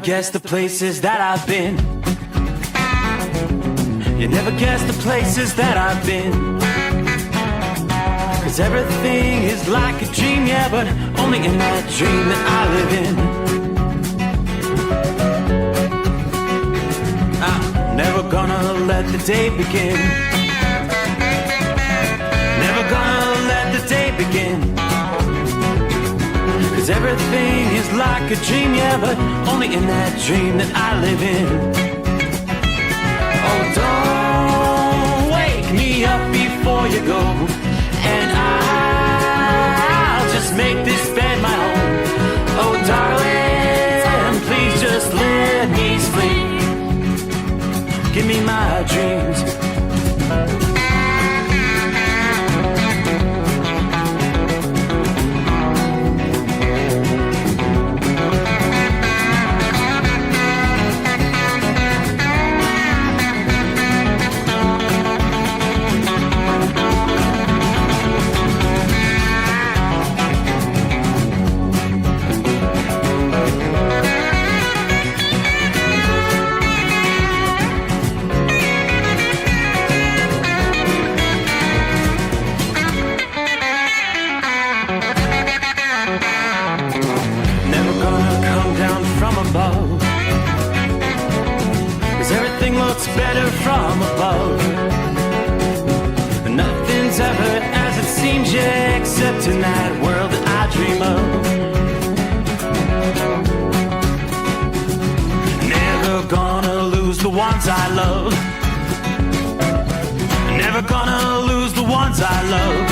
guess the places that I've been. You never guess the places that I've been. 'Cause everything is like a dream, yeah, but only in that dream that I live in. I'm never gonna let the day begin. Never gonna let the day begin. 'Cause everything is like a dream, yeah, but only in that dream that I live in. Oh, don't wake me up before you go, and I'll just make this bed my home. Oh, darling, please just let me sleep. Give me my dreams. Better from above. Nothing's ever as it seems, yeah, except in that world that I dream of. Never gonna lose the ones I love. Never gonna lose the ones I love.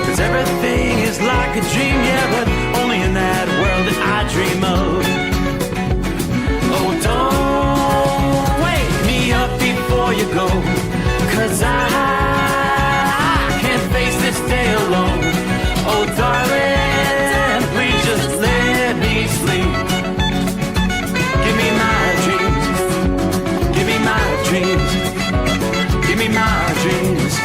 'Cause everything is like a dream, yeah, but only in that world that I dream of. Oh, don't up before you go, 'cause I can't face this day alone. Oh, darling, please just let me sleep. Give me my dreams. Give me my dreams. Give me my dreams.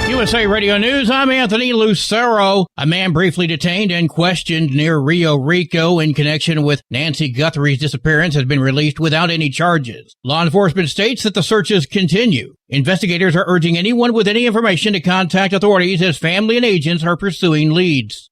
USA Radio News, I'm Anthony Lucero. A man briefly detained and questioned near Rio Rico in connection with Nancy Guthrie's disappearance has been released without any charges. Law enforcement states that the searches continue. Investigators are urging anyone with any information to contact authorities as family and agents are pursuing leads.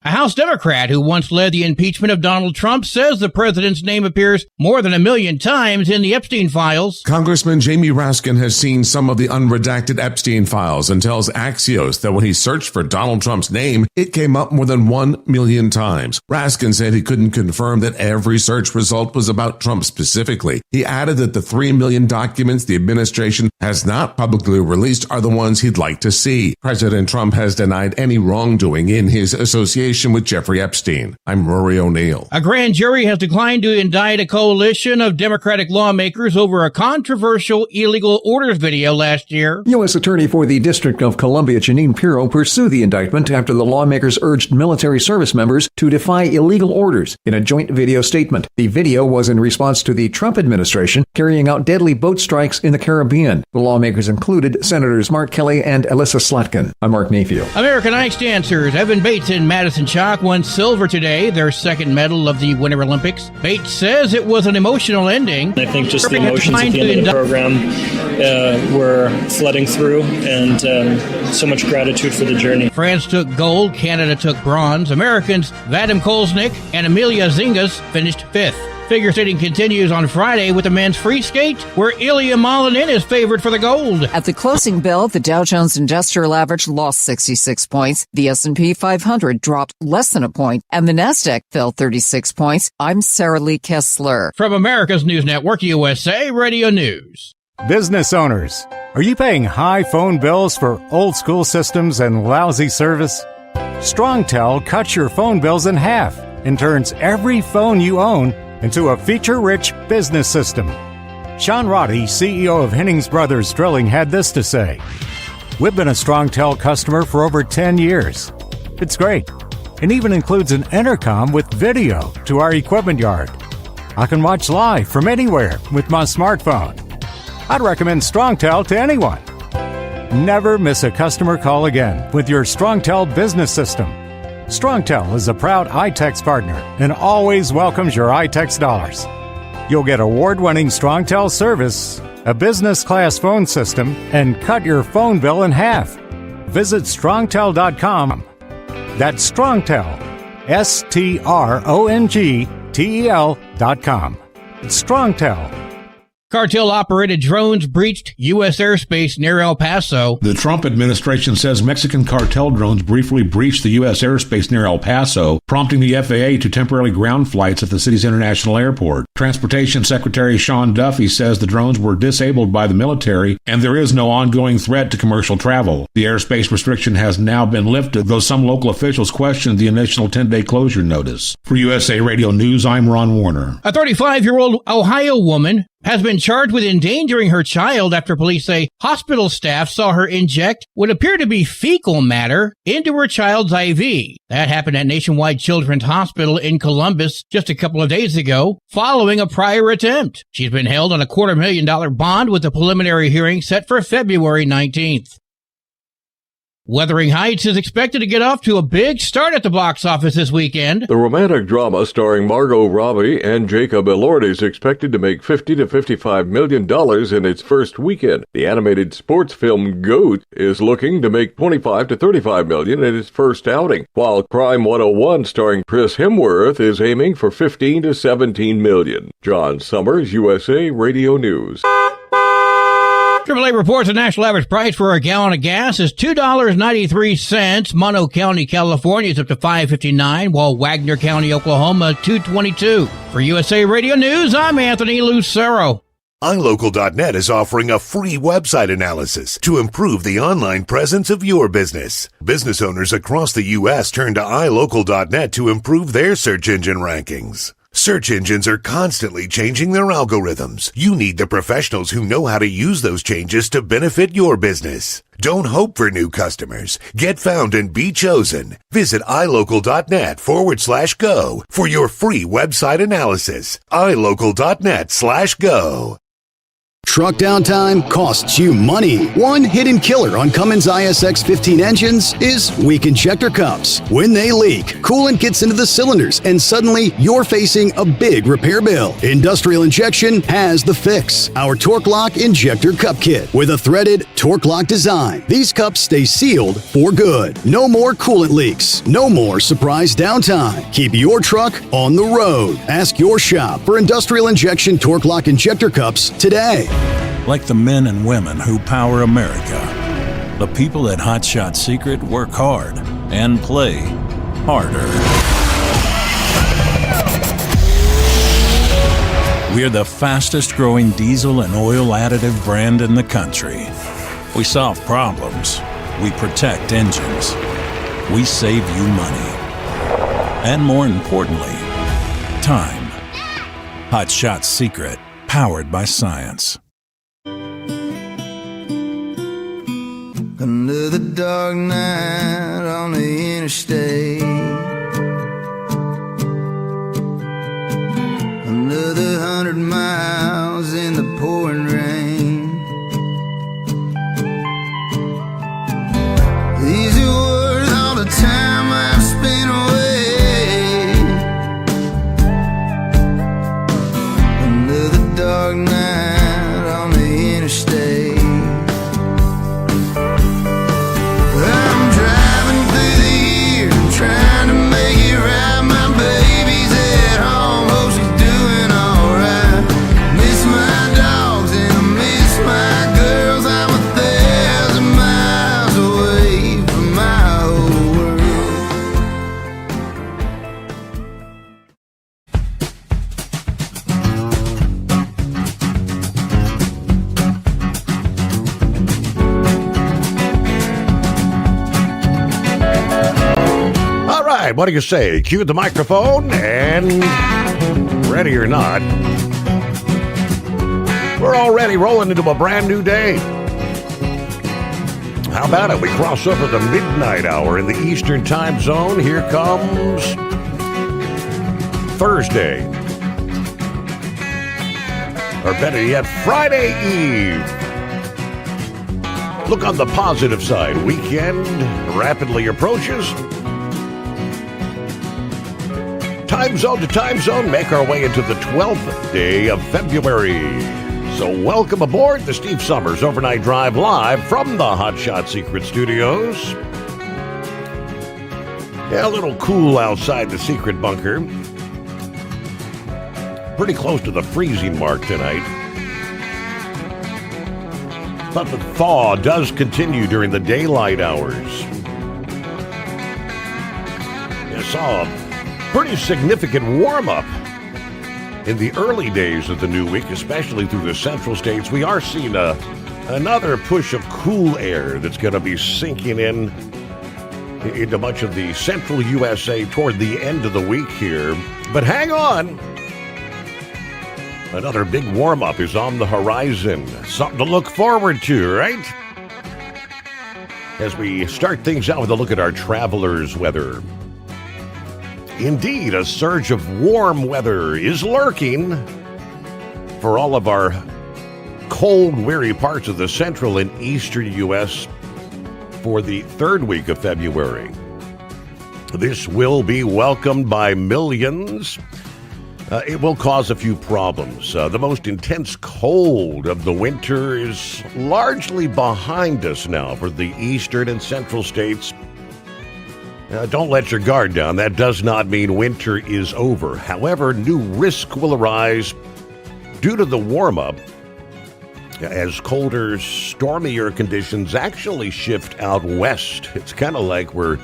A House Democrat who once led the impeachment of Donald Trump says the president's name appears more than 1 million times in the Epstein files. Congressman Jamie Raskin has seen some of the unredacted Epstein files and tells Axios that when he searched for Donald Trump's name, it came up more than 1 million times. Raskin said he couldn't confirm that every search result was about Trump specifically. He added that the 3 million documents the administration has not publicly released are the ones he'd like to see. President Trump has denied any wrongdoing in his association with Jeffrey Epstein. I'm Rory O'Neill. A grand jury has declined to indict a coalition of Democratic lawmakers over a controversial illegal orders video last year. U.S. Attorney for the District of Columbia, Janine Pirro, pursued the indictment after the lawmakers urged military service members to defy illegal orders in a joint video statement. The video was in response to the Trump administration carrying out deadly boat strikes in the Caribbean. The lawmakers included Senators Mark Kelly and Alyssa Slotkin. I'm Mark Mayfield. American ice dancers Evan Bates and Madison Chalk won silver today, their second medal of the Winter Olympics. Bates says it was an emotional ending. I think just the emotions at the end of the program were flooding through, and so much gratitude for the journey. France took gold, Canada took bronze. Americans Vadim Kolesnik and Emilia Zingas finished fifth. Figure skating continues on Friday with the men's free skate, where Ilya Malinin is favored for the gold. At the closing bell, the Dow Jones Industrial Average lost 66 points. The S&P 500 dropped less than a point, and the NASDAQ fell 36 points. I'm Sarah Lee Kessler. From America's News Network, USA Radio News. Business owners, are you paying high phone bills for old school systems and lousy service? Strongtel cuts your phone bills in half and turns every phone you own into a feature-rich business system. Sean Roddy, CEO of Hennings Brothers Drilling, had this to say: "We've been a Strongtel customer for over 10 years. It's great. It even includes an intercom with video to our equipment yard. I can watch live from anywhere with my smartphone. I'd recommend Strongtel to anyone. Never miss a customer call again with your Strongtel business system. Strongtel is a proud iTex partner and always welcomes your iTex dollars. You'll get award-winning Strongtel service, a business-class phone system, and cut your phone bill in half. Visit Strongtel.com. That's Strongtel, STRONGTEL.com. It's Strongtel. Cartel-operated drones breached U.S. airspace near El Paso. The Trump administration says Mexican cartel drones briefly breached the U.S. airspace near El Paso, prompting the FAA to temporarily ground flights at the city's international airport. Transportation Secretary Sean Duffy says the drones were disabled by the military and there is no ongoing threat to commercial travel. The airspace restriction has now been lifted, though some local officials questioned the initial 10-day closure notice. For USA Radio News, I'm Ron Warner. A 35-year-old Ohio woman has been charged with endangering her child after police say hospital staff saw her inject what appeared to be fecal matter into her child's IV. That happened at Nationwide Children's Hospital in Columbus just a couple of days ago, following a prior attempt. She's been held on a $250,000 bond with a preliminary hearing set for February 19th. Wuthering Heights is expected to get off to a big start at the box office this weekend. The romantic drama starring Margot Robbie and Jacob Elordi is expected to make $50 to $55 million in its first weekend. The animated sports film Goat is looking to make $25 to $35 million in its first outing, while Crime 101 starring Chris Hemsworth is aiming for $15 to $17 million. John Sommers, USA Radio News. AAA reports the national average price for a gallon of gas is $2.93. Mono County, California is up to $5.59, while Wagner County, Oklahoma, $2.22. For USA Radio News, I'm Anthony Lucero. iLocal.net is offering a free website analysis to improve the online presence of your business. Business owners across the U.S. turn to iLocal.net to improve their search engine rankings. Search engines are constantly changing their algorithms. You need the professionals who know how to use those changes to benefit your business. Don't hope for new customers. Get found and be chosen. Visit iLocal.net/go for your free website analysis. iLocal.net/go. Truck downtime costs you money. One hidden killer on Cummins ISX 15 engines is weak injector cups. When they leak, coolant gets into the cylinders and suddenly you're facing a big repair bill. Industrial Injection has the fix. Our Torque Lock Injector Cup Kit with a threaded Torque Lock design. These cups stay sealed for good. No more coolant leaks. No more surprise downtime. Keep your truck on the road. Ask your shop for Industrial Injection Torque Lock Injector Cups today. Like the men and women who power America, the people at Hot Shot Secret work hard and play harder. We're the fastest growing diesel and oil additive brand in the country. We solve problems. We protect engines. We save you money. And more importantly, time. Hot Shot Secret, powered by science. Under the dark night on the interstate, under the 100 miles in the pouring rain, these are worth all the time I've spent away. Under the dark night on the interstate, trying to make it right. My baby's at home, hope she's doing alright. Miss my dogs and I miss my girls. I'm 1,000 miles away from my whole What do you say? Cue the microphone and ready or not, we're already rolling into a brand new day. How about it? We cross over the midnight hour in the Eastern time zone. Here comes Thursday. or better yet, Friday Eve. Look on the positive side. Weekend rapidly approaches. Time zone to time zone, make our way into the 12th day of February. So welcome aboard the Steve Sommers Overnight Drive live from the Hot Shot Secret Studios. Yeah, a little cool outside the secret bunker. Pretty close to the freezing mark tonight. But the thaw does continue during the daylight hours. I saw a pretty significant warm-up in the early days of the new week, especially through the central states. We are seeing another push of cool air that's going to be sinking into much of the central USA toward the end of the week here. But hang on. Another big warm-up is on the horizon. Something to look forward to, right? As we start things out with a look at our travelers' weather. Indeed, a surge of warm weather is lurking for all of our cold, weary parts of the central and eastern U.S. for the third week of February. This will be welcomed by millions. It will cause a few problems. The most intense cold of the winter is largely behind us now for the eastern and central states. Don't let your guard down. That does not mean winter is over. However, new risk will arise due to the warm-up as colder, stormier conditions actually shift out west. It's kind of like we're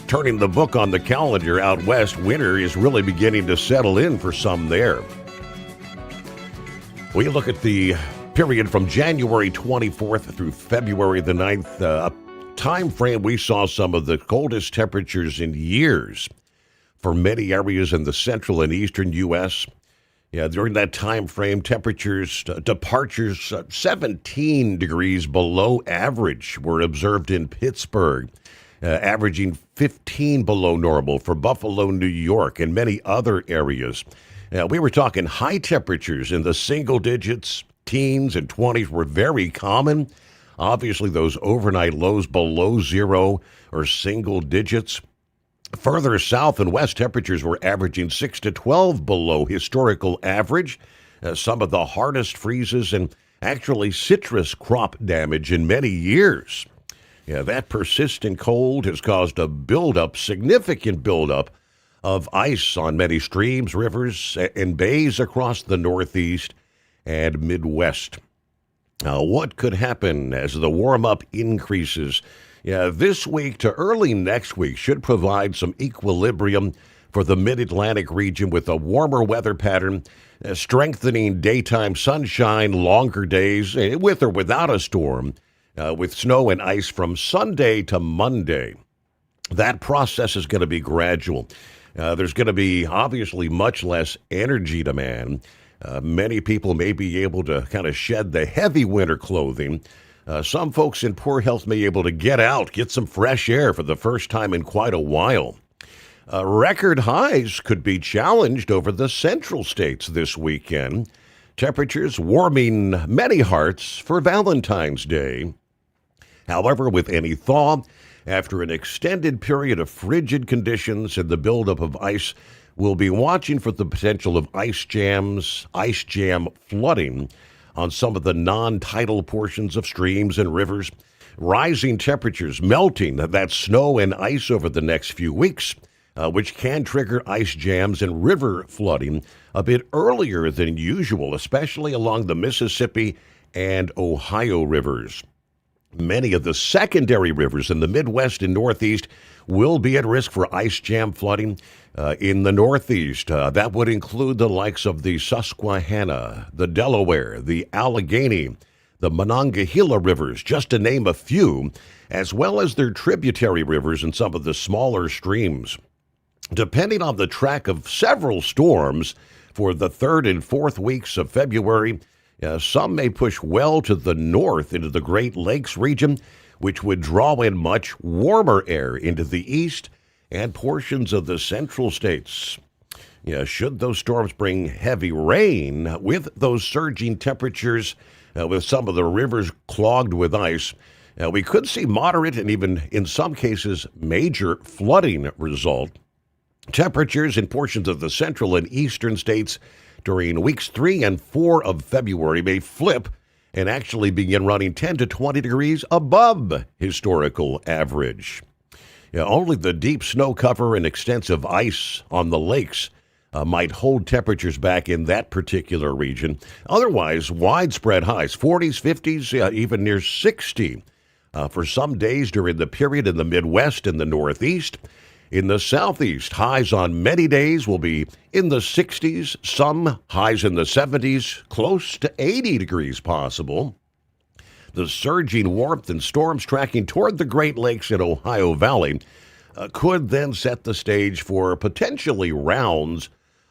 turning the book on the calendar out west. Winter is really beginning to settle in for some there. We look at the period from January 24th through February the 9th, a time frame we saw some of the coldest temperatures in years for many areas in the central and eastern U.S. Yeah, during that time frame, temperatures, departures 17 degrees below average were observed in Pittsburgh. Averaging 15 below normal for Buffalo, New York, and many other areas. We were talking high temperatures in the single digits, teens and 20s were very common. Obviously, those overnight lows below zero or single digits. Further south and west, temperatures were averaging 6 to 12 below historical average. Some of the hardest freezes and actually citrus crop damage in many years. Yeah, that persistent cold has caused a significant buildup of ice on many streams, rivers, and bays across the Northeast and Midwest. Now, what could happen as the warm-up increases? Yeah, this week to early next week should provide some equilibrium for the mid-Atlantic region with a warmer weather pattern, strengthening daytime sunshine, longer days, with or without a storm. With snow and ice from Sunday to Monday. That process is going to be gradual. There's going to be obviously much less energy demand. Many people may be able to kind of shed the heavy winter clothing. Some folks in poor health may be able to get out, get some fresh air for the first time in quite a while. Record highs could be challenged over the central states this weekend. Temperatures warming many hearts for Valentine's Day. However, with any thaw, after an extended period of frigid conditions and the buildup of ice, we'll be watching for the potential of ice jam flooding on some of the non-tidal portions of streams and rivers. Rising temperatures melting that snow and ice over the next few weeks, which can trigger ice jams and river flooding a bit earlier than usual, especially along the Mississippi and Ohio rivers. Many of the secondary rivers in the Midwest and Northeast will be at risk for ice jam flooding. In the Northeast, that would include the likes of the Susquehanna, the Delaware, the Allegheny, the Monongahela rivers, just to name a few, as well as their tributary rivers and some of the smaller streams. Depending on the track of several storms for the third and fourth weeks of February, some may push well to the north into the Great Lakes region, which would draw in much warmer air into the east and portions of the central states. Should those storms bring heavy rain with those surging temperatures, with some of the rivers clogged with ice, we could see moderate and even, in some cases, major flooding result. Temperatures in portions of the central and eastern states during weeks 3 and 4 of February may flip and actually begin running 10 to 20 degrees above historical average. Only the deep snow cover and extensive ice on the lakes might hold temperatures back in that particular region. Otherwise, widespread highs, 40s, 50s, even near 60 for some days during the period in the Midwest and the Northeast. In the Southeast, highs on many days will be in the 60s, some highs in the 70s, close to 80 degrees possible. The surging warmth and storms tracking toward the Great Lakes and Ohio Valley could then set the stage for potentially rounds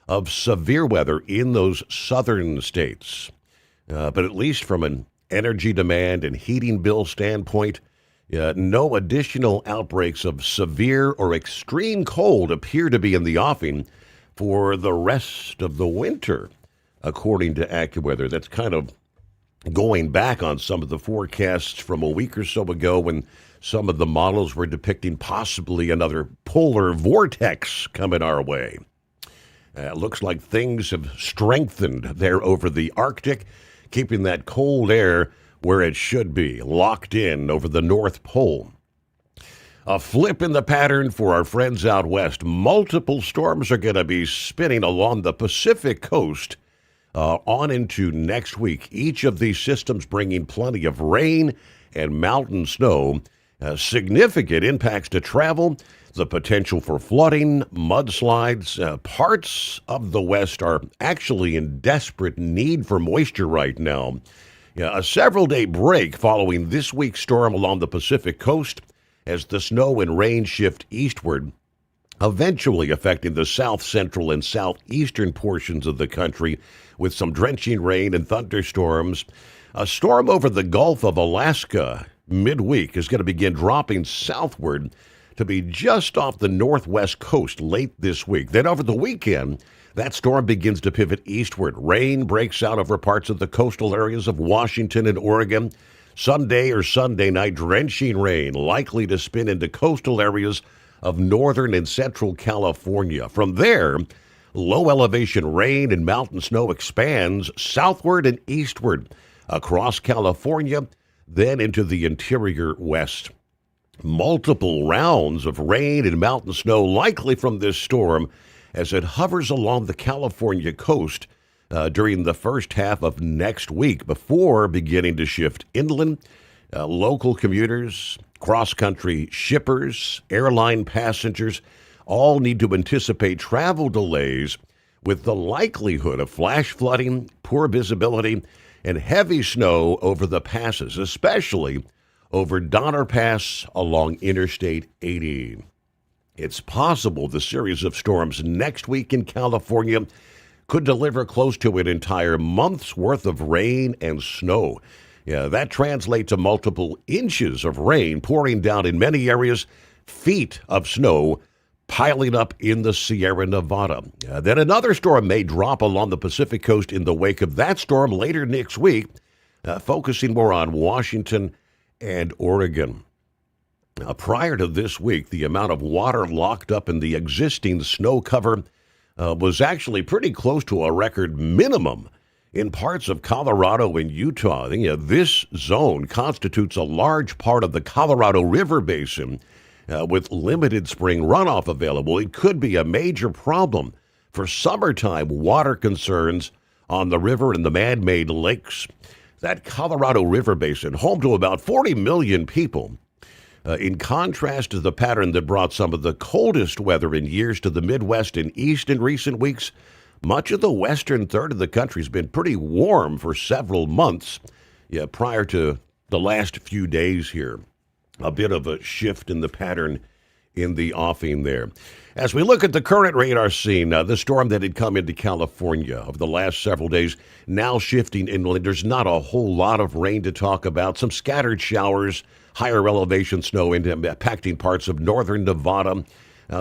of severe weather in those southern states. But at least from an energy demand and heating bill standpoint, no additional outbreaks of severe or extreme cold appear to be in the offing for the rest of the winter, according to AccuWeather. That's kind of going back on some of the forecasts from a week or so ago when some of the models were depicting possibly another polar vortex coming our way. Looks like things have strengthened there over the Arctic, keeping that cold air where it should be, locked in over the North Pole. A flip in the pattern for our friends out west. Multiple storms are going to be spinning along the Pacific coast on into next week. Each of these systems bringing plenty of rain and mountain snow, significant impacts to travel, the potential for flooding, mudslides. Parts of the West are actually in desperate need for moisture right now. A several-day break following this week's storm along the Pacific coast as the snow and rain shift eastward, eventually affecting the south central and southeastern portions of the country with some drenching rain and thunderstorms. A storm over the Gulf of Alaska midweek is going to begin dropping southward to be just off the northwest coast late this week. Then over the weekend, that storm begins to pivot eastward. Rain breaks out over parts of the coastal areas of Washington and Oregon. Sunday or Sunday night, drenching rain likely to spin into coastal areas of northern and central California. From there, low elevation rain and mountain snow expands southward and eastward across California, then into the interior west. Multiple rounds of rain and mountain snow likely from this storm as it hovers along the California coast during the first half of next week before beginning to shift inland. Local commuters, cross-country shippers, airline passengers all need to anticipate travel delays with the likelihood of flash flooding, poor visibility, and heavy snow over the passes, especially over Donner Pass along Interstate 80. It's possible the series of storms next week in California could deliver close to an entire month's worth of rain and snow. That translates to multiple inches of rain pouring down in many areas, feet of snow piling up in the Sierra Nevada. Then another storm may drop along the Pacific coast in the wake of that storm later next week, focusing more on Washington and Oregon. Prior to this week, the amount of water locked up in the existing snow cover was actually pretty close to a record minimum in parts of Colorado and Utah. This zone constitutes a large part of the Colorado River Basin with limited spring runoff available. It could be a major problem for summertime water concerns on the river and the man-made lakes. That Colorado River Basin, home to about 40 million people, in contrast to the pattern that brought some of the coldest weather in years to the Midwest and East in recent weeks, much of the western third of the country has been pretty warm for several months prior to the last few days here. A bit of a shift in the pattern in the offing there. As we look at the current radar scene, the storm that had come into California over the last several days, now shifting inland. There's not a whole lot of rain to talk about. Some scattered showers, higher elevation snow impacting parts of northern Nevada.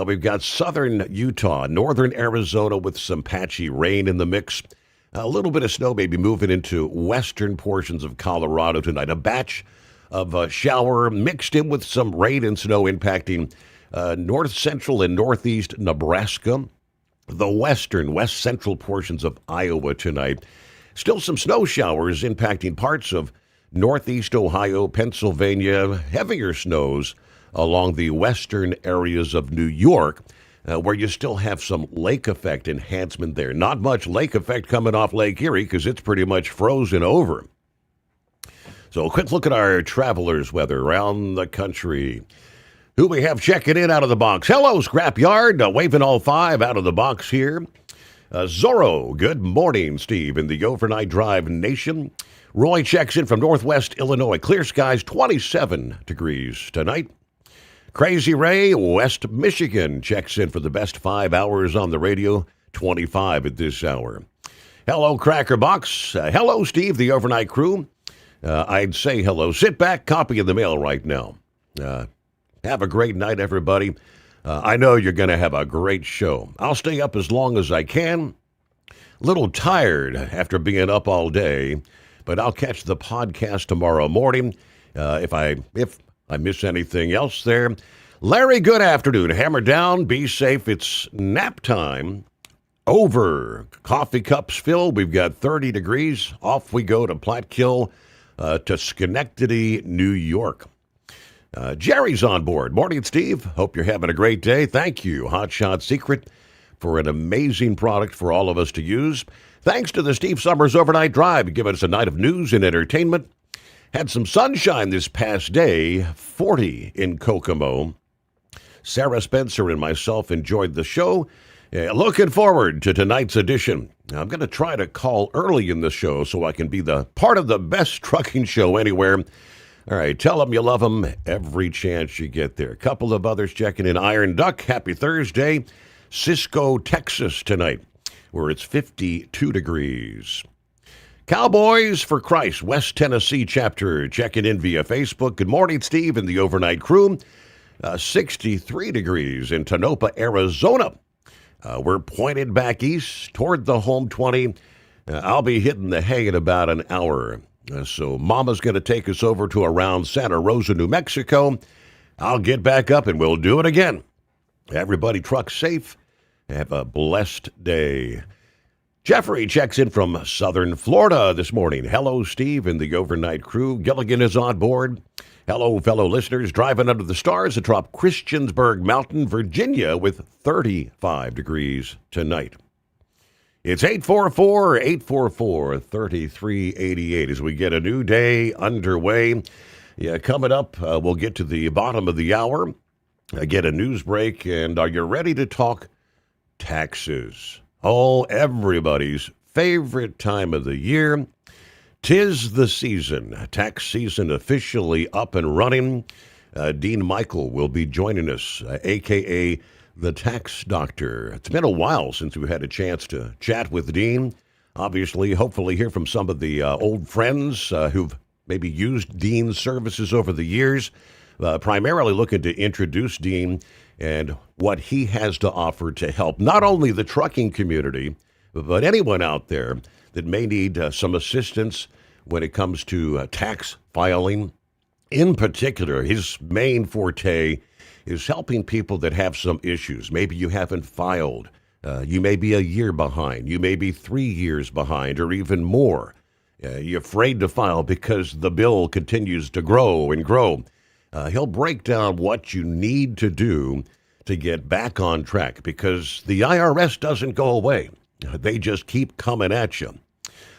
We've got southern Utah, northern Arizona with some patchy rain in the mix. A little bit of snow maybe moving into western portions of Colorado tonight. A batch of shower mixed in with some rain and snow impacting north central and northeast Nebraska. The west central portions of Iowa tonight. Still some snow showers impacting parts of northeast Ohio, Pennsylvania. Heavier snows along the western areas of New York, where you still have some lake effect enhancement there. Not much lake effect coming off Lake Erie because it's pretty much frozen over. So a quick look at our travelers' weather around the country. Who we have checking in out of the box? Hello, Scrapyard. Waving all five out of the box here. Zorro, good morning, Steve, in the Overnight Drive Nation. Roy checks in from Northwest Illinois. Clear skies, 27 degrees tonight. Crazy Ray, West Michigan, checks in for the best 5 hours on the radio, 25 at this hour. Hello, Cracker Box. Hello, Steve, the overnight crew. I'd say hello. Sit back, copy in the mail right now. Have a great night, everybody. I know you're going to have a great show. I'll stay up as long as I can. A little tired after being up all day, but I'll catch the podcast tomorrow morning. If I miss anything else there. Larry, good afternoon. Hammer down. Be safe. It's nap time. Over. Coffee cups filled. We've got 30 degrees. Off we go to Platkill, to Schenectady, New York. Jerry's on board. Morning, Steve. Hope you're having a great day. Thank you, Hotshot Secret, for an amazing product for all of us to use. Thanks to the Steve Sommers Overnight Drive, giving us a night of news and entertainment. Had some sunshine this past day, 40 in Kokomo. Sarah Spencer and myself enjoyed the show. Looking forward to tonight's edition. I'm going to try to call early in the show so I can be the part of the best trucking show anywhere. All right, tell them you love them every chance you get there. A couple of others checking in. Iron Duck, happy Thursday. Cisco, Texas tonight, where it's 52 degrees. Cowboys for Christ, West Tennessee chapter, checking in via Facebook. Good morning, Steve, and the overnight crew. 63 degrees in Tonopah, Arizona. We're pointed back east toward the home 20. I'll be hitting the hay in about an hour. So Mama's going to take us over to around Santa Rosa, New Mexico. I'll get back up and we'll do it again. Everybody truck safe. Have a blessed day. Jeffrey checks in from southern Florida this morning. Hello, Steve and the overnight crew. Gilligan is on board. Hello, fellow listeners. Driving under the stars atop Christiansburg Mountain, Virginia, with 35 degrees tonight. It's 844-844-3388 as we get a new day underway. Yeah, coming up, we'll get to the bottom of the hour, get a news break, and are you ready to talk taxes? Oh, everybody's favorite time of the year. 'Tis the season. Tax season officially up and running. Dean Michael will be joining us, a.k.a. the Tax Doctor. It's been a while since we had a chance to chat with Dean. Obviously, hopefully hear from some of the old friends who've maybe used Dean's services over the years. Primarily looking to introduce Dean and what he has to offer to help not only the trucking community, but anyone out there that may need some assistance when it comes to tax filing. In particular, his main forte is helping people that have some issues. Maybe you haven't filed. You may be a year behind. You may be 3 years behind or even more. You're afraid to file because the bill continues to grow and grow. He'll break down what you need to do to get back on track because the IRS doesn't go away. They just keep coming at you.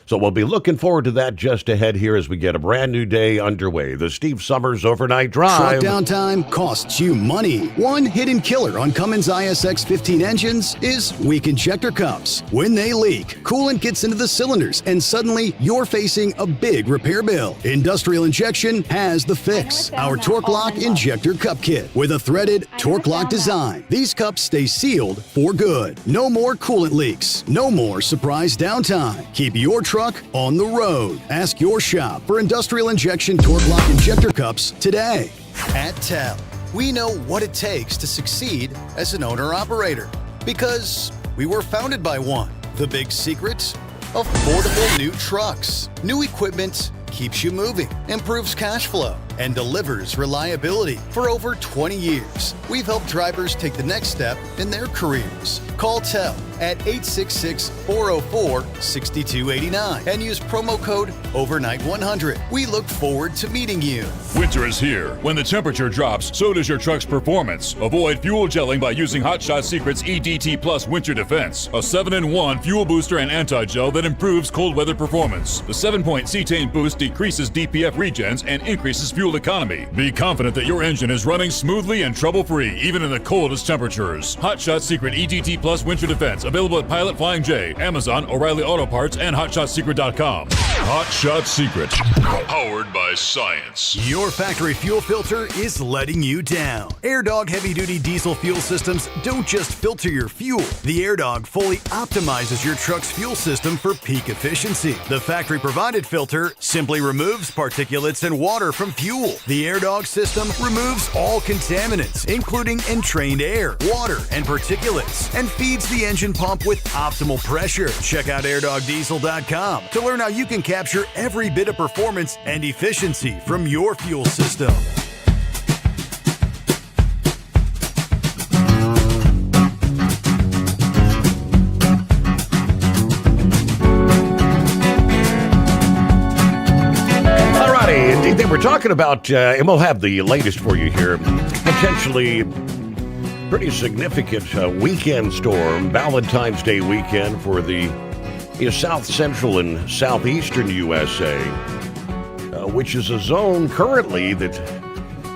So we'll be looking forward to that just ahead here as we get a brand new day underway. The Steve Sommers Overnight Drive. Truck downtime costs you money. One hidden killer on Cummins ISX 15 engines is weak injector cups. When they leak, coolant gets into the cylinders and suddenly you're facing a big repair bill. Industrial Injection has the fix. Our Torque Lock Injector Cup Kit with a threaded Torque Lock design. These cups stay sealed for good. No more coolant leaks. No more surprise downtime. Keep your truck on the road. Ask your shop for Industrial Injection Torque Lock Injector Cups today. At TEL, We know what it takes to succeed as an owner-operator because we were founded by one. The big secret? Affordable new trucks. New equipment keeps you moving, improves cash flow, and delivers reliability. For over 20 years, we've helped drivers take the next step in their careers. Call TEL at 866-404-6289 and use promo code OVERNIGHT100. We look forward to meeting you. Winter is here. When the temperature drops, so does your truck's performance. Avoid fuel gelling by using Hot Shot Secret's EDT Plus Winter Defense, a 7-in-1 fuel booster and anti-gel that improves cold weather performance. The 7-point cetane boost decreases DPF regens and increases fuel economy. Be confident that your engine is running smoothly and trouble-free, even in the coldest temperatures. Hot Shot Secret EDT Plus Winter Defense, available at Pilot Flying J, Amazon, O'Reilly Auto Parts, and HotShotSecret.com. Hot Shot Secret, powered by science. Your factory fuel filter is letting you down. AirDog heavy-duty diesel fuel systems don't just filter your fuel. The AirDog fully optimizes your truck's fuel system for peak efficiency. The factory-provided filter simply removes particulates and water from fuel. The AirDog system removes all contaminants, including entrained air, water, and particulates, and feeds the engine pump with optimal pressure. Check out airdogdiesel.com to learn how you can capture every bit of performance and efficiency from your fuel system. They were talking about, and we'll have the latest for you here, potentially pretty significant weekend storm, Valentine's Day weekend for the south central and southeastern USA, which is a zone currently that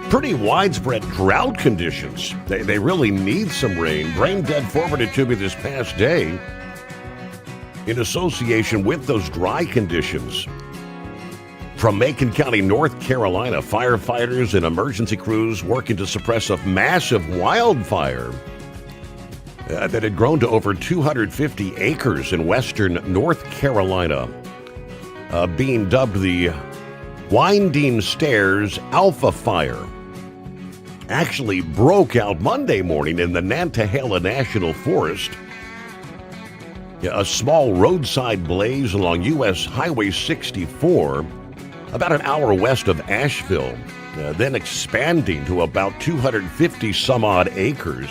pretty widespread drought conditions. They really need some rain. Brain Dead forwarded to me this past day in association with those dry conditions. From Macon County, North Carolina, firefighters and emergency crews working to suppress a massive wildfire that had grown to over 250 acres in western North Carolina, being dubbed the Winding Stairs Alpha Fire. Actually broke out Monday morning in the Nantahala National Forest. A small roadside blaze along U.S. Highway 64, about an hour west of Asheville, then expanding to about 250 some odd acres.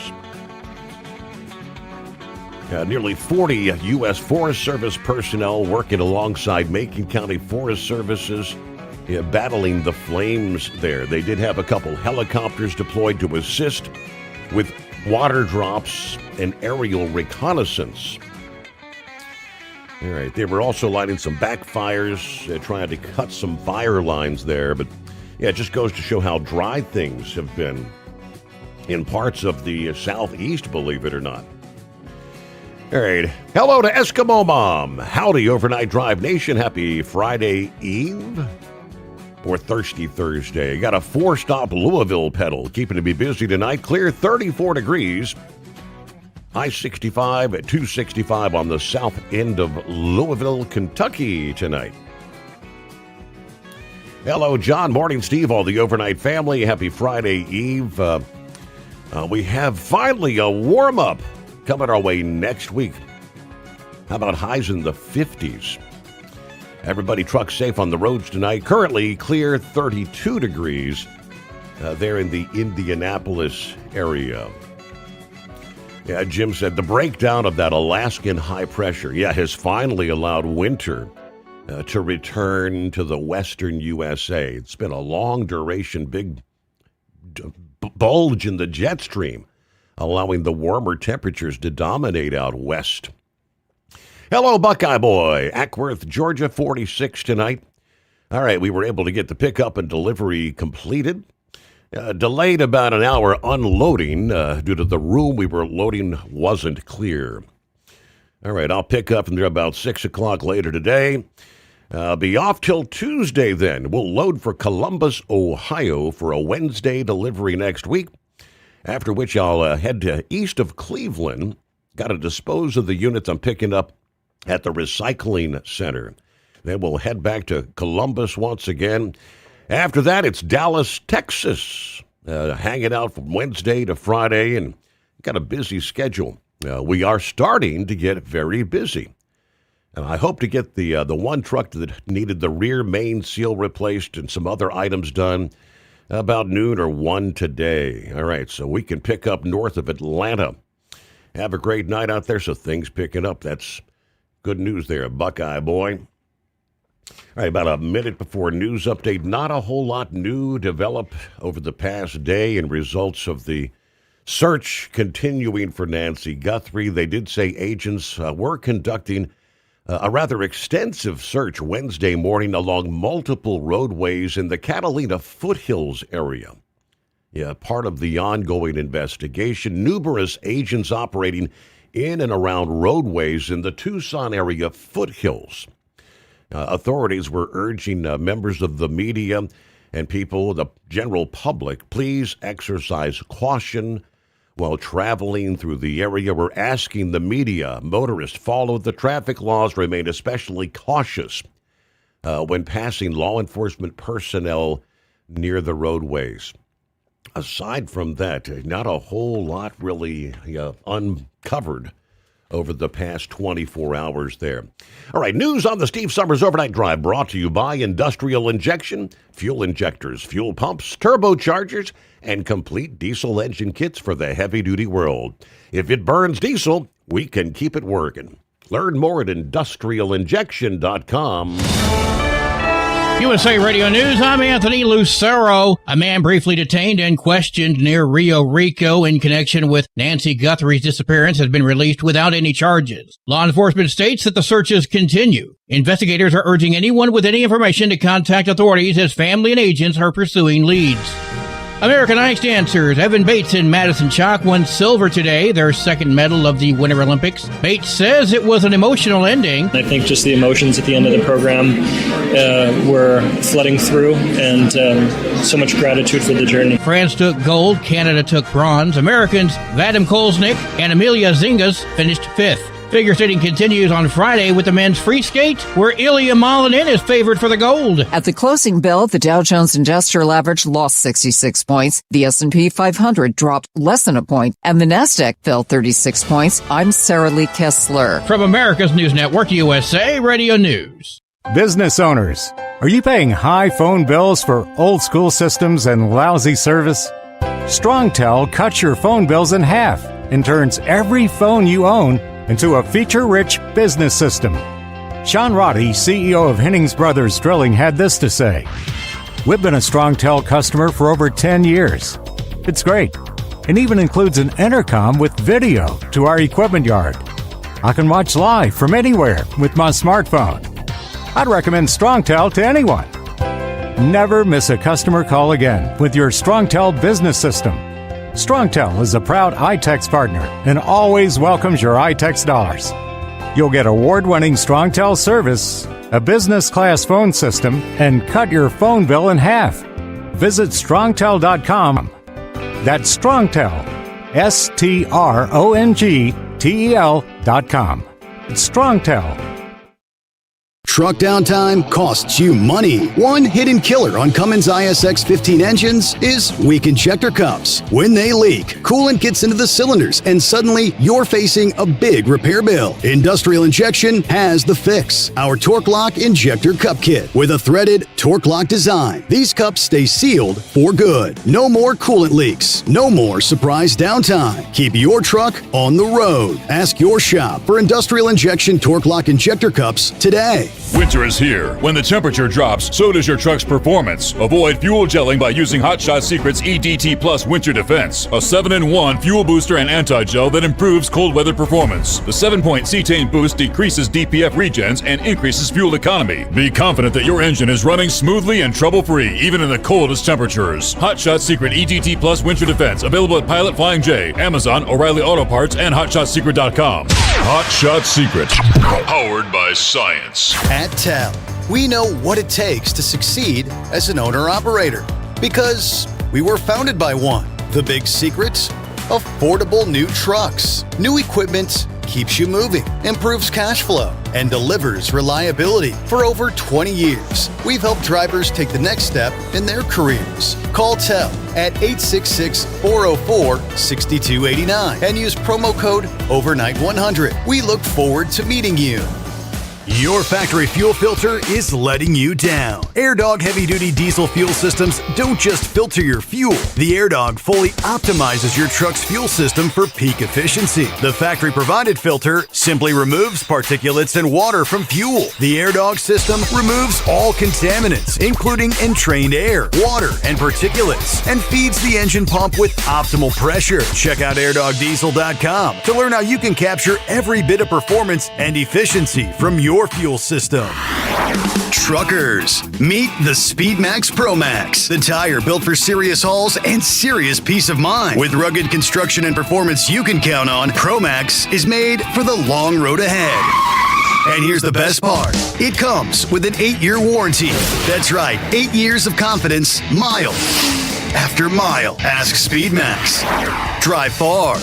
Nearly 40 U.S. Forest Service personnel working alongside Macon County Forest Services, battling the flames there. They did have a couple helicopters deployed to assist with water drops and aerial reconnaissance. All right, they were also lighting some backfires, trying to cut some fire lines there. But yeah, it just goes to show how dry things have been in parts of the southeast, believe it or not. All right, hello to Eskimo Mom. Howdy, Overnight Drive Nation. Happy Friday Eve or Thirsty Thursday. Got a 4-stop Louisville pedal, keeping to be busy tonight. Clear 34 degrees. I-65 at 265 on the south end of Louisville, Kentucky tonight. Hello, John. Morning, Steve. All the overnight family. Happy Friday Eve. We have finally a warm-up coming our way next week. How about highs in the 50s? Everybody truck safe on the roads tonight. Currently clear 32 degrees there in the Indianapolis area. Yeah, Jim said the breakdown of that Alaskan high pressure, has finally allowed winter to return to the western USA. It's been a long duration, big bulge in the jet stream, allowing the warmer temperatures to dominate out west. Hello, Buckeye Boy. Ackworth, Georgia, 46 tonight. All right, we were able to get the pickup and delivery completed. Delayed about an hour unloading due to the room we were loading wasn't clear. All right, I'll pick up from there about 6 o'clock later today. Be off till Tuesday then. We'll load for Columbus, Ohio for a Wednesday delivery next week, after which I'll head to east of Cleveland. Got to dispose of the units I'm picking up at the recycling center. Then we'll head back to Columbus once again. After that, it's Dallas, Texas. hanging out from Wednesday to Friday and got a busy schedule. We are starting to get very busy. And I hope to get the one truck that needed the rear main seal replaced and some other items done about noon or 1 today. All right, so we can pick up north of Atlanta. Have a great night out there. So things picking up. That's good news there, Buckeye boy. All right, about a minute before news update. Not a whole lot new developed over the past day in results of the search continuing for Nancy Guthrie. They did say agents were conducting a rather extensive search Wednesday morning along multiple roadways in the Catalina foothills area. Yeah, part of the ongoing investigation. Numerous agents operating in and around roadways in the Tucson area foothills. Authorities were urging members of the media and people, the general public, please exercise caution while traveling through the area. We're asking the media, motorists, follow the traffic laws, remain especially cautious when passing law enforcement personnel near the roadways. Aside from that, not a whole lot really uncovered over the past 24 hours there. All right, news on the Steve Sommers Overnight Drive brought to you by Industrial Injection, fuel injectors, fuel pumps, turbochargers, and complete diesel engine kits for the heavy-duty world. If it burns diesel, we can keep it working. Learn more at industrialinjection.com. USA Radio News, I'm Anthony Lucero. A man briefly detained and questioned near Rio Rico in connection with Nancy Guthrie's disappearance has been released without any charges. Law enforcement states that the searches continue. Investigators are urging anyone with any information to contact authorities as family and agents are pursuing leads. American ice dancers Evan Bates and Madison Chalk won silver today, their second medal of the Winter Olympics. Bates says it was an emotional ending. I think just the emotions at the end of the program were flooding through, and so much gratitude for the journey. France took gold, Canada took bronze. Americans Vadim Kolesnik and Emilia Zingas finished fifth. Figure skating continues on Friday with the men's free skate, where Ilya Malinin is favored for the gold. At the closing bell, the Dow Jones Industrial Average lost 66 points. The S&P 500 dropped less than a point, and the NASDAQ fell 36 points. I'm Sarah Lee Kessler. From America's News Network, USA Radio News. Business owners, are you paying high phone bills for old school systems and lousy service? Strongtel cuts your phone bills in half and turns every phone you own into a feature-rich business system. Sean Roddy, CEO of Hennings Brothers Drilling, had this to say. We've been a Strongtel customer for over 10 years. It's great. It even includes an intercom with video to our equipment yard. I can watch live from anywhere with my smartphone. I'd recommend Strongtel to anyone. Never miss a customer call again with your Strongtel business system. Strongtel is a proud iTex partner and always welcomes your iTex dollars. You'll get award-winning Strongtel service, a business-class phone system, and cut your phone bill in half. Visit Strongtel.com. That's Strongtel, STRONGTEL.com. It's Strongtel. Truck downtime costs you money. One hidden killer on Cummins ISX 15 engines is weak injector cups. When they leak, coolant gets into the cylinders and suddenly you're facing a big repair bill. Industrial Injection has the fix. Our Torque Lock Injector Cup Kit with a threaded Torque Lock design. These cups stay sealed for good. No more coolant leaks. No more surprise downtime. Keep your truck on the road. Ask your shop for Industrial Injection Torque Lock Injector Cups today. Winter is here. When the temperature drops, so does your truck's performance. Avoid fuel gelling by using Hot Shot Secret's EDT Plus Winter Defense, a 7-in-1 fuel booster and anti-gel that improves cold weather performance. The 7-point cetane boost decreases DPF regens and increases fuel economy. Be confident that your engine is running smoothly and trouble-free, even in the coldest temperatures. Hot Shot Secret EDT Plus Winter Defense, available at Pilot Flying J, Amazon, O'Reilly Auto Parts, and HotShotSecret.com. Hot Shot Secret, powered by science. At TEL, we know what it takes to succeed as an owner-operator because we were founded by one. The big secret? Affordable new trucks. New equipment keeps you moving, improves cash flow, and delivers reliability. For over 20 years, we've helped drivers take the next step in their careers. Call TEL at 866-404-6289 and use promo code OVERNIGHT100. We look forward to meeting you. Your factory fuel filter is letting you down. AirDog heavy-duty diesel fuel systems don't just filter your fuel. The AirDog fully optimizes your truck's fuel system for peak efficiency. The factory-provided filter simply removes particulates and water from fuel. The AirDog system removes all contaminants, including entrained air, water, and particulates, and feeds the engine pump with optimal pressure. Check out airdogdiesel.com to learn how you can capture every bit of performance and efficiency from your fuel system. Truckers, meet the SpeedMax Pro Max, the tire built for serious hauls and serious peace of mind. With rugged construction and performance you can count on, Pro Max is made for the long road ahead. And here's the best part. It comes with an 8-year warranty. That's right, 8 years of confidence, mile after mile. Ask SpeedMax. Drive far.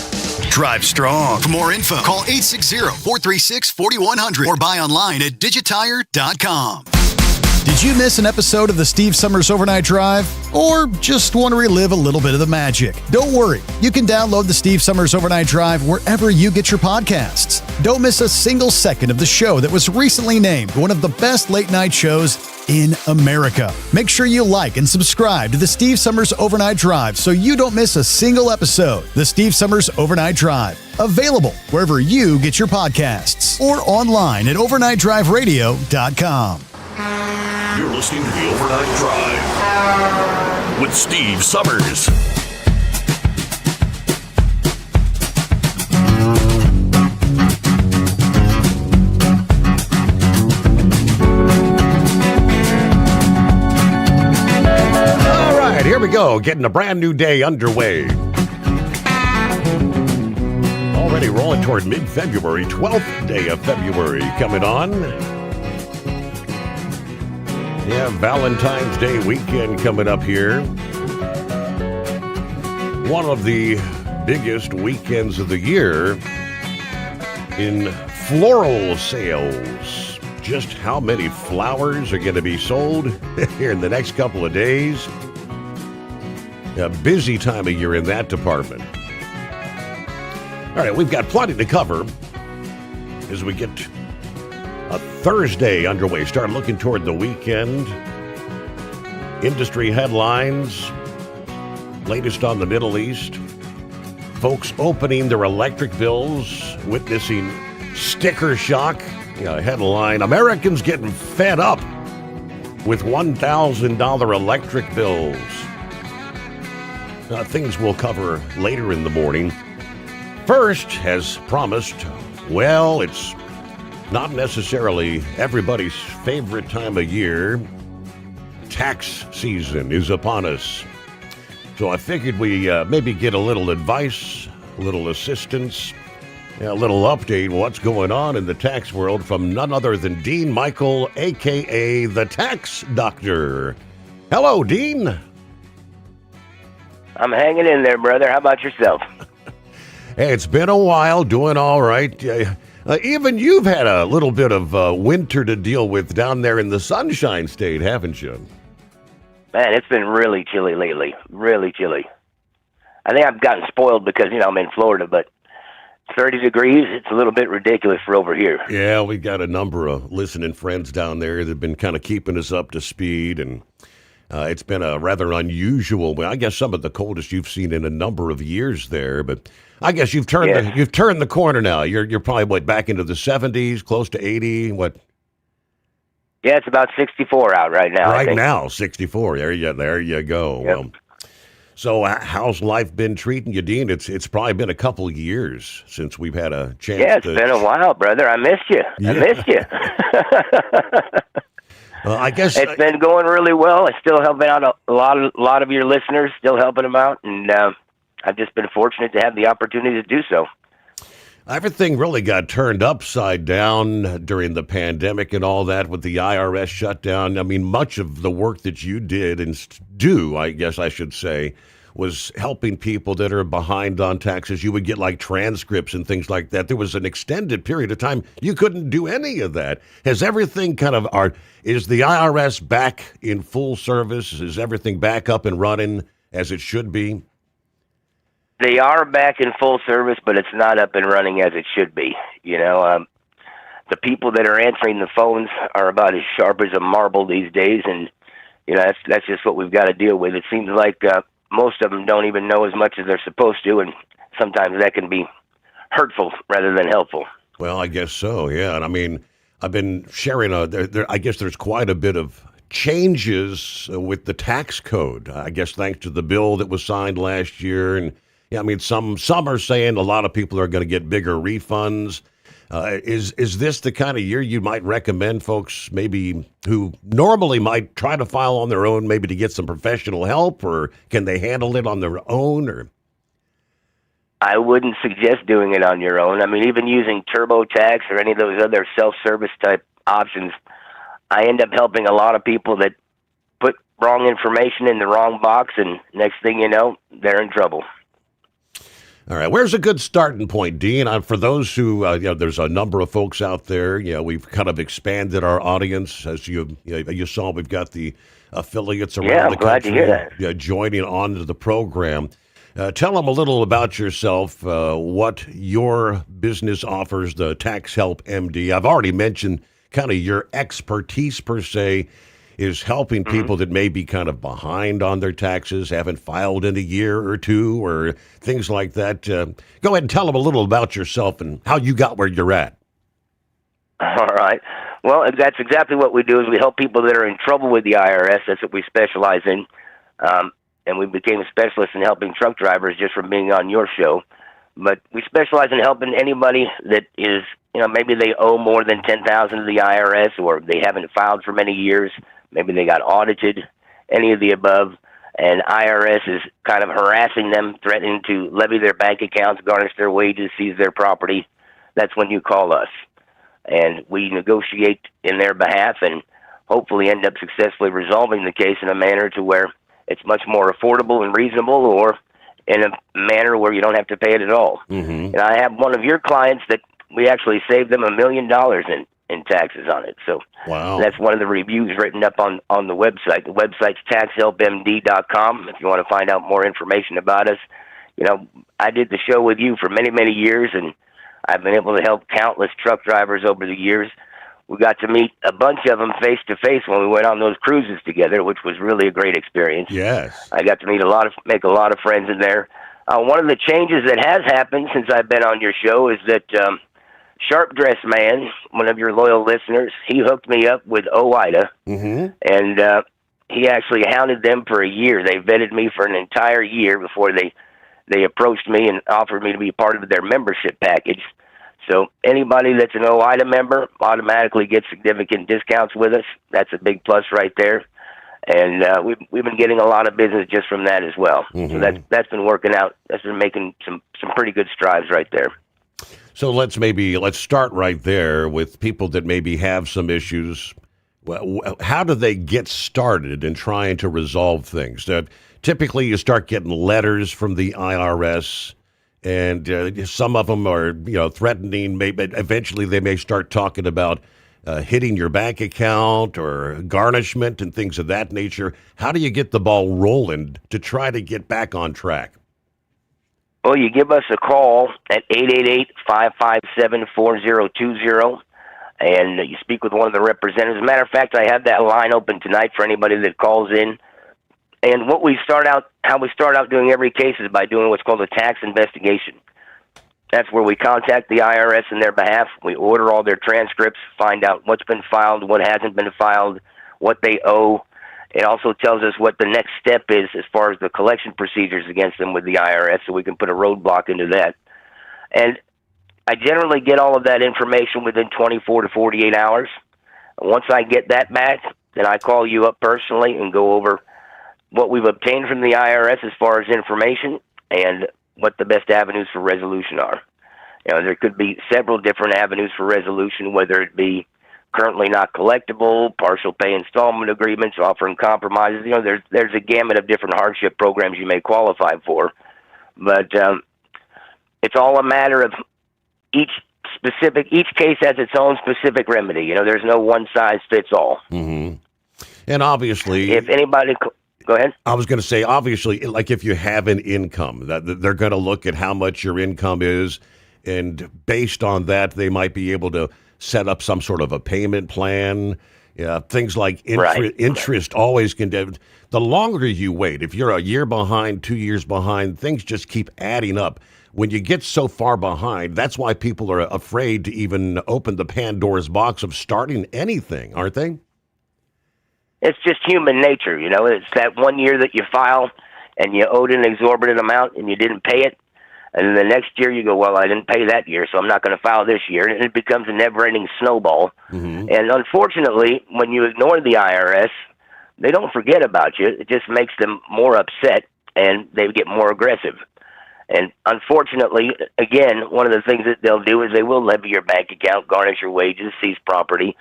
Drive strong. For more info, call 860-436-4100 or buy online at digitire.com. Did you miss an episode of the Steve Sommers Overnight Drive? Or just want to relive a little bit of the magic? Don't worry. You can download the Steve Sommers Overnight Drive wherever you get your podcasts. Don't miss a single second of the show that was recently named one of the best late-night shows in America. Make sure you like and subscribe to the Steve Sommers Overnight Drive so you don't miss a single episode. The Steve Sommers Overnight Drive. Available wherever you get your podcasts or online at overnightdriveradio.com. You're listening to the Overnight Drive with Steve Sommers. All right, here we go. Getting a brand new day underway. Already rolling toward mid-February, 12th day of February coming on. Yeah, Valentine's Day weekend coming up here. One of the biggest weekends of the year in floral sales. Just how many flowers are going to be sold here in the next couple of days? A busy time of year in that department. All right, we've got plenty to cover as we get a Thursday underway. Start looking toward the weekend. Industry headlines. Latest on the Middle East. Folks opening their electric bills, witnessing sticker shock. Headline, Americans getting fed up with $1,000 electric bills. Things we'll cover later in the morning. First, as promised, well, it's not necessarily everybody's favorite time of year. Tax season is upon us. So I figured we maybe get a little advice, a little assistance, a little update what's going on in the tax world from none other than Dean Michael, a.k.a. the Tax Doctor. Hello, Dean. I'm hanging in there, brother. How about yourself? Hey, it's been a while, doing all right. Even you've had a little bit of winter to deal with down there in the Sunshine State, haven't you? Man, it's been really chilly lately. Really chilly. I think I've gotten spoiled because, I'm in Florida, but 30 degrees, it's a little bit ridiculous for over here. Yeah, we got a number of listening friends down there that have been kind of keeping us up to speed, and it's been a rather unusual, I guess some of the coldest you've seen in a number of years there, but I guess you've turned the corner now. You're probably back into the 70s, close to 80. What? Yeah, it's about 64 out right now. Right now, 64. There you go. Yep. Well, so how's life been treating you, Dean? It's probably been a couple of years since we've had a chance. Yeah, it's been a while, brother. I missed you. Yeah. I missed you. I guess it's been going really well. I still helping out a lot of your listeners. Still helping them out, and I've just been fortunate to have the opportunity to do so. Everything really got turned upside down during the pandemic and all that with the IRS shutdown. I mean, much of the work that you did and do, I guess I should say, was helping people that are behind on taxes. You would get like transcripts and things like that. There was an extended period of time you couldn't do any of that. Has everything is the IRS back in full service? Is everything back up and running as it should be? They are back in full service, but it's not up and running as it should be. The people that are answering the phones are about as sharp as a marble these days, and that's just what we've got to deal with. It seems like most of them don't even know as much as they're supposed to, and sometimes that can be hurtful rather than helpful. Well, I guess so, yeah. And I mean, I've been sharing, I guess there's quite a bit of changes with the tax code, I guess thanks to the bill that was signed last year. And yeah, I mean, some are saying a lot of people are going to get bigger refunds. Is this the kind of year you might recommend folks maybe who normally might try to file on their own, maybe to get some professional help, or can they handle it on their own? Or I wouldn't suggest doing it on your own. I mean, even using TurboTax or any of those other self-service type options, I end up helping a lot of people that put wrong information in the wrong box, and next thing you know, they're in trouble. All right, where's a good starting point, Dean? For those who, there's a number of folks out there. We've kind of expanded our audience, as you saw. We've got the affiliates around the country. Glad to hear that. Joining on to the program. Tell them a little about yourself, what your business offers, the Tax Help MD. I've already mentioned kind of your expertise per se is helping people that may be kind of behind on their taxes, haven't filed in a year or two, or things like that. Go ahead and tell them a little about yourself and how you got where you're at. All right. Well, that's exactly what we do is we help people that are in trouble with the IRS. That's what we specialize in. And we became specialists in helping truck drivers just from being on your show. But we specialize in helping anybody that is, maybe they owe more than $10,000 to the IRS, or they haven't filed for many years. Maybe they got audited, any of the above, and IRS is kind of harassing them, threatening to levy their bank accounts, garnish their wages, seize their property. That's when you call us. And we negotiate in their behalf and hopefully end up successfully resolving the case in a manner to where it's much more affordable and reasonable, or in a manner where you don't have to pay it at all. And I have one of your clients that we actually saved them $1 million in taxes on it. So that's one of the reviews written up on the website. The website's taxhelpmd.com if you want to find out more information about us. I did the show with you for many, many years, and I've been able to help countless truck drivers over the years. We got to meet a bunch of them face-to-face when we went on those cruises together, which was really a great experience. Yes. I got to make a lot of friends in there. One of the changes that has happened since I've been on your show is that Sharp Dress Man, one of your loyal listeners, he hooked me up with OIDA, and he actually hounded them for a year. They vetted me for an entire year before they approached me and offered me to be part of their membership package. So anybody that's an OIDA member automatically gets significant discounts with us. That's a big plus right there. And we've been getting a lot of business just from that as well. So that's been working out. That's been making some pretty good strides right there. So let's start right there with people that maybe have some issues. Well, how do they get started in trying to resolve things? Typically, you start getting letters from the IRS, and some of them are, threatening. Maybe eventually they may start talking about hitting your bank account or garnishment and things of that nature. How do you get the ball rolling to try to get back on track? Well, you give us a call at 888-557-4020, and you speak with one of the representatives. As a matter of fact, I have that line open tonight for anybody that calls in. And how we start out doing every case is by doing what's called a tax investigation. That's where we contact the IRS in their behalf. We order all their transcripts, find out what's been filed, what hasn't been filed, what they owe. It also tells us what the next step is as far as the collection procedures against them with the IRS, so we can put a roadblock into that. And I generally get all of that information within 24 to 48 hours. Once I get that back, then I call you up personally and go over what we've obtained from the IRS as far as information and what the best avenues for resolution are. There could be several different avenues for resolution, whether it be currently not collectible, partial pay installment agreements, offering compromises. There's a gamut of different hardship programs you may qualify for, but it's all a matter of each case has its own specific remedy. There's no one size fits all. Mm-hmm. And obviously, if anybody, go ahead. I was going to say, obviously, like if you have an income, that they're going to look at how much your income is, and based on that, they might be able to set up some sort of a payment plan. Things like interest always can. The longer you wait, if you're a year behind, 2 years behind, things just keep adding up. When you get so far behind, that's why people are afraid to even open the Pandora's box of starting anything, aren't they? It's just human nature, It's that 1 year that you file and you owed an exorbitant amount and you didn't pay it. And then the next year you go, well, I didn't pay that year, so I'm not going to file this year. And it becomes a never-ending snowball. Mm-hmm. And unfortunately, when you ignore the IRS, they don't forget about you. It just makes them more upset, and they get more aggressive. And unfortunately, again, one of the things that they'll do is they will levy your bank account, garnish your wages, seize property.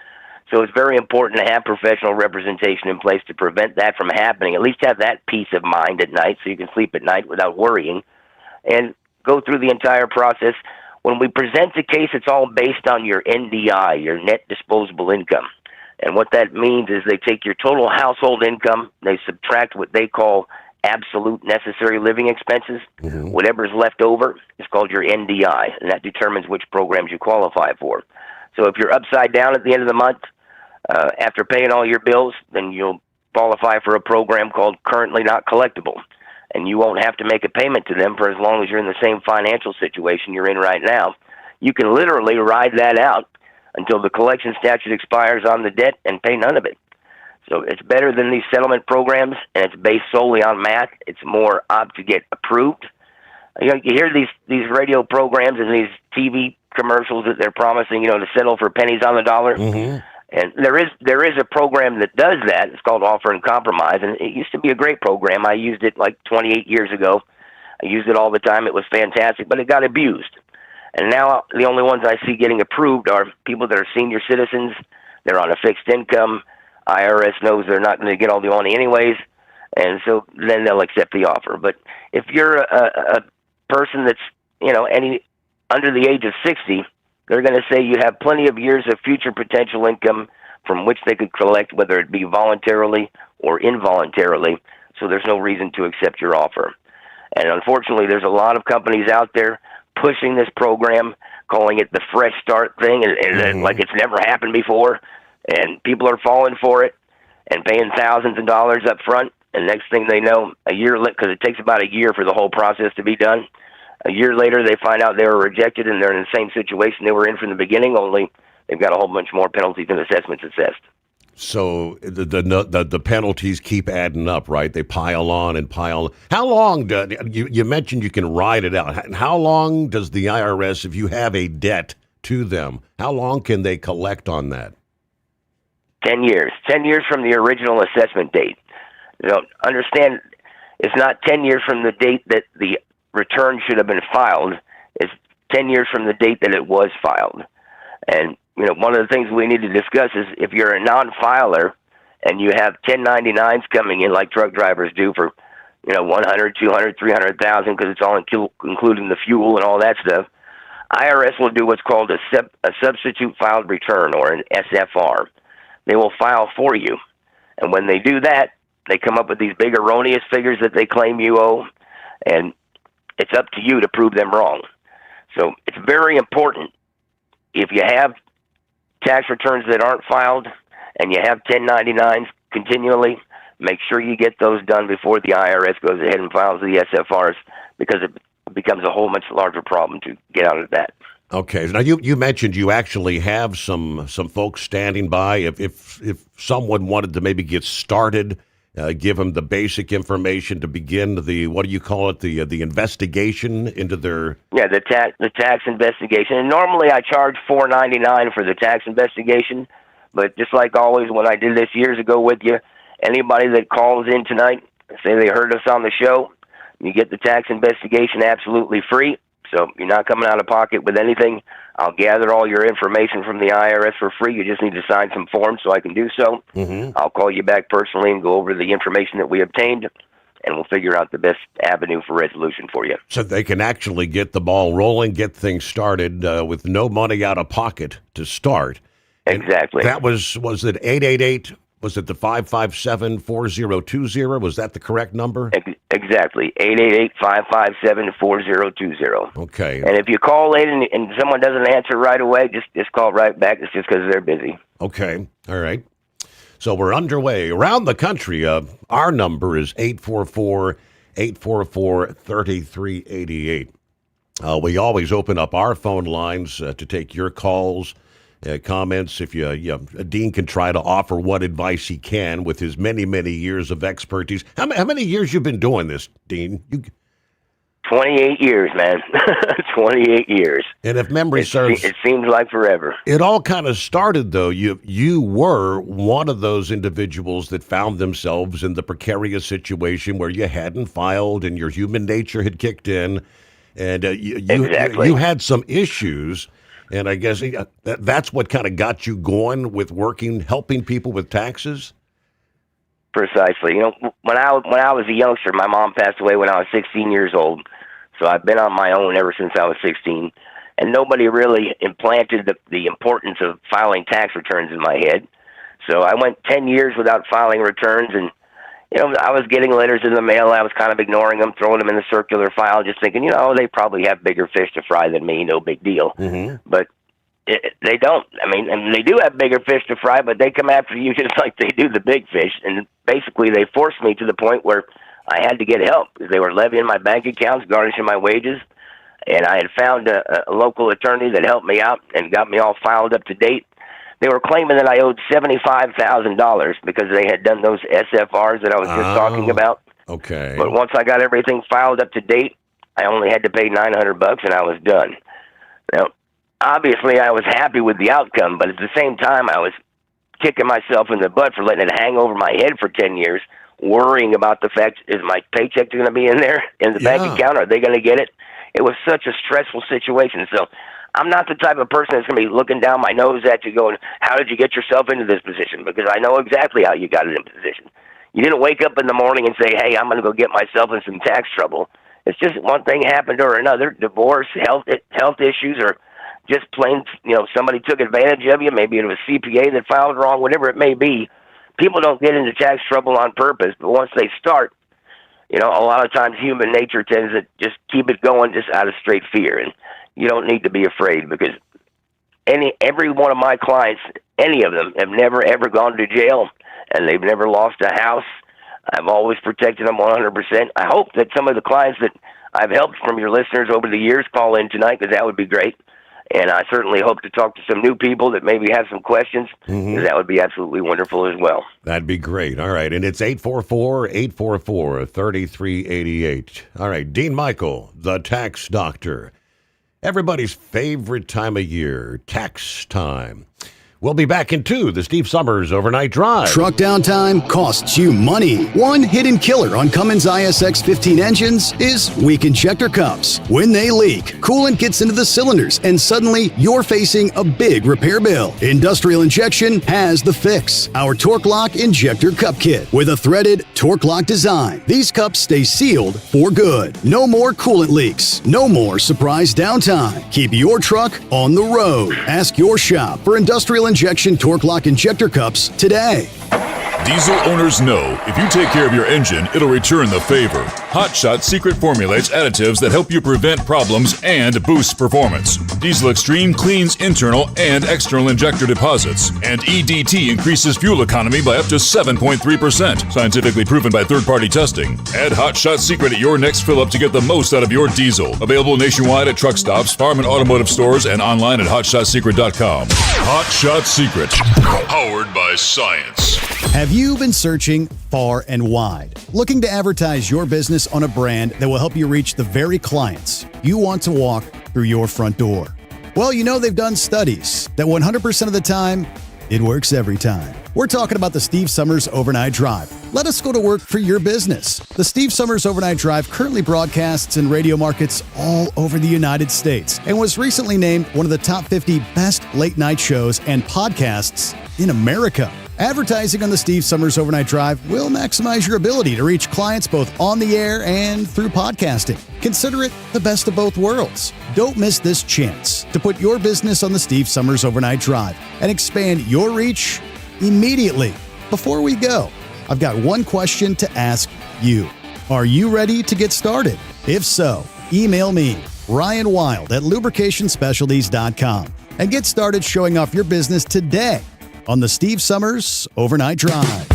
So it's very important to have professional representation in place to prevent that from happening. At least have that peace of mind at night so you can sleep at night without worrying. And go through the entire process. When we present the case, it's all based on your NDI, your net disposable income. And what that means is they take your total household income, they subtract what they call absolute necessary living expenses. Mm-hmm. Whatever's left over is called your NDI, and that determines which programs you qualify for. So if you're upside down at the end of the month, after paying all your bills, then you'll qualify for a program called Currently Not Collectible. And you won't have to make a payment to them for as long as you're in the same financial situation you're in right now. You can literally ride that out until the collection statute expires on the debt and pay none of it. So it's better than these settlement programs, and it's based solely on math. It's more apt to get approved. You hear these radio programs and these TV commercials that they're promising, to settle for pennies on the dollar. Mm-hmm. And there is a program that does that. It's called Offer and Compromise, and it used to be a great program. I used it like 28 years ago. I used it all the time. It was fantastic, but it got abused. And now the only ones I see getting approved are people that are senior citizens. They're on a fixed income. IRS knows they're not going to get all the money anyways, and so then they'll accept the offer. But if you're a person that's under the age of 60, they're going to say you have plenty of years of future potential income from which they could collect, whether it be voluntarily or involuntarily, so there's no reason to accept your offer. And unfortunately, there's a lot of companies out there pushing this program, calling it the Fresh Start thing, and like it's never happened before, and people are falling for it and paying thousands of dollars up front, and next thing they know, a year, because it takes about a year for the whole process to be done, a year later, they find out they were rejected, and they're in the same situation they were in from the beginning, only they've got a whole bunch more penalties and assessments assessed. So the penalties keep adding up, right? They pile on and pile. How long you mentioned you can ride it out? How long does the IRS, if you have a debt to them, how long can they collect on that? 10 years. 10 years from the original assessment date. Understand, it's not 10 years from the date that the return should have been filed. It's 10 years from the date that it was filed. And, one of the things we need to discuss is if you're a non-filer and you have 1099s coming in like truck drivers do for, 100, 200, 300,000 because it's all including the fuel and all that stuff, IRS will do what's called a substitute filed return, or an SFR. They will file for you. And when they do that, they come up with these big erroneous figures that they claim you owe, and it's up to you to prove them wrong. So it's very important, if you have tax returns that aren't filed and you have 1099s continually, make sure you get those done before the IRS goes ahead and files the SFRs, because it becomes a whole much larger problem to get out of that. Okay. Now, you mentioned you actually have some folks standing by. If someone wanted to maybe get started, give them the basic information to begin the, what do you call it, the investigation into their... Yeah, the tax investigation. And normally I charge $4.99 for the tax investigation, but just like always when I did this years ago with you, anybody that calls in tonight, say they heard us on the show, you get the tax investigation absolutely free, so you're not coming out of pocket with anything. I'll gather all your information from the IRS for free. You just need to sign some forms so I can do so. I'll call you back personally and go over the information that we obtained, and we'll figure out the best avenue for resolution for you. So they can actually get the ball rolling, get things started with no money out of pocket to start. Exactly. And that was it 888? Was it the 557-4020? Was that the correct number? Exactly. 888-557-4020. Okay. And if you call late and someone doesn't answer right away, just call right back. It's just because they're busy. Okay. All right. So we're underway. Around the country, our number is 844-844-3388. We always open up our phone lines to take your calls, comments. If Dean can try to offer what advice he can with his many, many years of expertise. How many years you been doing this, Dean? 28 years, man. 28 years. And if memory serves, it seems like forever. It all kind of started, though. You were one of those individuals that found themselves in the precarious situation where you hadn't filed and your human nature had kicked in, and you had some issues. And I guess that's what kind of got you going with working, helping people with taxes? Precisely. You know, when I was a youngster, my mom passed away when I was 16 years old. So I've been on my own ever since I was 16. And nobody really implanted the importance of filing tax returns in my head. So I went 10 years without filing returns. And, you know, I was getting letters in the mail. I was kind of ignoring them, throwing them in the circular file, just thinking, you know, they probably have bigger fish to fry than me. No big deal. But they don't. I mean, and they do have bigger fish to fry, but they come after you just like they do the big fish. And basically they forced me to the point where I had to get help because they were levying my bank accounts, garnishing my wages. And I had found a local attorney that helped me out and got me all filed up to date. They were claiming that I owed $75,000 because they had done those SFRs that I was just talking about. Okay. But once I got everything filed up to date, I only had to pay $900 and I was done. Now, obviously, I was happy with the outcome, but at the same time, I was kicking myself in the butt for letting it hang over my head for 10 years, worrying about the fact, is my paycheck going to be in there in the bank account? Are they going to get it? It was such a stressful situation. So I'm not the type of person that's going to be looking down my nose at you going, how did you get yourself into this position? Because I know exactly how you got it in position. You didn't wake up in the morning and say, hey, I'm going to go get myself in some tax trouble. It's just one thing happened or another, divorce, health issues, or just plain, you know, somebody took advantage of you. Maybe it was CPA that filed wrong, whatever it may be. People don't get into tax trouble on purpose, but once they start, you know, a lot of times human nature tends to just keep it going just out of straight fear. And you don't need to be afraid because every one of my clients, any of them, have never, ever gone to jail, and they've never lost a house. I've always protected them 100%. I hope that some of the clients that I've helped from your listeners over the years call in tonight, because that would be great. And I certainly hope to talk to some new people that maybe have some questions, because that would be absolutely wonderful as well. That'd be great. All right. And it's 844-844-3388. All right. Dean Michael, the tax doctor. Everybody's favorite time of year, tax time. We'll be back in 2, the Steve Sommers Overnight Drive. Truck downtime costs you money. One hidden killer on Cummins ISX 15 engines is weak injector cups. When they leak, coolant gets into the cylinders, and suddenly you're facing a big repair bill. Industrial Injection has the fix. Our Torque Lock Injector Cup Kit with a threaded Torque Lock design. These cups stay sealed for good. No more coolant leaks. No more surprise downtime. Keep your truck on the road. Ask your shop for Industrial Injection Torque Lock Injector Cups today. Diesel owners know if you take care of your engine, it'll return the favor. Hot Shot secret formulates additives that help you prevent problems and boost performance. Diesel Extreme cleans internal and external injector deposits, and EDT increases fuel economy by up to 7.3%, scientifically proven by third-party testing. Add Hot Shot Secret at your next fill-up to get the most out of your diesel. Available nationwide at truck stops, farm and automotive stores, and online at hotshotsecret.com. Hot Shot Secret, powered by science. Have you been searching far and wide, looking to advertise your business on a brand that will help you reach the very clients you want to walk through your front door? Well, you know they've done studies that 100% of the time, it works every time. We're talking about the Steve Sommers Overnight Drive. Let us go to work for your business. The Steve Sommers Overnight Drive currently broadcasts in radio markets all over the United States and was recently named one of the top 50 best late-night shows and podcasts in America. Advertising on the Steve Sommers Overnight Drive will maximize your ability to reach clients both on the air and through podcasting. Consider it the best of both worlds. Don't miss this chance to put your business on the Steve Sommers Overnight Drive and expand your reach immediately. Before we go, I've got one question to ask you. Are you ready to get started? If so, email me, Ryan Wild at lubricationspecialties.com, and get started showing off your business today on the Steve Sommers Overnight Drive.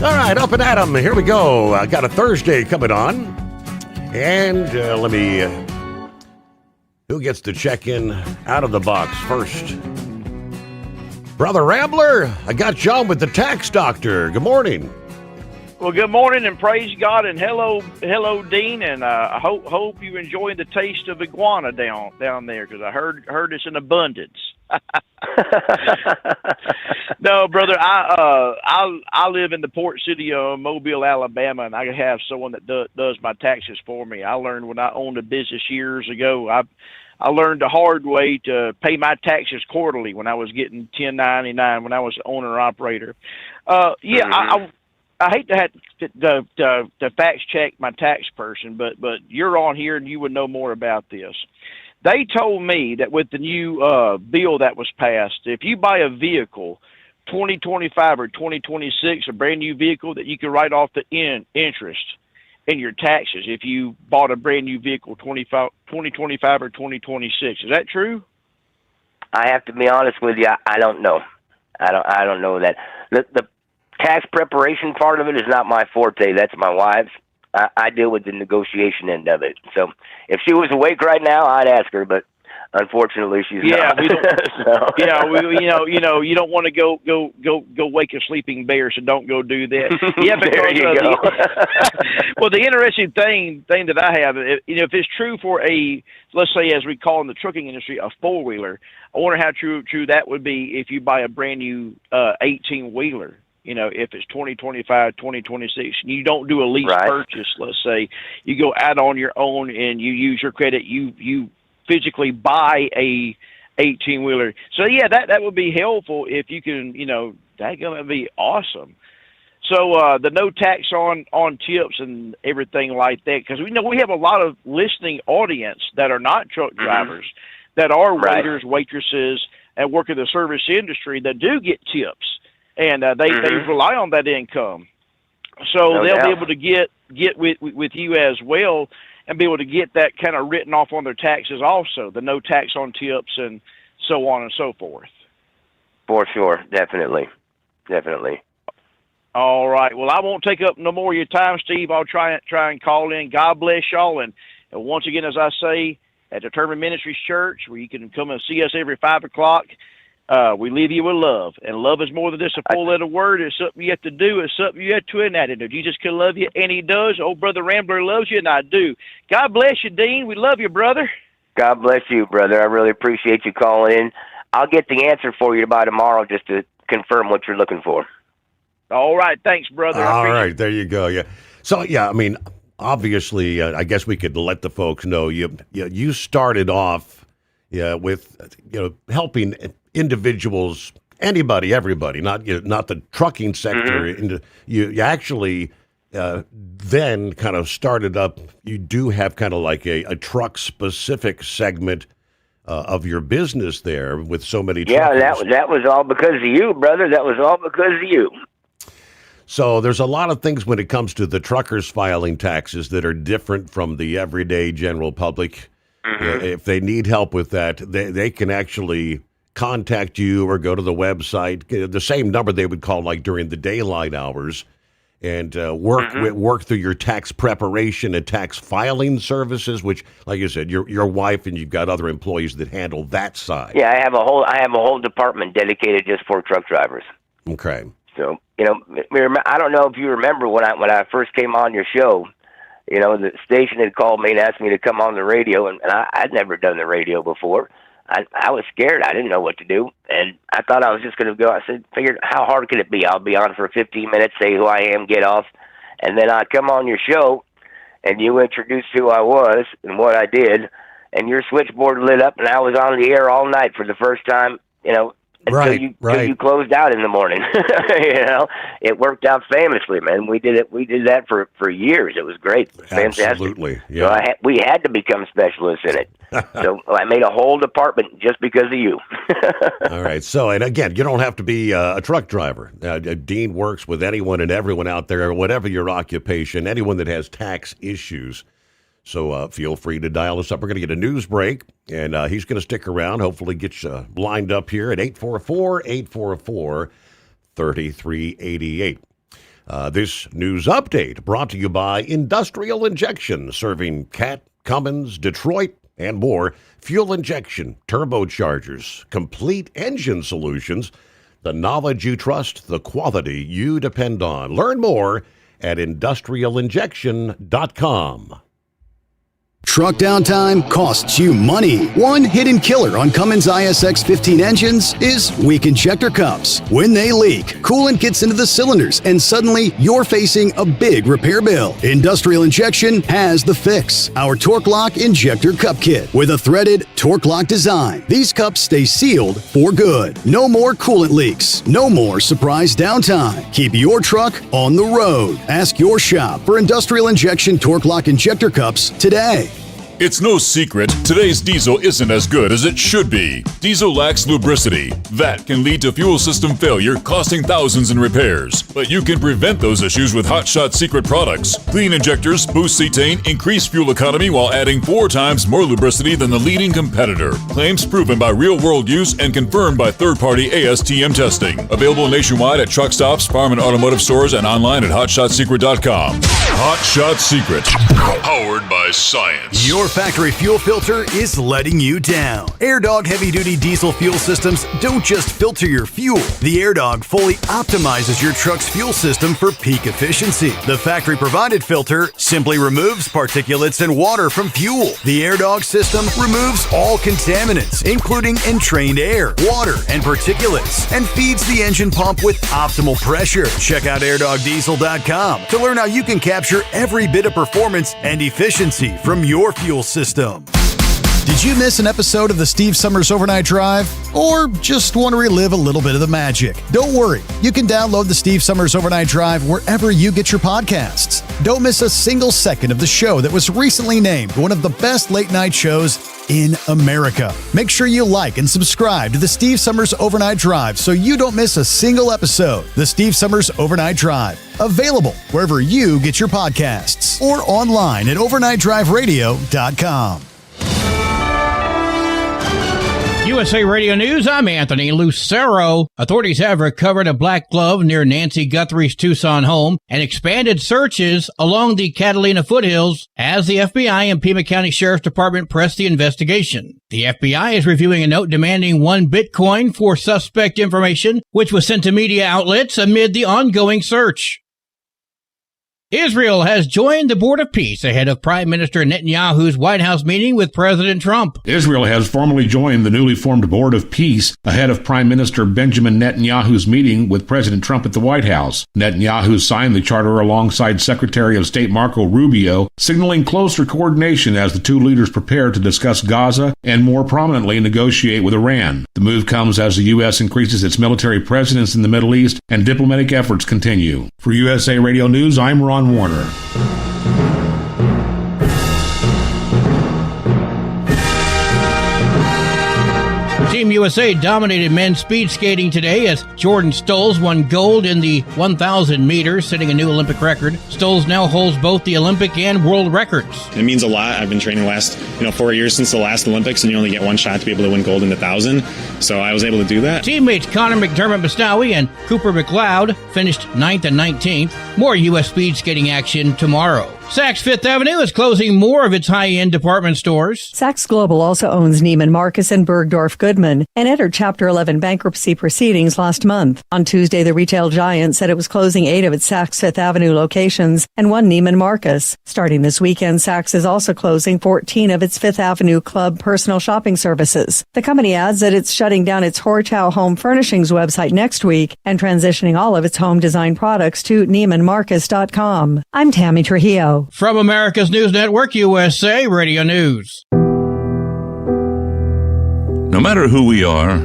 All right, up and at 'em. Here we go. I got a Thursday coming on. And let me... who gets to check in out of the box first? Brother Rambler, I got John with the tax doctor. Good morning. Well, good morning and praise God, and hello, Dean, and I hope you enjoying the taste of iguana down there, because I heard it's in abundance. No, brother, I live in the port city of Mobile, Alabama, and I have someone that does my taxes for me. I learned when I owned a business years ago. I learned the hard way to pay my taxes quarterly when I was getting 1099 when I was owner operator. I hate to have to fact check my tax person, but you're on here and you would know more about this. They told me that with the new bill that was passed, if you buy a vehicle, 2025 or 2026, a brand new vehicle, that you can write off the interest in your taxes if you bought a brand new vehicle 2025 or 2026. Is that true? I have to be honest with you. I don't know. I don't know that. The tax preparation part of it is not my forte. That's my wife's. I deal with the negotiation end of it. So if she was awake right now, I'd ask her, but unfortunately she's not. We don't, so. You don't want to go wake a sleeping bear, so don't go do that. Yeah, there you go. Well, the interesting thing that I have, if it's true for let's say, as we call in the trucking industry, a four-wheeler, I wonder how true that would be if you buy a brand new 18-wheeler. If it's 2025, 2026, you don't do a lease purchase, let's say, you go out on your own and you use your credit, you physically buy a 18-wheeler. So, yeah, that would be helpful if you can, that's going to be awesome. So the no tax on tips and everything like that, because we have a lot of listening audience that are not truck drivers, that are waiters, waitresses, and work in the service industry that do get tips. And they rely on that income, so they'll be able to get with you as well, and be able to get that kind of written off on their taxes also, the no tax on tips and so on and so forth. For sure, definitely. All right. Well, I won't take up no more of your time, Steve. I'll try and call in. God bless y'all, and once again, as I say, at Determined Ministries Church, where you can come and see us every 5 o'clock. We leave you with love, and love is more than just a four-letter word. It's something you have to do. It's something you have to enact. If Jesus can love you, and he does, old Brother Rambler loves you, and I do. God bless you, Dean. We love you, brother. God bless you, brother. I really appreciate you calling in. I'll get the answer for you by tomorrow just to confirm what you're looking for. All right. Thanks, brother. All right. There you go. Yeah. So, yeah, I mean, obviously, I guess we could let the folks know you started off with, helping individuals, anybody, everybody, not the trucking sector. You actually then kind of started up. You do have kind of like a truck specific segment of your business there with so many truckers. Yeah, that was all because of you, brother. That was all because of you. So there's a lot of things when it comes to the truckers filing taxes that are different from the everyday general public. If they need help with that, they can actually contact you or go to the website, the same number they would call like during the daylight hours, and work through your tax preparation and tax filing services, which, like you said, your wife and you've got other employees that handle that side. Yeah, I have a whole department dedicated just for truck drivers. Okay. So, I don't know if you remember when I first came on your show, the station had called me and asked me to come on the radio, and I'd never done the radio before. I was scared. I didn't know what to do, and I thought I was just going to go. I figured, how hard could it be? I'll be on for 15 minutes, say who I am, get off, and then I come on your show, and you introduced who I was and what I did, and your switchboard lit up, and I was on the air all night for the first time, until you closed out in the morning. It worked out famously, man. We did that for years. It was great. It was fantastic. Absolutely. Yeah. So we had to become specialists in it. So I made a whole department just because of you. All right. So, and again, you don't have to be a truck driver. Dean works with anyone and everyone out there, whatever your occupation, anyone that has tax issues. So feel free to dial us up. We're going to get a news break, and he's going to stick around, hopefully get you lined up here at 844-844-3388. This news update brought to you by Industrial Injection, serving Cat, Cummins, Detroit, and more. Fuel injection, turbochargers, complete engine solutions, the knowledge you trust, the quality you depend on. Learn more at industrialinjection.com. Truck downtime costs you money. One hidden killer on Cummins ISX 15 engines is weak injector cups. When they leak, coolant gets into the cylinders and suddenly you're facing a big repair bill. Industrial Injection has the fix. Our Torque Lock Injector Cup Kit with a threaded Torque Lock design. These cups stay sealed for good. No more coolant leaks. No more surprise downtime. Keep your truck on the road. Ask your shop for Industrial Injection Torque Lock Injector Cups today. It's no secret, today's diesel isn't as good as it should be. Diesel lacks lubricity. That can lead to fuel system failure, costing thousands in repairs. But you can prevent those issues with Hot Shot Secret products. Clean injectors, boost cetane, increase fuel economy while adding 4 times more lubricity than the leading competitor. Claims proven by real-world use and confirmed by third-party ASTM testing. Available nationwide at truck stops, farm and automotive stores, and online at hotshotsecret.com. Hot Shot Secret. Powered by science. Your factory fuel filter is letting you down. AirDog heavy-duty diesel fuel systems don't just filter your fuel. The AirDog fully optimizes your truck's fuel system for peak efficiency. The factory-provided filter simply removes particulates and water from fuel. The AirDog system removes all contaminants, including entrained air, water, and particulates, and feeds the engine pump with optimal pressure. Check out airdogdiesel.com to learn how you can capture every bit of performance and efficiency from your fuel system. Did you miss an episode of the Steve Sommers Overnight Drive? Or just want to relive a little bit of the magic? Don't worry. You can download the Steve Sommers Overnight Drive wherever you get your podcasts. Don't miss a single second of the show that was recently named one of the best late night shows in America. Make sure you like and subscribe to the Steve Sommers Overnight Drive so you don't miss a single episode. The Steve Sommers Overnight Drive. Available wherever you get your podcasts or online at overnightdriveradio.com. USA Radio News, I'm Anthony Lucero. Authorities have recovered a black glove near Nancy Guthrie's Tucson home and expanded searches along the Catalina foothills as the FBI and Pima County Sheriff's Department press the investigation. The FBI is reviewing a note demanding 1 Bitcoin for suspect information, which was sent to media outlets amid the ongoing search. Israel has joined the Board of Peace ahead of Prime Minister Netanyahu's White House meeting with President Trump. Israel has formally joined the newly formed Board of Peace ahead of Prime Minister Benjamin Netanyahu's meeting with President Trump at the White House. Netanyahu signed the charter alongside Secretary of State Marco Rubio, signaling closer coordination as the two leaders prepare to discuss Gaza and more prominently negotiate with Iran. The move comes as the U.S. increases its military presence in the Middle East and diplomatic efforts continue. For USA Radio News, I'm Ron Warner. Team USA dominated men's speed skating today as Jordan Stolz won gold in the 1,000 meters, setting a new Olympic record. Stolz now holds both the Olympic and world records. It means a lot. I've been training the last 4 years since the last Olympics, and you only get one shot to be able to win gold in the 1,000. So I was able to do that. Teammates Connor McDermott-Bastowie and Cooper McLeod finished 9th and 19th. More U.S. speed skating action tomorrow. Saks Fifth Avenue is closing more of its high-end department stores. Saks Global also owns Neiman Marcus and Bergdorf Goodman and entered Chapter 11 bankruptcy proceedings last month. On Tuesday, the retail giant said it was closing 8 of its Saks Fifth Avenue locations and 1 Neiman Marcus. Starting this weekend, Saks is also closing 14 of its Fifth Avenue Club personal shopping services. The company adds that it's shutting down its Horchow Home Furnishings website next week and transitioning all of its home design products to NeimanMarcus.com. I'm Tammy Trujillo. From America's News Network, USA Radio News. No matter who we are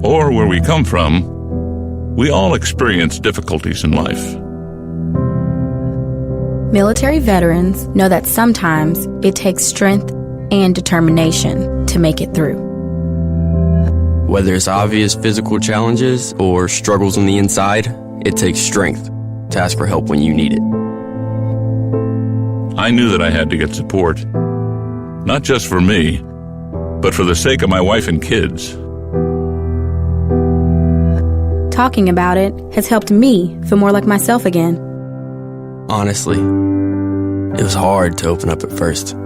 or where we come from, we all experience difficulties in life. Military veterans know that sometimes it takes strength and determination to make it through. Whether it's obvious physical challenges or struggles on the inside, it takes strength to ask for help when you need it. I knew that I had to get support, not just for me, but for the sake of my wife and kids. Talking about it has helped me feel more like myself again. Honestly, it was hard to open up at first,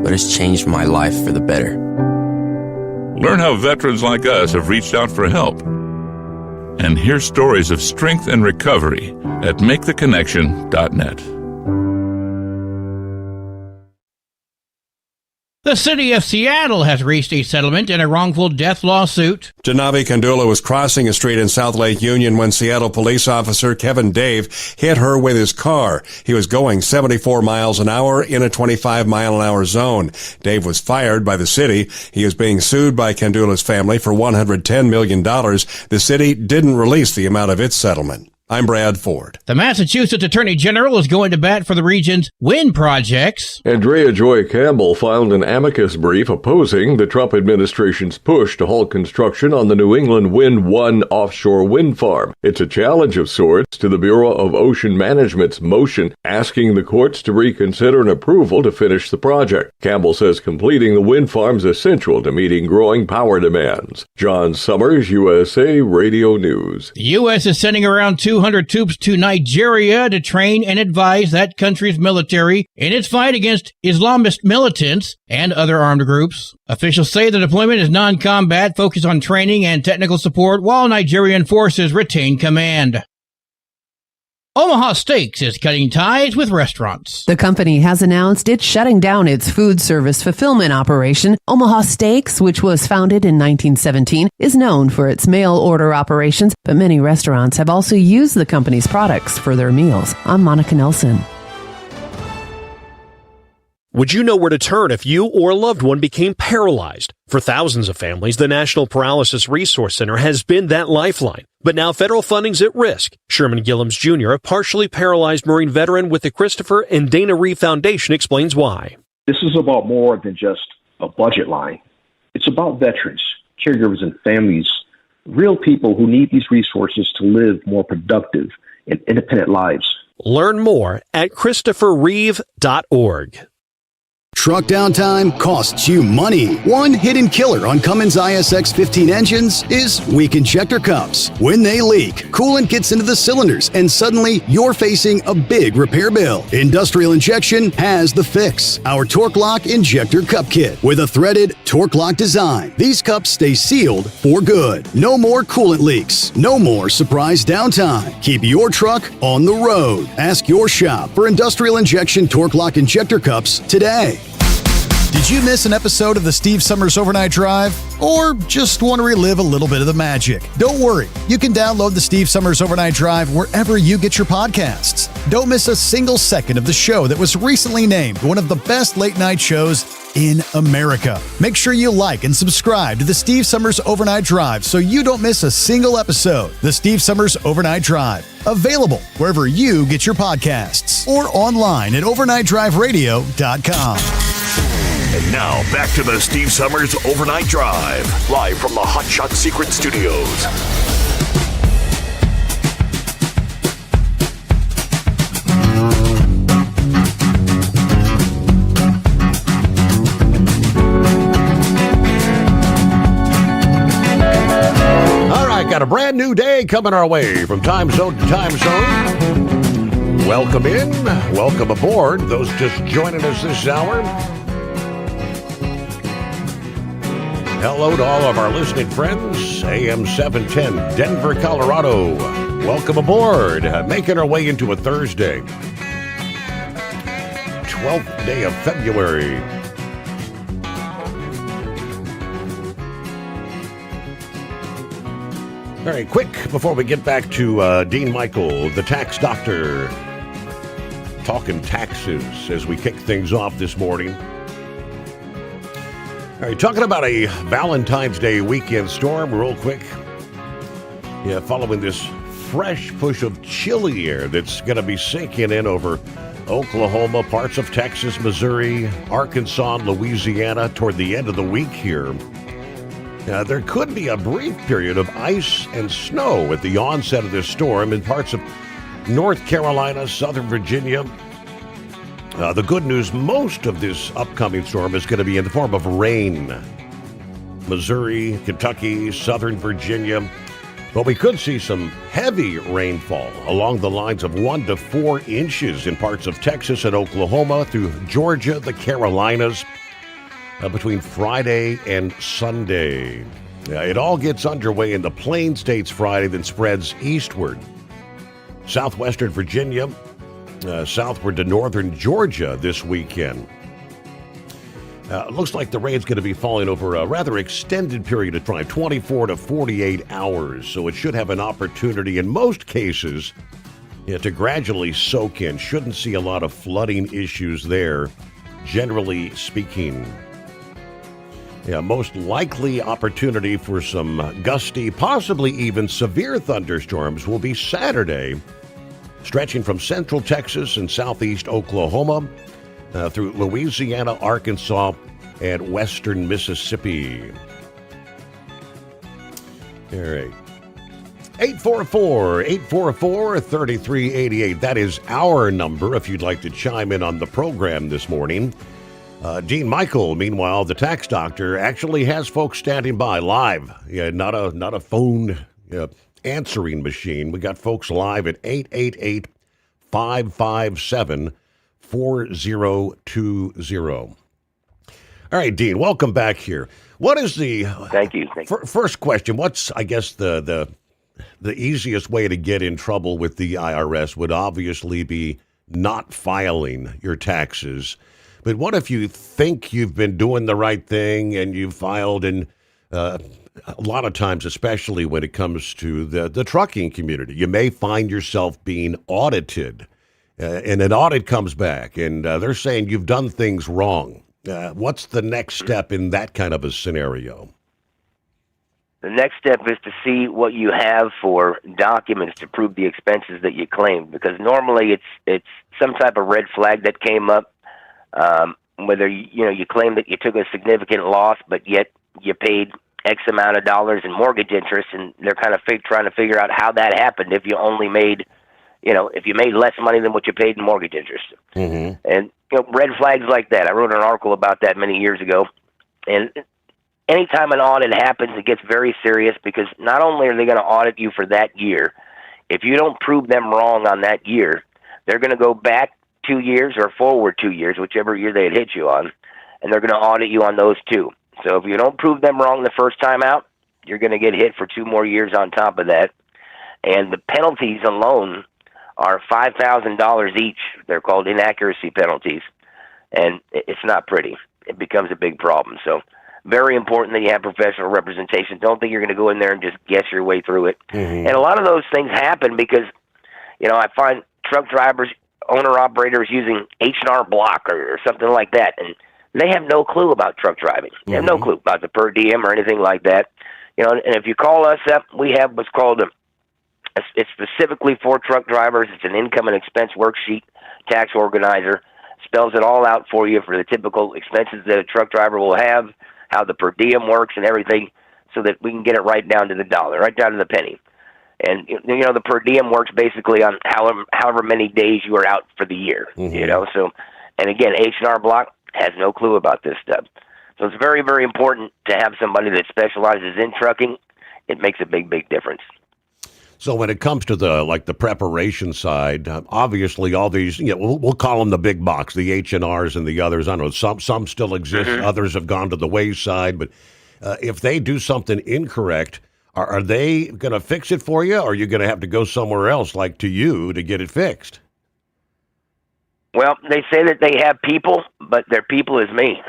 but it's changed my life for the better. Learn how veterans like us have reached out for help. And hear stories of strength and recovery at MakeTheConnection.net. The city of Seattle has reached a settlement in a wrongful death lawsuit. Janavi Kandula was crossing a street in South Lake Union when Seattle police officer Kevin Dave hit her with his car. He was going 74 miles an hour in a 25-mile-an-hour zone. Dave was fired by the city. He is being sued by Kandula's family for $110 million. The city didn't release the amount of its settlement. I'm Brad Ford. The Massachusetts Attorney General is going to bat for the region's wind projects. Andrea Joy Campbell filed an amicus brief opposing the Trump administration's push to halt construction on the New England Wind 1 offshore wind farm. It's a challenge of sorts to the Bureau of Ocean Management's motion asking the courts to reconsider an approval to finish the project. Campbell says completing the wind farm is essential to meeting growing power demands. John Sommers, USA Radio News. The U.S. is sending around 200 troops to Nigeria to train and advise that country's military in its fight against Islamist militants and other armed groups. Officials say the deployment is non-combat, focused on training and technical support, while Nigerian forces retain command. Omaha Steaks is cutting ties with restaurants. The company has announced it's shutting down its food service fulfillment operation. Omaha Steaks, which was founded in 1917, is known for its mail order operations, but many restaurants have also used the company's products for their meals. I'm Monica Nelson. Would you know where to turn if you or a loved one became paralyzed? For thousands of families, the National Paralysis Resource Center has been that lifeline. But now federal funding's at risk. Sherman Gillums Jr., a partially paralyzed Marine veteran with the Christopher and Dana Reeve Foundation, explains why. This is about more than just a budget line. It's about veterans, caregivers, and families, real people who need these resources to live more productive and independent lives. Learn more at ChristopherReeve.org. Truck downtime costs you money. One hidden killer on Cummins ISX 15 engines is weak injector cups. When they leak, coolant gets into the cylinders and suddenly you're facing a big repair bill. Industrial Injection has the fix. Our Torque Lock Injector Cup Kit with a threaded Torque Lock design. These cups stay sealed for good. No more coolant leaks. No more surprise downtime. Keep your truck on the road. Ask your shop for Industrial Injection Torque Lock Injector Cups today. Did you miss an episode of the Steve Summers Overnight Drive? Or just want to relive a little bit of the magic? Don't worry. You can download the Steve Summers Overnight Drive wherever you get your podcasts. Don't miss a single second of the show that was recently named one of the best late night shows in America. Make sure you like and subscribe to the Steve Summers Overnight Drive so you don't miss a single episode. The Steve Summers Overnight Drive. Available wherever you get your podcasts or online at overnightdriveradio.com. And now, back to the Steve Summers Overnight Drive, live from the Hot Shot Secret Studios. All right, got a brand new day coming our way from time zone to time zone. Welcome in. Welcome aboard. Those just joining us this hour. Hello to all of our listening friends. AM 710, Denver, Colorado. Welcome aboard. Making our way into a Thursday. 12th day of February. All right, quick, before we get back to Dean Michael, the tax doctor, talking taxes as we kick things off this morning. All right, talking about a Valentine's Day weekend storm real quick. Yeah, following this fresh push of chilly air that's going to be sinking in over Oklahoma, parts of Texas, Missouri, Arkansas, and Louisiana toward the end of the week here. There could be a brief period of ice and snow at the onset of this storm in parts of North Carolina, Southern Virginia. The good news, most of this upcoming storm is going to be in the form of rain. Missouri, Kentucky, Southern Virginia. But we could see some heavy rainfall along the lines of 1 to 4 inches in parts of Texas and Oklahoma through Georgia, the Carolinas, between Friday and Sunday. It all gets underway in the Plain States Friday, then spreads eastward. Southwestern Virginia, southward to northern Georgia this weekend. Looks like the rain's going to be falling over a rather extended period of time, 24 to 48 hours. So it should have an opportunity in most cases to gradually soak in. Shouldn't see a lot of flooding issues there, generally speaking. Most likely opportunity for some gusty, possibly even severe thunderstorms will be Saturday, stretching from central Texas and southeast Oklahoma through Louisiana, Arkansas, and western Mississippi. All right. 844-844-3388. That is our number if you'd like to chime in on the program this morning. Dean Michael, meanwhile, the tax doctor, actually has folks standing by live. Not a phone answering machine. We got folks live at 888-557-4020. All right, Dean, welcome back here. What is the... Thank you. First question, what's, I guess, the easiest way to get in trouble with the IRS would obviously be not filing your taxes. But what if you think you've been doing the right thing and you've filed, and a lot of times, especially when it comes to the trucking community, you may find yourself being audited, and an audit comes back, and they're saying you've done things wrong. What's the next step in that kind of a scenario? The next step is to see what you have for documents to prove the expenses that you claimed, because normally it's some type of red flag that came up. Whether you claim that you took a significant loss, but yet you paid X amount of dollars in mortgage interest, and they're kind of trying to figure out how that happened if you only made, if you made less money than what you paid in mortgage interest. Mm-hmm. And red flags like that. I wrote an article about that many years ago, and anytime an audit happens, it gets very serious, because not only are they going to audit you for that year, if you don't prove them wrong on that year, they're going to go back 2 years or forward 2 years, whichever year they had hit you on, and they're going to audit you on those too. So if you don't prove them wrong the first time out, you're going to get hit for 2 more years on top of that. And the penalties alone are $5,000 each. They're called inaccuracy penalties, and it's not pretty. It becomes a big problem. So very important that you have professional representation. Don't think you're going to go in there and just guess your way through it. Mm-hmm. And a lot of those things happen because, I find truck drivers, owner-operators using H&R Block or something like that, and they have no clue about truck driving. They have no clue about the per diem or anything like that. And if you call us up, we have what's called it's specifically for truck drivers. It's an income and expense worksheet, tax organizer. Spells it all out for you for the typical expenses that a truck driver will have, how the per diem works and everything, so that we can get it right down to the dollar, right down to the penny. And, the per diem works basically on however many days you are out for the year, So, and again, H&R Block has no clue about this stuff. So it's very, very important to have somebody that specializes in trucking. It makes a big, big difference. So when it comes to the preparation side, obviously all these, we'll call them the big box, the H&Rs and the others. I know some still exist, others have gone to the wayside. But if they do something incorrect, are they going to fix it for you, or are you going to have to go somewhere else, like to you, to get it fixed? Well, they say that they have people, but their people is me.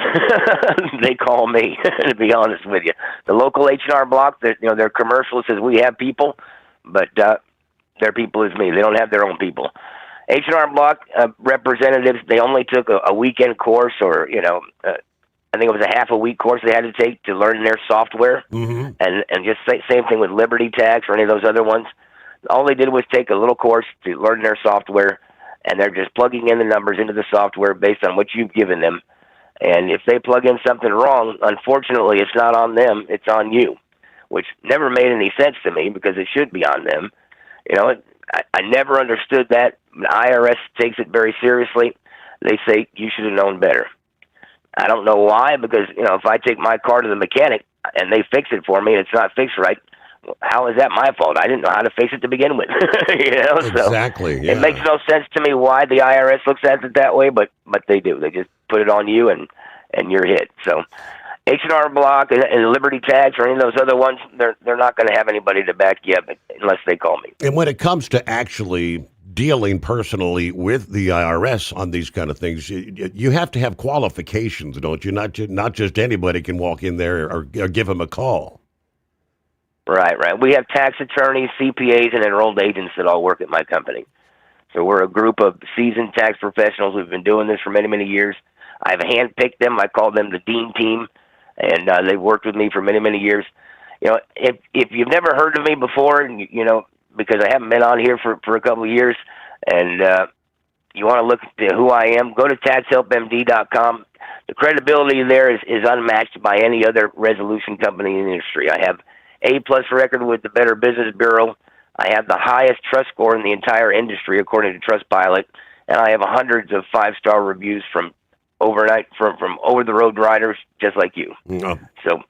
They call me, to be honest with you. The local H&R block, their commercial says we have people, but their people is me. They don't have their own people. H&R block representatives, they only took a weekend course, or I think it was a half a week course they had to take to learn their software, and just same thing with Liberty Tax or any of those other ones. All they did was take a little course to learn their software, and they're just plugging in the numbers into the software based on what you've given them. And if they plug in something wrong, unfortunately, it's not on them, it's on you, which never made any sense to me because it should be on them. I never understood that. The IRS takes it very seriously. They say you should have known better. I don't know why, because, if I take my car to the mechanic and they fix it for me and it's not fixed right, how is that my fault? I didn't know how to fix it to begin with. Exactly. So it makes no sense to me why the IRS looks at it that way, but they do. They just put it on you and you're hit. So H&R Block and Liberty Tax or any of those other ones, they're not going to have anybody to back you up unless they call me. And when it comes to actually dealing personally with the IRS on these kind of things, you have to have qualifications, don't you? Not just anybody can walk in there or give them a call. Right. We have tax attorneys, CPAs, and enrolled agents that all work at my company. So we're a group of seasoned tax professionals who've been doing this for many, many years. I've handpicked them. I call them the Dean Team, and they've worked with me for many, many years. If you've never heard of me before, because I haven't been on here for a couple of years, and you want to look at who I am, go to taxhelpmd.com. The credibility there is unmatched by any other resolution company in the industry. I have A+ record with the Better Business Bureau. I have the highest trust score in the entire industry, according to Trustpilot, and I have hundreds of 5-star reviews from over-the-road riders just like you. So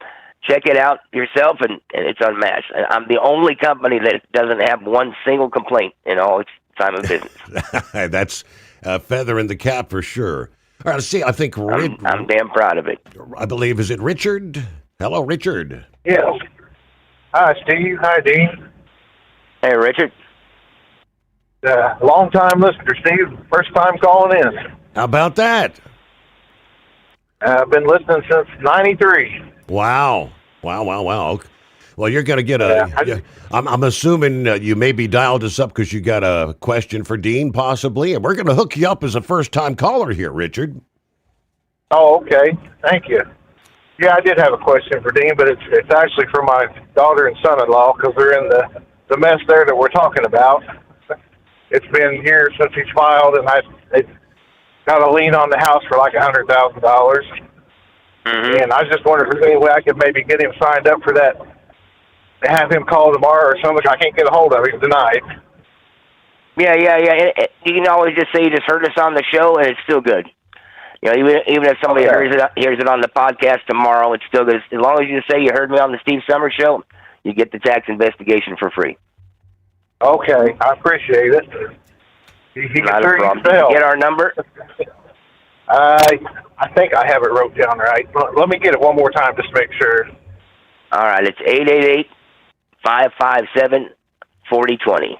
check it out yourself, and it's unmatched. And I'm the only company that doesn't have one single complaint in all its time of business. That's a feather in the cap for sure. All right, let's see. I think I'm damn proud of it. I believe, is it Richard? Hello, Richard. Yes. Hi, Steve. Hi, Dean. Hey, Richard. Long-time listener, Steve. First time calling in. How about that? I've been listening since '93. Wow. Well, you're going to get I'm assuming you maybe dialed us up because you got a question for Dean, possibly, and we're going to hook you up as a first-time caller here, Richard. Oh, okay. Thank you. Yeah, I did have a question for Dean, but it's actually for my daughter and son-in-law because they're in the mess there that we're talking about. It's been years since he's filed, and they got a lien on the house for like $100,000. And I was just wondering if there's any way I could maybe get him signed up for that. Have him call tomorrow or something. I can't get a hold of him tonight. Yeah. You can always just say you just heard us on the show, and it's still good. Even if somebody hears it on the podcast tomorrow, it's still good. As long as you just say you heard me on the Steve Sommers show, you get the tax investigation for free. Okay, I appreciate it. Not a problem. Did you get our number? I think I have it wrote down right. Let me get it one more time just to make sure. All right, it's 888-557-4020.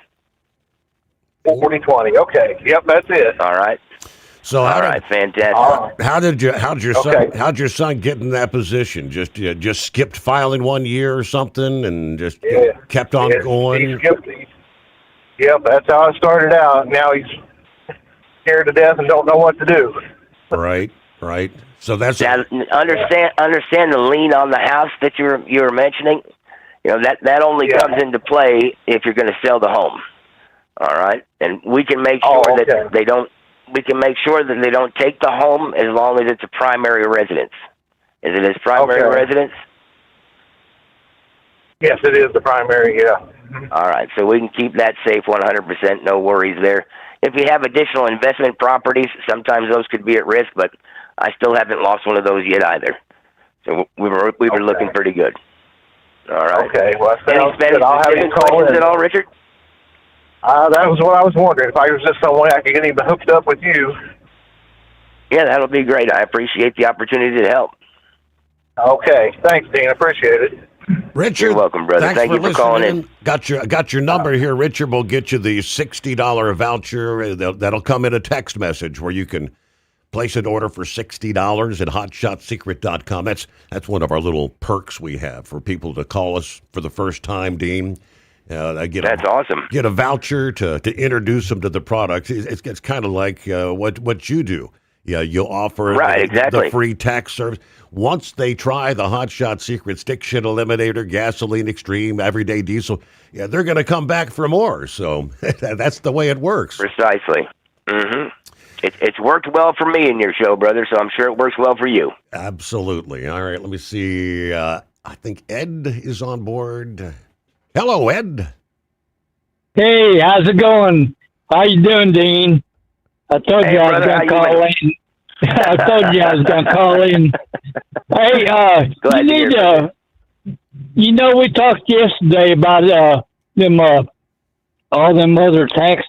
4020. Okay. Yep, that's it. All right. So all right, fantastic. How'd your son get in that position? Just skipped filing 1 year or something, and just kept on going. Yep, that's how it started out. Now he's scared to death and don't know what to do. Right. So that's understand the lien on the house that you were mentioning. That only comes into play if you're going to sell the home. All right, and we can make sure that they don't. We can make sure that they don't take the home as long as it's a primary residence. Is it his primary residence? Yes, it is the primary, yeah. All right, so we can keep that safe 100%, no worries there. If you have additional investment properties, sometimes those could be at risk, but I still haven't lost one of those yet either. So we were looking pretty good. All right. Okay, well, any questions at all, Richard? That was what I was wondering. If I was just some way I could get him hooked up with you. Yeah, that'll be great. I appreciate the opportunity to help. Okay. Thanks, Dean. Appreciate it. Richard, you're welcome, brother. Thanks Thank for you for calling in. Got your number here, Richard. We'll get you the $60 voucher. That'll come in a text message where you can place an order for $60 at hotshotsecret.com. That's one of our little perks we have for people to call us for the first time, Dean. That's awesome. Get a voucher to introduce them to the product. It's kind of like what you do. Yeah, you offer the free tax service. Once they try the Hot Shot Secret Stick Shit Eliminator, Gasoline Extreme, Everyday Diesel, yeah, they're going to come back for more. So that's the way it works. Precisely. Mm-hmm. It's worked well for me in your show, brother, so I'm sure it works well for you. Absolutely. All right, let me see. I think Ed is on board. Hello, Ed. Hey, how's it going? How you doing, Dean? I told you I was going to call in. I told you I was going to call in. Hey, we talked yesterday about them all them other tax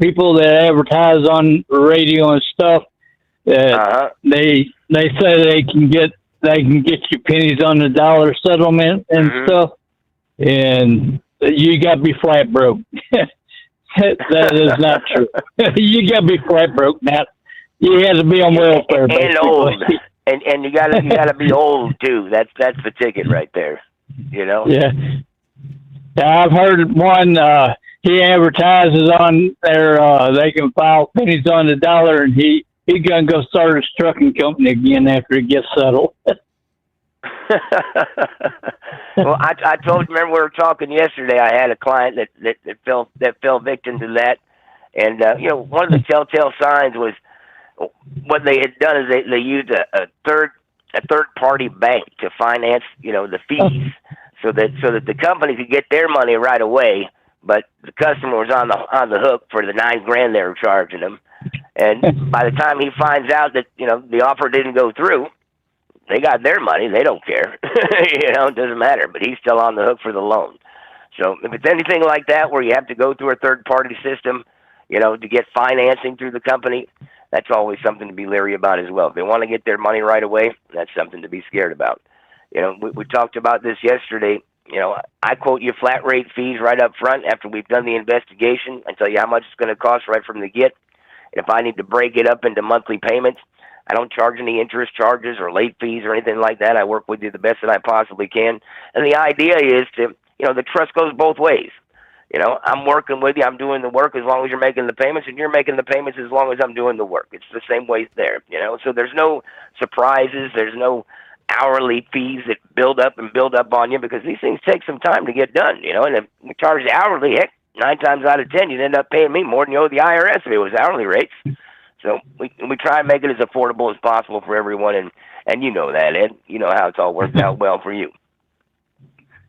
people that advertise on the radio and stuff. They say they can get you pennies on the dollar settlement and stuff, and you got to be flat broke. That is not true. You got to be flat broke now. You have to be on welfare, and old, and you gotta be old too. That's the ticket right there. You know. Yeah. I've heard one. He advertises on there. They can file pennies on the dollar, and he's gonna go start his trucking company again after it gets settled. Well, I told you. Remember we were talking yesterday. I had a client that fell victim to that, and one of the telltale signs was what they had done is they used a third party bank to finance the fees, so that the company could get their money right away, but the customer was on the hook for the $9,000 they were charging him, and by the time he finds out that the offer didn't go through, they got their money. They don't care. It doesn't matter. But he's still on the hook for the loan. So if it's anything like that where you have to go through a third-party system, to get financing through the company, that's always something to be leery about as well. If they want to get their money right away, that's something to be scared about. We talked about this yesterday. I quote you flat rate fees right up front after we've done the investigation. I tell you how much it's going to cost right from the get. And if I need to break it up into monthly payments, I don't charge any interest charges or late fees or anything like that. I work with you the best that I possibly can. And the idea is to, the trust goes both ways. I'm working with you. I'm doing the work as long as you're making the payments, and you're making the payments as long as I'm doing the work. It's the same way there, So there's no surprises. There's no hourly fees that build up on you, because these things take some time to get done, And if we charge hourly, heck, 9 times out of 10, you'd end up paying me more than you owe the IRS if it was hourly rates. So we try and make it as affordable as possible for everyone, and you know that, Ed. You know how it's all worked out well for you.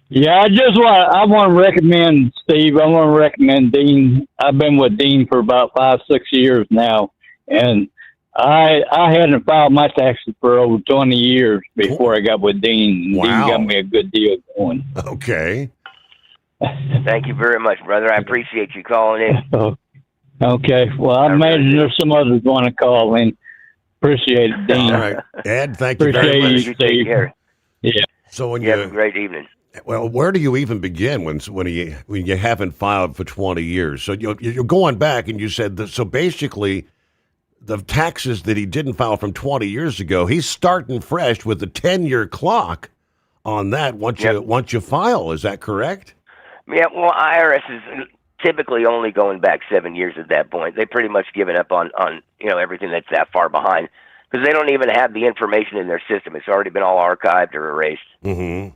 Yeah, I want to recommend Steve. I want to recommend Dean. I've been with Dean for about 5-6 years now, and I hadn't filed my taxes for over 20 years before I got with Dean. Wow. Dean got me a good deal going. Okay. Thank you very much, brother. I appreciate you calling in. Okay. Well, I imagine there's some others want to call in. Appreciate it, Dean. All right. Ed, thank you very much. You take care. Yeah. So when you have a great evening. Well, where do you even begin when you haven't filed for 20 years? So you're going back, and you said that, so basically the taxes that he didn't file from 20 years ago, he's starting fresh with a 10-year clock on that once you file. Is that correct? Yeah, well, IRS is typically only going back 7 years at that point. They pretty much given up on everything that's that far behind, because they don't even have the information in their system. It's already been all archived or erased. Mm-hmm.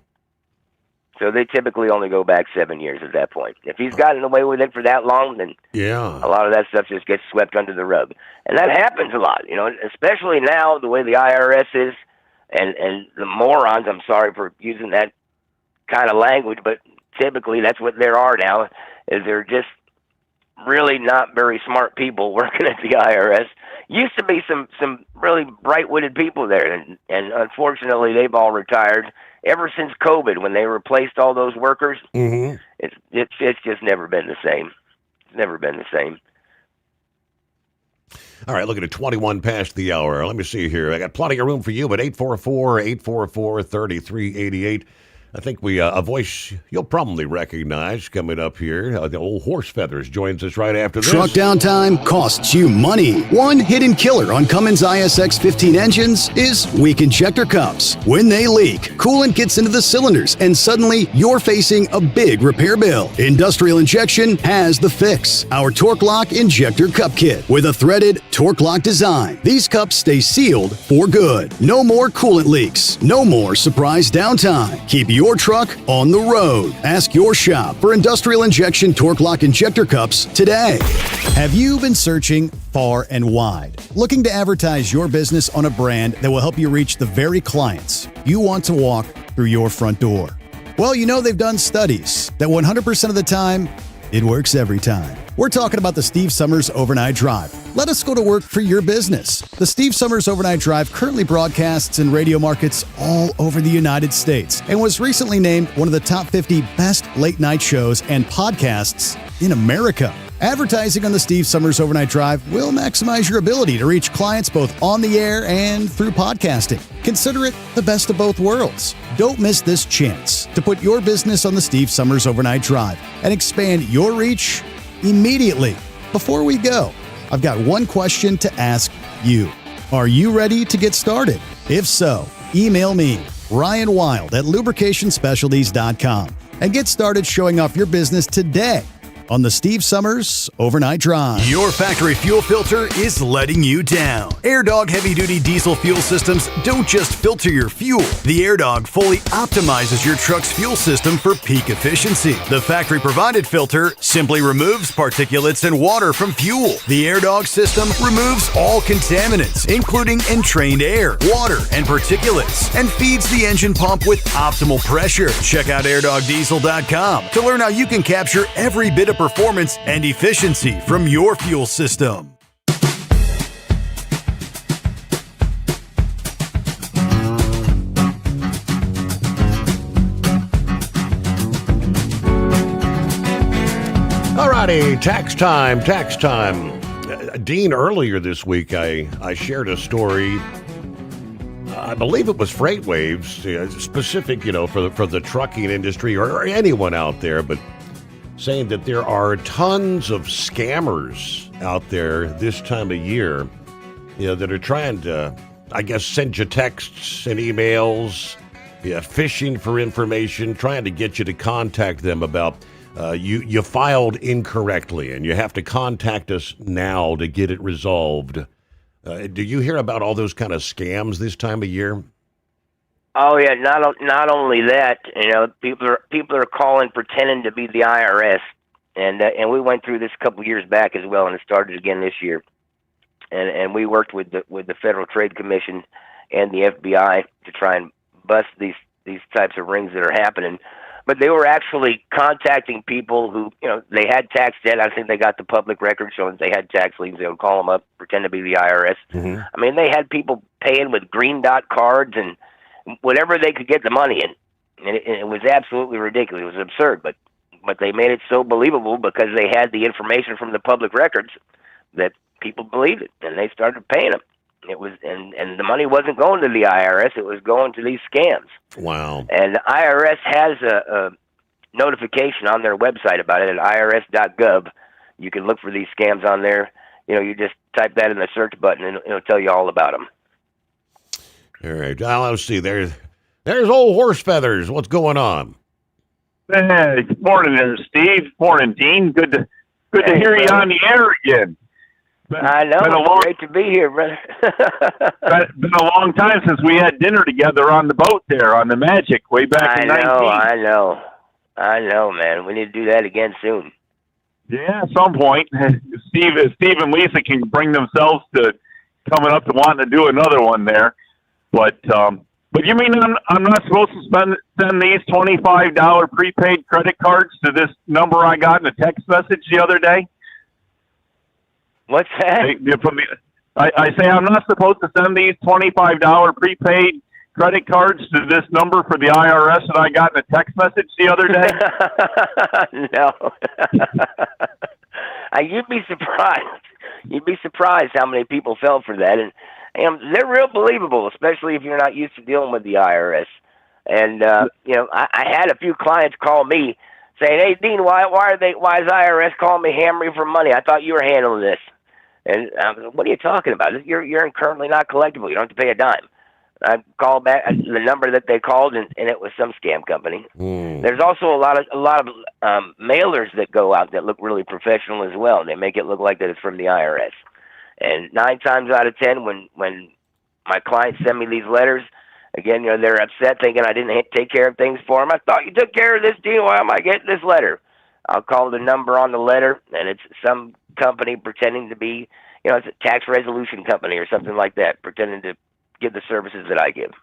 So they typically only go back 7 years at that point. If he's gotten away with it for that long, then a lot of that stuff just gets swept under the rug. And that happens a lot, especially now the way the IRS is, and the morons, I'm sorry for using that kind of language, but typically that's what there are now, is they're just really not very smart people working at the IRS. Used to be some really bright-witted people there, and unfortunately they've all retired. Ever since COVID, when they replaced all those workers, mm-hmm. it's just never been the same. never been the same. All right, looking at 21 past the hour. Let me see here. I got plenty of room for you, but 844-844-3388. I think we a voice you'll probably recognize coming up here. The old Horse Feathers joins us right after this. Truck downtime costs you money. One hidden killer on Cummins ISX 15 engines is weak injector cups. When they leak, coolant gets into the cylinders, and suddenly you're facing a big repair bill. Industrial Injection has the fix. Our Torque Lock Injector Cup Kit with a threaded Torque Lock design. These cups stay sealed for good. No more coolant leaks. No more surprise downtime. Keep your truck on the road. Ask your shop for Industrial Injection Torque Lock Injector Cups today. Have you been searching far and wide, looking to advertise your business on a brand that will help you reach the very clients you want to walk through your front door? Well, you know they've done studies that 100% of the time, it works every time. We're talking about the Steve Sommers Overnight Drive. Let us go to work for your business. The Steve Sommers Overnight Drive currently broadcasts in radio markets all over the United States and was recently named one of the top 50 best late night shows and podcasts in America. Advertising on the Steve Sommers Overnight Drive will maximize your ability to reach clients both on the air and through podcasting. Consider it the best of both worlds. Don't miss this chance to put your business on the Steve Sommers Overnight Drive and expand your reach immediately. Before we go, I've got one question to ask you. Are you ready to get started? If so, email me, Ryan Wild at lubricationspecialties.com, and get started showing off your business today on the Steve Sommers Overnight Drive. Your factory fuel filter is letting you down. AirDog heavy-duty diesel fuel systems don't just filter your fuel. The AirDog fully optimizes your truck's fuel system for peak efficiency. The factory-provided filter simply removes particulates and water from fuel. The AirDog system removes all contaminants, including entrained air, water, and particulates, and feeds the engine pump with optimal pressure. Check out airdogdiesel.com to learn how you can capture every bit of performance and efficiency from your fuel system. All righty, tax time. Dean, earlier this week, I shared a story. I believe it was FreightWaves, specific, for the trucking industry or anyone out there, but saying that there are tons of scammers out there this time of year, that are trying to, I guess, send you texts and emails, phishing for information, trying to get you to contact them about you filed incorrectly and you have to contact us now to get it resolved. Do you hear about all those kind of scams this time of year? Oh yeah, not only that, people are calling pretending to be the IRS, and we went through this a couple years back as well, and it started again this year, and we worked with the Federal Trade Commission and the FBI to try and bust these types of rings that are happening. But they were actually contacting people who, they had tax debt. I think they got the public record showing they had tax liens. They would call them up, pretend to be the IRS. Mm-hmm. I mean, they had people paying with green dot cards and whatever they could get the money in, and it was absolutely ridiculous. It was absurd, but they made it so believable because they had the information from the public records that people believed it, and they started paying them. It was, and the money wasn't going to the IRS; it was going to these scams. Wow! And the IRS has a notification on their website about it at irs.gov. You can look for these scams on there. You just type that in the search button, and it'll tell you all about them. All right. Now, let's see. There's old Horse Feathers. What's going on? Hey, good morning there, Steve. Morning, Dean. Good to hear you on the air again. I know. Great to be here, brother. Been a long time since we had dinner together on the boat there on the Magic way back in 19. I know, man. We need to do that again soon. Yeah, at some point. Steve and Lisa can bring themselves to coming up to wanting to do another one there. But you mean I'm not supposed to send these $25 prepaid credit cards to this number I got in a text message the other day? What's that? I say I'm not supposed to send these $25 prepaid credit cards to this number for the IRS that I got in a text message the other day? No. You'd be surprised. You'd be surprised how many people fell for that, and they're real believable, especially if you're not used to dealing with the IRS. And I had a few clients call me saying, "Hey, Dean, why is IRS calling me hammering for money? I thought you were handling this." And what are you talking about? You're currently not collectible. You don't have to pay a dime. I called back the number that they called, and it was some scam company. There's also a lot of mailers that go out that look really professional as well. They make it look like that it's from the IRS. And 9 times out of 10, when my clients send me these letters, again, they're upset thinking I didn't take care of things for them. I thought you took care of this, Dean. Why am I getting this letter? I'll call the number on the letter, and it's some company pretending to be, it's a tax resolution company or something like that, pretending to give the services that I give.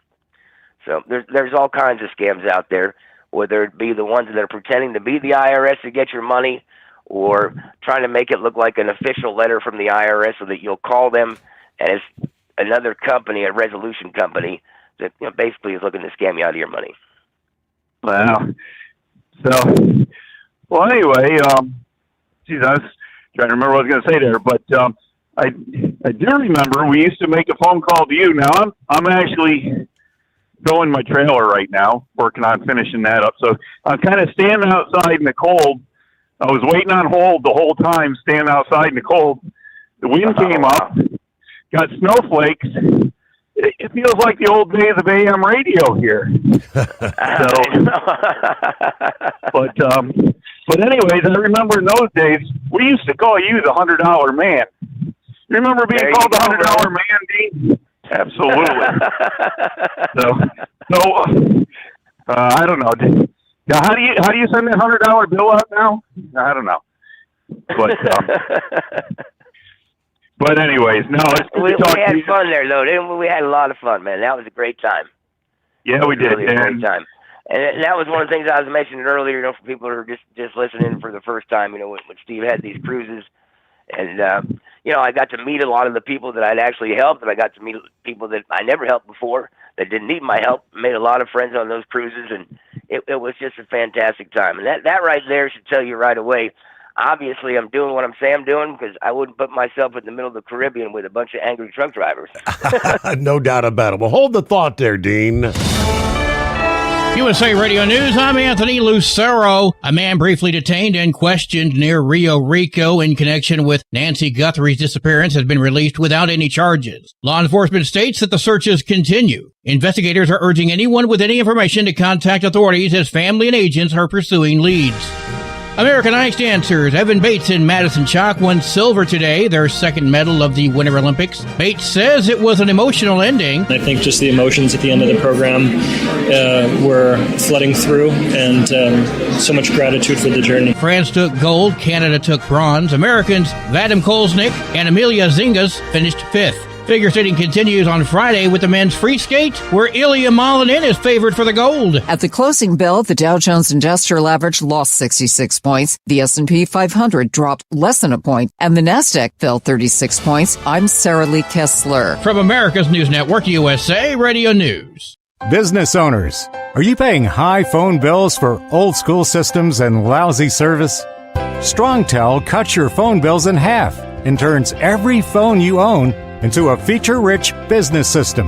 So there's all kinds of scams out there, whether it be the ones that are pretending to be the IRS to get your money, or trying to make it look like an official letter from the IRS so that you'll call them and it's another company, a resolution company, that basically is looking to scam you out of your money. Wow. So, well, anyway, I was trying to remember what I was going to say there, but I do remember we used to make a phone call to you. Now I'm actually throwing my trailer right now, working on finishing that up. So I'm kind of standing outside in the cold. I was waiting on hold the whole time, standing outside in the cold. The wind came up, got snowflakes. It feels like the old days of AM radio here. But anyways, I remember in those days we used to call you the $100 man. You remember being called the $100 man, Dean? Absolutely. So I don't know. How do you send that $100 bill out now? I don't know. But anyways, no, it's good to talk to you. We had fun there, though, didn't we? We had a lot of fun, man. That was a great time. Yeah, we did. Really a great time. And that was one of the things I was mentioning earlier, for people who are just listening for the first time, when Steve had these cruises. And, I got to meet a lot of the people that I'd actually helped, and I got to meet people that I never helped before that didn't need my help. Made a lot of friends on those cruises, and it was just a fantastic time. And that right there should tell you right away, obviously I'm doing what I'm saying I'm doing, because I wouldn't put myself in the middle of the Caribbean with a bunch of angry truck drivers. No doubt about it. Well, hold the thought there, Dean. USA Radio News, I'm Anthony Lucero. A man briefly detained and questioned near Rio Rico in connection with Nancy Guthrie's disappearance has been released without any charges. Law enforcement states that the searches continue. Investigators are urging anyone with any information to contact authorities as family and agents are pursuing leads. American ice dancers Evan Bates and Madison Chalk won silver today, their second medal of the Winter Olympics. Bates says it was an emotional ending. I think just the emotions at the end of the program were flooding through, and so much gratitude for the journey. France took gold, Canada took bronze. Americans Vadim Kolesnik and Emilia Zingas finished fifth. Figure skating continues on Friday with the men's free skate, where Ilya Malinin is favored for the gold. At the closing bell, the Dow Jones Industrial Average lost 66 points. The S&P 500 dropped less than a point, and the NASDAQ fell 36 points. I'm Sarah Lee Kessler. From America's News Network, USA Radio News. Business owners, are you paying high phone bills for old school systems and lousy service? Strongtel cuts your phone bills in half and turns every phone you own into a feature-rich business system.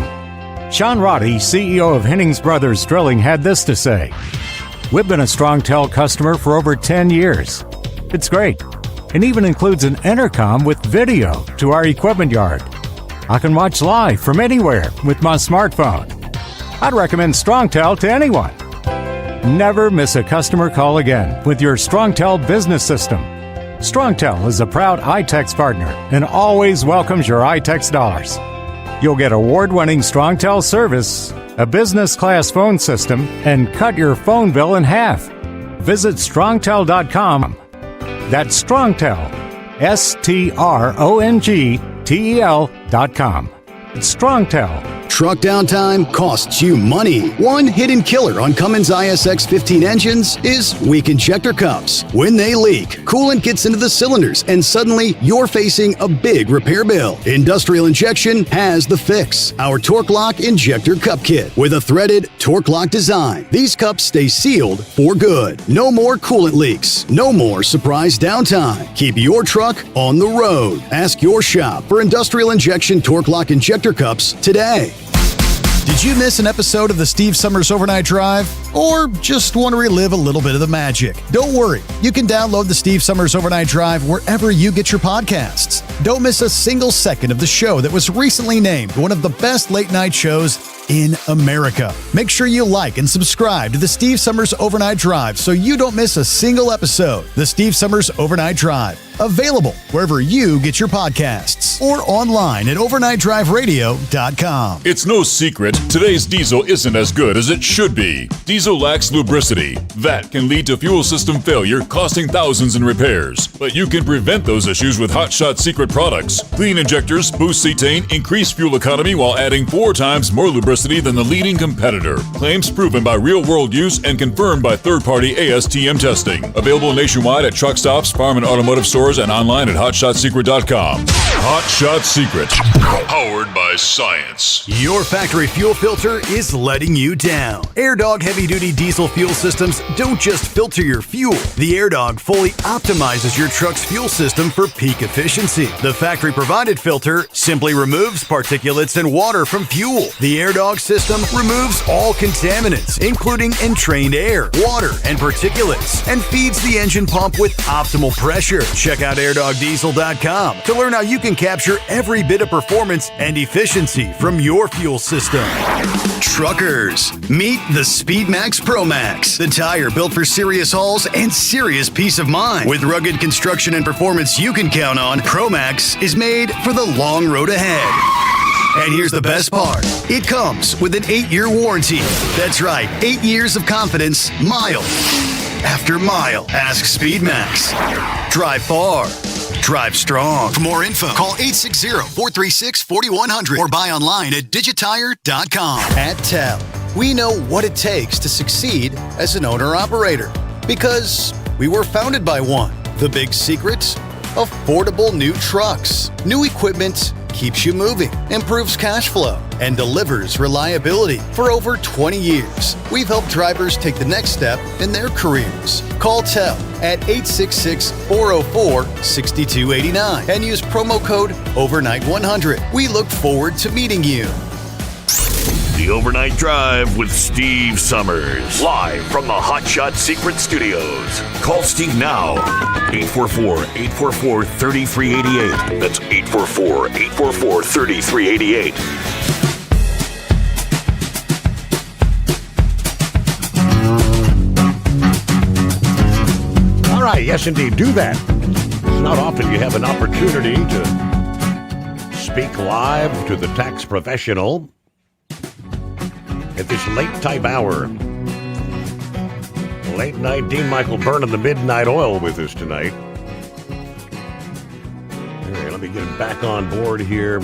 Sean Roddy, CEO of Hennings Brothers Drilling, had this to say. We've been a Strongtel customer for over 10 years. It's great. It even includes an intercom with video to our equipment yard. I can watch live from anywhere with my smartphone. I'd recommend Strongtel to anyone. Never miss a customer call again with your Strongtel business system. Strongtel is a proud iTex partner and always welcomes your iTex dollars. You'll get award-winning Strongtel service, a business-class phone system, and cut your phone bill in half. Visit Strongtel.com. That's Strongtel, STRONGTEL.com. It's Strongtel, Truck downtime costs you money. One hidden killer on Cummins ISX 15 engines is weak injector cups. When they leak, coolant gets into the cylinders and suddenly you're facing a big repair bill. Industrial Injection has the fix. Our Torque Lock Injector Cup Kit with a threaded Torque Lock design. These cups stay sealed for good. No more coolant leaks. No more surprise downtime. Keep your truck on the road. Ask your shop for Industrial Injection Torque Lock Injector Cups today. Did you miss an episode of the Steve Summers Overnight Drive? Or just want to relive a little bit of the magic? Don't worry. You can download the Steve Summers Overnight Drive wherever you get your podcasts. Don't miss a single second of the show that was recently named one of the best late night shows in America. Make sure you like and subscribe to the Steve Summers Overnight Drive so you don't miss a single episode. The Steve Summers Overnight Drive. Available wherever you get your podcasts or online at overnightdriveradio.com. It's no secret, today's diesel isn't as good as it should be. Diesel lacks lubricity. That can lead to fuel system failure, costing thousands in repairs. But you can prevent those issues with Hot Shot Secret products. Clean injectors, boost cetane, increase fuel economy while adding 4 times more lubricity than the leading competitor. Claims proven by real-world use and confirmed by third-party ASTM testing. Available nationwide at truck stops, farm and automotive stores, and online at hotshotsecret.com. Hot Shot Secret, powered by science. Your factory fuel filter is letting you down. AirDog heavy-duty diesel fuel systems don't just filter your fuel. The AirDog fully optimizes your truck's fuel system for peak efficiency. The factory-provided filter simply removes particulates and water from fuel. The AirDog system removes all contaminants, including entrained air, water, and particulates, and feeds the engine pump with optimal pressure. Check out airdogdiesel.com to learn how you can capture every bit of performance and efficiency from your fuel system. Truckers, meet the SpeedMax Pro Max, the tire built for serious hauls and serious peace of mind. With rugged construction and performance you can count on, Pro Max is made for the long road ahead. And here's the best part. It comes with an 8-year warranty. That's right, 8 years of confidence, mile after mile. Ask SpeedMax. Drive far. Drive strong. For more info, call 860-436-4100 or buy online at digitire.com. At TEL, we know what it takes to succeed as an owner-operator because we were founded by one. The big secret? Affordable new trucks. New equipment keeps you moving, improves cash flow, and delivers reliability. For over 20 years, we've helped drivers take the next step in their careers. Call TEL at 866-404-6289 and use promo code OVERNIGHT100. We look forward to meeting you. The Overnight Drive with Steve Summers. Live from the Hot Shot Secret Studios. Call Steve now. 844-844-3388. That's 844-844-3388. All right, yes, indeed, do that. It's not often you have an opportunity to speak live to the tax professional at this late type hour. Late night Dean Michael Byrne the Midnight Oil with us tonight. All right, let me get him back on board here.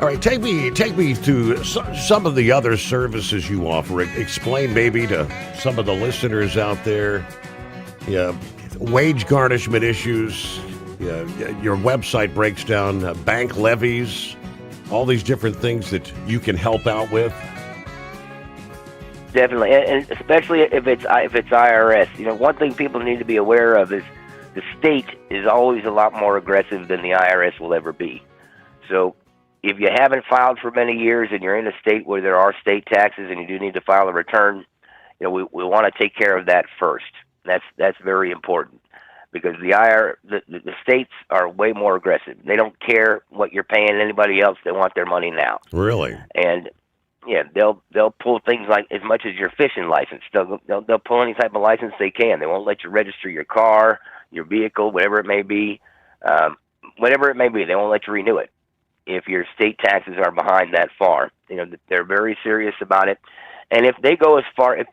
All right, take me to some of the other services you offer. Explain maybe to some of the listeners out there, wage garnishment issues. Your website breaks down bank levies, all these different things that you can help out with. Definitely, and especially if it's IRS. One thing people need to be aware of is the state is always a lot more aggressive than the IRS will ever be. So if you haven't filed for many years and you're in a state where there are state taxes and you do need to file a return, we want to take care of that first. That's very important because the states are way more aggressive. They don't care what you're paying anybody else. They want their money now. Really? And yeah, they'll pull things like as much as your fishing license. They'll pull any type of license they can. They won't let you register your car, your vehicle, whatever it may be. They won't let you renew it if your state taxes are behind that far. They're very serious about it. And if they go as far as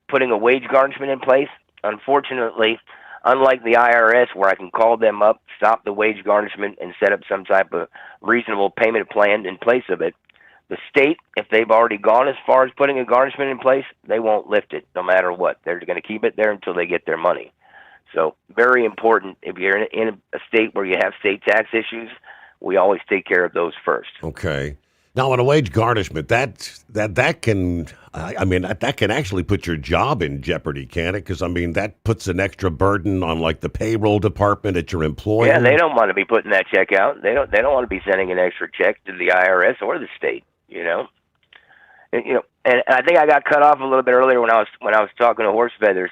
putting a wage garnishment in place, unfortunately, unlike the IRS, where I can call them up, stop the wage garnishment, and set up some type of reasonable payment plan in place of it, the state, if they've already gone as far as putting a garnishment in place, they won't lift it no matter what. They're going to keep it there until they get their money. So very important, if you're in a state where you have state tax issues, we always take care of those first. Okay. Now, on a wage garnishment, that can, that can actually put your job in jeopardy, can it? Because, that puts an extra burden on, like, the payroll department at your employer. Yeah, they don't want to be putting that check out. They don't want to be sending an extra check to the IRS or the state, And, and I think I got cut off a little bit earlier when I was talking to Horse Feathers.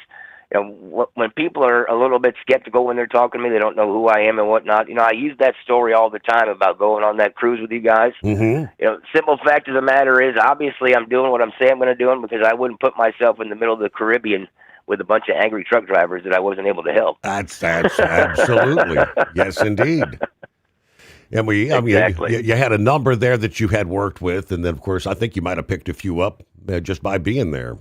When people are a little bit skeptical when they're talking to me, they don't know who I am and whatnot. I use that story all the time about going on that cruise with you guys. Mm-hmm. Simple fact of the matter is, obviously, I'm doing what I'm saying I'm going to do because I wouldn't put myself in the middle of the Caribbean with a bunch of angry truck drivers that I wasn't able to help. That's absolutely. Yes, indeed. And Exactly. you had a number there that you had worked with, and then, of course, I think you might have picked a few up just by being there.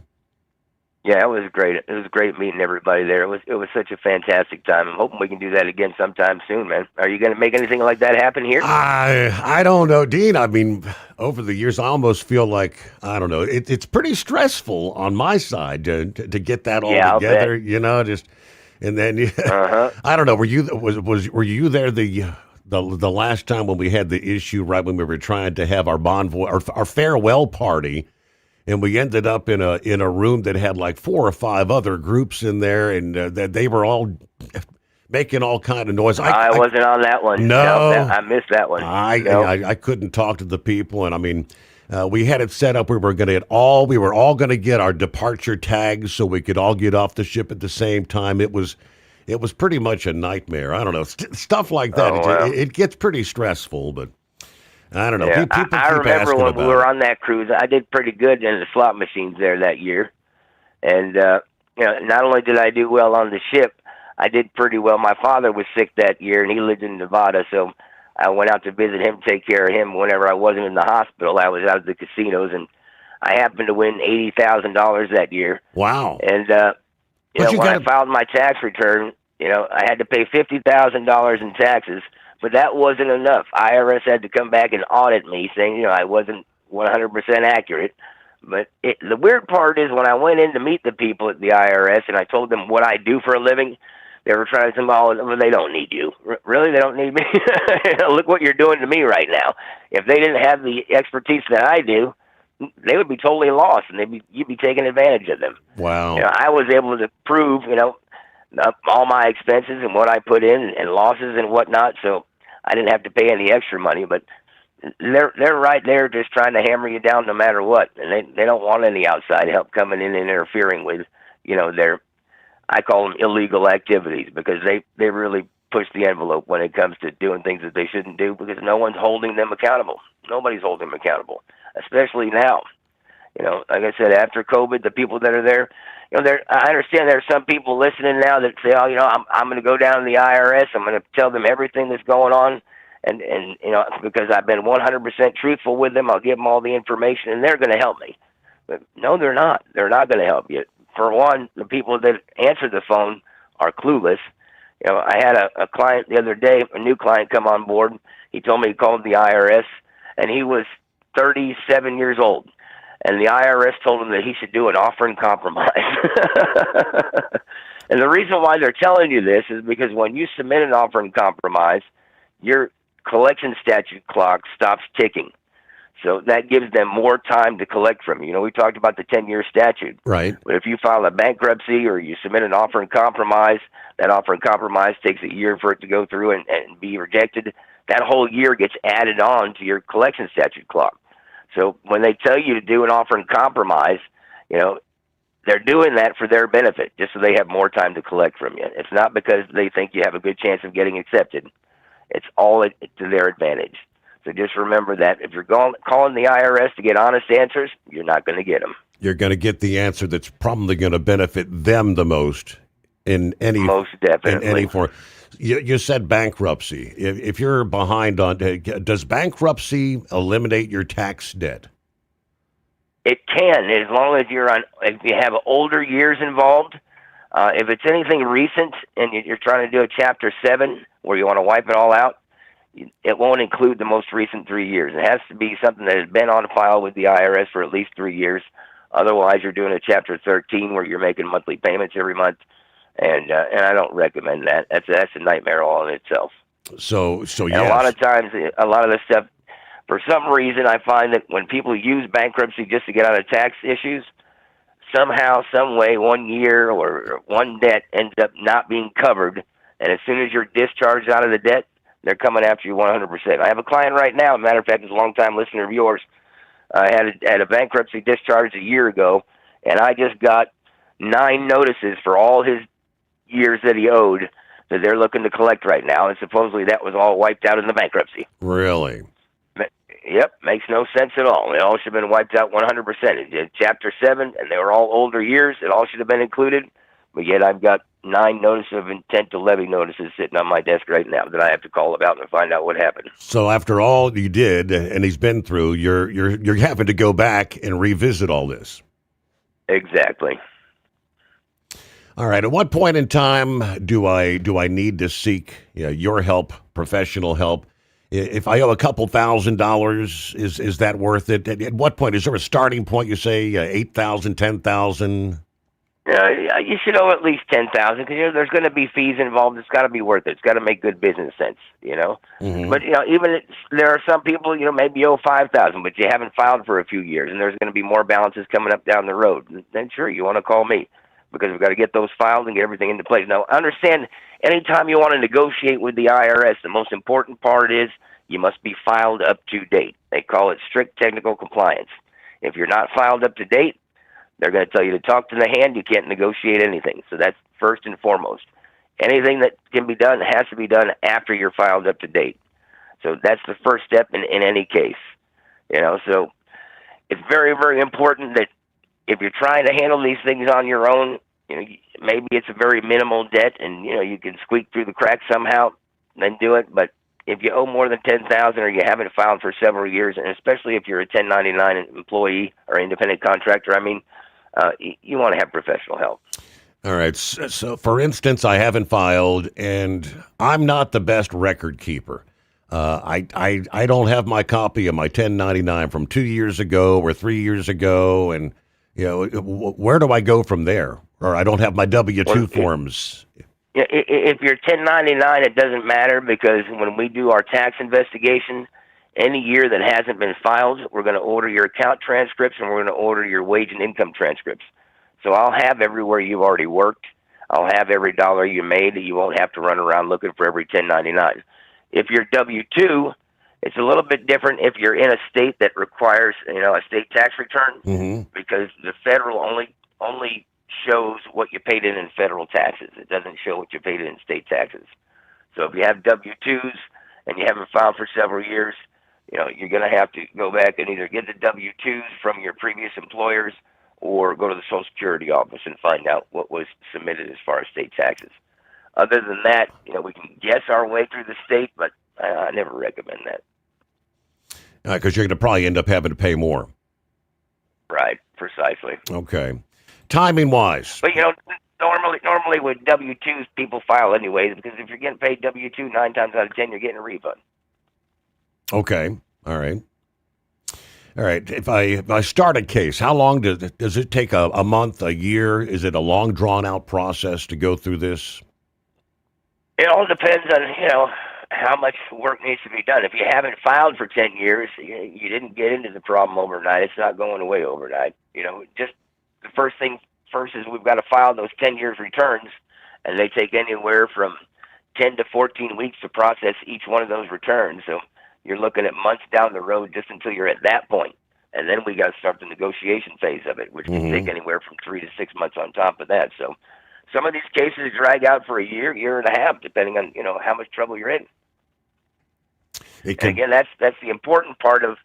Yeah, it was great. It was great meeting everybody there. It was such a fantastic time. I'm hoping we can do that again sometime soon, man. Are you going to make anything like that happen here? I don't know, Dean. Over the years, I almost feel like, I don't know, it's pretty stressful on my side to get that all together, and then I don't know. Were you there the last time when we had the issue, right when we were trying to have our our farewell party? And we ended up in a room that had like 4 or 5 other groups in there, and that they were all making all kind of noise. I wasn't on that one. No, I missed that one. I couldn't talk to the people, and we had it set up. We were all going to get our departure tags so we could all get off the ship at the same time. It was pretty much a nightmare. I don't know, stuff like that. It gets pretty stressful, but. I don't know. Yeah, People I keep remember when we were it. on that cruise, I did pretty good in the slot machines there that year. And, not only did I do well on the ship, I did pretty well. My father was sick that year, and he lived in Nevada, so I went out to visit him, take care of him whenever I wasn't in the hospital. I was out at the casinos, and I happened to win $80,000 that year. Wow. And, when I filed my tax return, I had to pay $50,000 in taxes. But that wasn't enough. IRS had to come back and audit me, saying, I wasn't 100% accurate. But the weird part is when I went in to meet the people at the IRS and I told them what I do for a living, they were trying to say, well, they don't need you. Really? They don't need me? Look what you're doing to me right now. If they didn't have the expertise that I do, they would be totally lost, and you'd be taking advantage of them. Wow. I was able to prove, all my expenses and what I put in and losses and whatnot, so I didn't have to pay any extra money, but they're right there just trying to hammer you down no matter what, and they don't want any outside help coming in and interfering with, their, I call them illegal activities, because they really push the envelope when it comes to doing things that they shouldn't do, because no one's holding them accountable. Nobody's holding them accountable, especially now. Like I said, after COVID, the people that are there, I understand there are some people listening now that say, I'm going to go down to the IRS. I'm going to tell them everything that's going on. And because I've been 100% truthful with them, I'll give them all the information and they're going to help me. But no, they're not. They're not going to help you. For one, the people that answer the phone are clueless. I had a client the other day, a new client come on board. He told me he called the IRS and he was 37 years old. And the IRS told him that he should do an offering compromise. And the reason why they're telling you this is because when you submit an offering compromise, your collection statute clock stops ticking. So that gives them more time to collect from you. We talked about the 10-year statute. Right. But if you file a bankruptcy or you submit an offering compromise, that offering compromise takes a year for it to go through and be rejected. That whole year gets added on to your collection statute clock. So when they tell you to do an offering compromise, they're doing that for their benefit, just so they have more time to collect from you. It's not because they think you have a good chance of getting accepted. It's all to their advantage. So just remember that if you're calling the IRS to get honest answers, you're not going to get them. You're going to get the answer that's probably going to benefit them the most in any most definitely. In any form. You said bankruptcy. If you're behind on, does bankruptcy eliminate your tax debt? It can, as long as if you have older years involved. If it's anything recent and you're trying to do a Chapter 7 where you want to wipe it all out, it won't include the most recent 3 years. It has to be something that has been on file with the IRS for at least 3 years. Otherwise, you're doing a Chapter 13 where you're making monthly payments every month, and I don't recommend that. That's a nightmare all in itself. So And yes. a lot of times, a lot of this stuff, for some reason, I find that when people use bankruptcy just to get out of tax issues, somehow, some way, 1 year or one debt ends up not being covered, and as soon as you're discharged out of the debt, they're coming after you 100%. I have a client right now, as a matter of fact, is a long-time listener of yours, had a bankruptcy discharge a year ago, and I just got 9 notices for all his years that he owed that they're looking to collect right now, and supposedly that was all wiped out in the bankruptcy. Really? Yep, makes no sense at all. It all should have been wiped out 100%. It did Chapter 7, and they were all older years. It all should have been included, but yet I've got 9 notice of intent to levy notices sitting on my desk right now that I have to call about and find out what happened. So after all you did, and he's been through, you're having to go back and revisit all this. Exactly. All right. At what point in time do I need to seek your help, professional help? If I owe a couple $1,000s, is that worth it? At what point is there a starting point? You say 8,000, 10,000. You should owe at least 10,000 because there's going to be fees involved. It's got to be worth it. It's got to make good business sense, Mm-hmm. But there are some people, maybe you owe 5,000, but you haven't filed for a few years, and there's going to be more balances coming up down the road. Then sure, you want to call me because we've got to get those filed and get everything into place. Now, understand, anytime you want to negotiate with the IRS, the most important part is you must be filed up to date. They call it strict technical compliance. If you're not filed up to date, they're going to tell you to talk to the hand. You can't negotiate anything. So that's first and foremost. Anything that can be done has to be done after you're filed up to date. So that's the first step in any case. So it's very, very important that if you're trying to handle these things on your own, maybe it's a very minimal debt and, you can squeak through the cracks somehow, then do it. But if you owe more than 10,000 or you haven't filed for several years, and especially if you're a 1099 employee or independent contractor, you want to have professional help. All right. So, for instance, I haven't filed, and I'm not the best record keeper. I don't have my copy of my 1099 from 2 years ago or 3 years ago, and where do I go from there? Or I don't have my W-2 forms. If you're 1099, it doesn't matter because when we do our tax investigation, any year that hasn't been filed, we're going to order your account transcripts and we're going to order your wage and income transcripts. So I'll have everywhere you've already worked. I'll have every dollar you made. You won't have to run around looking for every 1099. If you're W-2, it's a little bit different if you're in a state that requires, a state tax return, because the federal only shows what you paid in federal taxes. It doesn't show what you paid in state taxes. So if you have W-2s and you haven't filed for several years, you're going to have to go back and either get the W-2s from your previous employers or go to the Social Security office and find out what was submitted as far as state taxes. Other than that, we can guess our way through the state, but I never recommend that. Because you're going to probably end up having to pay more. Right, precisely. Okay. Timing-wise. But, normally with W-2s, people file anyways, because if you're getting paid W-2, 9 times out of 10, you're getting a refund. Okay. All right. All right. If I start a case, how long does it take? A month, a year? Is it a long, drawn-out process to go through this? It all depends on, how much work needs to be done. If you haven't filed for 10 years, you didn't get into the problem overnight. It's not going away overnight. Just the first thing first is we've got to file those 10 years returns, and they take anywhere from 10 to 14 weeks to process each one of those returns. So you're looking at months down the road just until you're at that point. And then we got to start the negotiation phase of it, which can take anywhere from 3 to 6 months on top of that. So some of these cases drag out for a year, year and a half, depending on, how much trouble you're in. And again, that's the important part of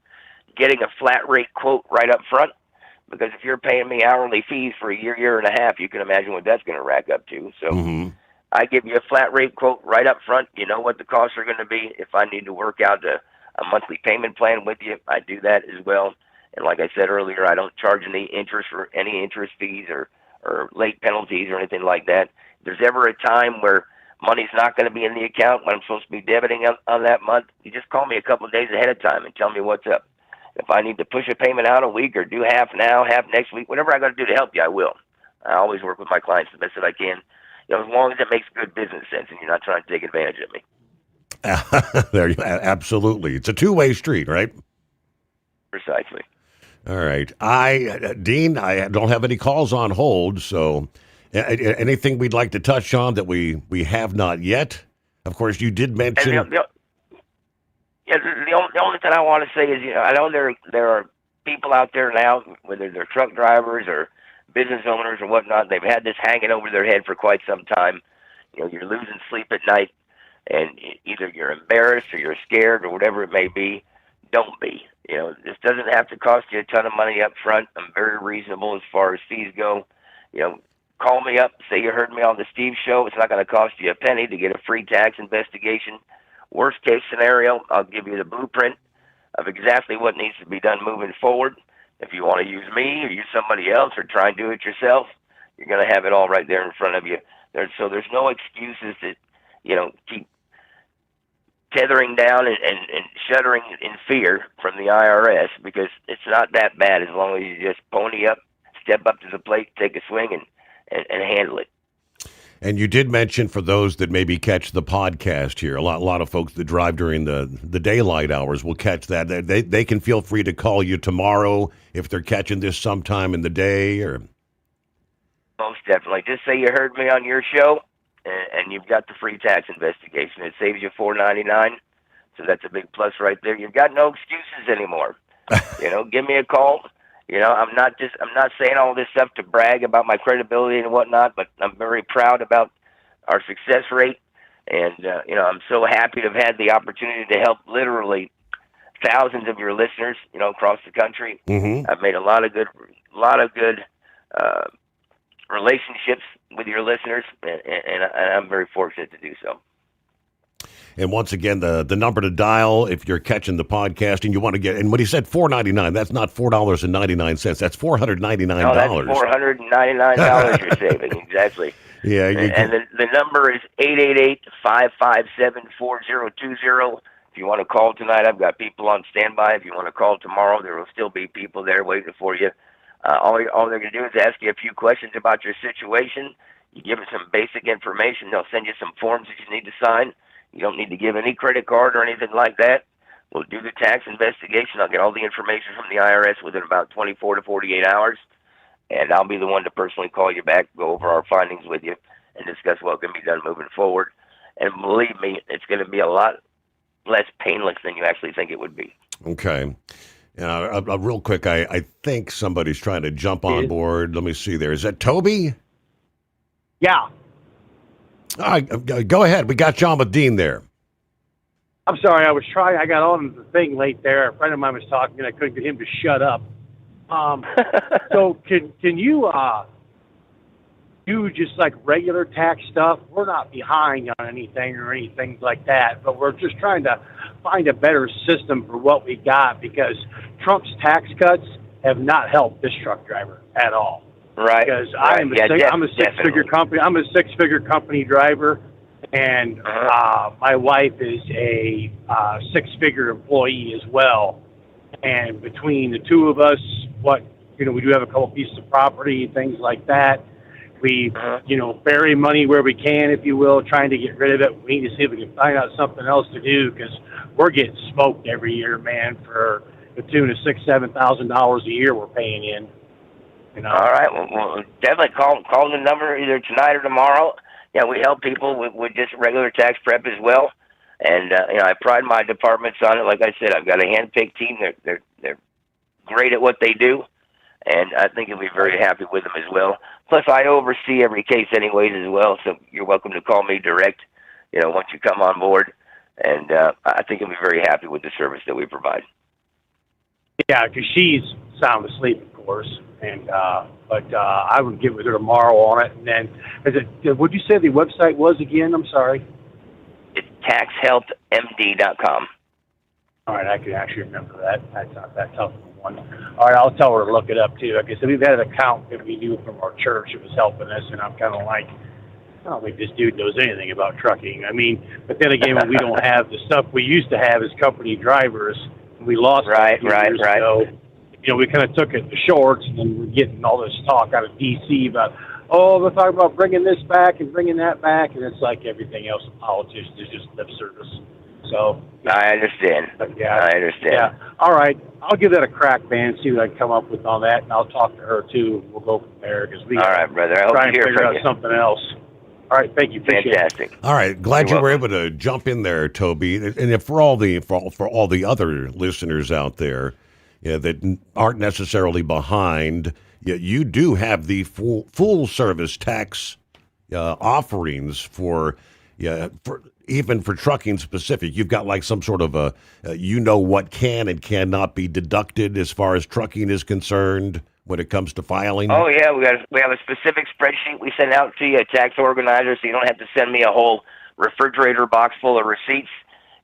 getting a flat rate quote right up front, because if you're paying me hourly fees for a year, year and a half, you can imagine what that's going to rack up to. So I give you a flat rate quote right up front. You know what the costs are going to be. If I need to work out a monthly payment plan with you, I do that as well. And like I said earlier, I don't charge any interest for any interest fees or or late penalties or anything like that. If there's ever a time where money's not going to be in the account when I'm supposed to be debiting on that month, you just call me a couple of days ahead of time and tell me what's up. If I need to push a payment out a week or do half now, half next week, whatever I got to do to help you, I will. I always work with my clients the best that I can, as long as it makes good business sense and you're not trying to take advantage of me. There, absolutely. It's a two-way street, right? Precisely. All right. Dean, I don't have any calls on hold, so anything we'd like to touch on that we have not yet? Of course, you did mention... The only thing I want to say is, I know there are people out there now, whether they're truck drivers or business owners or whatnot, they've had this hanging over their head for quite some time. You're losing sleep at night, and either you're embarrassed or you're scared or whatever it may be. Don't be. This doesn't have to cost you a ton of money up front. I'm very reasonable as far as fees go. Call me up, say you heard me on the Steve Show. It's not going to cost you a penny to get a free tax investigation. Worst case scenario, I'll give you the blueprint of exactly what needs to be done moving forward. If you want to use me or use somebody else or try and do it yourself, you're going to have it all right there in front of you. So there's no excuses to, keep tethering down and shuddering in fear from the IRS, because it's not that bad as long as you just pony up, step up to the plate, take a swing, and handle it. And you did mention, for those that maybe catch the podcast here, a lot of folks that drive during the daylight hours will catch that. They can feel free to call you tomorrow if they're catching this sometime in the day. Or most definitely. Just say you heard me on your show, and you've got the free tax investigation. It saves you $4.99, so that's a big plus right there. You've got no excuses anymore. Give me a call. I'm not saying all this stuff to brag about my credibility and whatnot, but I'm very proud about our success rate. And, I'm so happy to have had the opportunity to help literally thousands of your listeners, across the country. Mm-hmm. I've made a lot of good relationships with your listeners, and I'm very fortunate to do so. And once again, the number to dial if you're catching the podcast and you want to get, and when he said $4.99, that's not $4.99. That's $499. No, that's $499 you're saving, exactly. Yeah. And the number is 888-557-4020. If you want to call tonight, I've got people on standby. If you want to call tomorrow, there will still be people there waiting for you. All they're going to do is ask you a few questions about your situation. You give them some basic information. They'll send you some forms that you need to sign. You don't need to give any credit card or anything like that. We'll do the tax investigation. I'll get all the information from the IRS within about 24 to 48 hours, and I'll be the one to personally call you back, go over our findings with you, and discuss what can be done moving forward. And believe me, it's going to be a lot less painless than you actually think it would be. Okay. Real quick, I think somebody's trying to jump on board. Let me see there. Is that Toby? Yeah. All right, go ahead. We got you on with Dean there. I'm sorry, I got on the thing late there. A friend of mine was talking, and I couldn't get him to shut up. So can you do just like regular tax stuff? We're not behind on anything or anything like that, but we're just trying to find a better system for what we got, because Trump's tax cuts have not helped this truck driver at all. Right. Because I'm a six-figure company. I'm a six-figure company driver, and my wife is a six-figure employee as well. And between the two of us, we do have a couple pieces of property, things like that. We, bury money where we can, if you will, trying to get rid of it. We need to see if we can find out something else to do, because we're getting smoked every year, man, for the tune of $6,000-$7,000 a year we're paying in. All right. Well, definitely call the number either tonight or tomorrow. Yeah, we help people with just regular tax prep as well. And I pride my departments on it. Like I said, I've got a hand-picked team. They're great at what they do, and I think you'll be very happy with them as well. Plus, I oversee every case anyways as well, so you're welcome to call me direct, once you come on board. And I think you'll be very happy with the service that we provide. Yeah, because she's sound asleep, of course. And but I would get with her tomorrow on it. And then, would you say the website was again? I'm sorry. It's taxhelpmd.com. All right, I can actually remember that. That's not that tough. one. All right, I'll tell her to look it up too. Like I said, we've had an account that we knew from our church that was helping us, and I'm kind of like, I don't think this dude knows anything about trucking. I mean, but then again, when we don't have the stuff we used to have as company drivers, we lost right. ago. You know, we kind of took it to shorts, and then we're getting all this talk out of DC about, oh, they're talking about bringing this back and bringing that back, and it's like everything else in politics is just lip service. So I understand. I understand. Yeah. All right. I'll give that a crack, man. See what I can come up with on that, and I'll talk to her too. We'll go from there because we. All right, brother. I hope try to and hear figure from out you. something else. All right. Thank you. Appreciate Fantastic. it. All right, glad You're you were able to jump in there, Toby. And for all the other listeners out there that aren't necessarily behind, you do have the full service tax offerings for even for trucking specific. You've got like some sort of a what can and cannot be deducted as far as trucking is concerned when it comes to filing. Oh yeah, we have a specific spreadsheet we send out to you, a tax organizer, so you don't have to send me a whole refrigerator box full of receipts.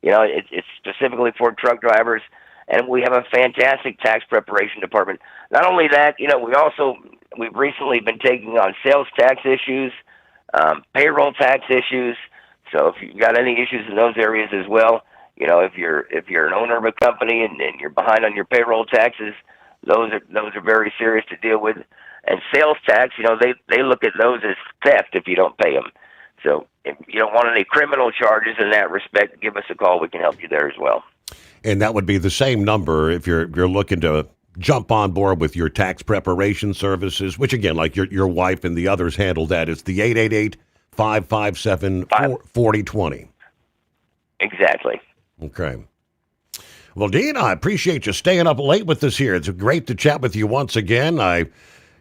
You know, it's specifically for truck drivers, and we have a fantastic tax preparation department. Not only that, you know, we've recently been taking on sales tax issues, payroll tax issues. So if you've got any issues in those areas as well, you know, if you're an owner of a company and you're behind on your payroll taxes, those are very serious to deal with. And sales tax, you know, they look at those as theft if you don't pay them. So if you don't want any criminal charges in that respect, give us a call. We can help you there as well. And that would be the same number if you're looking to jump on board with your tax preparation services, which again, like your wife and the others handle that. It's the 888-557-4020. Exactly. Okay. Well, Dean, I appreciate you staying up late with us here. It's great to chat with you once again. I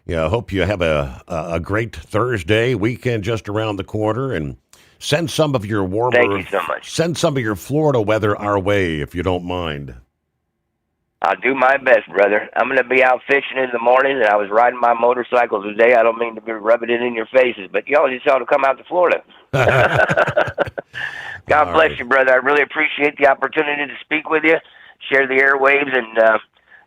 hope you have a great Thursday weekend just around the corner, and send some of your warmer. Thank you so much. Send some of your Florida weather our way, if you don't mind. I'll do my best, brother. I'm going to be out fishing in the morning, and I was riding my motorcycle today. I don't mean to be rubbing it in your faces, but y'all just ought to come out to Florida. God bless you, brother. I really appreciate the opportunity to speak with you, share the airwaves, and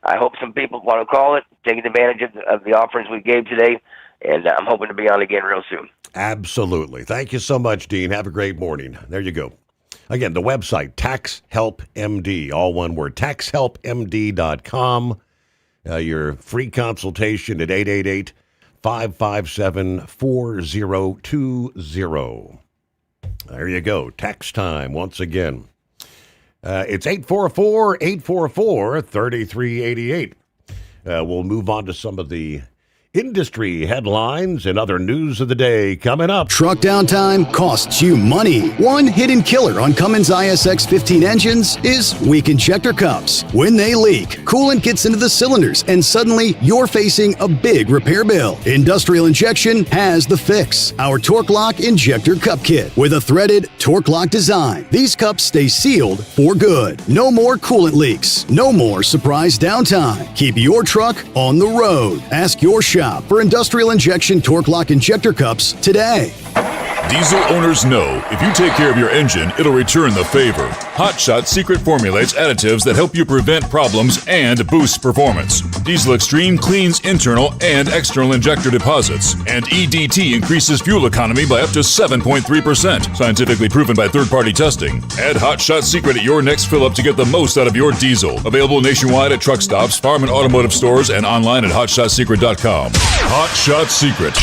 I hope some people want to call it, taking advantage of the offerings we gave today, and I'm hoping to be on again real soon. Absolutely. Thank you so much, Dean. Have a great morning. There you go. Again, the website, Tax Help MD, all one word, taxhelpmd.com. Your free consultation at 888-557-4020. There you go. Tax time once again. It's 844-844-3388. We'll move on to some of the industry headlines and other news of the day coming up. Truck downtime costs you money. One hidden killer on Cummins ISX 15 engines is weak injector cups. When they leak, coolant gets into the cylinders and suddenly you're facing a big repair bill. Industrial Injection has the fix. Our Torque Lock Injector Cup Kit with a threaded Torque Lock design. These cups stay sealed for good. No more coolant leaks. No more surprise downtime. Keep your truck on the road. Ask your shop for Industrial Injection Torque Lock Injector Cups today. Diesel owners know if you take care of your engine, it'll return the favor. Hot Shot Secret formulates additives that help you prevent problems and boost performance. Diesel Extreme cleans internal and external injector deposits. And EDT increases fuel economy by up to 7.3%, scientifically proven by third-party testing. Add Hot Shot Secret at your next fill-up to get the most out of your diesel. Available nationwide at truck stops, farm and automotive stores, and online at hotshotsecret.com. Hot Shot Secret,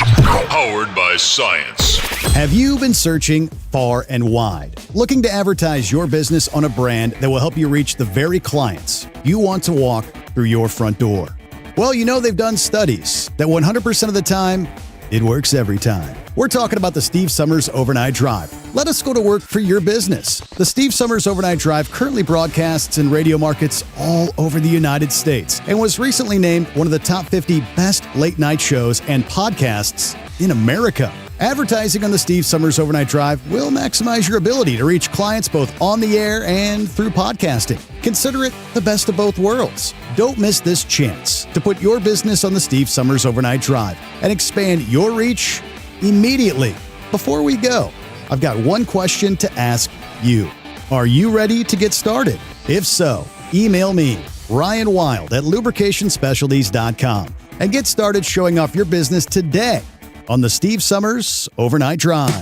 powered by science. Have you been searching far and wide, looking to advertise your business on a brand that will help you reach the very clients you want to walk through your front door? Well, you know they've done studies that 100% of the time, it works every time. We're talking about the Steve Sommers Overnight Drive. Let us go to work for your business. The Steve Sommers Overnight Drive currently broadcasts in radio markets all over the United States and was recently named one of the top 50 best late-night shows and podcasts in America. Advertising on the Steve Sommers Overnight Drive will maximize your ability to reach clients both on the air and through podcasting. Consider it the best of both worlds. Don't miss this chance to put your business on the Steve Sommers Overnight Drive and expand your reach immediately. Before we go, I've got one question to ask you. Are you ready to get started? If so, email me Ryan Wild at lubricationspecialties.com and get started showing off your business today on the Steve Summers Overnight Drive.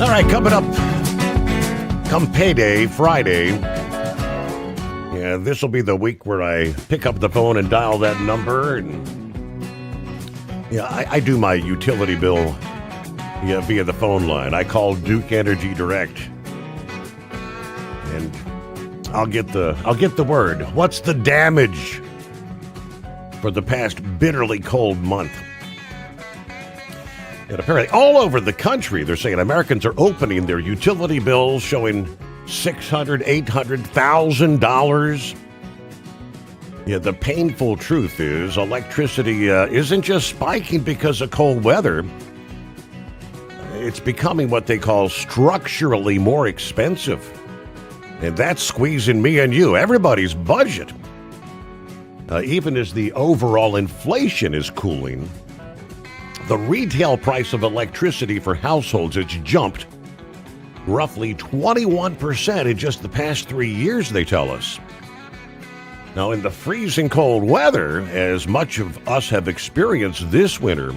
All right, coming up, come payday, Friday. Yeah, this will be the week where I pick up the phone and dial that number. And yeah, I do my utility bill via the phone line. I call Duke Energy Direct, and I'll get the word. What's the damage for the past bitterly cold month? And apparently all over the country, they're saying Americans are opening their utility bills showing $600,000, $800,000. Yeah, the painful truth is electricity isn't just spiking because of cold weather. It's becoming what they call structurally more expensive. And that's squeezing me and you, everybody's budget. Even as the overall inflation is cooling, the retail price of electricity for households has jumped roughly 21% in just the past 3 years, they tell us. Now, in the freezing cold weather, as much of us have experienced this winter,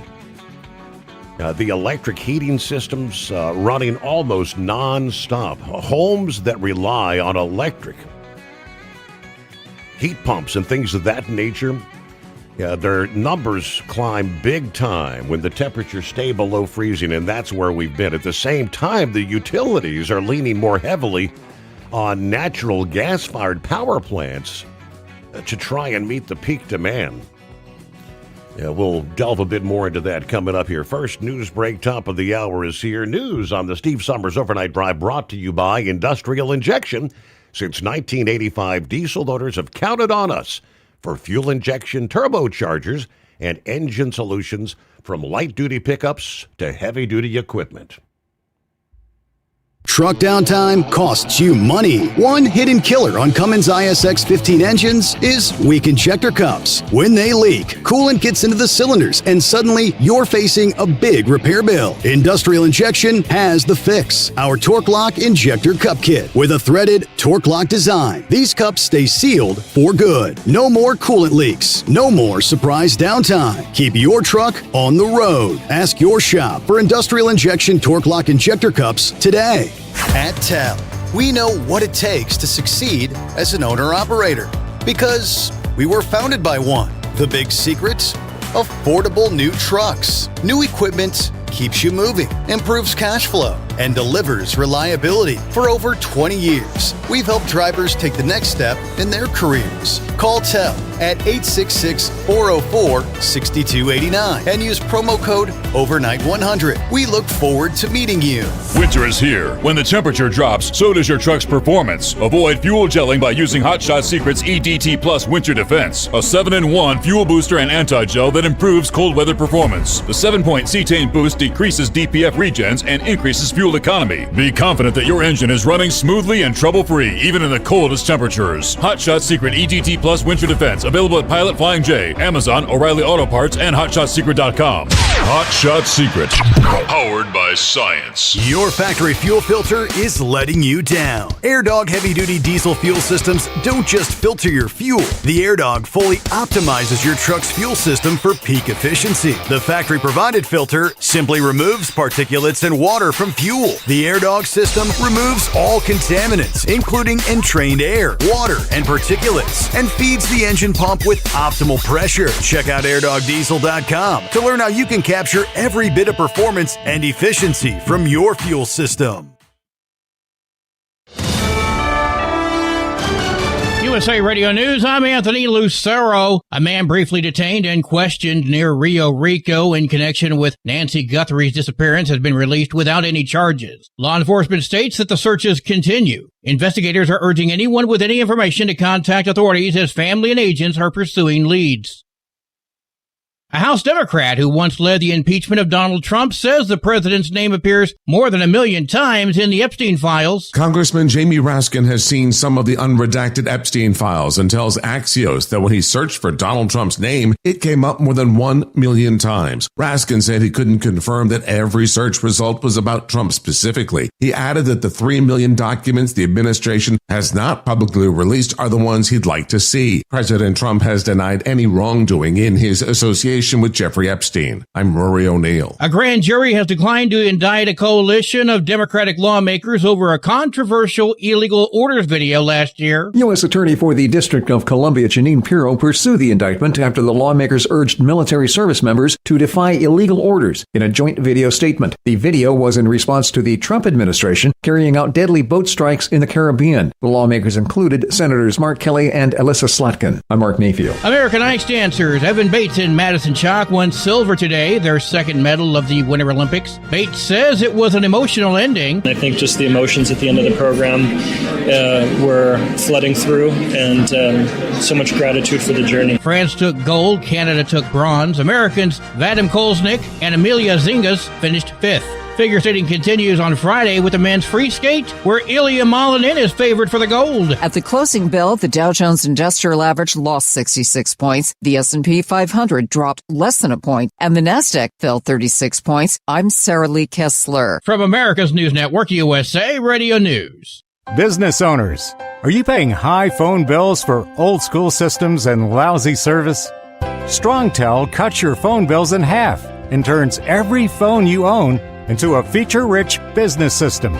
the electric heating systems running almost non-stop. Homes that rely on electric heat pumps and things of that nature, their numbers climb big time when the temperatures stay below freezing, and that's where we've been. At the same time, the utilities are leaning more heavily on natural gas-fired power plants to try and meet the peak demand. Yeah, we'll delve a bit more into that coming up here. First, news break, top of the hour is here. News on the Steve Summers Overnight Drive brought to you by Industrial Injection. Since 1985, diesel owners have counted on us for fuel injection turbochargers and engine solutions from light-duty pickups to heavy-duty equipment. Truck downtime costs you money. One hidden killer on Cummins ISX 15 engines is weak injector cups. When they leak, coolant gets into the cylinders and suddenly you're facing a big repair bill. Industrial Injection has the fix. Our Torque Lock Injector Cup Kit with a threaded Torque Lock design. These cups stay sealed for good. No more coolant leaks. No more surprise downtime. Keep your truck on the road. Ask your shop for Industrial Injection Torque Lock Injector Cups today. At TEL, we know what it takes to succeed as an owner-operator because we were founded by one. The big secret? Affordable new trucks. New equipment keeps you moving, improves cash flow, and delivers reliability. For over 20 years, we've helped drivers take the next step in their careers. Call TEL at 866-404-6289 and use promo code OVERNIGHT100. We look forward to meeting you. Winter is here. When the temperature drops, so does your truck's performance. Avoid fuel gelling by using Hot Shot Secret's EDT Plus Winter Defense, a 7-in-1 fuel booster and anti-gel that improves cold weather performance. The 7-point cetane boost decreases DPF regens and increases fuel economy. Be confident that your engine is running smoothly and trouble-free, even in the coldest temperatures. Hot Shot Secret EDT Plus Winter Defense, available at Pilot Flying J, Amazon, O'Reilly Auto Parts, and HotShotSecret.com. Hot Shot Secret, powered by science. Your factory fuel filter is letting you down. AirDog heavy-duty diesel fuel systems don't just filter your fuel. The AirDog fully optimizes your truck's fuel system for peak efficiency. The factory-provided filter simply removes particulates and water from fuel. The AirDog system removes all contaminants, including entrained air, water, and particulates, and feeds the engine pump with optimal pressure. Check out airdogdiesel.com to learn how you can capture every bit of performance and efficiency from your fuel system. USA Radio News, I'm Anthony Lucero. A man briefly detained and questioned near Rio Rico in connection with Nancy Guthrie's disappearance has been released without any charges. Law enforcement states that the searches continue. Investigators are urging anyone with any information to contact authorities as family and agents are pursuing leads. A House Democrat who once led the impeachment of Donald Trump says the president's name appears more than 1 million times in the Epstein files. Congressman Jamie Raskin has seen some of the unredacted Epstein files and tells Axios that when he searched for Donald Trump's name, it came up more than 1 million times. Raskin said he couldn't confirm that every search result was about Trump specifically. He added that the 3 million documents the administration has not publicly released are the ones he'd like to see. President Trump has denied any wrongdoing in his association with Jeffrey Epstein. I'm Rory O'Neill. A grand jury has declined to indict a coalition of Democratic lawmakers over a controversial illegal orders video last year. U.S. Attorney for the District of Columbia, Janine Pirro, pursued the indictment after the lawmakers urged military service members to defy illegal orders in a joint video statement. The video was in response to the Trump administration carrying out deadly boat strikes in the Caribbean. The lawmakers included Senators Mark Kelly and Alyssa Slotkin. I'm Mark Mayfield. American ice dancers Evan Bates and Madison Chalk won silver today, their second medal of the Winter Olympics. Bates says it was an emotional ending. I think just the emotions at the end of the program were flooding through, and so much gratitude for the journey. France took gold, Canada took bronze. Americans Vadim Kolesnik and Emilia Zingas finished fifth. Figure skating continues on Friday with the men's free skate, where Ilya Malinin is favored for the gold. At the closing bell, the Dow Jones Industrial Average lost 66 points. The S&P 500 dropped less than a point, and the NASDAQ fell 36 points. I'm Sarah Lee Kessler. From America's News Network, USA Radio News. Business owners, are you paying high phone bills for old school systems and lousy service? Strongtel cuts your phone bills in half and turns every phone you own into a feature-rich business system.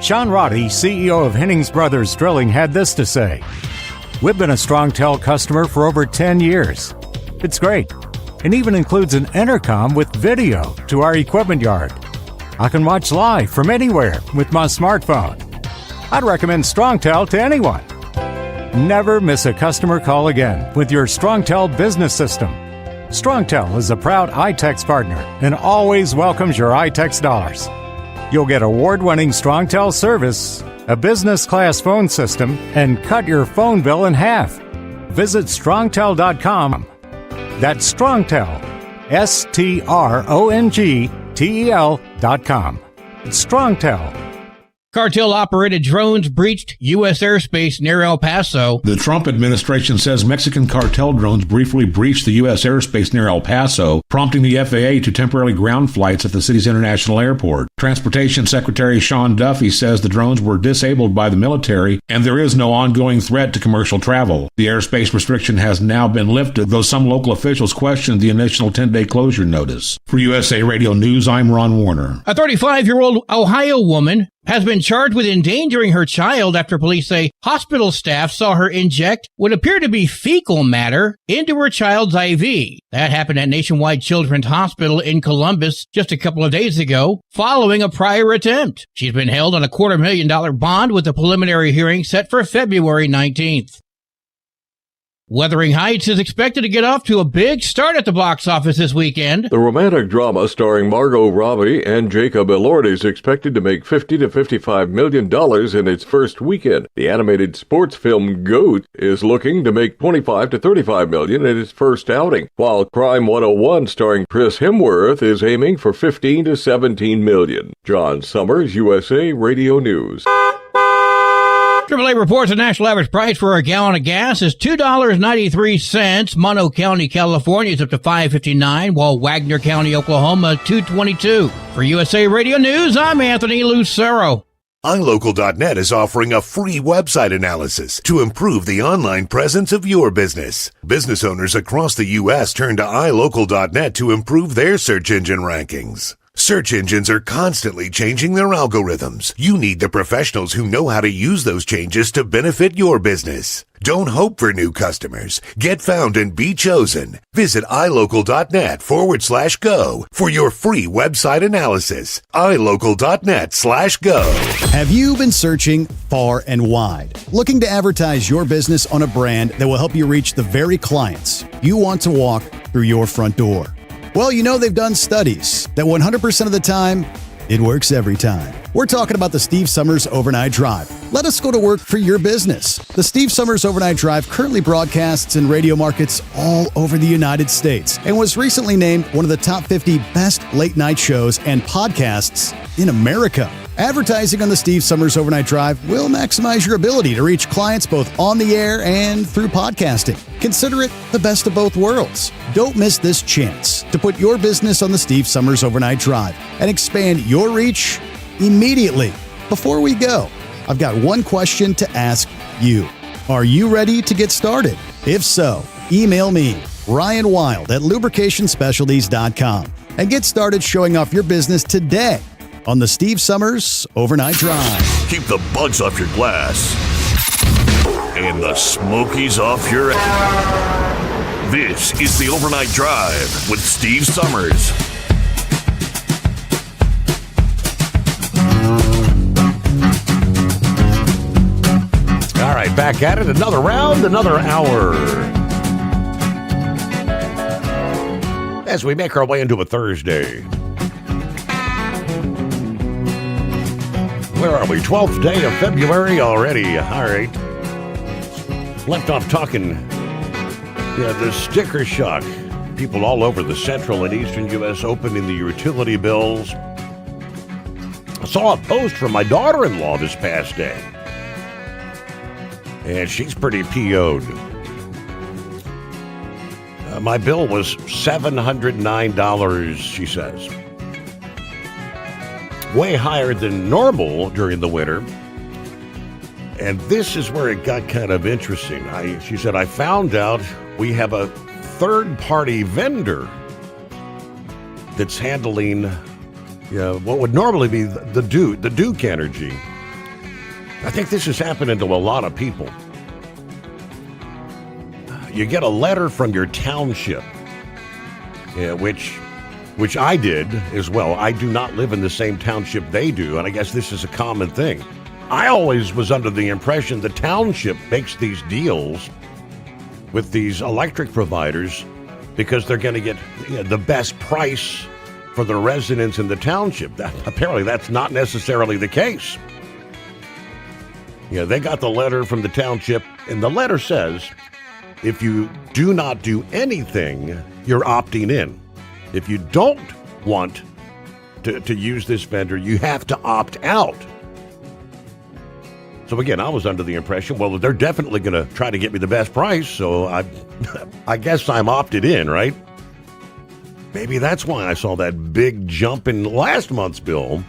Sean Roddy, CEO of Hennings Brothers Drilling, had this to say. We've been a Strongtel customer for over 10 years. It's great, and even includes an intercom with video to our equipment yard. I can watch live from anywhere with my smartphone. I'd recommend Strongtel to anyone. Never miss a customer call again with your Strongtel business system. Strongtel is a proud iTex partner and always welcomes your iTex dollars. You'll get award-winning Strongtel service, a business-class phone system, and cut your phone bill in half. Visit Strongtel.com. That's Strongtel, STRONGTEL.com. It's Strongtel. Cartel-operated drones breached U.S. airspace near El Paso. The Trump administration says Mexican cartel drones briefly breached the U.S. airspace near El Paso, prompting the FAA to temporarily ground flights at the city's international airport. Transportation Secretary Sean Duffy says the drones were disabled by the military and there is no ongoing threat to commercial travel. The airspace restriction has now been lifted, though some local officials questioned the initial 10-day closure notice. For USA Radio News, I'm Ron Warner. A 35-year-old Ohio woman has been charged with endangering her child after police say hospital staff saw her inject what appeared to be fecal matter into her child's IV. That happened at Nationwide Children's Hospital in Columbus just a couple of days ago, following a prior attempt. She's been held on a $250,000 bond with a preliminary hearing set for February 19th. Wuthering Heights is expected to get off to a big start at the box office this weekend. The romantic drama starring Margot Robbie and Jacob Elordi is expected to make $50 to $55 million in its first weekend. The animated sports film Goat is looking to make $25 to $35 million in its first outing, while Crime 101 starring Chris Hemsworth is aiming for $15 to $17 million. John Sommers, USA Radio News. AAA reports the national average price for a gallon of gas is $2.93. Mono County, California is up to $5.59, while Wagner County, Oklahoma, $2.22. For USA Radio News, I'm Anthony Lucero. iLocal.net is offering a free website analysis to improve the online presence of your business. Business owners across the U.S. turn to iLocal.net to improve their search engine rankings. Search engines are constantly changing their algorithms. You need the professionals who know how to use those changes to benefit your business. Don't hope for new customers. Get found and be chosen. Visit iLocal.net/go for your free website analysis. iLocal.net/go. Have you been searching far and wide, looking to advertise your business on a brand that will help you reach the very clients you want to walk through your front door? Well, you know they've done studies that 100% of the time, it works every time. We're talking about the Steve Summers Overnight Drive. Let us go to work for your business. The Steve Summers Overnight Drive currently broadcasts in radio markets all over the United States and was recently named one of the top 50 best late-night shows and podcasts in America. Advertising on the Steve Summers Overnight Drive will maximize your ability to reach clients both on the air and through podcasting. Consider it the best of both worlds. Don't miss this chance to put your business on the Steve Summers Overnight Drive and expand your reach immediately. Before we go, I've got one question to ask you. Are you ready to get started? If so, email me, Ryan Wild at lubricationspecialties.com, and get started showing off your business today on the Steve Summers Overnight Drive. Keep the bugs off your glass and the smokies off your ass. This is the Overnight Drive with Steve Summers. All right, back at it. Another round, another hour. As we make our way into a Thursday. Where are we? 12th day of February already. All right. Left off talking the sticker shock. People all over the central and eastern U.S. opening the utility bills. I saw a post from my daughter-in-law this past day. And she's pretty PO'd. My bill was $709, she says. Way higher than normal during the winter. And this is where it got kind of interesting. She said, I found out we have a third-party vendor that's handling what would normally be the Duke Energy. I think this has happened to a lot of people. You get a letter from your township, which I did as well. I do not live in the same township they do, and I guess this is a common thing. I always was under the impression the township makes these deals with these electric providers because they're going to get the best price for the residents in the township. Apparently, that's not necessarily the case. They got the letter from the township, and the letter says, if you do not do anything, you're opting in. If you don't want to use this vendor, you have to opt out. So again, I was under the impression, well, they're definitely going to try to get me the best price, so I guess I'm opted in, right? Maybe that's why I saw that big jump in last month's bill.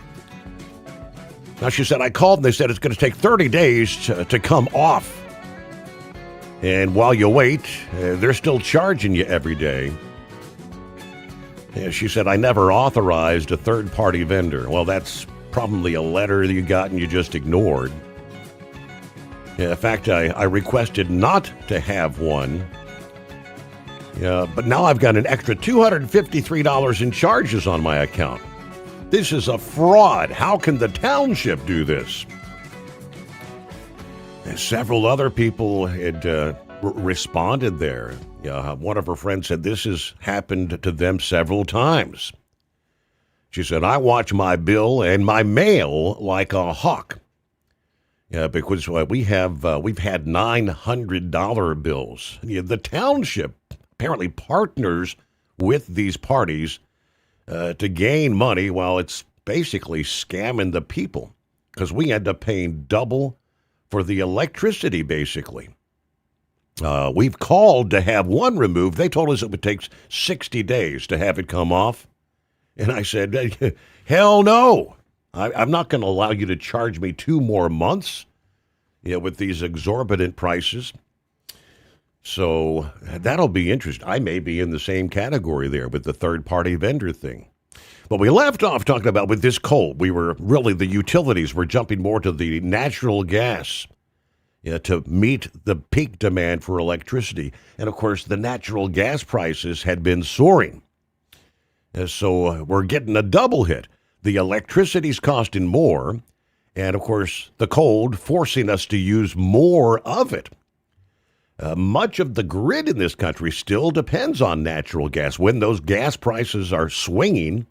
Now, she said, I called and they said it's going to take 30 days to come off. And while you wait, they're still charging you every day. She said, I never authorized a third-party vendor. Well, that's probably a letter that you got and you just ignored. In fact, I requested not to have one. But now I've got an extra $253 in charges on my account. This is a fraud. How can the township do this? And several other people had responded there. One of her friends said this has happened to them several times. She said, I watch my bill and my mail like a hawk. Because we've had $900 bills. The township apparently partners with these parties to gain money while it's basically scamming the people because we end up paying double for the electricity, basically. We've called to have one removed. They told us it would take 60 days to have it come off. And I said, hell no. I'm not going to allow you to charge me 2 more months with these exorbitant prices. So that'll be interesting. I may be in the same category there with the third-party vendor thing. But we left off talking about with this coal, the utilities were jumping more to the natural gas to meet the peak demand for electricity. And, of course, the natural gas prices had been soaring. So we're getting a double hit. The electricity's costing more, and, of course, the cold forcing us to use more of it. Much of the grid in this country still depends on natural gas. When those gas prices are swinging,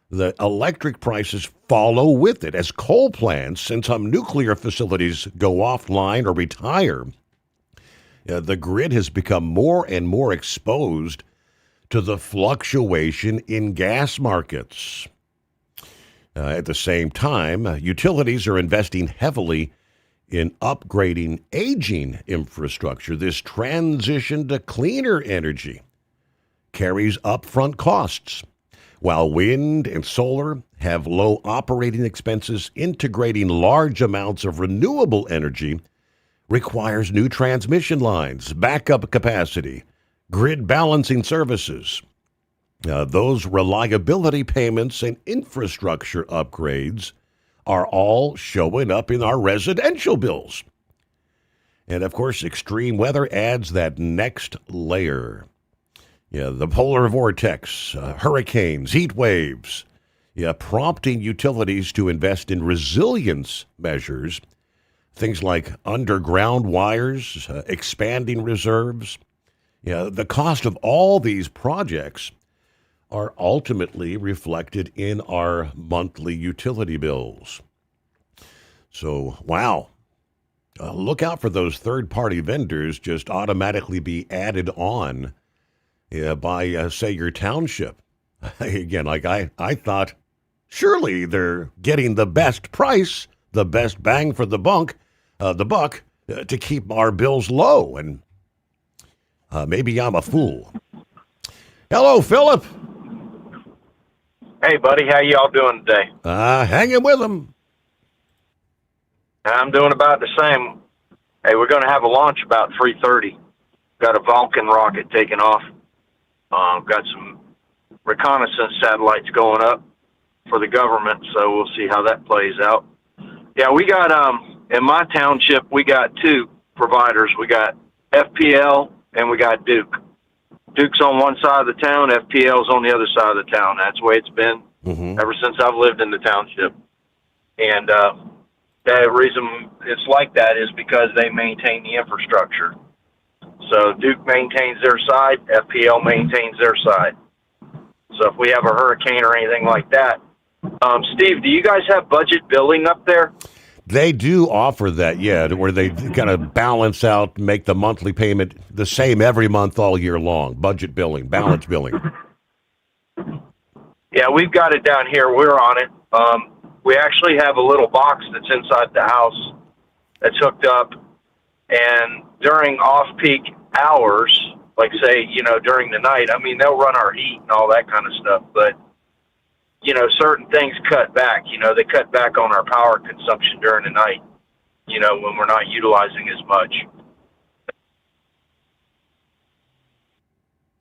the electric prices follow with it as coal plants and some nuclear facilities go offline or retire. The grid has become more and more exposed to the fluctuation in gas markets. At the same time, utilities are investing heavily in upgrading aging infrastructure. This transition to cleaner energy carries upfront costs. While wind and solar have low operating expenses, integrating large amounts of renewable energy requires new transmission lines, backup capacity, grid balancing services. Those reliability payments and infrastructure upgrades are all showing up in our residential bills. And of course, extreme weather adds that next layer. The polar vortex, hurricanes, heat waves, prompting utilities to invest in resilience measures, things like underground wires, expanding reserves. The cost of all these projects are ultimately reflected in our monthly utility bills. So, wow. Look out for those third-party vendors just automatically be added on by, say, your township. Again, like I thought, surely they're getting the best price, the best bang for the buck, to keep our bills low. And maybe I'm a fool. Hello, Philip. Hey, buddy, how y'all doing today? Hanging with them. I'm doing about the same. Hey, we're going to have a launch about 3:30. Got a Vulcan rocket taking off. Got some reconnaissance satellites going up for the government, so we'll see how that plays out. Yeah, we got, in my township, we got two providers. We got FPL and we got Duke. Duke's on one side of the town, FPL's on the other side of the town. That's the way it's been ever since I've lived in the township. And the reason it's like that is because they maintain the infrastructure. So Duke maintains their side, FPL maintains their side. So if we have a hurricane or anything like that, Steve, do you guys have budget billing up there? They do offer that, where they kind of balance out, make the monthly payment the same every month all year long. Budget billing, balance billing. Yeah, we've got it down here. We're on it. We actually have a little box that's inside the house that's hooked up, and during off-peak hours, like say, during the night, I mean, they'll run our heat and all that kind of stuff, but certain things cut back. They cut back on our power consumption during the night, when we're not utilizing as much.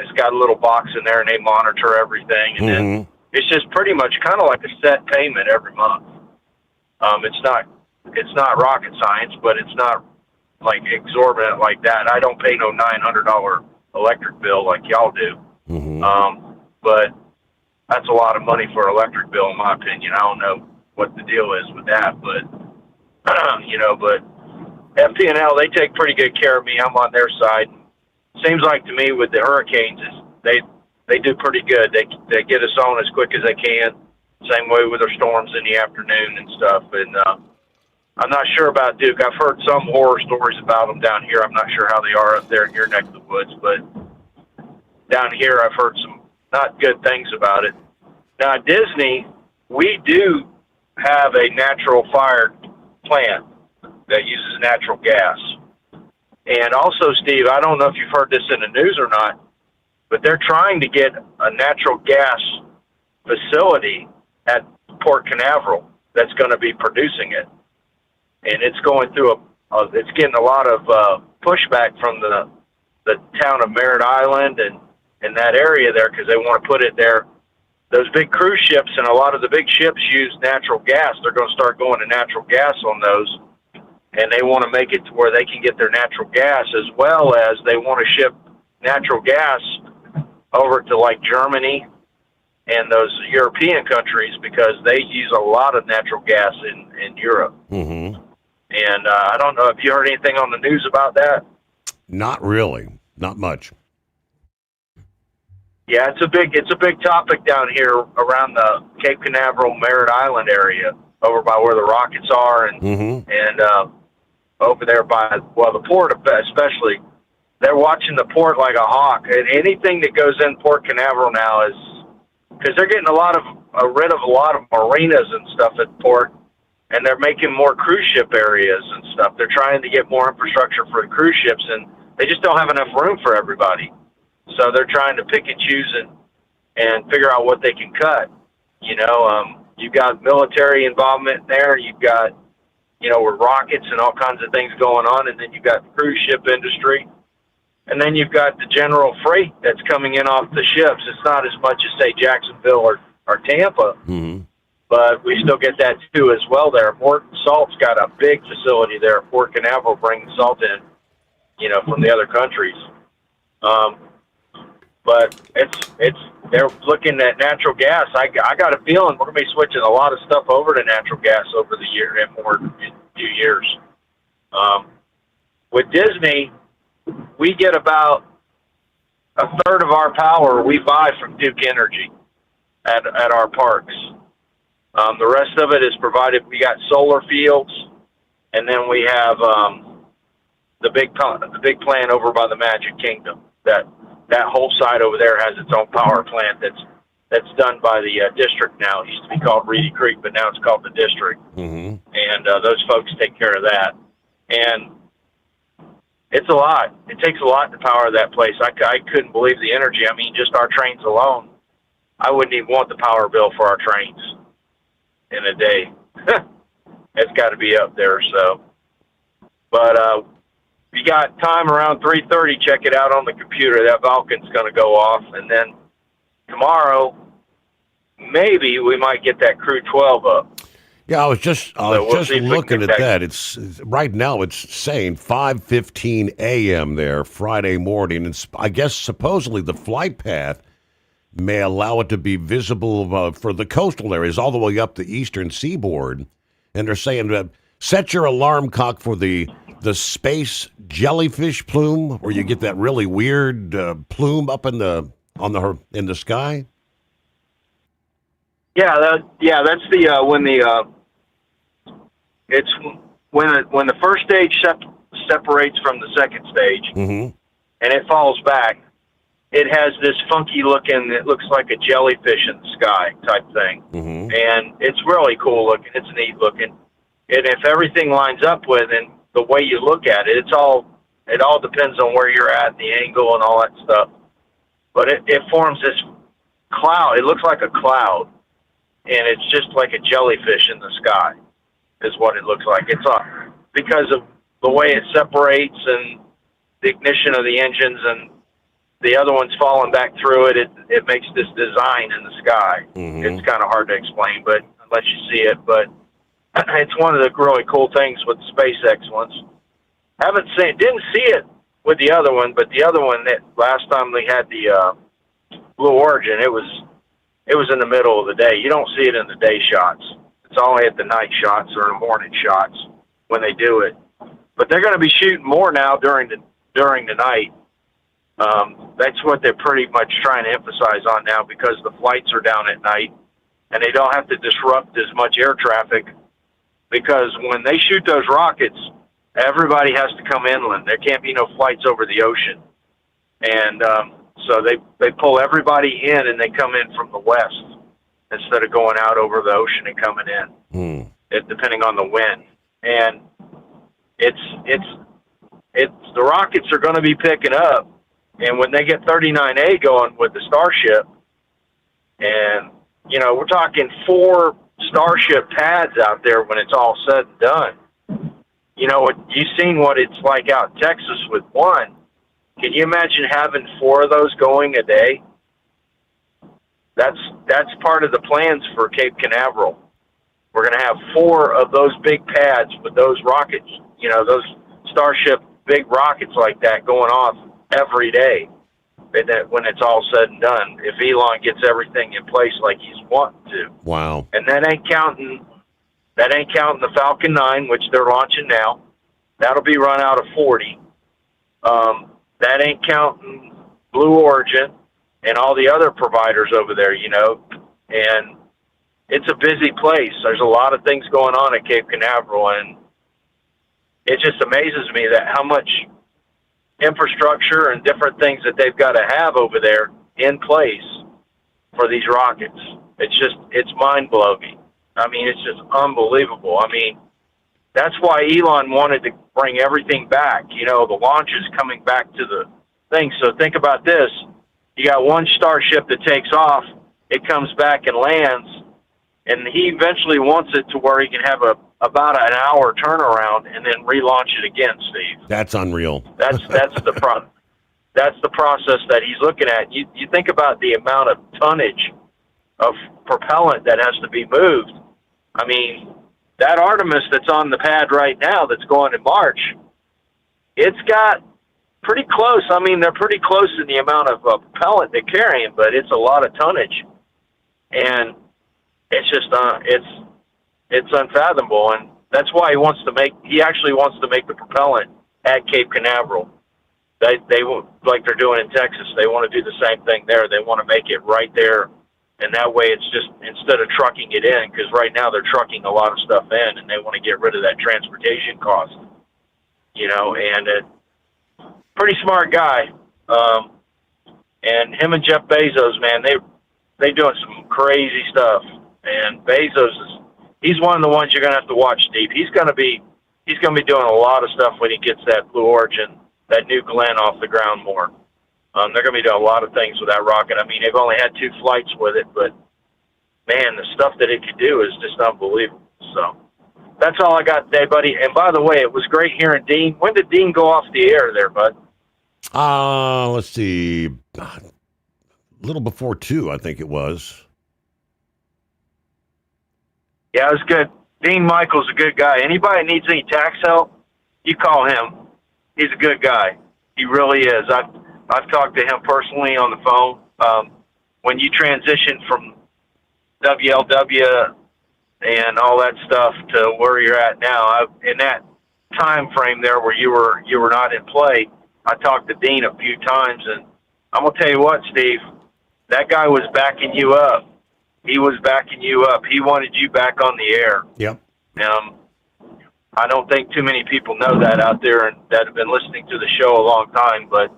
It's got a little box in there, and they monitor everything. And then it's just pretty much kind of like a set payment every month. It's not rocket science, but it's not like exorbitant like that. I don't pay no $900 electric bill like y'all do. But that's a lot of money for an electric bill, in my opinion. I don't know what the deal is with that, but but FP&L, they take pretty good care of me. I'm on their side. Seems like to me with the hurricanes, they do pretty good. They get us on as quick as they can. Same way with their storms in the afternoon and stuff. And I'm not sure about Duke. I've heard some horror stories about them down here. I'm not sure how they are up there in your neck of the woods, but down here I've heard some not good things about it. Now, at Disney, we do have a natural fired plant that uses natural gas. And also, Steve, I don't know if you've heard this in the news or not, but they're trying to get a natural gas facility at Port Canaveral that's going to be producing it. And it's going through it's getting a lot of pushback from the town of Merritt Island and that area there, because they want to put it there. Those big cruise ships and a lot of the big ships use natural gas. They're going to start going to natural gas on those, and they want to make it to where they can get their natural gas, as well as they want to ship natural gas over to like Germany and those European countries, because they use a lot of natural gas in Europe. And I don't know if you heard anything on the news about that. Not really. Not much. Yeah, it's a big topic down here around the Cape Canaveral, Merritt Island area, over by where the rockets are, and over there by the port especially. They're watching the port like a hawk, and anything that goes in Port Canaveral now is because they're getting rid of a lot of marinas and stuff at the port, and they're making more cruise ship areas and stuff. They're trying to get more infrastructure for the cruise ships, and they just don't have enough room for everybody. So they're trying to pick and choose and figure out what they can cut. You've got military involvement there. You've got, with rockets and all kinds of things going on, and then you've got the cruise ship industry. And then you've got the general freight that's coming in off the ships. It's not as much as, say, Jacksonville or Tampa, but we still get that too as well there. Morton Salt's got a big facility there at Port Canaveral bringing salt in, from the other countries. But they're looking at natural gas. I got a feeling we're going to be switching a lot of stuff over to natural gas over the year and more in a few years. With Disney, we get about a third of our power we buy from Duke Energy at our parks. The rest of it is provided. We got solar fields, and then we have the big plant over by the Magic Kingdom. That whole side over there has its own power plant that's done by the district now. It used to be called Reedy Creek, but now it's called the district. And those folks take care of that. And it's a lot. It takes a lot to power that place. I couldn't believe the energy. I mean, just our trains alone, I wouldn't even want the power bill for our trains in a day. It's got to be up there. So, but if you got time around 3:30, check it out on the computer. That Vulcan's going to go off, and then tomorrow, maybe we might get that Crew 12 up. Yeah, I was just looking at that. It's right now. It's saying 5:15 a.m. there Friday morning, and I guess supposedly the flight path may allow it to be visible for the coastal areas all the way up the eastern seaboard. And they're saying set your alarm clock for the space jellyfish plume, where you get that really weird plume up in the sky. Yeah, that's the when the first stage separates from the second stage, and it falls back. It has this funky looking. It looks like a jellyfish in the sky type thing, and it's really cool looking. It's neat looking, and if everything lines up with and the way you look at it, it all depends on where you're at, the angle, and all that stuff. But it forms this cloud. It looks like a cloud, and it's just like a jellyfish in the sky, is what it looks like. It's because of the way it separates and the ignition of the engines, and the other one's falling back through it. It makes this design in the sky. It's kind of hard to explain, but unless you see it. But it's one of the really cool things with the SpaceX ones. Didn't see it with the other one, but the other one, that last time they had the Blue Origin, it was in the middle of the day. You don't see it in the day shots. It's only at the night shots or the morning shots when they do it. But they're going to be shooting more now during the night. That's what they're pretty much trying to emphasize on now, because the flights are down at night and they don't have to disrupt as much air traffic, because when they shoot those rockets, everybody has to come inland. There can't be no flights over the ocean. And so they pull everybody in, and they come in from the west instead of going out over the ocean and coming in, depending on the wind. And the rockets are going to be picking up. And when they get 39A going with the Starship, and, we're talking 4 Starship pads out there when it's all said and done. You've seen what it's like out in Texas with one. Can you imagine having 4 of those going a day? That's part of the plans for Cape Canaveral. We're going to have 4 of those big pads with those rockets, those Starship big rockets like that going off every day. When it's all said and done, if Elon gets everything in place like he's wanting to. Wow. And that ain't counting the Falcon 9, which they're launching now. That'll be run out of 40. That ain't counting Blue Origin. and all the other providers over there, and it's a busy place. There's a lot of things going on at Cape Canaveral, and it just amazes me that how much infrastructure and different things that they've got to have over there in place for these rockets. It's mind-blowing. I mean, it's just unbelievable. I mean, that's why Elon wanted to bring everything back, the launches coming back to the thing. So think about this. You got one Starship that takes off, it comes back and lands, and he eventually wants it to where he can have about an hour turnaround and then relaunch it again, Steve. That's unreal. That's the that's the process that he's looking at. You think about the amount of tonnage of propellant that has to be moved. I mean, that Artemis that's on the pad right now that's going in March, it's got pretty close. I mean, they're pretty close in the amount of propellant they're carrying, but it's a lot of tonnage. And it's just, it's unfathomable. And that's why he actually wants to make the propellant at Cape Canaveral. They like they're doing in Texas, they want to do the same thing there. They want to make it right there. And that way it's just, instead of trucking it in, because right now they're trucking a lot of stuff in, and they want to get rid of that transportation cost, and pretty smart guy. And him and Jeff Bezos, man, they doing some crazy stuff. And Bezos he's one of the ones you're going to have to watch, Steve. He's going to be doing a lot of stuff when he gets that Blue Origin, that New Glenn off the ground more. They're going to be doing a lot of things with that rocket. I mean, they've only had 2 flights with it, but man, the stuff that it could do is just unbelievable. So that's all I got today, buddy. And by the way, it was great hearing Dean. When did Dean go off the air there, bud? Let's see. A little before 2, I think it was. Yeah, it was good. Dean Michael's a good guy. Anybody needs any tax help, you call him. He's a good guy. He really is. I've talked to him personally on the phone. When you transition from WLW and all that stuff to where you're at now, in that time frame there where you were not in play, I talked to Dean a few times, and I'm gonna tell you what, Steve, that guy was backing you up. He was backing you up. He wanted you back on the air. Yep. I don't think too many people know that out there and that have been listening to the show a long time, but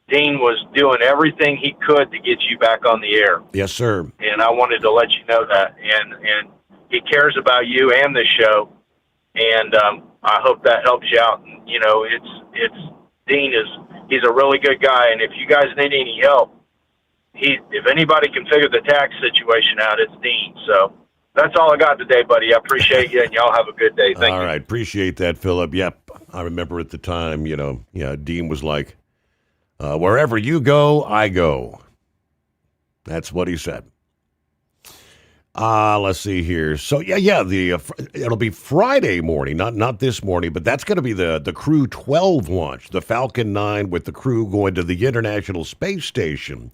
Dean was doing everything he could to get you back on the air. Yes, sir. And I wanted to let you know that. And he cares about you and the show. And I hope that helps you out. And, he's a really good guy. And if you guys need any help, if anybody can figure the tax situation out, it's Dean. So that's all I got today, buddy. I appreciate you, and y'all have a good day. Thank you. All right. Appreciate that, Philip. Yep. I remember at the time, Dean was like, wherever you go, I go. That's what he said. Let's see here. So, it'll be Friday morning, not this morning, but that's going to be the Crew 12 launch, the Falcon 9 with the crew going to the International Space Station.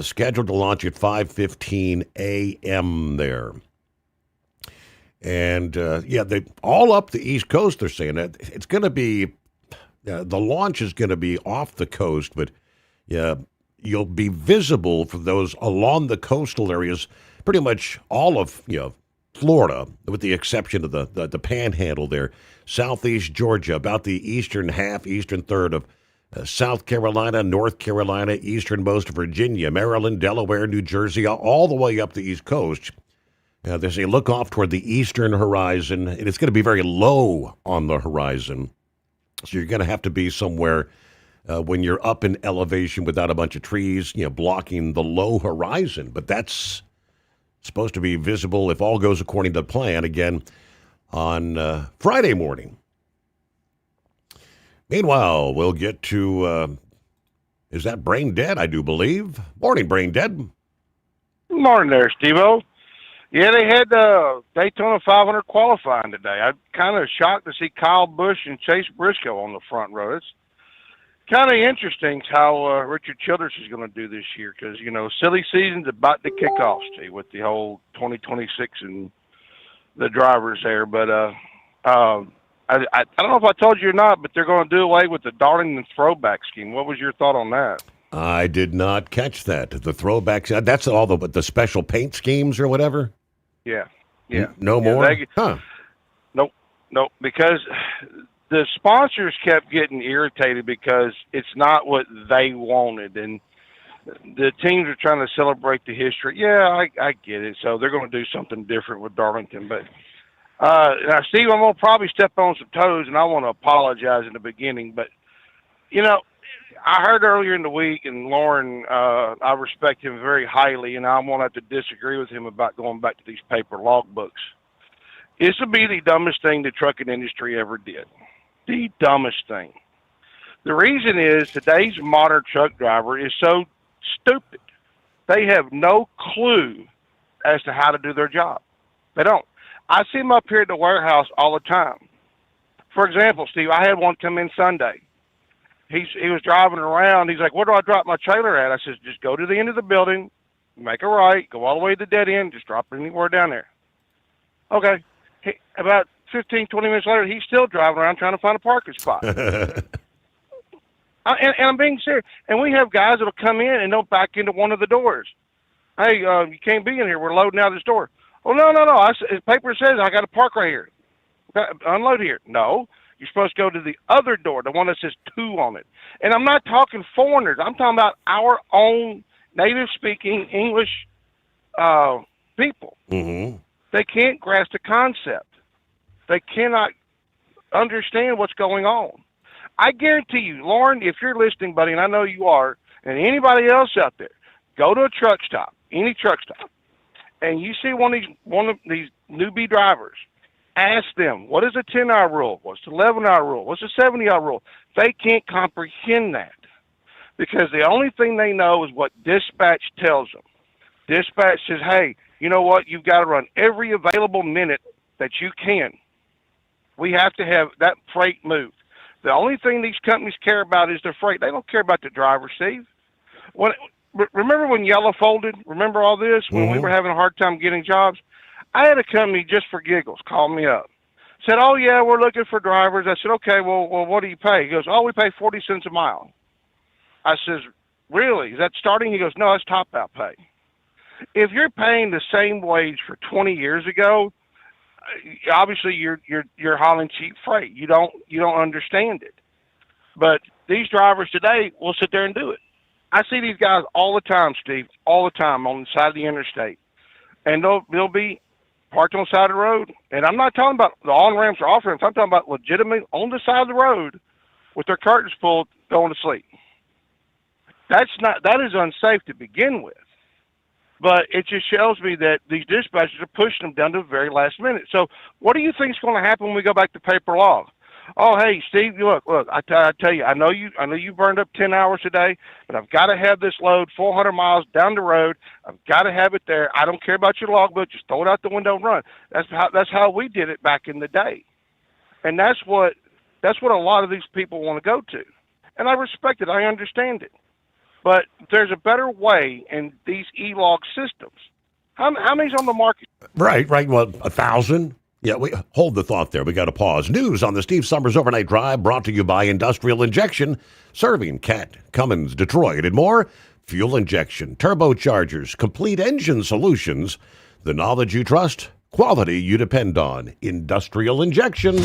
Scheduled to launch at 5:15 a.m. there. And, they all up the East Coast, they're saying that. It's going to be, the launch is going to be off the coast, but you'll be visible for those along the coastal areas, pretty much all of, Florida, with the exception of the panhandle there. Southeast Georgia, about the eastern third of South Carolina, North Carolina, easternmost Virginia, Maryland, Delaware, New Jersey, all the way up the East Coast. They say look off toward the eastern horizon, and it's going to be very low on the horizon. So you're going to have to be somewhere when you're up in elevation without a bunch of trees, blocking the low horizon. But that's supposed to be visible, if all goes according to plan, again on Friday morning. Meanwhile, we'll get to, is that Brain Dead, I do believe? Morning, Brain Dead. Morning there, Steve-O. Yeah, they had Daytona 500 qualifying today. I'm kind of shocked to see Kyle Busch and Chase Briscoe on the front row. It's kind of interesting how Richard Childress is going to do this year because, silly season's about to kick off, Steve, with the whole 2026 and the drivers there. But I don't know if I told you or not, but they're going to do away with the Darlington throwback scheme. What was your thought on that? I did not catch that. The throwbacks. That's all the special paint schemes or whatever? Yeah. Yeah. No more? Nope. Because the sponsors kept getting irritated because it's not what they wanted. And the teams are trying to celebrate the history. Yeah, I get it. So they're going to do something different with Darlington. But now, Steve, I'm going to probably step on some toes, and I want to apologize in the beginning. But, I heard earlier in the week, and Lauren, I respect him very highly, and I'm going to have to disagree with him about going back to these paper logbooks. This would be the dumbest thing the trucking industry ever did. The dumbest thing. The reason is today's modern truck driver is so stupid. They have no clue as to how to do their job. They don't. I see them up here at the warehouse all the time. For example, Steve, I had one come in Sunday. He was driving around. He's like, where do I drop my trailer at? I says, just go to the end of the building, make a right, go all the way to the dead end, just drop it anywhere down there. Okay. About 15, 20 minutes later, he's still driving around trying to find a parking spot. And I'm being serious. And we have guys that'll come in and they'll back into one of the doors. Hey, you can't be in here. We're loading out this door. Oh, no. His paper says I got to park right here. Unload here. No. You're supposed to go to the other door, the one that says 2 on it. And I'm not talking foreigners. I'm talking about our own native-speaking English people. Mm-hmm. They can't grasp the concept. They cannot understand what's going on. I guarantee you, Lauren, if you're listening, buddy, and I know you are, and anybody else out there, go to a truck stop, any truck stop, and you see one of these newbie drivers. Ask them, what is a 10-hour rule? What's the 11-hour rule? What's the 70-hour rule? They can't comprehend that because the only thing they know is what dispatch tells them. Dispatch says, hey, you know what? You've got to run every available minute that you can. We have to have that freight moved. The only thing these companies care about is their freight. They don't care about the driver, Steve. Remember when Yellow folded? Remember all this? When we were having a hard time getting jobs? I had a company just for giggles call me up. Said, oh, yeah, we're looking for drivers. I said, okay, well, what do you pay? He goes, oh, we pay 40 cents a mile. I says, really? Is that starting? He goes, no, that's top-out pay. If you're paying the same wage for 20 years ago, obviously you're hauling cheap freight. You don't understand it. But these drivers today will sit there and do it. I see these guys all the time, Steve, all the time on the side of the interstate. And they'll be parked on the side of the road. And I'm not talking about the on-ramps or off-ramps. I'm talking about legitimately on the side of the road with their curtains pulled going to sleep. That is unsafe to begin with. But it just shows me that these dispatchers are pushing them down to the very last minute. So what do you think is going to happen when we go back to paper log? Oh, hey, Steve, look, I tell you, I know you burned up 10 hours today, but I've got to have this load 400 miles down the road. I've got to have it there. I don't care about your logbook. Just throw it out the window and run. That's how we did it back in the day. And that's what a lot of these people want to go to. And I respect it. I understand it. But there's a better way in these e-log systems. How many's on the market? Right. Well, 1,000. Yeah, we hold the thought there. We got to pause. News on the Steve Sommers Overnight Drive brought to you by Industrial Injection, serving Kent, Cummins, Detroit, and more. Fuel injection, turbochargers, complete engine solutions. The knowledge you trust, quality you depend on. Industrial Injection.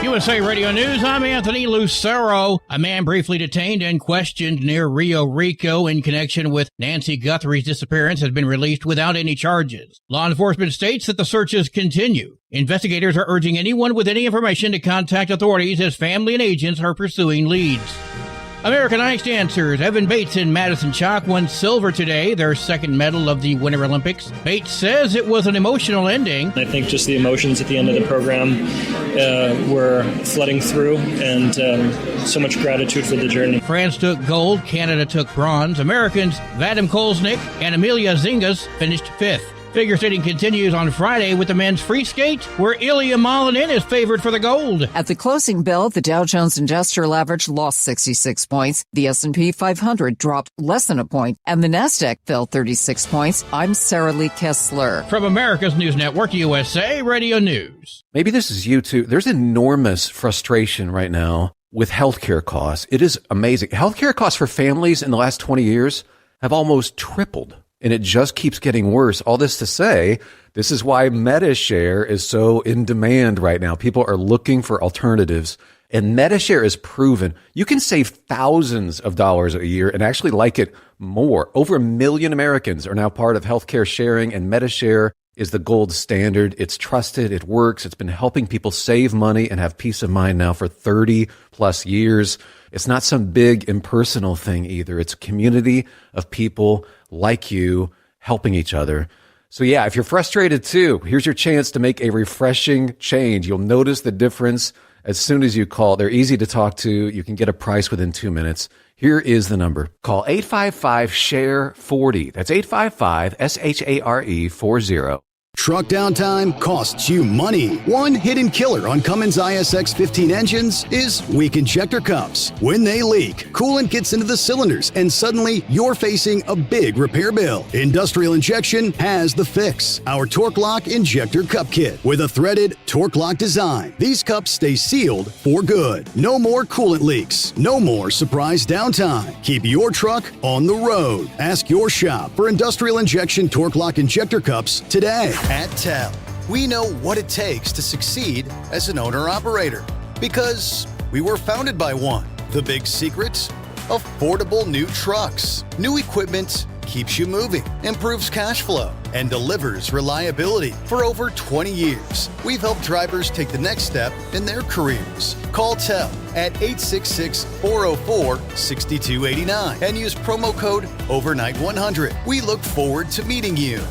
USA Radio News, I'm Anthony Lucero. A man briefly detained and questioned near Rio Rico in connection with Nancy Guthrie's disappearance has been released without any charges. Law enforcement states that the searches continue. Investigators are urging anyone with any information to contact authorities as family and agents are pursuing leads. American ice dancers Evan Bates and Madison Chalk won silver today, their second medal of the Winter Olympics. Bates says it was an emotional ending. I think just the emotions at the end of the program were flooding through, and so much gratitude for the journey. France took gold, Canada took bronze. Americans Vadim Kolesnik and Emilia Zingas finished fifth. Figure skating continues on Friday with the men's free skate, where Ilya Malinin is favored for the gold. At the closing bell, the Dow Jones Industrial Average lost 66 points. The S&P 500 dropped less than a point, and the NASDAQ fell 36 points. I'm Sarah Lee Kessler. From America's News Network, USA Radio News. Maybe this is you too. There's enormous frustration right now with healthcare costs. It is amazing. Healthcare costs for families in the last 20 years have almost tripled, and it just keeps getting worse. All this to say, this is why MediShare is so in demand right now. People are looking for alternatives, and MediShare is proven. You can save thousands of dollars a year and actually like it more. Over 1 million Americans are now part of healthcare sharing, and MediShare is the gold standard. It's trusted. It works. It's been helping people save money and have peace of mind now for 30 plus years. It's not some big impersonal thing either. It's a community of people like you helping each other. So yeah, if you're frustrated too, here's your chance to make a refreshing change. You'll notice the difference as soon as you call. They're easy to talk to. You can get a price within 2 minutes. Here is the number. Call 855-SHARE-40. That's 855-SHARE-40. Truck downtime costs you money. One hidden killer on Cummins ISX 15 engines is weak injector cups. When they leak, coolant gets into the cylinders and suddenly you're facing a big repair bill. Industrial Injection has the fix. Our Torque Lock Injector Cup Kit with a threaded Torque Lock design. These cups stay sealed for good. No more coolant leaks. No more surprise downtime. Keep your truck on the road. Ask your shop for Industrial Injection Torque Lock Injector Cups today. At TEL, we know what it takes to succeed as an owner-operator because we were founded by one. The big secret? Affordable new trucks. New equipment keeps you moving, improves cash flow, and delivers reliability. For over 20 years, we've helped drivers take the next step in their careers. Call TEL at 866-404-6289 and use promo code OVERNIGHT100. We look forward to meeting you.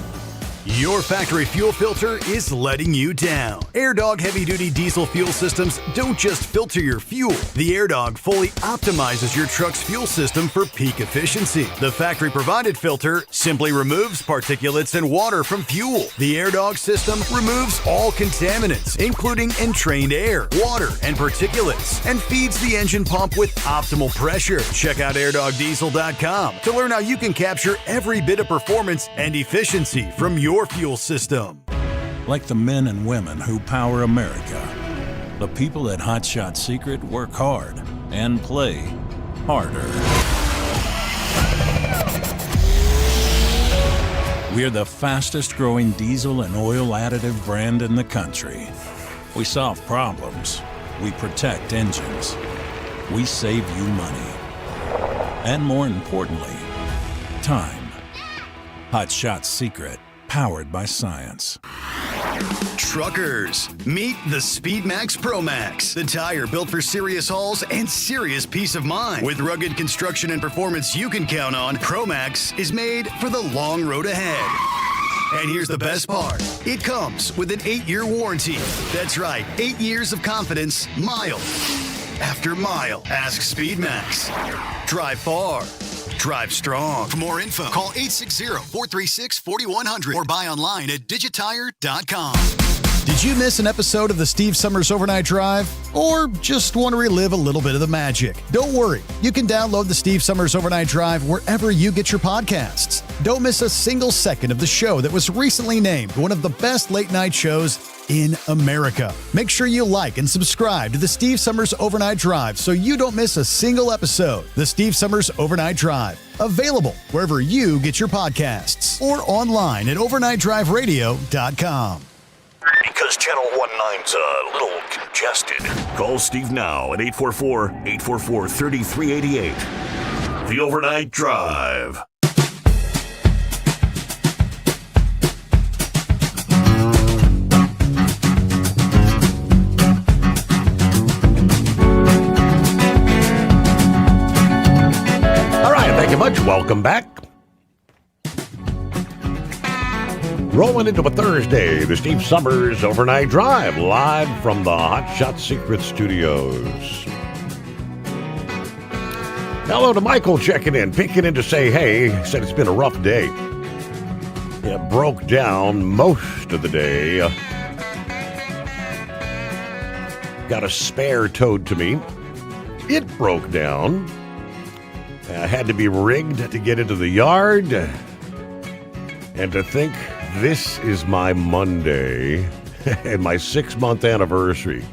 Your factory fuel filter is letting you down. AirDog heavy-duty diesel fuel systems don't just filter your fuel. The AirDog fully optimizes your truck's fuel system for peak efficiency. The factory-provided filter simply removes particulates and water from fuel. The AirDog system removes all contaminants, including entrained air, water, and particulates, and feeds the engine pump with optimal pressure. Check out airdogdiesel.com to learn how you can capture every bit of performance and efficiency from your fuel system. Like the men and women who power America, the people at Hot Shot Secret work hard and play harder. We're the fastest growing diesel and oil additive brand in the country. We solve problems. We protect engines. We save you money. And more importantly, time. Hot Shot Secret. Powered by science. Truckers, meet the SpeedMax Pro Max, the tire built for serious hauls and serious peace of mind. With rugged construction and performance you can count on, Pro Max is made for the long road ahead. And here's the best part. It comes with an 8-year warranty. That's right, 8 years of confidence, mile after mile. Ask SpeedMax. Drive far. Drive strong. For more info, call 860-436-4100 or buy online at digitire.com. Did you miss an episode of the Steve Summers Overnight Drive? Or just want to relive a little bit of the magic? Don't worry. You can download the Steve Summers Overnight Drive wherever you get your podcasts. Don't miss a single second of the show that was recently named one of the best late-night shows in America. Make sure you like and subscribe to the Steve Summers Overnight Drive so you don't miss a single episode. The Steve Summers Overnight Drive, available wherever you get your podcasts or online at overnightdriveradio.com. Because Channel 19's a little congested. Call Steve now at 844-844-3388. The Overnight Drive. Thank you much. Welcome back. Rolling into a Thursday, the Steve Summers Overnight Drive, live from the Hot Shot Secret Studios. Hello to Michael checking in, peeking in to say hey. He said it's been a rough day. It broke down most of the day. Got a spare towed to me. It broke down. I had to be rigged to get into the yard. And to think this is my Monday and my 6-month anniversary.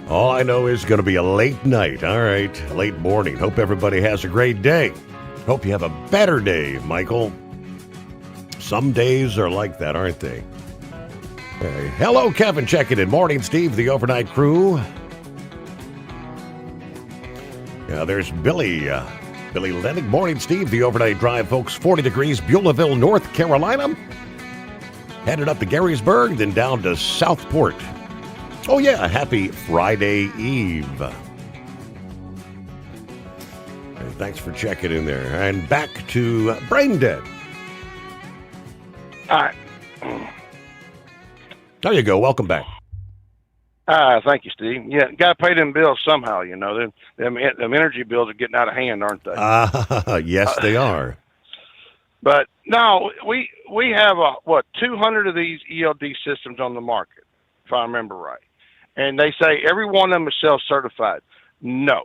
All I know is going to be a late night. All right, late morning. Hope everybody has a great day. Hope you have a better day, Michael. Some days are like that, aren't they? Hey, hello, Kevin. Checking in. Morning, Steve, the overnight crew. Yeah, there's Billy. Billy Lennox. Morning, Steve, the overnight drive, folks. 40 degrees, Beulahville, North Carolina. Headed up to Garysburg, then down to Southport. Oh, yeah, happy Friday Eve. And thanks for checking in there. And back to Brain Dead. All right. There you go. Welcome back. Thank you, Steve. Yeah, got to pay them bills somehow, you know. Them energy bills are getting out of hand, aren't they? Yes, they are. But no, we have 200 of these ELD systems on the market, if I remember right. And they say every one of them is self-certified. No,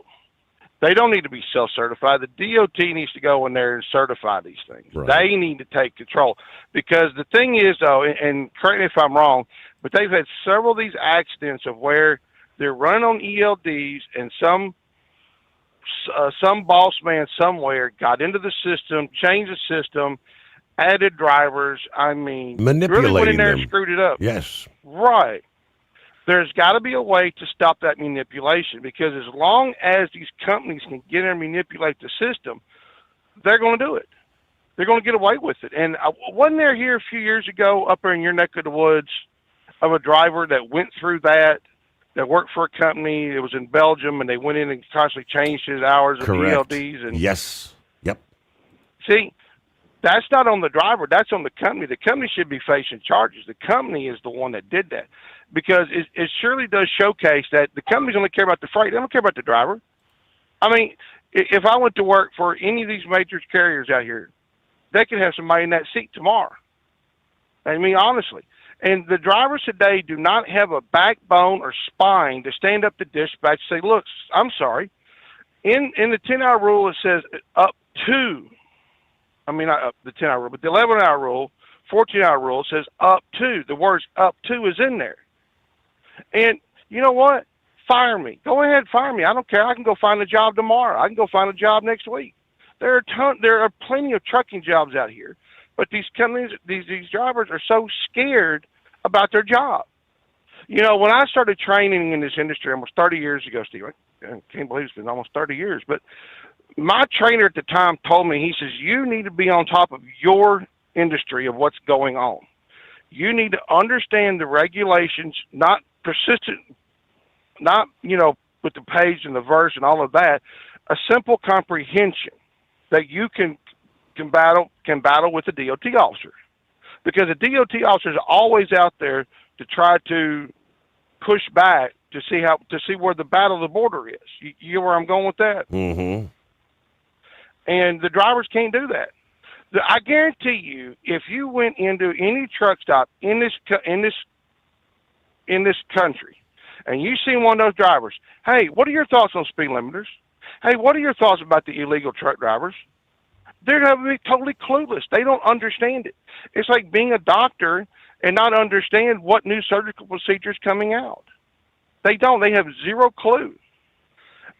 they don't need to be self-certified. The DOT needs to go in there and certify these things. Right. They need to take control. Because the thing is, though, and correct me if I'm wrong, but they've had several of these accidents of where they're running on ELDs and some boss man somewhere got into the system, changed the system, added drivers. I mean, manipulating really went in there them. and screwed it up. Yes. Right. There's got to be a way to stop that manipulation, because as long as these companies can get in and manipulate the system, they're going to do it. They're going to get away with it. And wasn't there here a few years ago up there in your neck of the woods of a driver that went through that worked for a company? It was in Belgium, and they went in and constantly changed his hours of Correct. ELDs. And yes. Yep. see, that's not on the driver. That's on the company. The company should be facing charges. The company is the one that did that, because it surely does showcase that the companies only care about the freight. They don't care about the driver. I mean, if I went to work for any of these major carriers out here, they could have somebody in that seat tomorrow. I mean, honestly. And the drivers today do not have a backbone or spine to stand up to dispatch and say, look, I'm sorry. In the 10-hour rule, it says up to. I mean, not the 10-hour rule, but the 11-hour rule, 14-hour rule says up to. The words up to is in there. And you know what? Fire me. Go ahead, fire me. I don't care. I can go find a job tomorrow. I can go find a job next week. There are plenty of trucking jobs out here, but these companies, these drivers are so scared about their job. You know, when I started training in this industry almost 30 years ago, Steve, I can't believe it's been almost 30 years, but my trainer at the time told me, he says, you need to be on top of your industry of what's going on. You need to understand the regulations, not persistent, not, you know, with the page and the verse and all of that, a simple comprehension that you can battle with the DOT officer. Because the DOT officer is always out there to try to push back to see where the battle of the border is. You know where I'm going with that? Mm-hmm. And the drivers can't do that. I guarantee you, if you went into any truck stop in this country, and you seen one of those drivers, hey, what are your thoughts on speed limiters? Hey, what are your thoughts about the illegal truck drivers? They're going to be totally clueless. They don't understand it. It's like being a doctor and not understand what new surgical procedure is coming out. They don't. They have zero clue.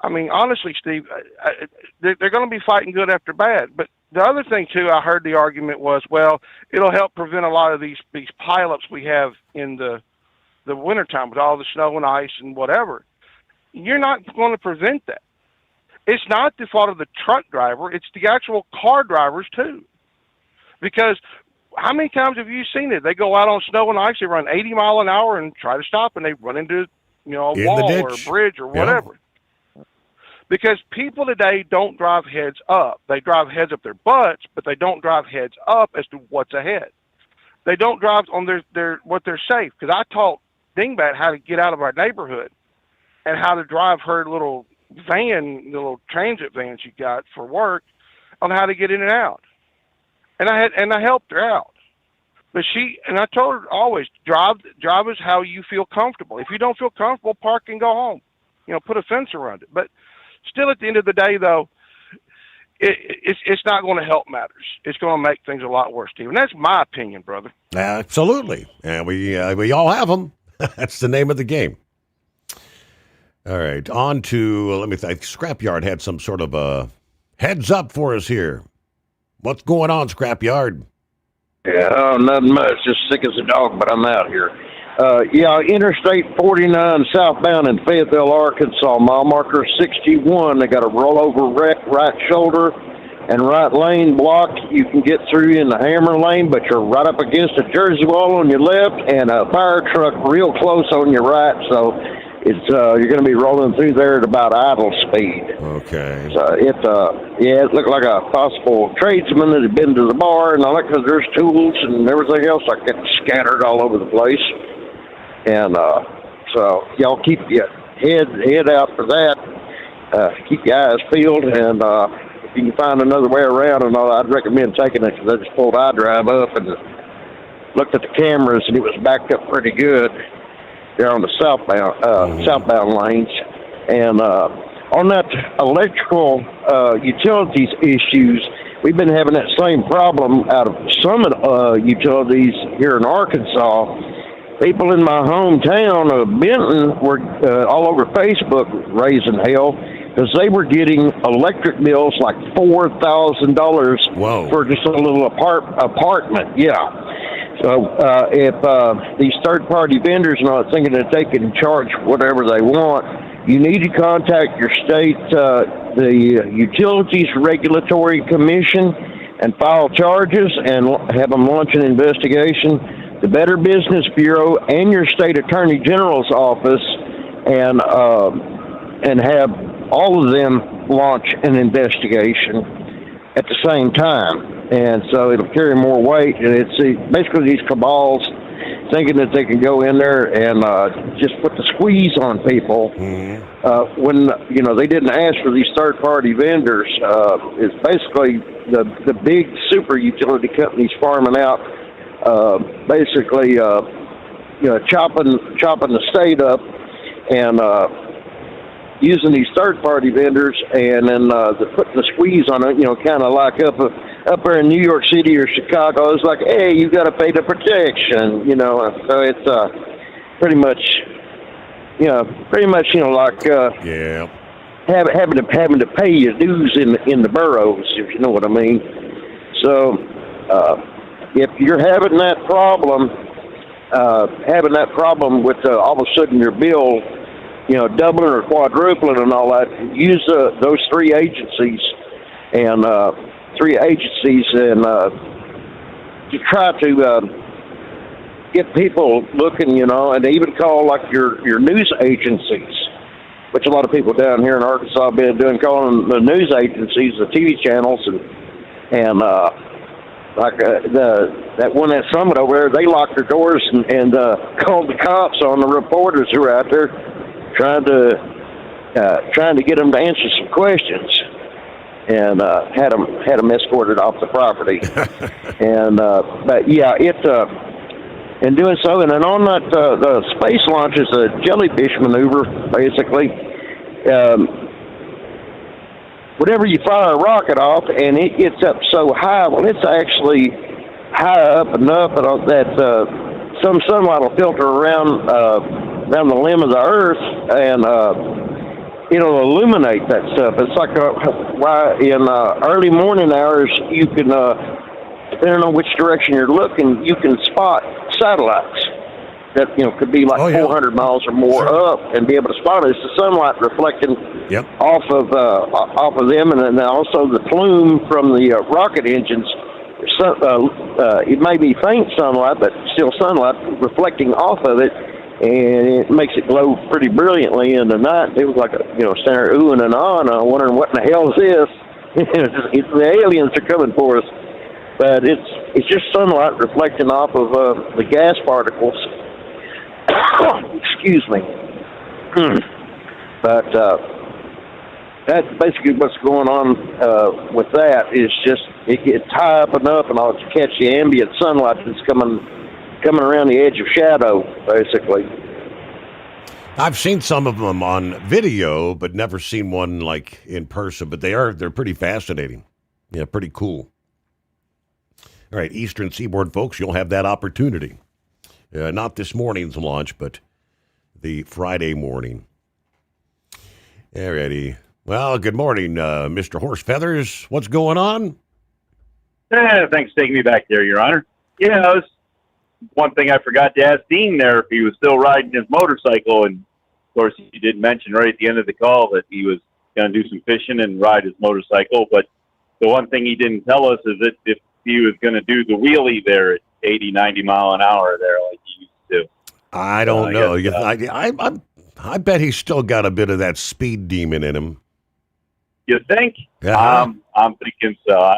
I mean, honestly, Steve, they're going to be fighting good after bad. But the other thing, too, I heard the argument was, well, it'll help prevent a lot of these pileups we have in the wintertime with all the snow and ice and whatever. You're not going to prevent that. It's not the fault of the truck driver. It's the actual car drivers, too. Because how many times have you seen it? They go out on snow and ice, they run 80 miles an hour and try to stop, and they run into, you know, a wall or a bridge or whatever. Yeah. Because people today don't drive heads up. They drive heads up their butts, but they don't drive heads up as to what's ahead. They don't drive on what they're safe. Because I taught Dingbat how to get out of our neighborhood and how to drive her little van, the little transit van she got for work, on how to get in and out. And I helped her out. But I told her always, drive is how you feel comfortable. If you don't feel comfortable, park and go home. You know, put a fence around it. But still, at the end of the day, though, it's not going to help matters. It's going to make things a lot worse, Steve. And that's my opinion, brother. Absolutely. And we all have them. That's the name of the game. All right, on to, let me think, Scrapyard had some sort of a heads up for us here. What's going on, Scrapyard? Yeah, nothing much. Just sick as a dog, but I'm out here. Interstate 49 southbound in Fayetteville, Arkansas. Mile marker 61. They got a rollover wreck, right shoulder and right lane blocked. You can get through in the hammer lane, but you're right up against a Jersey wall on your left and a fire truck real close on your right. So it's you're going to be rolling through there at about idle speed. Okay. So it looked like a possible tradesman that had been to the bar and all that, because there's tools and everything else like that scattered all over the place. And so y'all keep your head out for that. Keep your eyes peeled, and if you can find another way around and all, I'd recommend taking it, because I just pulled iDrive up and looked at the cameras, and it was backed up pretty good there on the southbound lanes. And on that electrical utilities issues, we've been having that same problem out of some utilities here in Arkansas. People in my hometown of Benton were all over Facebook raising hell because they were getting electric bills like $4,000 for just a little apartment. Yeah. So if these third-party vendors are not thinking that they can charge whatever they want, you need to contact your state, the Utilities Regulatory Commission, and file charges and have them launch an investigation. The Better Business Bureau and your state attorney general's office, and have all of them launch an investigation at the same time. And so it'll carry more weight. And it's basically these cabals thinking that they can go in there and just put the squeeze on people when they didn't ask for these third-party vendors. It's basically the big super utility companies farming out. Basically, chopping the state up and using these third-party vendors, and then putting the squeeze on it. Kind of like up there in New York City or Chicago. It's like, hey, you got to pay the protection. So it's pretty much like having to pay your dues in the boroughs, if you know what I mean. So. If you're having that problem with all of a sudden your bill, doubling or quadrupling and all that, use those three agencies and to try to get people looking, and even call like your news agencies, which a lot of people down here in Arkansas have been doing, calling the news agencies, the TV channels, and like that summit over there, they locked their doors and called the cops on the reporters who were out there trying to get them to answer some questions, and had them escorted off the property. And but yeah, in doing so, and then on that the space launch is a jellyfish maneuver, basically. Whenever you fire a rocket off and it gets up so high, well, it's actually high up enough that some sunlight will filter around the limb of the Earth, and it'll illuminate that stuff. It's like in early morning hours, you can, depending on which direction you're looking, you can spot satellites that could be like 400 miles or more up, and be able to spot it. It's the sunlight reflecting off of them, and then also the plume from the rocket engines. It may be faint sunlight, but still sunlight reflecting off of it, and it makes it glow pretty brilliantly in the night. It was like standing there oohing and ahhing, wondering what in the hell is this? It's the aliens are coming for us, but it's just sunlight reflecting off of the gas particles. Excuse me. But that's basically what's going on with that. Is just it gets high up enough, and I'll catch the ambient sunlight that's coming around the edge of shadow, basically. I've seen some of them on video, but never seen one like in person. But they're pretty fascinating. Yeah, pretty cool. All right, Eastern Seaboard folks, you'll have that opportunity. Not this morning's launch, but the Friday morning. Alrighty. Well, good morning, Mr. Horse Feathers. What's going on? Thanks for taking me back there, Your Honor. Yeah, that was one thing I forgot to ask Dean there if he was still riding his motorcycle. And, of course, he did mention right at the end of the call that he was going to do some fishing and ride his motorcycle. But the one thing he didn't tell us is that if he was going to do the wheelie there at 80, 90 mile an hour there like he used to. I don't know. I bet he's still got a bit of that speed demon in him. You think? Yeah. I'm thinking so.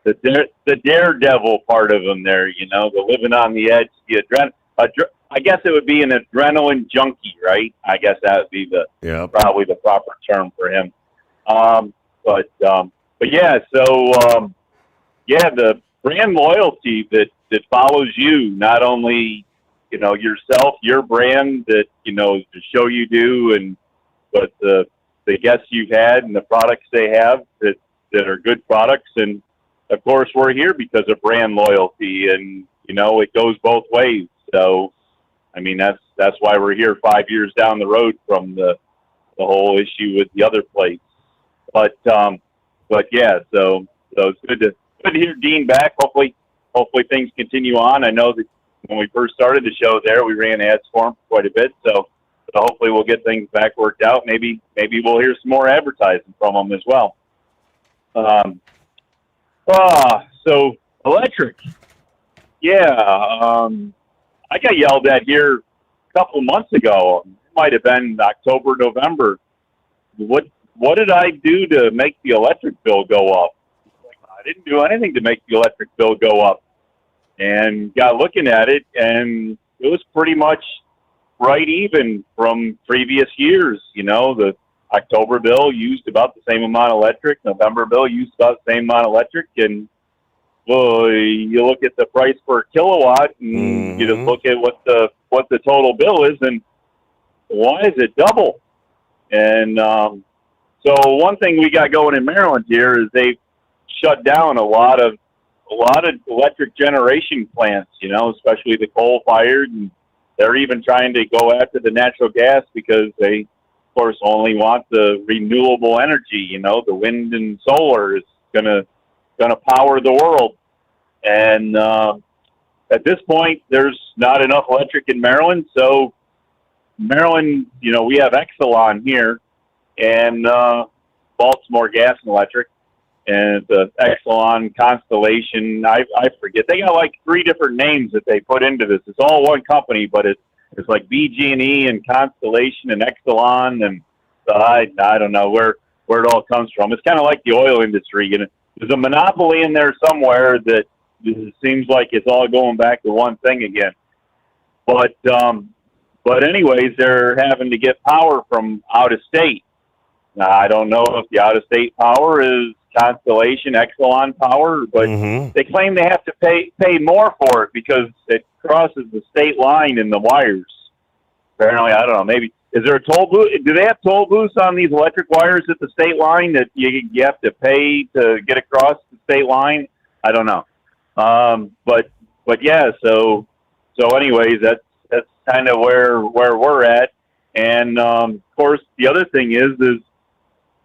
The daredevil part of him there, the living on the edge, I guess it would be an adrenaline junkie, right? I guess that would be probably the proper term for him. But yeah, so the brand loyalty that follows you, not only yourself, your brand that the show you do, but the guests you've had and the products they have that are good products. And of course we're here because of brand loyalty, and it goes both ways. So I mean that's why we're here 5 years down the road from the whole issue with the other place. But yeah, so it's good to hear Dean back. Hopefully things continue on. I know that when we first started the show there, we ran ads for him quite a bit. So hopefully we'll get things back worked out. Maybe we'll hear some more advertising from him as well. So electric. Yeah. I got yelled at here a couple months ago. It might have been October, November. What did I do to make the electric bill go up? I didn't do anything to make the electric bill go up. And got looking at it, and it was pretty much right even from previous years. The October bill used about the same amount of electric. November bill used about the same amount of electric. And well, you look at the price per kilowatt, and you just look at what the total bill is, and why is it double? And so one thing we got going in Maryland here is they've shut down a lot of electric generation plants, especially the coal-fired, and they're even trying to go after the natural gas because they, of course, only want the renewable energy. The wind and solar is gonna power the world. And at this point, there's not enough electric in Maryland. So Maryland, we have Exelon here, and Baltimore Gas and Electric. And the Exelon Constellation, I forget. They got like 3 different names that they put into this. It's all one company, but it's like BG&E and Constellation and Exelon, and I don't know where it all comes from. It's kind of like the oil industry. There's a monopoly in there somewhere that it seems like it's all going back to one thing again. But anyways, they're having to get power from out of state. Now, I don't know if the out of state power is Constellation, Exelon power, but they claim they have to pay more for it because it crosses the state line in the wires. Apparently, I don't know, maybe, is there a toll booth? Do they have toll booths on these electric wires at the state line that you have to pay to get across the state line? I don't know. But yeah, so anyways, that's kind of where we're at. And, of course, the other thing is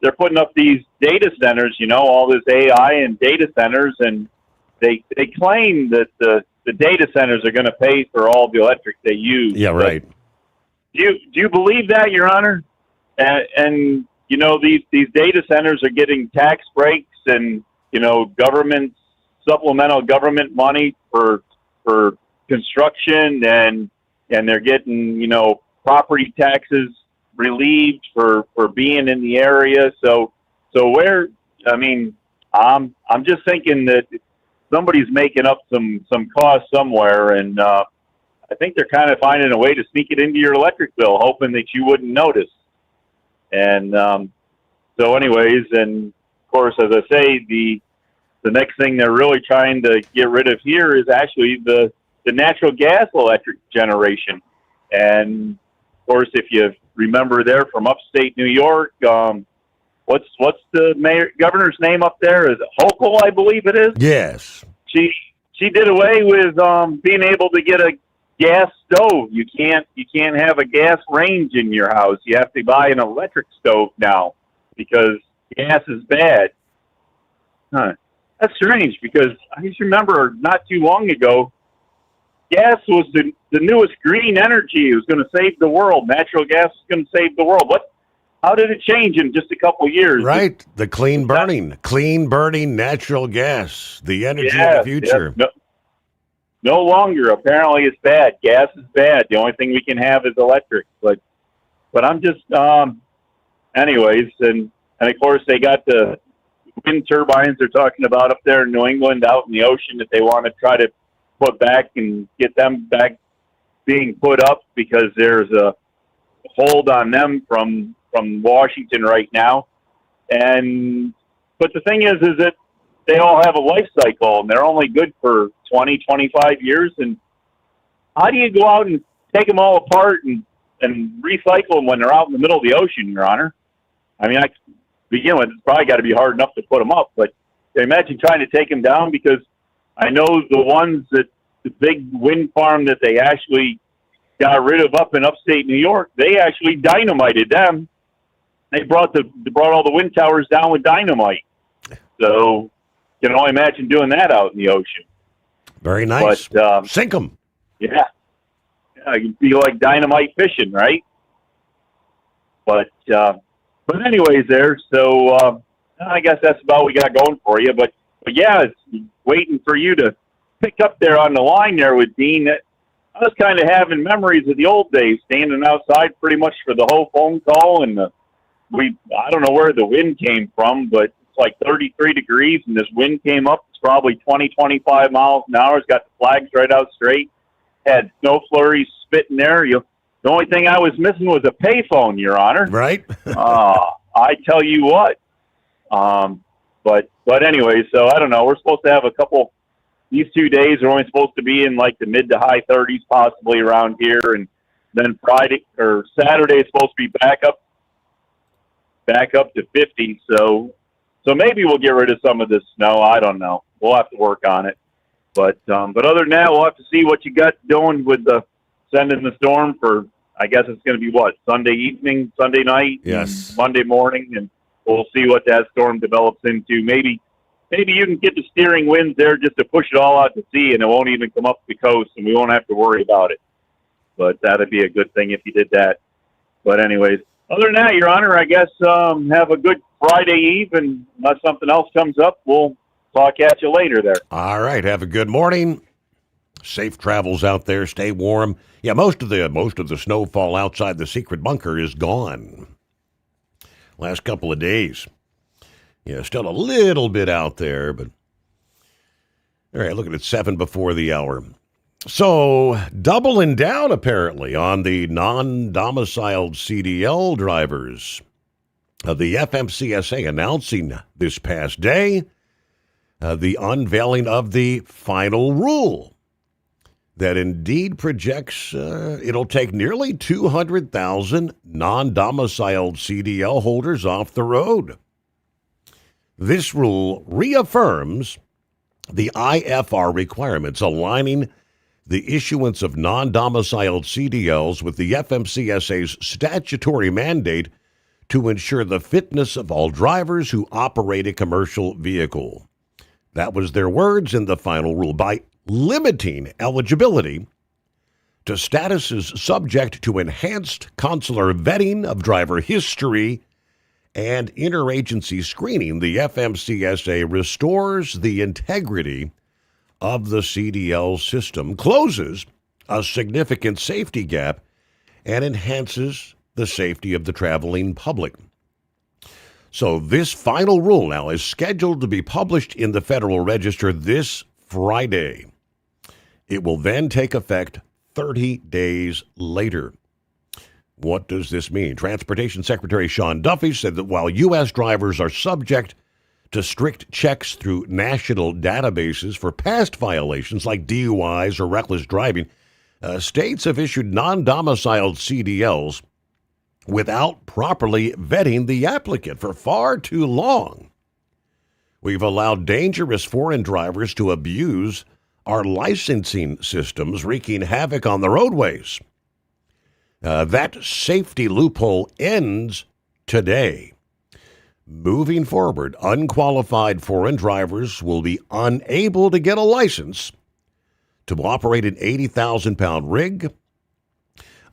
they're putting up these data centers, all this AI and data centers, and they claim that the data centers are going to pay for all the electric they use. Yeah, right. Do you believe that, Your Honor? And these data centers are getting tax breaks and supplemental government money for construction, and they're getting property taxes relieved for being in the area. So I'm just thinking that somebody's making up some cost somewhere, and I think they're kind of finding a way to sneak it into your electric bill, hoping that you wouldn't notice. And so anyways, and of course, as I say, the next thing they're really trying to get rid of here is actually the natural gas electric generation. And of course, if you remember there from upstate New York, what's the governor's name up there? Is it Hochul, I believe it is? Yes. She did away with being able to get gas stove. You can't have a gas range in your house. You have to buy an electric stove now because gas is bad. Huh. That's strange because I just remember not too long ago, gas was the newest green energy. It was going to save the world. Natural gas was going to save the world. How did it change in just a couple of years? Right. The clean burning natural gas, the energy of the future. Yes. No longer. Apparently it's bad. Gas is bad. The only thing we can have is electric. But I'm just, anyways. And of course they got the wind turbines they're talking about up there in New England out in the ocean that they want to try to put back and get them back being put up because there's a hold on them from Washington right now. But the thing is that they all have a life cycle and they're only good for 20, 25 years. And how do you go out and take them all apart and recycle them when they're out in the middle of the ocean, Your Honor? I mean, begin with, it's probably got to be hard enough to put them up, but imagine trying to take them down because I know the ones the big wind farm that they actually got rid of up in upstate New York, they actually dynamited them. They brought all the wind towers down with dynamite. So you can only imagine doing that out in the ocean. Very nice. But, sink them. Yeah. You feel like dynamite fishing, right? But anyways, there. So I guess that's about what we got going for you. But yeah, it's waiting for you to pick up there on the line there with Dean. I was kind of having memories of the old days, standing outside pretty much for the whole phone call, and I don't know where the wind came from, but it's like 33 degrees, and this wind came up. It's probably 20, 25 miles an hour. It's got the flags right out straight. Had snow flurries spitting there. The only thing I was missing was a payphone, Your Honor. Right. I tell you what. But anyway, so I don't know. We're supposed to have these 2 days are only supposed to be in like the mid to high 30s possibly around here. And then Friday or Saturday is supposed to be back up to 50. So maybe we'll get rid of some of this snow. I don't know. We'll have to work on it. But other than that, we'll have to see what you got doing with sending the storm for, I guess it's going to be Sunday evening, Sunday night, yes, Monday morning, and we'll see what that storm develops into. Maybe you can get the steering winds there just to push it all out to sea, and it won't even come up the coast, and we won't have to worry about it. But that'd be a good thing if you did that. But anyways, other than that, Your Honor, I guess have a good Friday Eve, and unless something else comes up, we'll talk at you later there. All right. Have a good morning. Safe travels out there. Stay warm. Yeah, most of the snowfall outside the secret bunker is gone. Last couple of days. Yeah, still a little bit out there, but all right, looking at 7 before the hour. So, doubling down apparently on the non-domiciled CDL drivers. The FMCSA announcing this past day the unveiling of the final rule that indeed projects it'll take nearly 200,000 non-domiciled CDL holders off the road. This rule reaffirms the IFR requirements, aligning the issuance of non-domiciled CDLs with the FMCSA's statutory mandate to ensure the fitness of all drivers who operate a commercial vehicle. That was their words in the final rule. By limiting eligibility to statuses subject to enhanced consular vetting of driver history and interagency screening, the FMCSA restores the integrity of the CDL system, closes a significant safety gap, and enhances the safety of the traveling public. So this final rule now is scheduled to be published in the Federal Register this Friday. It will then take effect 30 days later. What does this mean? Transportation Secretary Sean Duffy said that while U.S. drivers are subject to strict checks through national databases for past violations like DUIs or reckless driving, states have issued non-domiciled CDLs without properly vetting the applicant for far too long. We've allowed dangerous foreign drivers to abuse our licensing systems wreaking havoc on the roadways. That safety loophole ends today. Moving forward, unqualified foreign drivers will be unable to get a license to operate an 80,000-pound rig.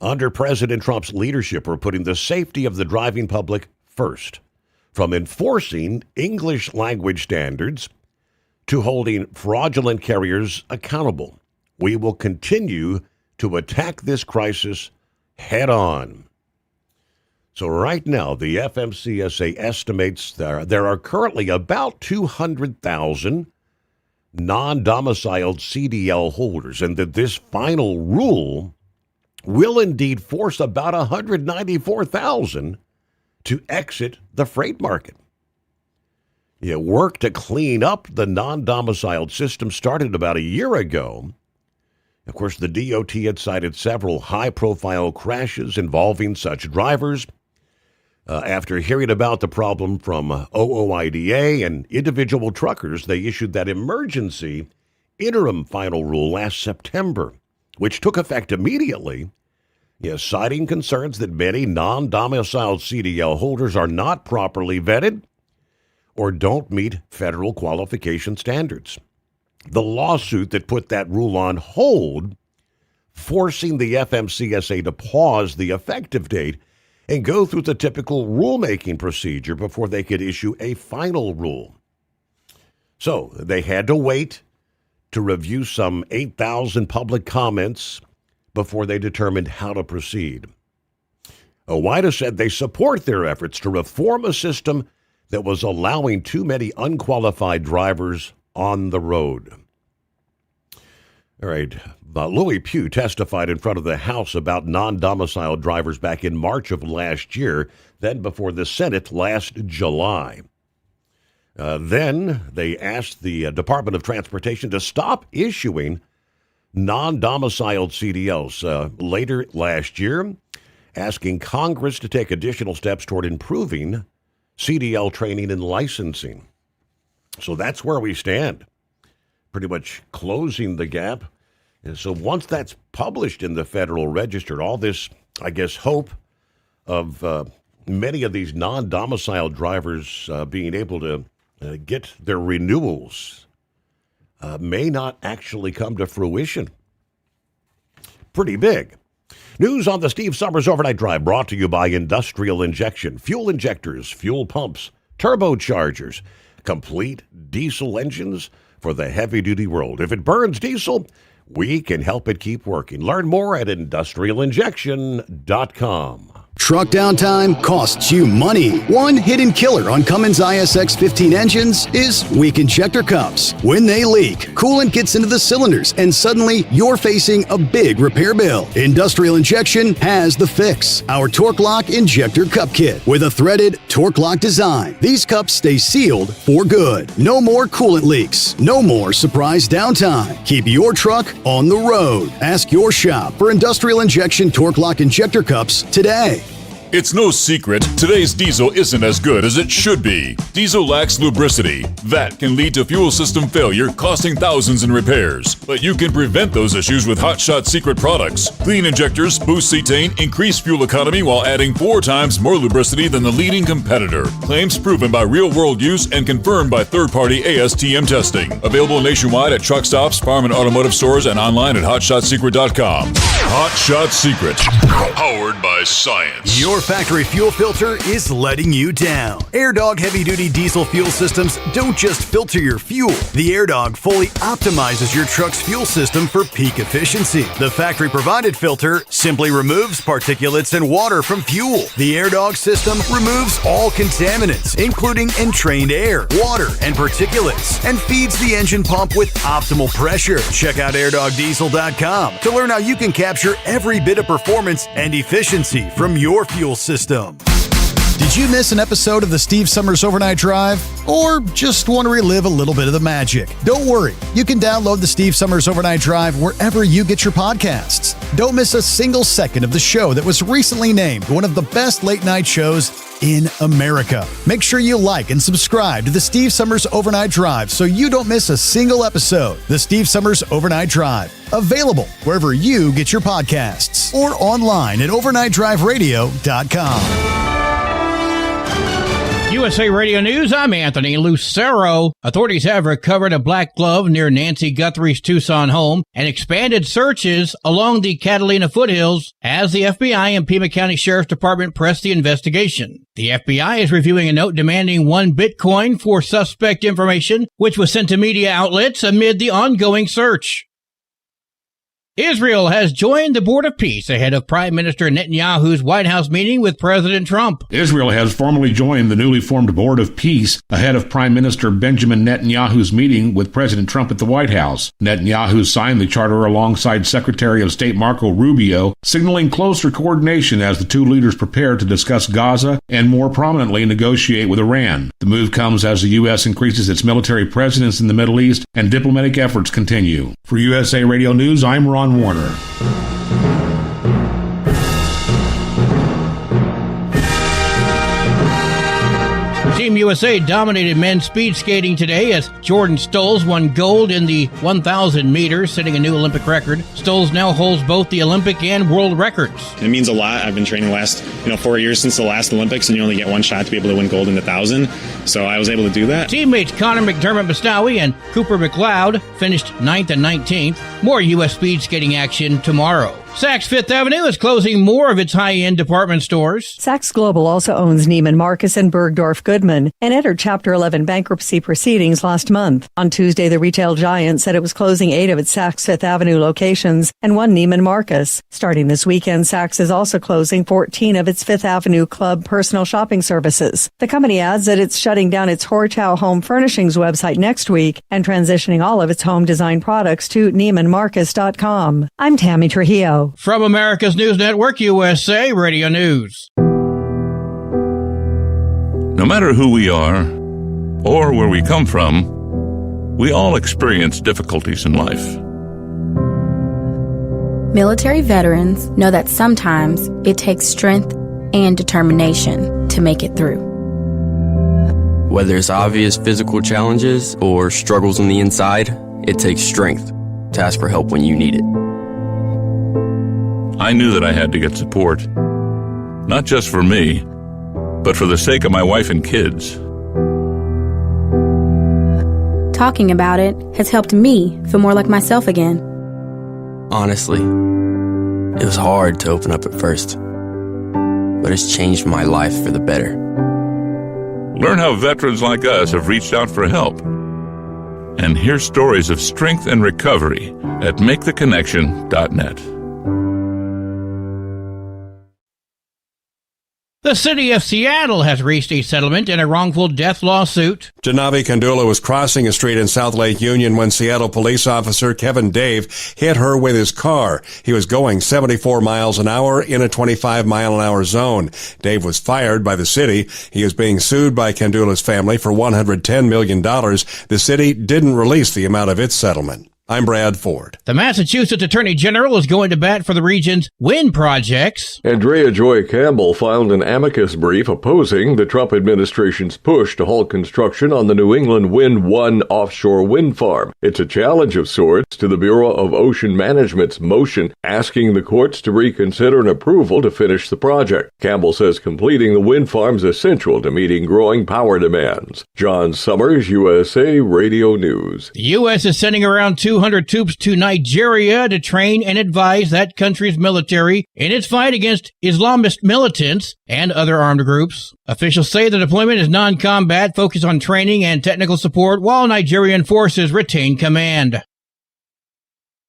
Under President Trump's leadership, we're putting the safety of the driving public first, from enforcing English language standards to holding fraudulent carriers accountable. We will continue to attack this crisis head on. So right now, the FMCSA estimates there are currently about 200,000 non-domiciled CDL holders, and that this final rule will indeed force about 194,000 to exit the freight market. Work to clean up the non-domiciled system started about a year ago. Of course, the DOT had cited several high-profile crashes involving such drivers. After hearing about the problem from OOIDA and individual truckers, they issued that emergency interim final rule last September, which took effect immediately, citing concerns that many non-domiciled CDL holders are not properly vetted or don't meet federal qualification standards. The lawsuit that put that rule on hold, forcing the FMCSA to pause the effective date and go through the typical rulemaking procedure before they could issue a final rule. So they had to wait to review some 8,000 public comments before they determined how to proceed. OOIDA said they support their efforts to reform a system that was allowing too many unqualified drivers on the road. All right. Louis Pugh testified in front of the House about non-domiciled drivers back in March of last year, then before the Senate last July. Then they asked the Department of Transportation to stop issuing non-domiciled CDLs. Later last year, asking Congress to take additional steps toward improving CDL training and licensing. So that's where we stand, pretty much closing the gap. And so once that's published in the Federal Register, all this, I guess, hope of many of these non-domiciled drivers being able to get their renewals may not actually come to fruition. Pretty big. News on the Steve Sommers Overnight Drive brought to you by Industrial Injection. Fuel injectors, fuel pumps, turbochargers, complete diesel engines for the heavy-duty world. If it burns diesel, we can help it keep working. Learn more at industrialinjection.com. Truck downtime costs you money. One hidden killer on Cummins ISX 15 engines is weak injector cups. When they leak, coolant gets into the cylinders and suddenly you're facing a big repair bill. Industrial Injection has the fix. Our Torque Lock Injector Cup Kit with a threaded Torque Lock design. These cups stay sealed for good. No more coolant leaks. No more surprise downtime. Keep your truck on the road. Ask your shop for Industrial Injection Torque Lock Injector Cups today. It's no secret, today's diesel isn't as good as it should be. Diesel lacks lubricity. That can lead to fuel system failure, costing thousands in repairs. But you can prevent those issues with Hotshot secret products. Clean injectors boost cetane, increase fuel economy while adding 4 times more lubricity than the leading competitor. Claims proven by real-world use and confirmed by third-party ASTM testing. Available nationwide at truck stops, farm and automotive stores, and online at hotshotsecret.com. Hotshot Secret, powered by science. Your factory fuel filter is letting you down. AirDog heavy-duty diesel fuel systems don't just filter your fuel. The AirDog fully optimizes your truck's fuel system for peak efficiency. The factory-provided filter simply removes particulates and water from fuel. The AirDog system removes all contaminants, including entrained air, water, and particulates, and feeds the engine pump with optimal pressure. Check out airdogdiesel.com to learn how you can capture every bit of performance and efficiency from your fuel system. Did you miss an episode of the Steve Sommers Overnight Drive? Or just want to relive a little bit of the magic? Don't worry, you can download the Steve Sommers Overnight Drive wherever you get your podcasts. Don't miss a single second of the show that was recently named one of the best late night shows in America. Make sure you like and subscribe to the Steve Summers Overnight Drive so you don't miss a single episode. The Steve Summers Overnight Drive, available wherever you get your podcasts or online at overnightdriveradio.com. USA Radio News, I'm Anthony Lucero. Authorities have recovered a black glove near Nancy Guthrie's Tucson home and expanded searches along the Catalina foothills as the FBI and Pima County Sheriff's Department press the investigation. The FBI is reviewing a note demanding 1 Bitcoin for suspect information, which was sent to media outlets amid the ongoing search. Israel has joined the Board of Peace ahead of Prime Minister Netanyahu's White House meeting with President Trump. Israel has formally joined the newly formed Board of Peace ahead of Prime Minister Benjamin Netanyahu's meeting with President Trump at the White House. Netanyahu signed the charter alongside Secretary of State Marco Rubio, signaling closer coordination as the two leaders prepare to discuss Gaza and more prominently negotiate with Iran. The move comes as the U.S. increases its military presence in the Middle East and diplomatic efforts continue. For USA Radio News, I'm Ron Warner. Team USA dominated men's speed skating today as Jordan Stolz won gold in the 1,000 meters, setting a new Olympic record. Stolz now holds both the Olympic and world records. It means a lot. I've been training the last 4 years since the last Olympics, and you only get one shot to be able to win gold in the 1,000. So I was able to do that. Teammates Connor McDermott-Bastowie and Cooper McLeod finished 9th and 19th. More U.S. speed skating action tomorrow. Saks Fifth Avenue is closing more of its high-end department stores. Saks Global also owns Neiman Marcus and Bergdorf Goodman and entered Chapter 11 bankruptcy proceedings last month. On Tuesday, the retail giant said it was closing 8 of its Saks Fifth Avenue locations and 1 Neiman Marcus. Starting this weekend, Saks is also closing 14 of its Fifth Avenue Club personal shopping services. The company adds that it's shutting down its Horchow Home Furnishings website next week and transitioning all of its home design products to NeimanMarcus.com. I'm Tammy Trujillo. From America's News Network, USA Radio News. No matter who we are or where we come from, we all experience difficulties in life. Military veterans know that sometimes it takes strength and determination to make it through. Whether it's obvious physical challenges or struggles on the inside, it takes strength to ask for help when you need it. I knew that I had to get support, not just for me, but for the sake of my wife and kids. Talking about it has helped me feel more like myself again. Honestly, it was hard to open up at first, but it's changed my life for the better. Learn how veterans like us have reached out for help, and hear stories of strength and recovery at MakeTheConnection.net. The city of Seattle has reached a settlement in a wrongful death lawsuit. Janavi Kandula was crossing a street in South Lake Union when Seattle police officer Kevin Dave hit her with his car. He was going 74 miles an hour in a 25-mile-an-hour zone. Dave was fired by the city. He is being sued by Kandula's family for $110 million. The city didn't release the amount of its settlement. I'm Brad Ford. The Massachusetts Attorney General is going to bat for the region's wind projects. Andrea Joy Campbell filed an amicus brief opposing the Trump administration's push to halt construction on the New England Wind 1 offshore wind farm. It's a challenge of sorts to the Bureau of Ocean Management's motion asking the courts to reconsider an approval to finish the project. Campbell says completing the wind farm is essential to meeting growing power demands. John Sommers, USA Radio News. The U.S. is sending around 200 troops to Nigeria to train and advise that country's military in its fight against Islamist militants and other armed groups. Officials say the deployment is non-combat, focused on training and technical support, while Nigerian forces retain command.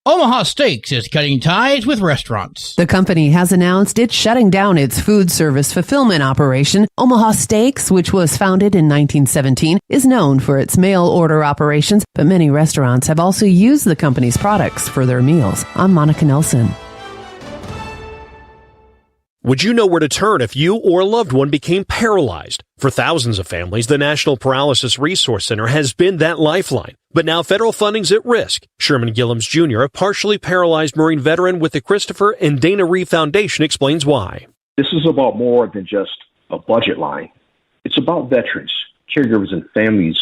Omaha Steaks is cutting ties with restaurants. The company has announced it's shutting down its food service fulfillment operation. Omaha Steaks, which was founded in 1917, is known for its mail order operations, but many restaurants have also used the company's products for their meals. I'm Monica Nelson. Would you know where to turn if you or a loved one became paralyzed? For thousands of families, the National Paralysis Resource Center has been that lifeline. But now federal funding's at risk. Sherman Gillums Jr., a partially paralyzed Marine veteran with the Christopher and Dana Reeve Foundation, explains why. This is about more than just a budget line. It's about veterans, caregivers, and families,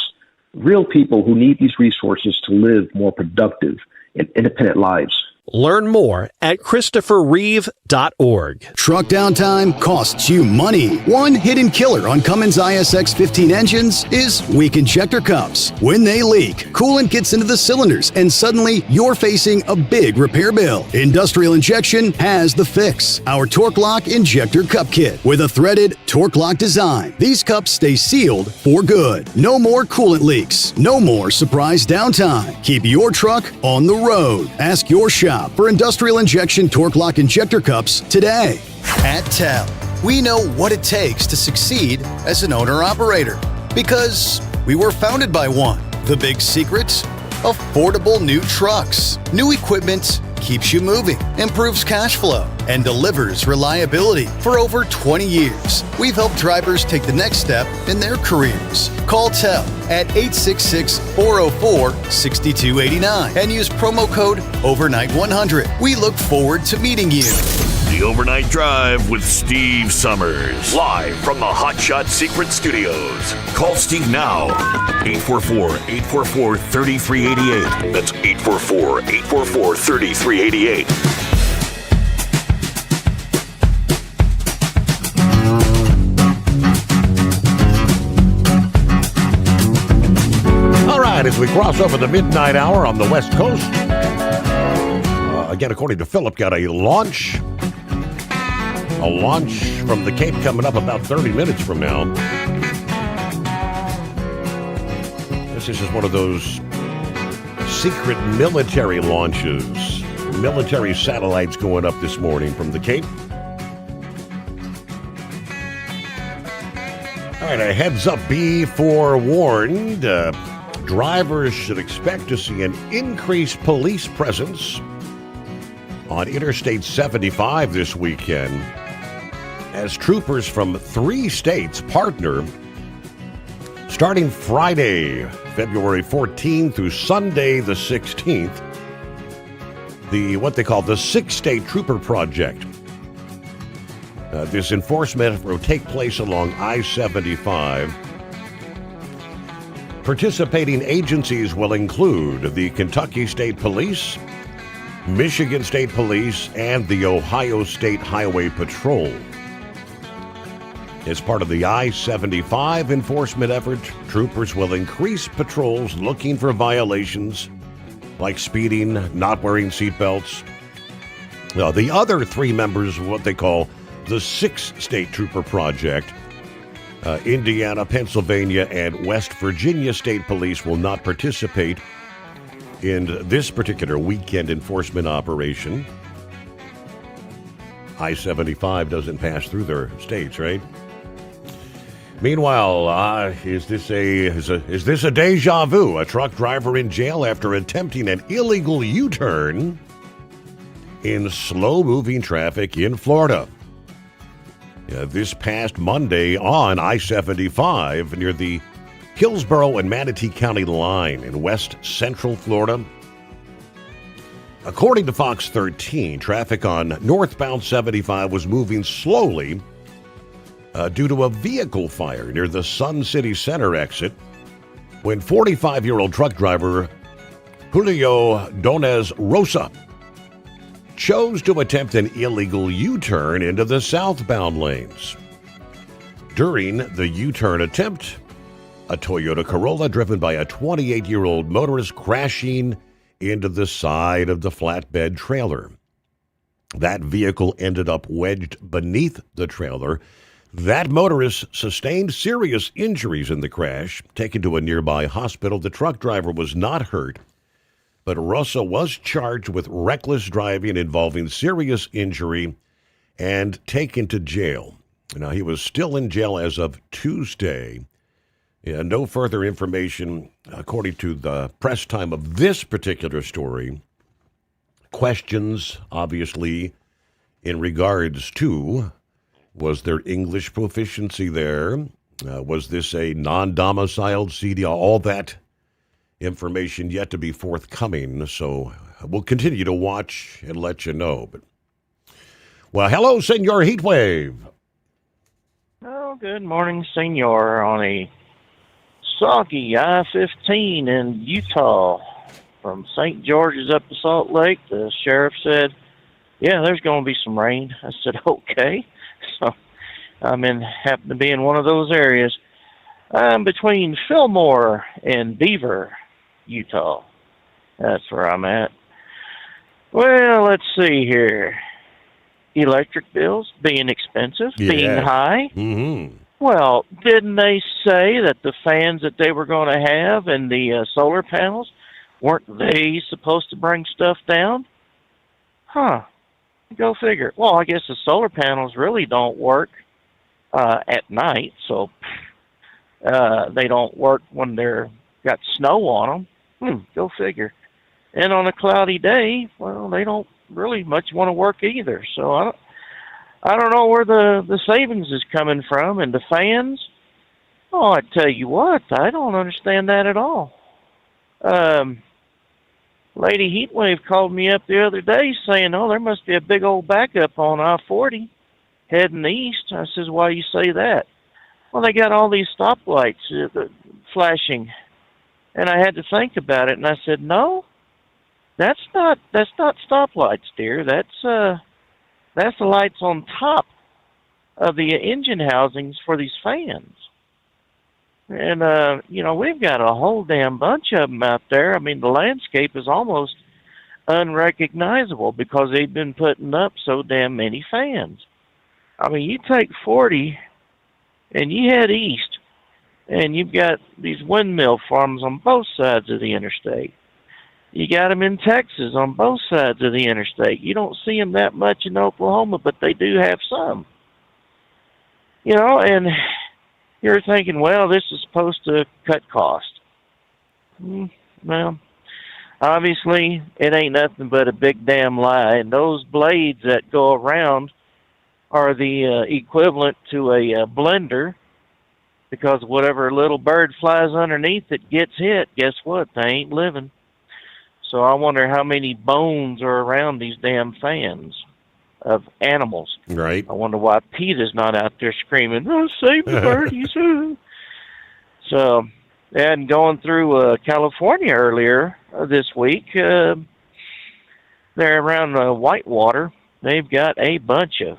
real people who need these resources to live more productive and independent lives. Learn more at ChristopherReeve.org. Truck downtime costs you money. One hidden killer on Cummins ISX 15 engines is weak injector cups. When they leak, coolant gets into the cylinders and suddenly you're facing a big repair bill. Industrial Injection has the fix. Our Torque Lock Injector Cup Kit with a threaded Torque Lock design. These cups stay sealed for good. No more coolant leaks. No more surprise downtime. Keep your truck on the road. Ask your shop for Industrial Injection Torque Lock Injector Cups today. At TEL, we know what it takes to succeed as an owner-operator because we were founded by one. The big secret? Affordable new trucks. New equipment keeps you moving, improves cash flow, and delivers reliability. For over 20 years, we've helped drivers take the next step in their careers. Call TEL at 866-404-6289 and use promo code OVERNIGHT100. We look forward to meeting you. The Overnight Drive with Steve Sommers. Live from the Hot Shot Secret Studios. Call Steve now. 844-844-3388. That's 844-844-3388. As we cross over the midnight hour on the West Coast, again, according to Philip, got a launch from the Cape coming up about 30 minutes from now. This is just one of those secret military launches, military satellites going up this morning from the Cape. All right, a heads up, be forewarned. Drivers should expect to see an increased police presence on Interstate 75 this weekend as troopers from 3 states partner starting Friday, February 14th through Sunday the 16th, what they call the 6-State Trooper Project. This enforcement will take place along I-75. Participating agencies will include the Kentucky State Police, Michigan State Police, and the Ohio State Highway Patrol. As part of the I-75 enforcement effort, troopers will increase patrols looking for violations like speeding, not wearing seatbelts. The other 3 members of what they call the 6-State Trooper Project, Indiana, Pennsylvania, and West Virginia State Police will not participate in this particular weekend enforcement operation. I-75 doesn't pass through their states, right? Meanwhile, is this a deja vu? A truck driver in jail after attempting an illegal U-turn in slow-moving traffic in Florida. This past Monday on I-75 near the Hillsborough and Manatee County line in west central Florida. According to Fox 13, traffic on northbound 75 was moving slowly due to a vehicle fire near the Sun City Center exit when 45-year-old truck driver Julio Donez Rosa chose to attempt an illegal U-turn into the southbound lanes. During the U-turn attempt, a Toyota Corolla driven by a 28-year-old motorist crashing into the side of the flatbed trailer. That vehicle ended up wedged beneath the trailer. That motorist sustained serious injuries in the crash, taken to a nearby hospital. The truck driver was not hurt, but Rosa was charged with reckless driving involving serious injury and taken to jail. Now, he was still in jail as of Tuesday. No further information, according to the press time of this particular story. Questions, obviously, in regards to, was there English proficiency there? Was this a non-domiciled CD? All that information yet to be forthcoming, so we'll continue to watch and let you know. But, well, hello, Senor Heatwave. Oh, good morning, Senor. On a soggy I-15 in Utah from St. George's up to Salt Lake, the sheriff said, yeah, there's going to be some rain. I said, okay. So happen to be in one of those areas. I'm between Fillmore and Beaver, Utah. That's where I'm at. Well, let's see here. Electric bills being expensive, being high. Mm-hmm. Well, didn't they say that the fans that they were going to have and the solar panels, weren't they supposed to bring stuff down? Huh. Go figure. Well, I guess the solar panels really don't work at night, so they don't work when they're got snow on them. Go figure. And on a cloudy day, well, they don't really much want to work either. So I don't know where the savings is coming from. And the fans, oh, I tell you what, I don't understand that at all. Lady Heatwave called me up the other day saying, oh, there must be a big old backup on I-40 heading east. I says, why you say that? Well, they got all these stoplights flashing. And I had to think about it, and I said, no, that's not stoplights, dear. That's the lights on top of the engine housings for these fans. And, we've got a whole damn bunch of them out there. I mean, the landscape is almost unrecognizable because they've been putting up so damn many fans. I mean, you take 40 and you head east, and you've got these windmill farms on both sides of the interstate. You got them in Texas on both sides of the interstate. You don't see them that much in Oklahoma, but they do have some. And you're thinking, well, this is supposed to cut cost. Well, obviously, it ain't nothing but a big damn lie. And those blades that go around are the equivalent to a blender, because whatever little bird flies underneath it gets hit. Guess what? They ain't living. So I wonder how many bones are around these damn fans of animals. Right. I wonder why PETA's not out there screaming, oh, save the birdies. So, and going through California earlier this week, they're around Whitewater. They've got a bunch of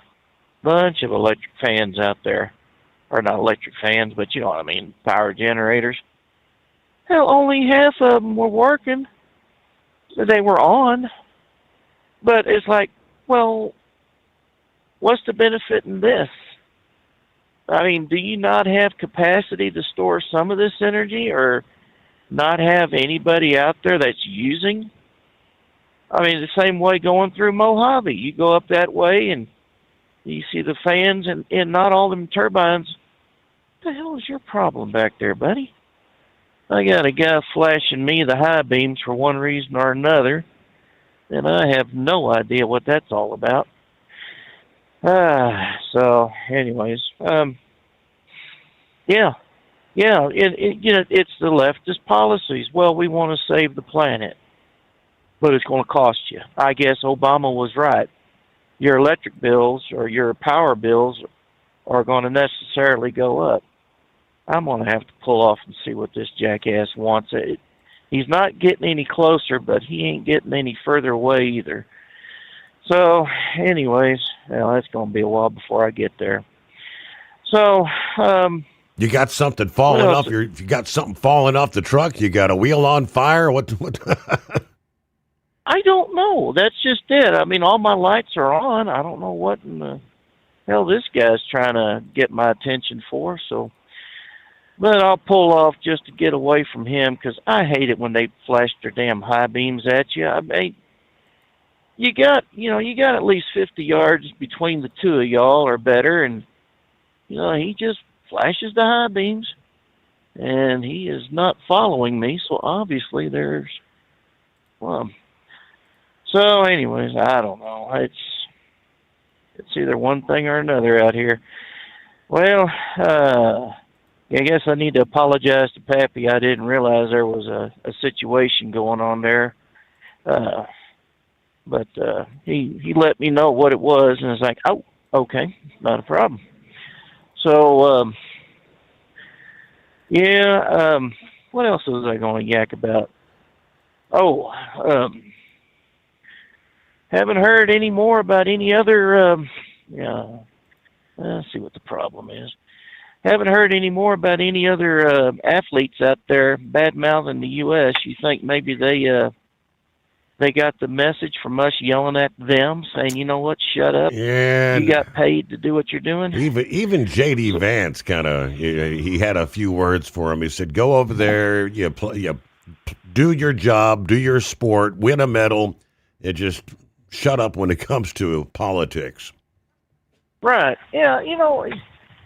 electric fans out there. Or not electric fans, but you know what I mean, power generators. Hell, only half of them were working. They were on. But it's like, well, what's the benefit in this? I mean, do you not have capacity to store some of this energy, or not have anybody out there that's using? I mean, the same way going through Mojave. You go up that way and you see the fans and not all them turbines. What the hell is your problem back there, buddy? I got a guy flashing me the high beams for one reason or another, and I have no idea what that's all about. So, anyways, it's the leftist policies. Well, we want to save the planet, but it's going to cost you. I guess Obama was right. Your electric bills or your power bills are going to necessarily go up. I'm going to have to pull off and see what this jackass wants. He's not getting any closer, but he ain't getting any further away either. So, anyways, that's going to be a while before I get there. So, you got something falling off you got something falling off the truck? You got a wheel on fire? What? I don't know. That's just it. I mean, all my lights are on. I don't know what in the hell this guy's trying to get my attention for. So, but I'll pull off just to get away from him, because I hate it when they flash their damn high beams at you. I mean, you got at least 50 yards between the two of y'all or better, and he just flashes the high beams, and he is not following me. So obviously there's So anyways, I don't know. It's either one thing or another out here. Well, I guess I need to apologize to Pappy. I didn't realize there was a situation going on there. But he let me know what it was, and it's like, oh, okay, not a problem. So, what else was I going to yak about? Oh, haven't heard any more about any other, let's see what the problem is. Haven't heard any more about any other athletes out there bad-mouthing the U.S. You think maybe they got the message from us yelling at them, saying, you know what, shut up. Yeah. You got paid to do what you're doing. Even J.D. Vance kind of, he had a few words for him. He said, go over there, you do your job, do your sport, win a medal, and just shut up when it comes to politics. Right. Yeah,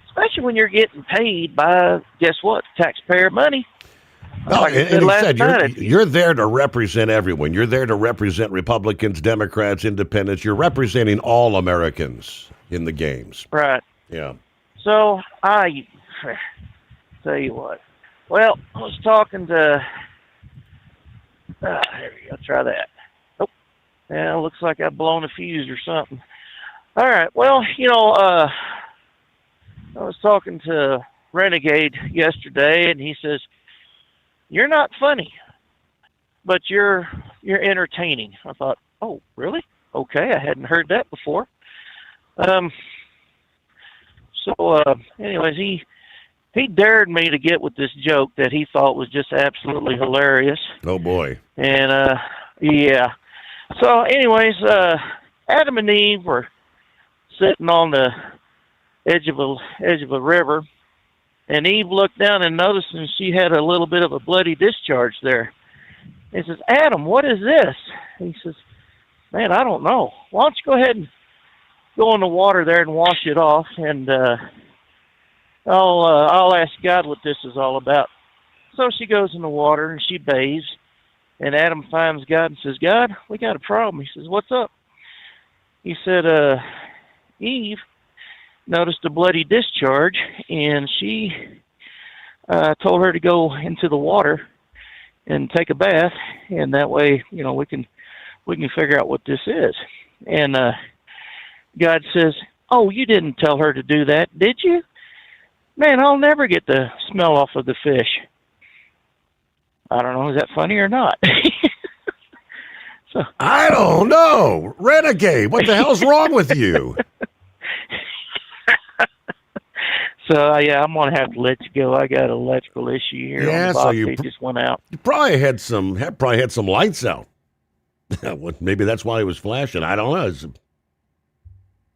especially when you're getting paid by, guess what, taxpayer money. Like I said last night, you're there to represent everyone. You're there to represent Republicans, Democrats, Independents. You're representing all Americans in the games. Right. Yeah. So, I tell you what. Well, I was talking to... there we go. Try that. Oh, yeah, looks like I've blown a fuse or something. All right. Well, I was talking to Renegade yesterday, and he says, you're not funny, but you're entertaining. I thought, oh, really? Okay, I hadn't heard that before. Anyways, he dared me to get with this joke that he thought was just absolutely hilarious. Oh, boy. And, yeah. So, anyways, Adam and Eve were sitting on the edge of a river, and Eve looked down and noticed, and she had a little bit of a bloody discharge there. He says, Adam, what is this? He says, man, I don't know. Why don't you go ahead and go in the water there and wash it off, and I'll ask God what this is all about. So she goes in the water, and she bathes, and Adam finds God and says, God, we got a problem. He says, what's up? He said, Eve noticed a bloody discharge, and she told her to go into the water and take a bath, and that way, we can figure out what this is. And God says, oh, you didn't tell her to do that, did you? Man, I'll never get the smell off of the fish. I don't know, is that funny or not? I don't know. Renegade, what the hell's wrong with you? So, yeah, I'm going to have to let you go. I got an electrical issue here. Yeah, on the box. so you It just went out. You probably had some lights out. Maybe that's why he was flashing. I don't know.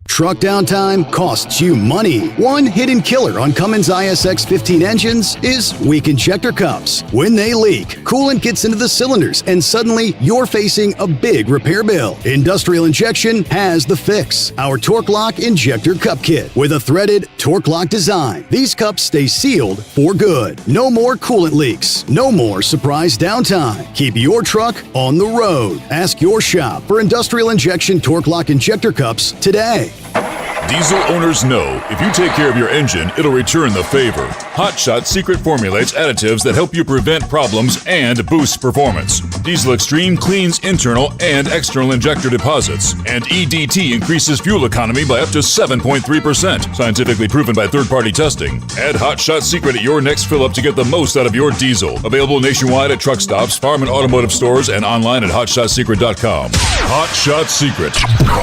Truck downtime costs you money. One hidden killer on Cummins ISX 15 engines is weak injector cups. When they leak, coolant gets into the cylinders and suddenly you're facing a big repair bill. Industrial Injection has the fix. Our Torque Lock Injector Cup Kit with a threaded Torque Lock design. These cups stay sealed for good. No more coolant leaks. No more surprise downtime. Keep your truck on the road. Ask your shop for Industrial Injection Torque Lock Injector Cups today. Diesel owners know if you take care of your engine, it'll return the favor. Hot Shot secret formulates additives that help you prevent problems and boost performance. Diesel Extreme cleans internal and external injector deposits. And EDT increases fuel economy by up to 7.3%. Scientifically proven by third-party testing. Add Hot Shot secret at your next fill-up to get the most out of your diesel. Available nationwide at truck stops, farm and automotive stores, and online at hotshotsecret.com. Hot Shot Secret.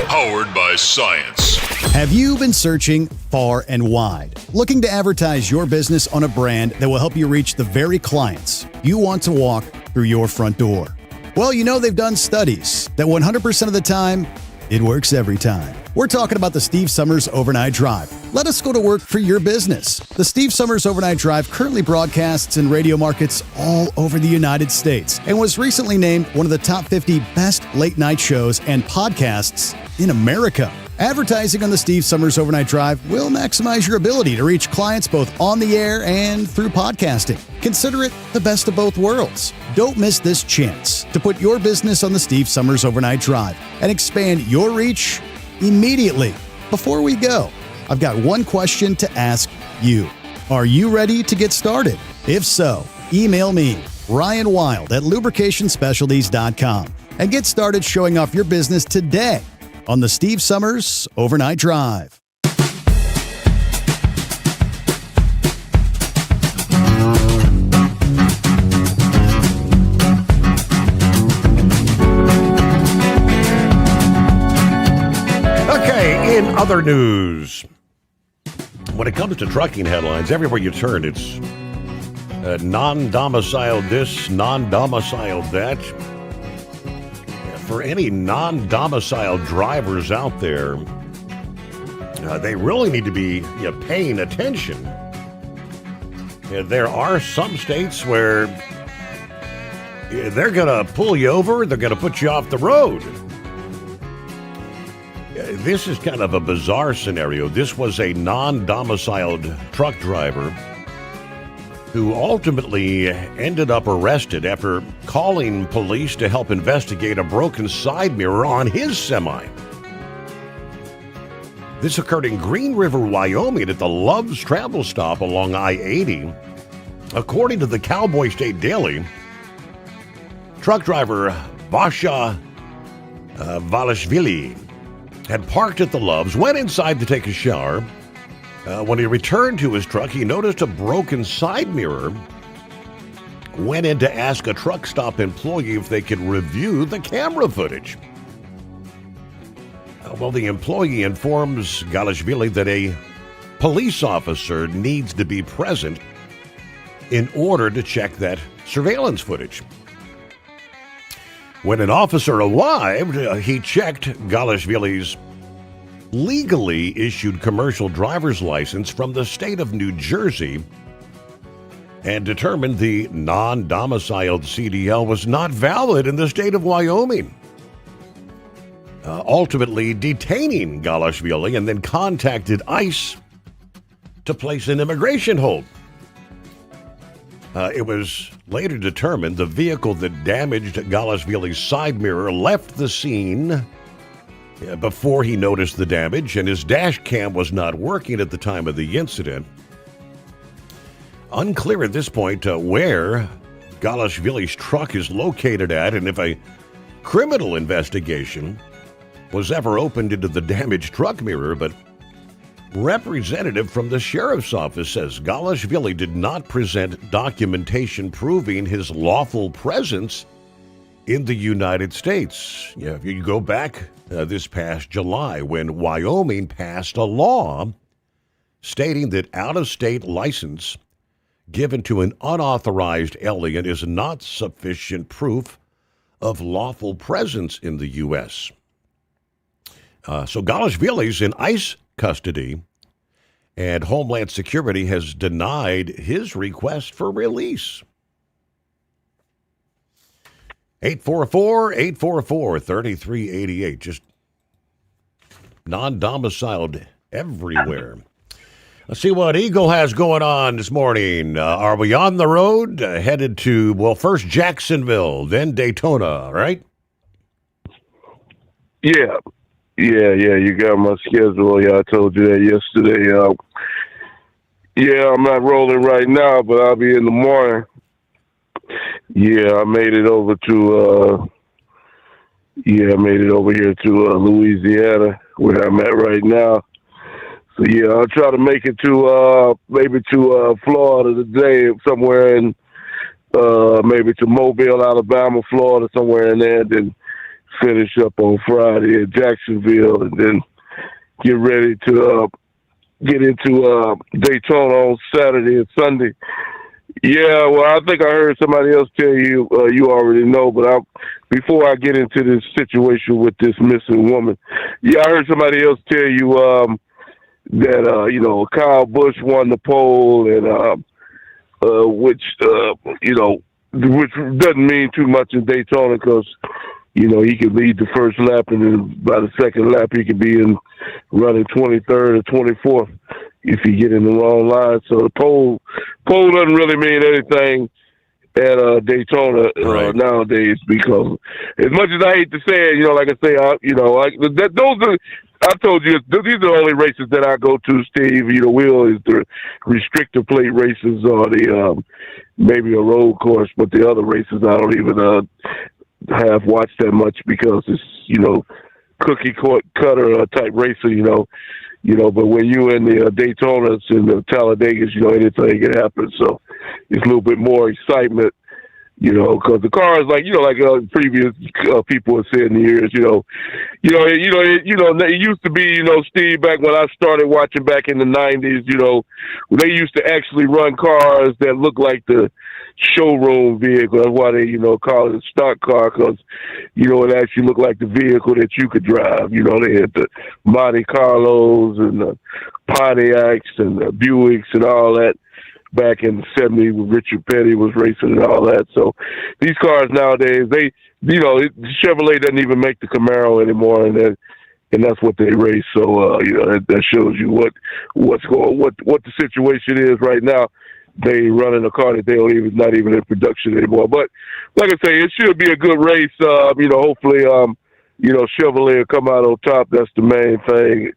Powered by science. Have you been searching far and wide, looking to advertise your business on a brand that will help you reach the very clients you want to walk through your front door? Well, they've done studies that 100% of the time, it works every time. We're talking about the Steve Sommers Overnight Drive. Let us go to work for your business. The Steve Sommers Overnight Drive currently broadcasts in radio markets all over the United States and was recently named one of the top 50 best late-night shows and podcasts in America. Advertising on the Steve Sommers Overnight Drive will maximize your ability to reach clients both on the air and through podcasting. Consider it the best of both worlds. Don't miss this chance to put your business on the Steve Sommers Overnight Drive and expand your reach immediately. Before we go, I've got one question to ask you. Are you ready to get started? If so, email me, Ryan Wild at lubricationspecialties.com, and get started showing off your business today on the Steve Sommers Overnight Drive. Okay, in other news, when it comes to trucking headlines, everywhere you turn, it's non-domiciled this, non-domiciled that. For any non-domiciled drivers out there, they really need to be paying attention. There are some states where they're going to pull you over, they're going to put you off the road. This is kind of a bizarre scenario. This was a non-domiciled truck driver who ultimately ended up arrested after calling police to help investigate a broken side mirror on his semi. This occurred in Green River, Wyoming at the Love's Travel Stop along I-80. According to the Cowboy State Daily, truck driver Vasha Valashvili had parked at the Love's, went inside to take a shower. When he returned to his truck, he noticed a broken side mirror, went in to ask a truck stop employee if they could review the camera footage. Well, the employee informs Galashvili that a police officer needs to be present in order to check that surveillance footage. When an officer arrived, he checked Galashvili's legally issued commercial driver's license from the state of New Jersey and determined the non-domiciled CDL was not valid in the state of Wyoming. Ultimately detaining Galashvili and then contacted ICE to place an immigration hold. It was later determined the vehicle that damaged Galashvili's side mirror left the scene before he noticed the damage, and his dash cam was not working at the time of the incident. Unclear at this point where Galashvili's truck is located at and if a criminal investigation was ever opened into the damaged truck mirror, but representative from the sheriff's office says Galashvili did not present documentation proving his lawful presence in the United States. If you go back this past July when Wyoming passed a law stating that out-of-state license given to an unauthorized alien is not sufficient proof of lawful presence in the U.S. So Galashvili's in ICE custody, and Homeland Security has denied his request for release. 844-844-3388. Just non-domiciled everywhere. Let's see what Eagle has going on this morning. Are we on the road? Headed to, well, first Jacksonville, then Daytona, right? Yeah. You got my schedule. Yeah, I told you that yesterday. I'm not rolling right now, but I'll be in the morning. Yeah, I made it over to here to Louisiana, where I'm at right now. So yeah, I'll try to make it to maybe to Florida today, somewhere in maybe to Mobile, Alabama, Florida, somewhere in there, then finish up on Friday at Jacksonville, and then get ready to get into Daytona on Saturday and Sunday. Yeah, well, I think I heard somebody else tell you, you already know, but before I get into this situation with this missing woman, I heard somebody else tell you that, Kyle Busch won the poll, and which doesn't mean too much in Daytona because, he could lead the first lap, and then by the second lap, he could be in running 23rd or 24th if he get in the wrong line. So the poll doesn't really mean anything at Daytona nowadays, because as much as I hate to say it, like I say, I told you, these are the only races that I go to, Steve. Will is the restrictor plate races or the maybe a road course, but the other races I don't even have watched that much because it's cookie cutter type racer, but when you in the Daytonas and the Talladegas, anything can happen. So it's a little bit more excitement Because the cars, like previous people have said in the years, it used to be, Steve, back when I started watching back in the 90s, they used to actually run cars that looked like the showroom vehicle. That's why they, call it a stock car, because, it actually looked like the vehicle that you could drive. They had the Monte Carlos and the Pontiacs and the Buicks and all that. Back in the 70s when Richard Petty was racing and all that. So these cars nowadays, Chevrolet doesn't even make the Camaro anymore, and that's what they race. So that shows you what the situation is right now. They running a car that not even in production anymore. But like I say, it should be a good race. Hopefully, Chevrolet will come out on top. That's the main thing.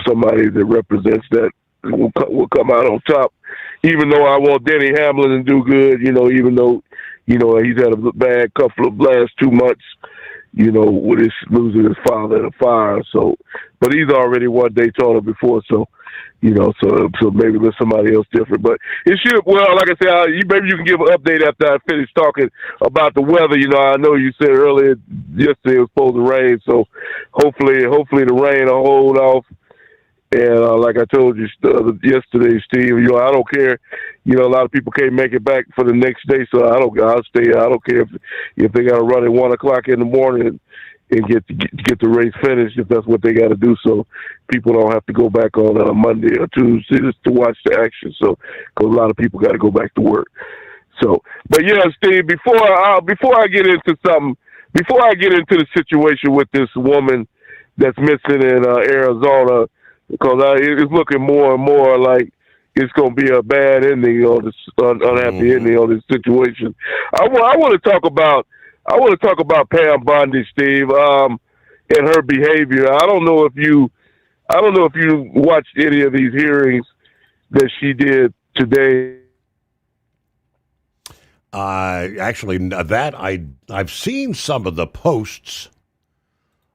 Somebody that represents that will come out on top. Even though I want Denny Hamlin to do good, even though, he's had a bad couple of last 2 months, with his losing his father in a fire. So, but he's already won Daytona before, so maybe there's somebody else different. But it should, like I said, maybe you can give an update after I finish talking about the weather. I know you said earlier yesterday it was supposed to rain, so hopefully the rain will hold off. And like I told you yesterday, Steve, I don't care. A lot of people can't make it back for the next day, so I'll stay. I don't care if they got to run at 1 o'clock in the morning and get the race finished, if that's what they got to do, so people don't have to go back on Monday or Tuesday just to watch the action. So, because a lot of people got to go back to work. So, but yeah, Steve, before I get into the situation with this woman that's missing in Arizona. Because it's looking more and more like it's going to be a bad ending or this unhappy ending on this situation. I want to talk about Pam Bondi, Steve, and her behavior. I don't know if you watched any of these hearings that she did today. Actually, that I've seen some of the posts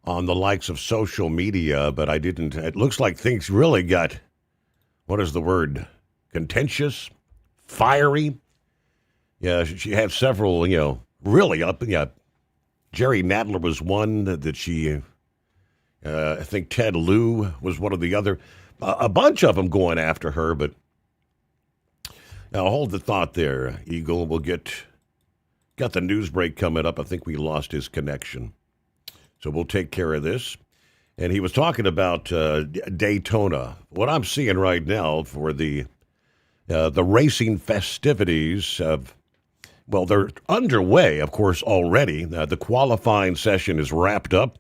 on the likes of social media, but I didn't. It looks like things really got, what is the word? Contentious, fiery. Yeah, she had several, really up. Yeah, Jerry Nadler was one that she. I think Ted Lieu was one of the other. A bunch of them going after her, but now hold the thought there, Eagle. We'll got the news break coming up. I think we lost his connection. So we'll take care of this. And he was talking about Daytona. What I'm seeing right now for the racing festivities they're underway, of course, already. The qualifying session is wrapped up.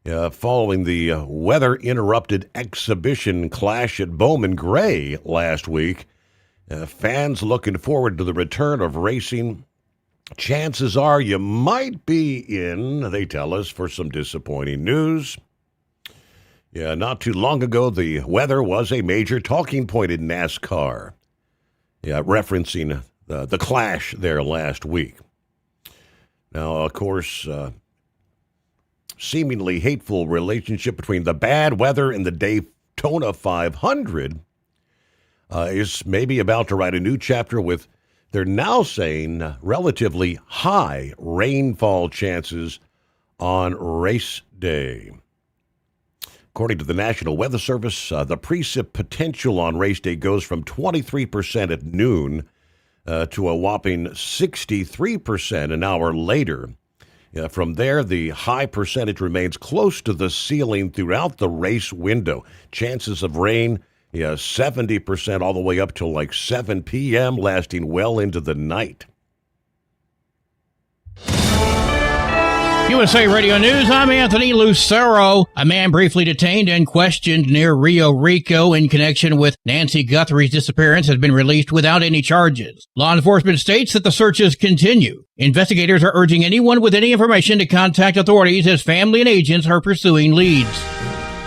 Following the weather-interrupted exhibition clash at Bowman Gray last week, fans looking forward to the return of racing. Chances are you might be in, they tell us, for some disappointing news. Yeah, not too long ago, the weather was a major talking point in NASCAR. Yeah, referencing the clash there last week. Now, of course, seemingly hateful relationship between the bad weather and the Daytona 500 is maybe about to write a new chapter with, they're now saying, relatively high rainfall chances on race day. According to the National Weather Service, the precip potential on race day goes from 23% at noon to a whopping 63% an hour later. From there, the high percentage remains close to the ceiling throughout the race window. Chances of rain, 70% all the way up to like 7 p.m., lasting well into the night. USA Radio News, I'm Anthony Lucero. A man briefly detained and questioned near Rio Rico in connection with Nancy Guthrie's disappearance has been released without any charges. Law enforcement states that the searches continue. Investigators are urging anyone with any information to contact authorities as family and agents are pursuing leads.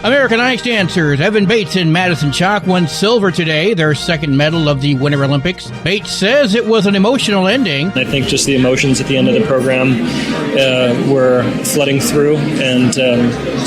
American ice dancers Evan Bates and Madison Chock won silver today, their second medal of the Winter Olympics. Bates says it was an emotional ending. I think just the emotions at the end of the program were flooding through, and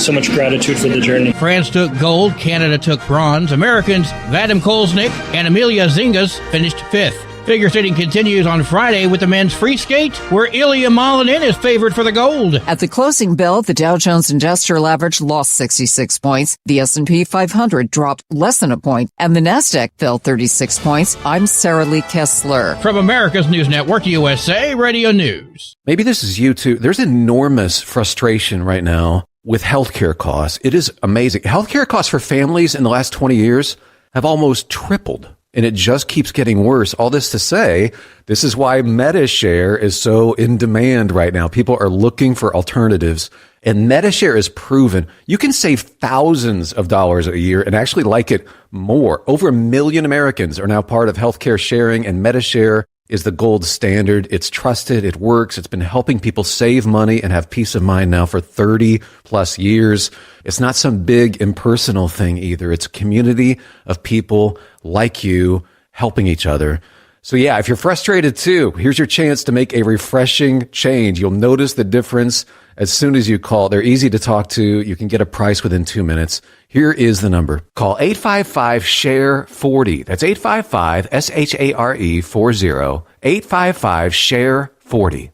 so much gratitude for the journey. France took gold, Canada took bronze. Americans Vadim Kolesnik and Amelia Zingas finished fifth. Figure skating continues on Friday with the men's free skate, where Ilya Malinin is favored for the gold. At the closing bell, the Dow Jones Industrial Average lost 66 points. The S&P 500 dropped less than a point, and the NASDAQ fell 36 points. I'm Sarah Lee Kessler. From America's News Network, USA Radio News. Maybe this is you too. There's enormous frustration right now with healthcare costs. It is amazing. Healthcare costs for families in the last 20 years have almost tripled, and it just keeps getting worse. All this to say, this is why MediShare is so in demand right now. People are looking for alternatives, and MediShare is proven you can save thousands of dollars a year and actually like it more. Over 1 million Americans are now part of healthcare sharing, and MediShare is the gold standard. It's trusted. It works. It's been helping people save money and have peace of mind now for 30 plus years. It's not some big impersonal thing either. It's a community of people like you helping each other. So yeah, if you're frustrated too, here's your chance to make a refreshing change. You'll notice the difference as soon as you call. They're easy to talk to. You can get a price within 2 minutes. Here is the number. Call 855-SHARE-40. That's 855-SHARE-40. 855-SHARE-40.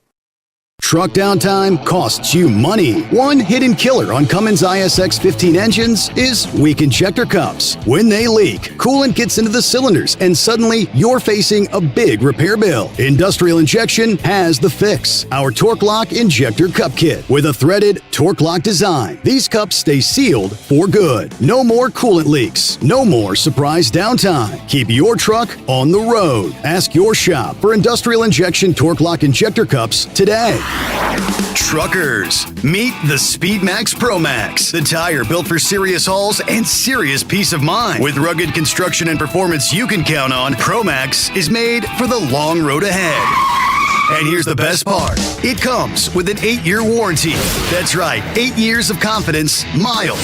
Truck downtime costs you money. One hidden killer on Cummins ISX 15 engines is weak injector cups. When they leak, coolant gets into the cylinders and suddenly you're facing a big repair bill. Industrial Injection has the fix. Our Torque Lock Injector Cup Kit with a threaded Torque Lock design. These cups stay sealed for good. No more coolant leaks. No more surprise downtime. Keep your truck on the road. Ask your shop for Industrial Injection Torque Lock Injector Cups today. Truckers, meet the SpeedMax Pro Max, the tire built for serious hauls and serious peace of mind. With rugged construction and performance you can count on, Pro Max is made for the long road ahead. And here's the best part. It comes with an 8-year warranty. That's right, 8 years of confidence, mile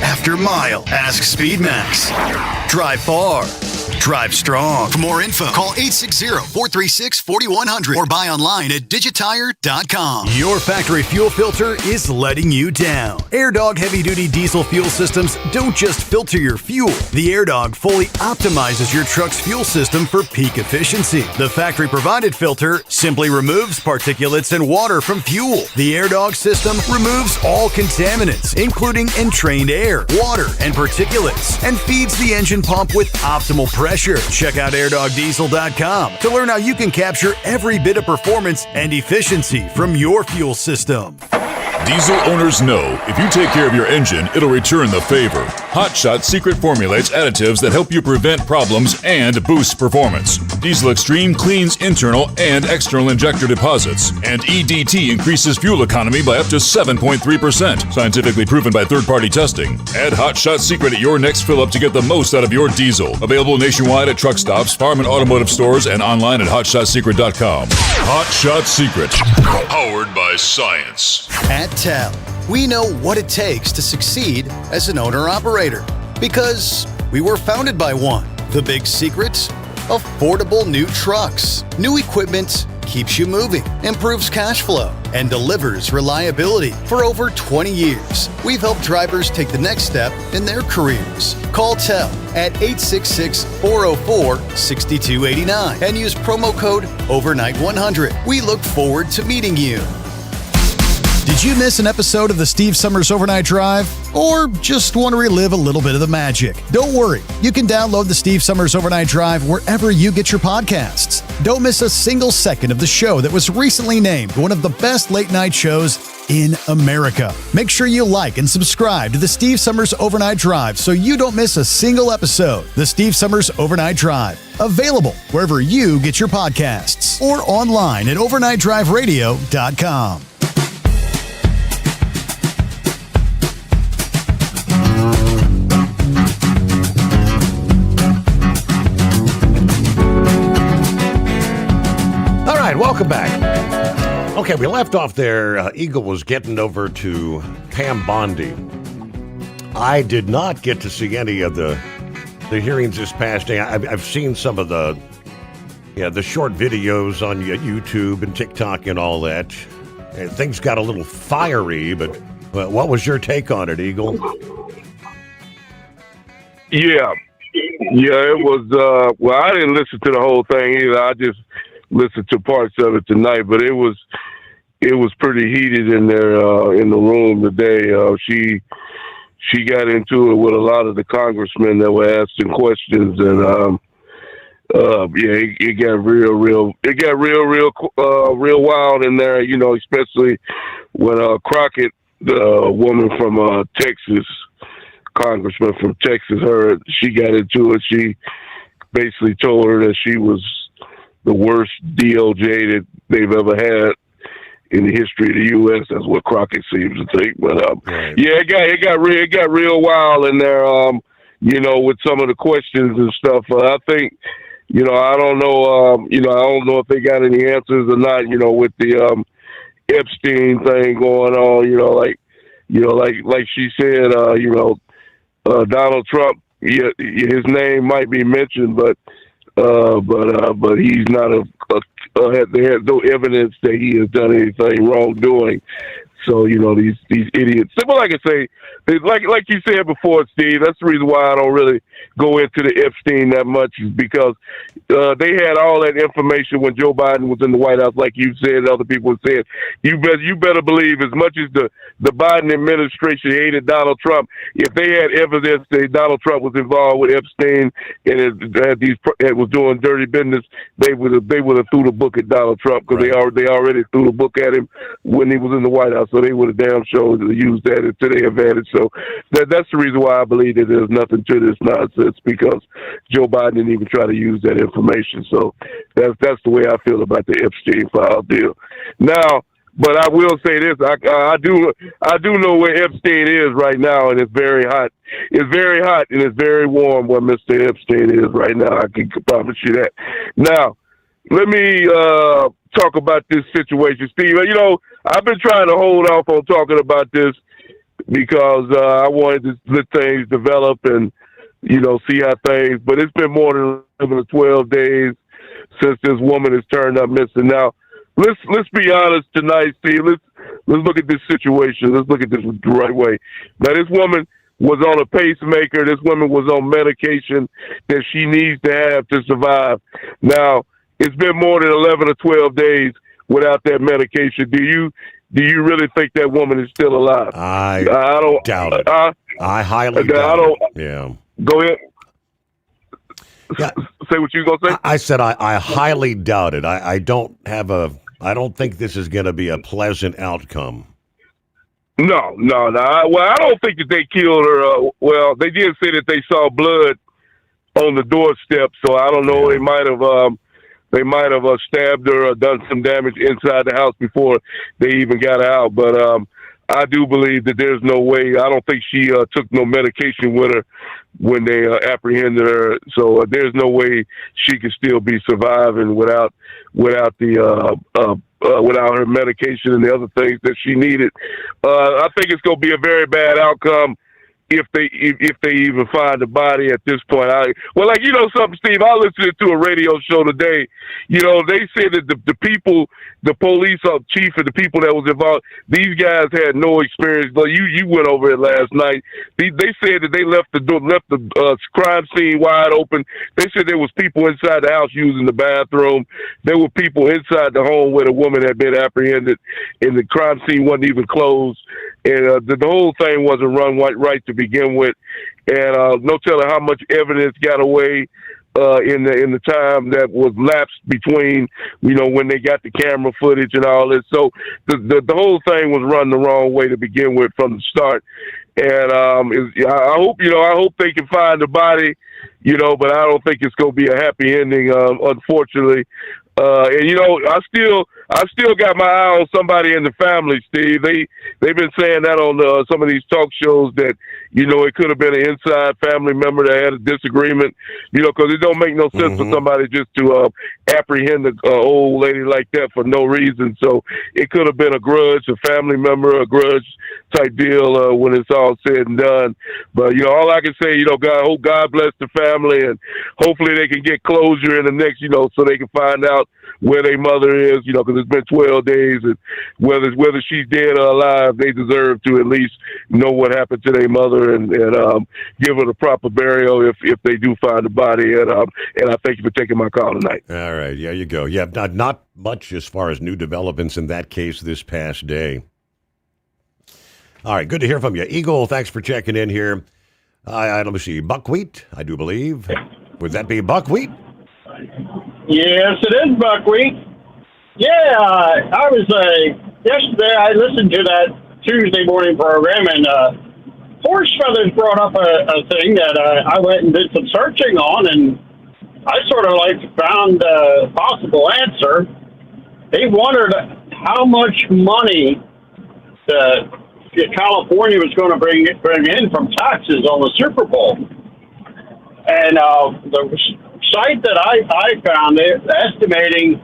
after mile. Ask SpeedMax. Drive far. Drive strong. For more info, call 860-436-4100 or buy online at digitire.com. Your factory fuel filter is letting you down. AirDog heavy-duty diesel fuel systems don't just filter your fuel. The AirDog fully optimizes your truck's fuel system for peak efficiency. The factory-provided filter simply removes particulates and water from fuel. The AirDog system removes all contaminants, including entrained air, water, and particulates, and feeds the engine pump with optimal pressure. Check out airdogdiesel.com to learn how you can capture every bit of performance and efficiency from your fuel system. Diesel owners know if you take care of your engine, it'll return the favor. Hot Shot secret formulates additives that help you prevent problems and boost performance. Diesel Extreme cleans internal and external injector deposits, and EDT increases fuel economy by up to 7.3%, scientifically proven by third-party testing. Add Hot Shot secret at your next fill-up to get the most out of your diesel. Available nationwide at truck stops, farm and automotive stores, and online at hotshotsecret.com. Hot Shot Secret, powered by science. At TEL, we know what it takes to succeed as an owner-operator because we were founded by one. The big secret? Affordable new trucks. New equipment keeps you moving, improves cash flow, and delivers reliability. For over 20 years, we've helped drivers take the next step in their careers. Call TEL at 866-404-6289 and use promo code OVERNIGHT100. We look forward to meeting you. Did you miss an episode of the Steve Summers Overnight Drive? Or just want to relive a little bit of the magic? Don't worry. You can download the Steve Summers Overnight Drive wherever you get your podcasts. Don't miss a single second of the show that was recently named one of the best late night shows in America. Make sure you like and subscribe to the Steve Summers Overnight Drive so you don't miss a single episode. The Steve Summers Overnight Drive. Available wherever you get your podcasts or online at overnightdriveradio.com. Welcome back. Okay, we left off there. Eagle was getting over to Pam Bondi. I did not get to see any of the hearings this past day. I've seen some of the short videos on YouTube and TikTok and all that. And things got a little fiery, but what was your take on it, Eagle? Yeah. Yeah, it was. Well, I didn't listen to the whole thing either. I just listened to parts of it tonight. But it was pretty heated in there in the room today. She got into it with a lot of the congressmen that were asking questions, and it got real wild in there. You know, especially when Crockett, the woman from Texas, congressman from Texas, she got into it. She basically told her that she was the worst DOJ that they've ever had in the history of the U.S. That's what Crockett seems to think. But right. it got real wild in there. You know, with some of the questions and stuff. I think, you know, I don't know. I don't know if they got any answers or not. You know, with the Epstein thing going on. Like she said. Donald Trump. Yeah, his name might be mentioned, but he's not there's no evidence that he has done anything wrongdoing. So, you know, these idiots. Well, like I say, like you said before, Steve, that's the reason why I don't really go into the Epstein that much, is because they had all that information when Joe Biden was in the White House, like you said, other people said. You better believe, as much as the Biden administration hated Donald Trump, if they had evidence that Donald Trump was involved with Epstein and was doing dirty business, they would have threw the book at Donald Trump, because they already threw the book at him when he was in the White House. So they would have damn sure used that to their advantage. So that's the reason why I believe that there's nothing to this nonsense, because Joe Biden didn't even try to use that information. So that's the way I feel about the Epstein file deal. Now, but I will say this: I do know where Epstein is right now, and it's very hot. It's very hot and it's very warm where Mr. Epstein is right now. I can promise you that. Now, let me talk about this situation, Steve. You know, I've been trying to hold off on talking about this because I wanted to let things develop and, you know, see how things. But it's been more than 11 or 12 days since this woman has turned up missing. Now, let's be honest tonight, Steve. Let's look at this situation. Let's look at this the right way. Now, this woman was on a pacemaker. This woman was on medication that she needs to have to survive. Now, it's been more than 11 or 12 days without that medication. Do you really think that woman is still alive? I don't doubt it. I highly doubt it. Yeah. Go ahead. Yeah. Say what you gonna say. I said I highly doubt it. I don't think this is going to be a pleasant outcome. No. I don't think that they killed her. Well, they did say that they saw blood on the doorstep, so I don't know. Yeah. They might have stabbed her or done some damage inside the house before they even got her out. But I do believe that there's no way. I don't think she took no medication with her when they apprehended her. So there's no way she could still be surviving without her medication and the other things that she needed. I think it's going to be a very bad outcome if they even find the body at this point. Like, you know something, Steve, I listened to a radio show today. You know, they said that the people, the police chief and the people that was involved, these guys had no experience. But you went over it last night. They said that they left the crime scene wide open. They said there was people inside the house using the bathroom. There were people inside the home where the woman had been apprehended, and the crime scene wasn't even closed. And the whole thing wasn't run right to begin with, and no telling how much evidence got away in the time that was lapsed between, you know, when they got the camera footage and all this. So the whole thing was run the wrong way to begin with from the start. And I hope they can find the body, you know, but I don't think it's going to be a happy ending, unfortunately. And you know, I still got my eye on somebody in the family, Steve. They've been saying that on some of these talk shows that, you know, it could have been an inside family member that had a disagreement, you know, because it don't make no sense for somebody just to apprehend an old lady like that for no reason. So it could have been a grudge, a family member, a grudge type deal when it's all said and done. But, you know, all I can say, you know, God bless the family, and hopefully they can get closure in the next, you know, so they can find out where their mother is, you know, because it's been 12 days, and whether she's dead or alive, they deserve to at least know what happened to their mother and give her the proper burial if they do find the body. And I thank you for taking my call tonight. All right, yeah, you go. Yeah, not much as far as new developments in that case this past day. All right, good to hear from you. Eagle, thanks for checking in here. Let me see, buckwheat, I do believe. Would that be buckwheat? Yes, it is buckwheat. Yeah, I was, yesterday I listened to that Tuesday morning program, and Horse Feathers brought up a thing that I went and did some searching on, and I sort of found a possible answer. They wondered how much money California was going to bring in from taxes on the Super Bowl. And the site that I found, estimating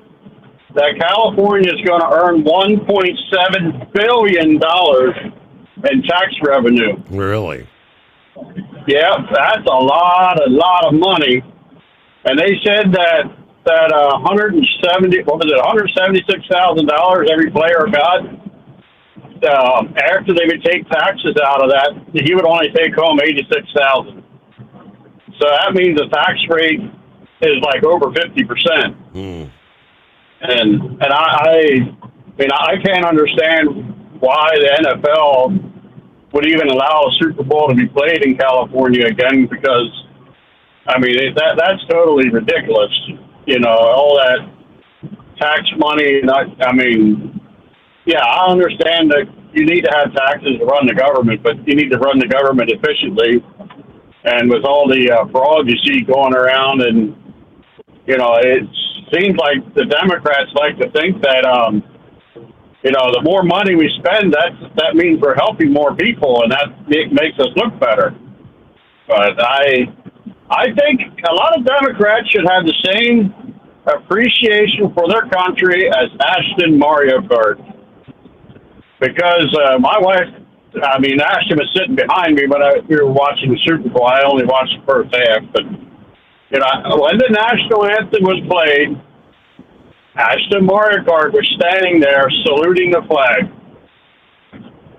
that California is going to earn $1.7 billion in tax revenue. Really? Yeah, that's a lot of money. And they said that $176,000 every player got. After they would take taxes out of that, he would only take home $86,000. So that means the tax rate is like over 50%. And I mean, I can't understand why the NFL would even allow a Super Bowl to be played in California again, because I mean that's totally ridiculous. You know, all that tax money. And I mean. Yeah, I understand that you need to have taxes to run the government, but you need to run the government efficiently. And with all the fraud you see going around, and, you know, it seems like the Democrats like to think that, you know, the more money we spend, that means we're helping more people, and that makes us look better. But I think a lot of Democrats should have the same appreciation for their country as Ashton Mario Kart. Because my wife, I mean, Ashton was sitting behind me when we were watching the Super Bowl. I only watched the first half. But, you know, when the national anthem was played, Ashton Mario Kart was standing there saluting the flag.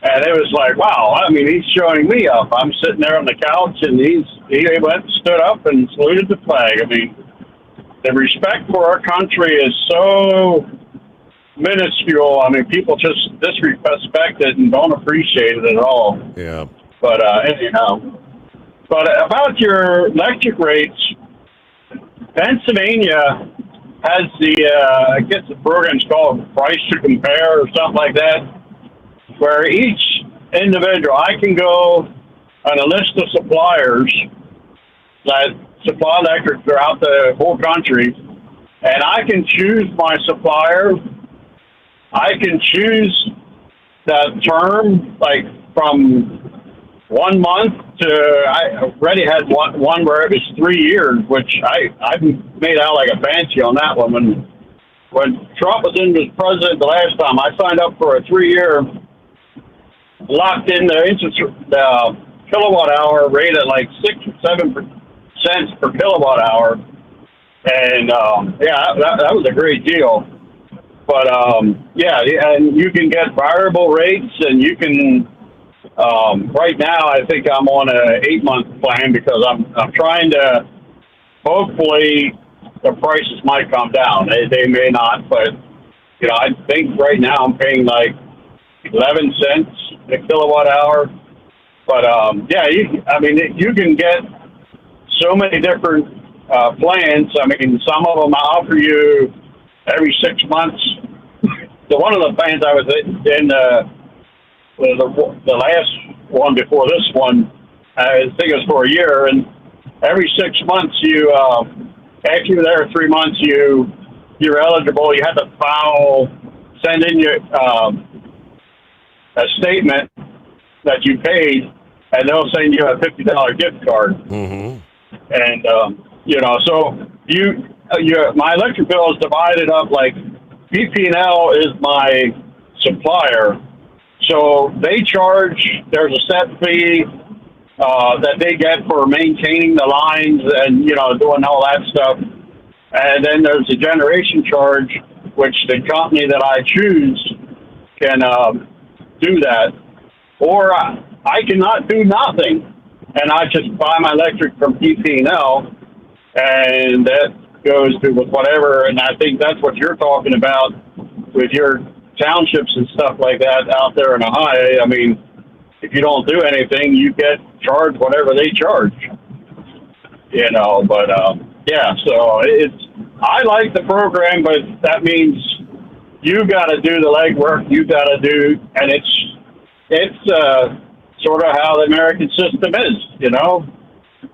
And it was like, wow, I mean, he's showing me up. I'm sitting there on the couch, and he went, stood up and saluted the flag. I mean, the respect for our country is so minuscule. I mean, people just disrespect it and don't appreciate it at all. Yeah. But anyhow, about your electric rates, Pennsylvania has I guess the program's called Price to Compare or something like that, where each individual, I can go on a list of suppliers that supply electric throughout the whole country, and I can choose my supplier. I can choose that term, like from 1 month to, I already had one where it was 3 years, which I made out like a fancy on that one. When Trump was in as president the last time, I signed up for a 3-year, locked in the kilowatt hour rate at like 6 or 7 cents per kilowatt hour. And yeah, that was a great deal. But, yeah, and you can get variable rates, and you can, right now, I think I'm on an 8-month plan because I'm trying to, hopefully, the prices might come down. They may not, but, you know, I think right now I'm paying like 11 cents a kilowatt hour. But, yeah, you can get so many different plans. I mean, some of them offer you every 6 months. So one of the plans I was in, the last one before this one, I think it was for a year, and every 6 months you, after you're there 3 months, you're eligible. You have to send in your a statement that you paid, and they'll send you a $50 gift card. Mm-hmm. And you know, so my electric bill is divided up like BP&L is my supplier, so they charge. There's a set fee that they get for maintaining the lines and, you know, doing all that stuff. And then there's a generation charge, which the company that I choose can do that. Or I cannot do nothing, and I just buy my electric from PP&L, and that goes to with whatever. And I think that's what you're talking about with your townships and stuff like that out there in Ohio. I mean, if you don't do anything, you get charged whatever they charge. You know, but yeah. So I like the program, but that means you got to do the legwork. You got to do, and it's sort of how the American system is. You know,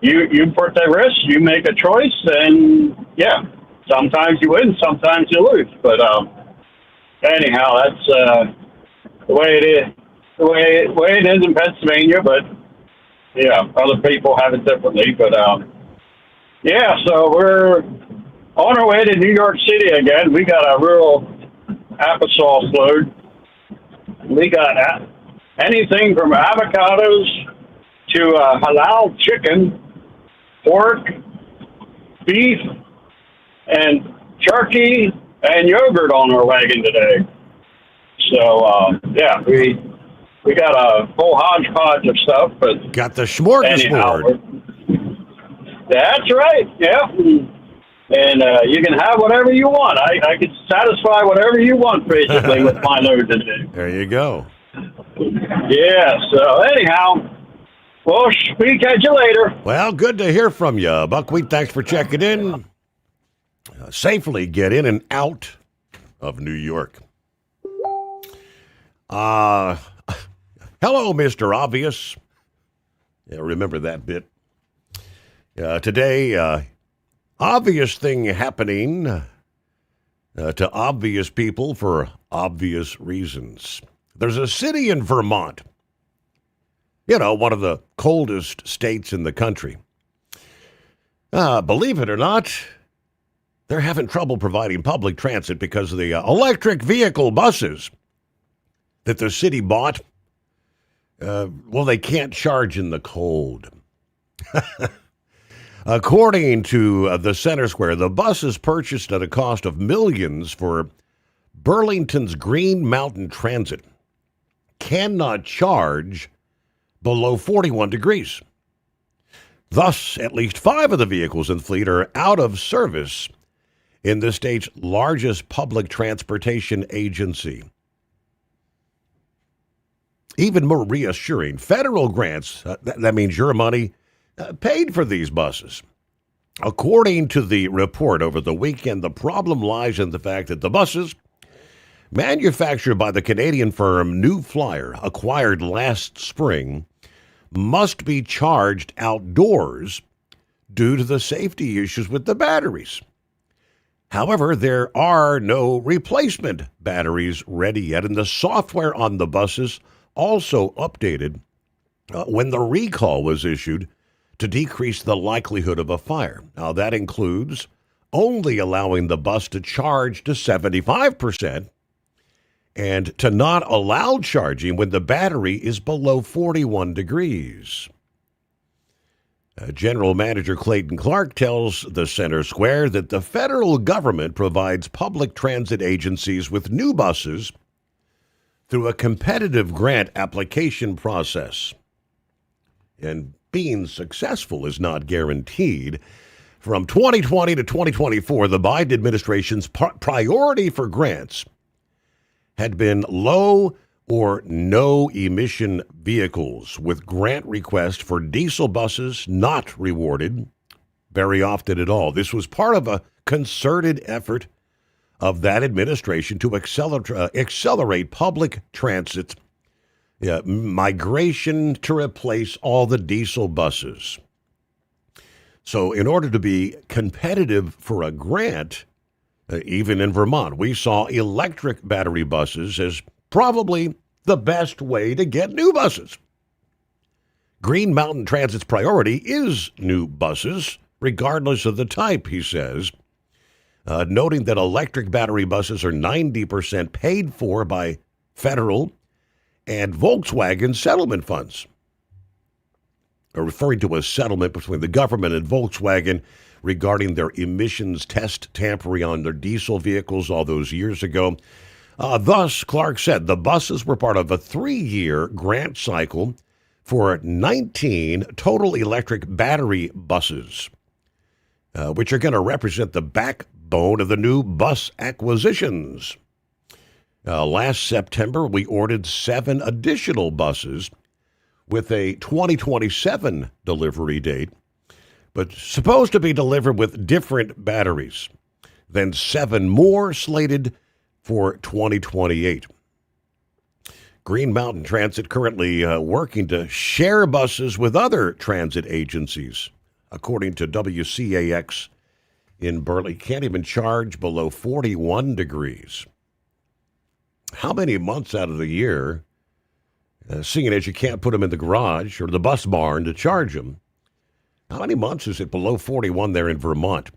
you put the risk, you make a choice, and yeah, sometimes you win, sometimes you lose. But anyhow, that's the way it is. The way it is in Pennsylvania, but yeah, other people have it differently. But yeah, so we're on our way to New York City again. We got a real applesauce load. We got anything from avocados to halal chicken, pork, beef, and turkey and yogurt on our wagon today. So yeah, we got a full hodgepodge of stuff, but got the smorgasbord. That's right. Yeah, and you can have whatever you want. I can satisfy whatever you want basically with my load today. There you go. Yeah. So anyhow, we'll speak at you later. Well, good to hear from you, Buckwheat. Thanks for checking in. Safely get in and out of New York. Hello, Mr. Obvious. Yeah, remember that bit. Today, obvious thing happening to obvious people for obvious reasons. There's a city in Vermont, you know, one of the coldest states in the country. Believe it or not, they're having trouble providing public transit because of the electric vehicle buses that the city bought. Well, they can't charge in the cold. According to the Center Square, the buses purchased at a cost of millions for Burlington's Green Mountain Transit cannot charge below 41 degrees. Thus, at least 5 of the vehicles in the fleet are out of service in the state's largest public transportation agency. Even more reassuring, federal grants, that means your money, paid for these buses. According to the report over the weekend, the problem lies in the fact that the buses, manufactured by the Canadian firm New Flyer, acquired last spring, must be charged outdoors due to the safety issues with the batteries. However, there are no replacement batteries ready yet, and the software on the buses also updated when the recall was issued to decrease the likelihood of a fire. Now, that includes only allowing the bus to charge to 75% and to not allow charging when the battery is below 41 degrees. General Manager Clayton Clark tells the Center Square that the federal government provides public transit agencies with new buses through a competitive grant application process. And being successful is not guaranteed. From 2020 to 2024, the Biden administration's priority for grants had been low or no emission vehicles, with grant requests for diesel buses not rewarded very often at all. This was part of a concerted effort of that administration to accelerate public transit migration to replace all the diesel buses. So in order to be competitive for a grant, even in Vermont, we saw electric battery buses as probably the best way to get new buses. Green Mountain Transit's priority is new buses, regardless of the type, he says, noting that electric battery buses are 90% paid for by federal and Volkswagen settlement funds. referring to a settlement between the government and Volkswagen regarding their emissions test tampering on their diesel vehicles all those years ago. Thus, Clark said the buses were part of a 3-year grant cycle for 19 total electric battery buses, which are going to represent the backbone of the new bus acquisitions. Last September, we ordered 7 additional buses with a 2027 delivery date, but supposed to be delivered with different batteries. Then 7 more slated for 2028. Green Mountain Transit currently working to share buses with other transit agencies. According to WCAX in Burley, can't even charge below 41 degrees. How many months out of the year, seeing as you can't put them in the garage or the bus barn to charge them, how many months is it below 41 there in Vermont?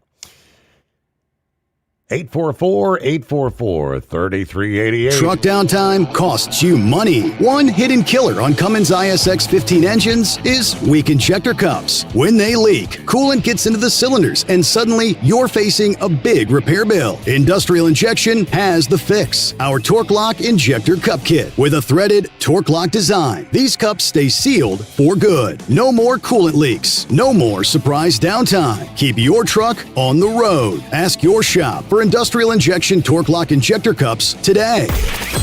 844-844-3388. Truck downtime costs you money. One hidden killer on Cummins ISX 15 engines is weak injector cups. When they leak, coolant gets into the cylinders and suddenly you're facing a big repair bill. Industrial Injection has the fix. Our Torque Lock Injector Cup Kit with a threaded Torque Lock design. These cups stay sealed for good. No more coolant leaks. No more surprise downtime. Keep your truck on the road. Ask your shop for Industrial Injection Torque Lock Injector Cups today.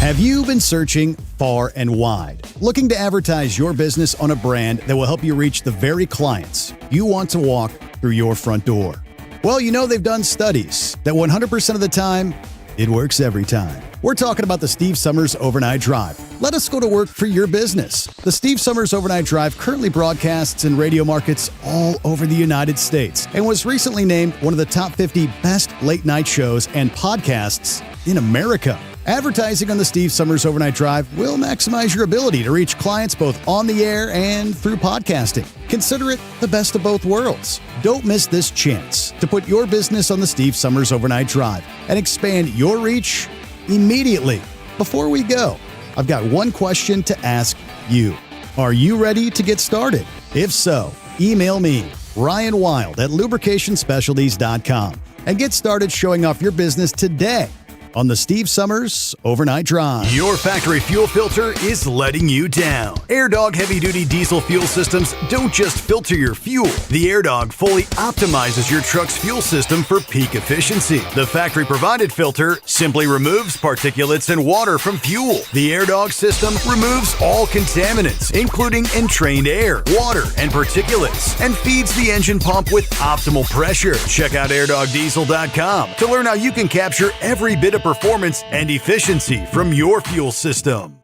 Have you been searching far and wide, looking to advertise your business on a brand that will help you reach the very clients you want to walk through your front door? Well, you know they've done studies that 100% of the time, it works every time. We're talking about the Steve Sommers Overnight Drive. Let us go to work for your business. The Steve Sommers Overnight Drive currently broadcasts in radio markets all over the United States and was recently named one of the top 50 best late night shows and podcasts in America. Advertising on the Steve Sommers Overnight Drive will maximize your ability to reach clients both on the air and through podcasting. Consider it the best of both worlds. Don't miss this chance to put your business on the Steve Sommers Overnight Drive and expand your reach immediately. Before we go, I've got one question to ask you. Are you ready to get started? If so, email me, Ryan Wild at lubricationspecialties.com, and get started showing off your business today on the Steve Sommers Overnight Drive. Your factory fuel filter is letting you down. AirDog heavy-duty diesel fuel systems don't just filter your fuel. The AirDog fully optimizes your truck's fuel system for peak efficiency. The factory-provided filter simply removes particulates and water from fuel. The AirDog system removes all contaminants, including entrained air, water, and particulates, and feeds the engine pump with optimal pressure. Check out airdogdiesel.com to learn how you can capture every bit of performance and efficiency from your fuel system.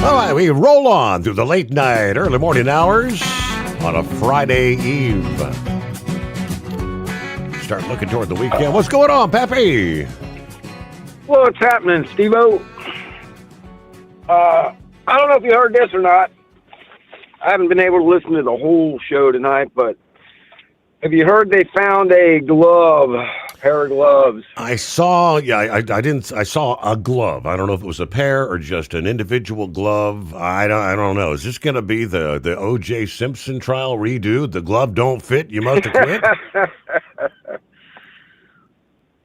All right, we roll on through the late night, early morning hours on a Friday Eve. Start looking toward the weekend. What's going on, Pappy? What's happening, Steve-O? I don't know if you heard this or not. I haven't been able to listen to the whole show tonight, but have you heard they found a pair of gloves? I saw, I saw a glove. I don't know if it was a pair or just an individual glove. I don't know. Is this going to be the O.J. Simpson trial redo? The glove don't fit, you must have quit?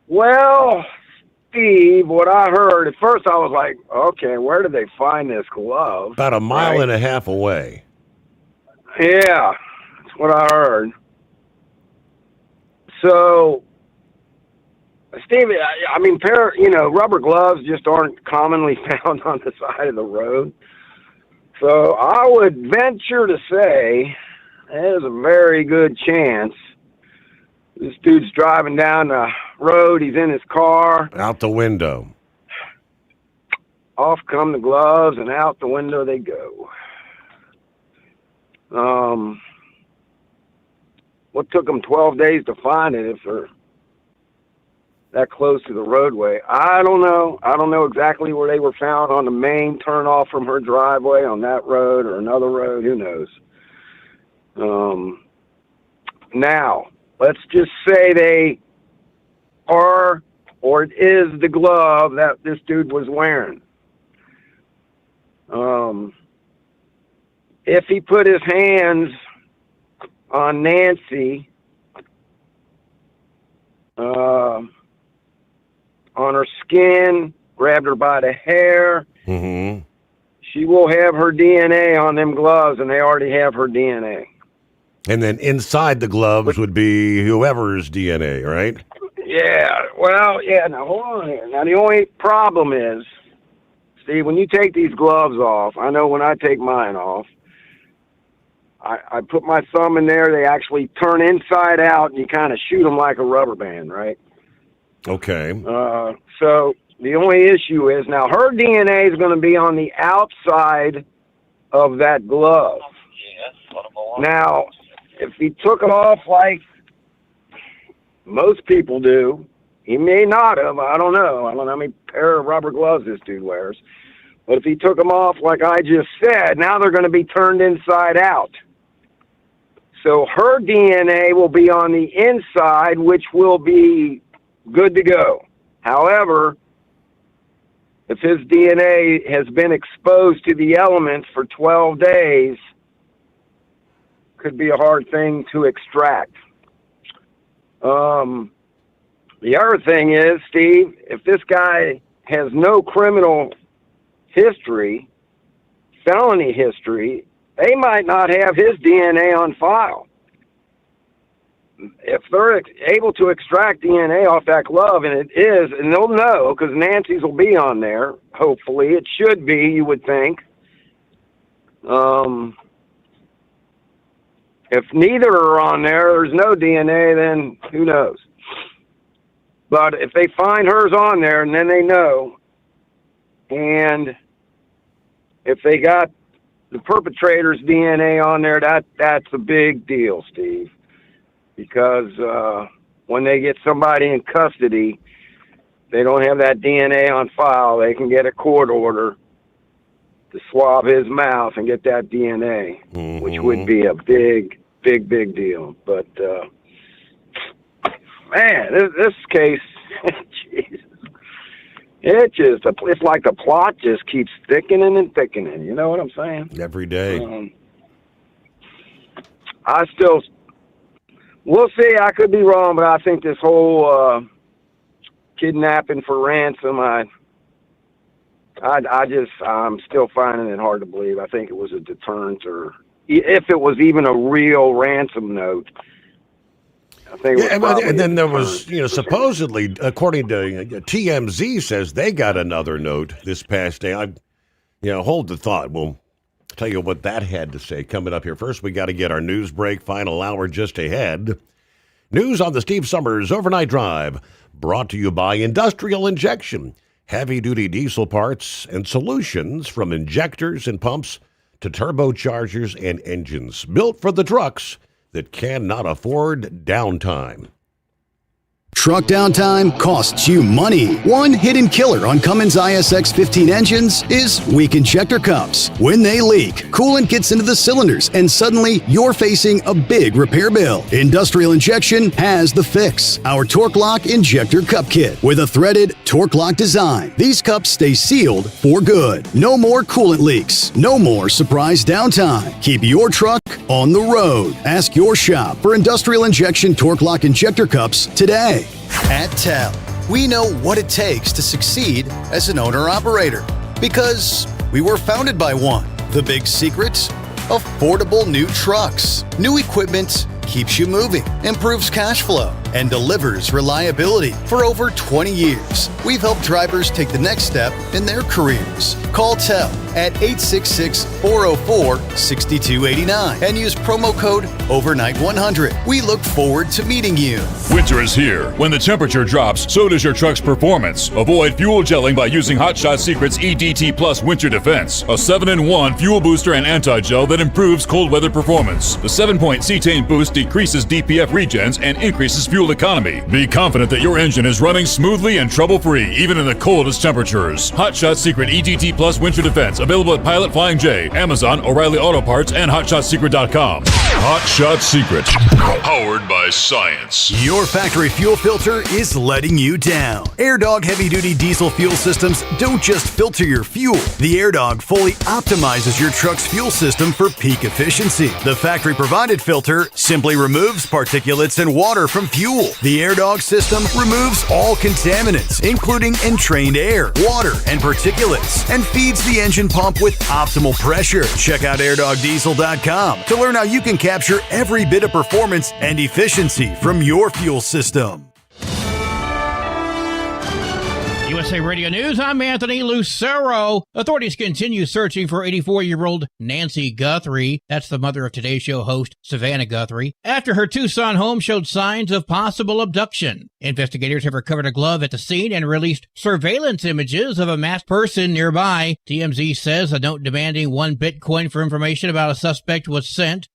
Well, Steve, what I heard, at first I was like, okay, where did they find this glove? About a mile and a half away. Yeah, that's what I heard. So, Steve, I mean, rubber gloves just aren't commonly found on the side of the road. So I would venture to say there's a very good chance this dude's driving down the road. He's in his car. Out the window. Off come the gloves, and out the window they go. What took them 12 days to find it if they're that close to the roadway? I don't know. I don't know exactly where they were found on the main turnoff from her driveway on that road or another road. Who knows? Now, let's just say they are, or it is the glove that this dude was wearing. If he put his hands on Nancy, on her skin, grabbed her by the hair, she will have her DNA on them gloves, and they already have her DNA. And then inside the gloves would be whoever's DNA, right? Yeah, well, yeah, now hold on here. Now, the only problem is, Steve, when you take these gloves off, I know when I take mine off, I put my thumb in there, they actually turn inside out, and you kind of shoot them like a rubber band, right? Okay. So the only issue is, now her DNA is going to be on the outside of that glove. Now, if he took it off like most people do, he may not have. I don't know. I don't know how many pair of rubber gloves this dude wears. But if he took them off like I just said, now they're going to be turned inside out. So her DNA will be on the inside, which will be good to go. However, if his DNA has been exposed to the elements for 12 days, could be a hard thing to extract. The other thing is, Steve, if this guy has no criminal history, felony history, they might not have his DNA on file. If they're able to extract DNA off that glove, and it is, and they'll know, because Nancy's will be on there, hopefully. It should be, you would think. If neither are on there, there's no DNA, then who knows? But if they find hers on there, and then they know, and if they got the perpetrator's DNA on there, that's a big deal, Steve. Because when they get somebody in custody, they don't have that DNA on file, they can get a court order to swab his mouth and get that DNA, which would be a big deal. But, man, this case, Jesus, it's like the plot just keeps thickening and thickening. You know what I'm saying? Every day. We'll see. I could be wrong, but I think this whole kidnapping for ransom, I'm still finding it hard to believe. I think it was a deterrent, or if it was even a real ransom note. I think it was and then there was, supposedly, according to TMZ, says they got another note this past day. Hold the thought. We'll tell you what that had to say coming up here. First, we got to get our news break. Final hour just ahead. News on the Steve Summers Overnight Drive, brought to you by Industrial Injection. Heavy-duty diesel parts and solutions from injectors and pumps to turbochargers and engines. Built for the trucks that cannot afford downtime. Truck downtime costs you money. One hidden killer on Cummins ISX 15 engines is weak injector cups. When they leak, coolant gets into the cylinders and suddenly you're facing a big repair bill. Industrial Injection has the fix. Our Torque Lock Injector Cup Kit with a threaded Torque Lock design. These cups stay sealed for good. No more coolant leaks. No more surprise downtime. Keep your truck on the road. Ask your shop for Industrial Injection Torque Lock Injector Cups today. At TEL, we know what it takes to succeed as an owner-operator because we were founded by one. The big secret? Affordable new trucks. New equipment keeps you moving, improves cash flow, and delivers reliability. For over 20 years, we've helped drivers take the next step in their careers. Call TEL at 866-404-6289 and use promo code OVERNIGHT100. We look forward to meeting you. Winter is here. When the temperature drops, so does your truck's performance. Avoid fuel gelling by using Hot Shot Secret's EDT Plus Winter Defense, a 7-in-1 fuel booster and anti-gel that improves cold weather performance. The 7-point cetane boost decreases DPF regens and increases fuel economy. Be confident that your engine is running smoothly and trouble-free, even in the coldest temperatures. Hot Shot Secret EDT Plus Winter Defense, available at Pilot Flying J, Amazon, O'Reilly Auto Parts, and HotShotSecret.com. Hot Shot Secret, powered by science. Your factory fuel filter is letting you down. AirDog heavy-duty diesel fuel systems don't just filter your fuel. The AirDog fully optimizes your truck's fuel system for peak efficiency. The factory-provided filter simply removes particulates and water from fuel. The AirDog system removes all contaminants, including entrained air, water, and particulates, and feeds the engine pump with optimal pressure. Check out airdogdiesel.com to learn how you can capture every bit of performance and efficiency from your fuel system. USA Radio News, I'm Anthony Lucero. Authorities continue searching for 84-year-old Nancy Guthrie. That's the mother of Today Show host Savannah Guthrie, after her Tucson home showed signs of possible abduction. Investigators have recovered a glove at the scene and released surveillance images of a masked person nearby. TMZ says a note demanding $1 Bitcoin for information about a suspect was sent.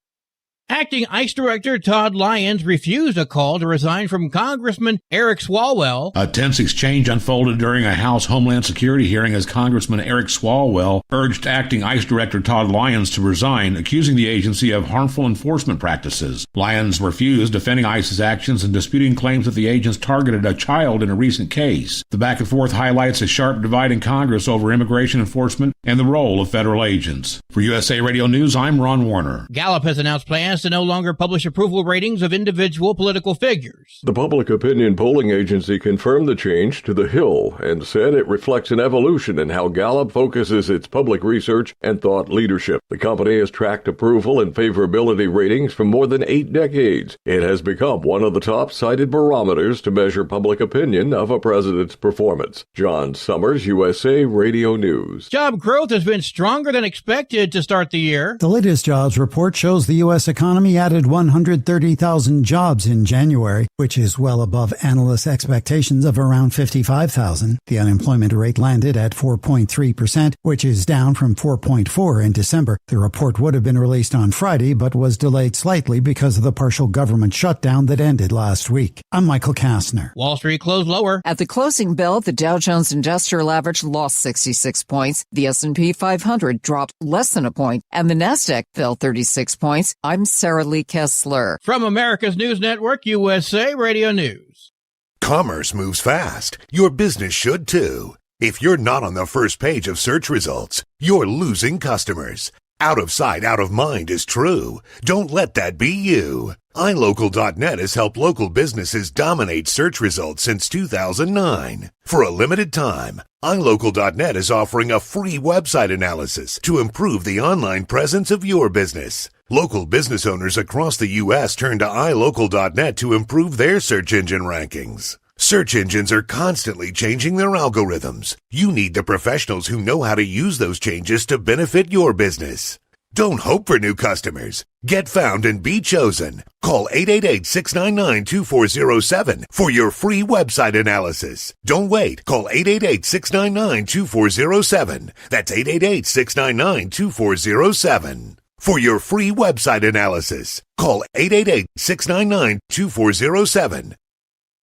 Acting ICE Director Todd Lyons refused a call to resign from Congressman Eric Swalwell. A tense exchange unfolded during a House Homeland Security hearing as Congressman Eric Swalwell urged Acting ICE Director Todd Lyons to resign, accusing the agency of harmful enforcement practices. Lyons refused, defending ICE's actions and disputing claims that the agents targeted a child in a recent case. The back and forth highlights a sharp divide in Congress over immigration enforcement and the role of federal agents. For USA Radio News, I'm Ron Warner. Gallup has announced plans to no longer publish approval ratings of individual political figures. The public opinion polling agency confirmed the change to The Hill and said it reflects an evolution in how Gallup focuses its public research and thought leadership. The company has tracked approval and favorability ratings for more than 8 decades. It has become one of the top cited barometers to measure public opinion of a president's performance. John Sommers, USA Radio News. Job growth has been stronger than expected to start the year. The latest jobs report shows the U.S. economy added 130,000 jobs in January, which is well above analysts' expectations of around 55,000. The unemployment rate landed at 4.3%, which is down from 4.4% in December. The report would have been released on Friday, but was delayed slightly because of the partial government shutdown that ended last week. I'm Michael Kastner. Wall Street closed lower. At the closing bell, the Dow Jones Industrial Average lost 66 points. The S&P 500 dropped less than a point, and the NASDAQ fell 36 points. I'm Sarah Lee Kessler. From America's News Network, USA Radio News. Commerce moves fast. Your business should too. If you're not on the first page of search results, you're losing customers. Out of sight, out of mind is true. Don't let that be you. iLocal.net has helped local businesses dominate search results since 2009. For a limited time, iLocal.net is offering a free website analysis to improve the online presence of your business. Local business owners across the U.S. turn to iLocal.net to improve their search engine rankings. Search engines are constantly changing their algorithms. You need the professionals who know how to use those changes to benefit your business. Don't hope for new customers. Get found and be chosen. Call 888-699-2407 for your free website analysis. Don't wait. Call 888-699-2407. That's 888-699-2407. For your free website analysis, call 888-699-2407.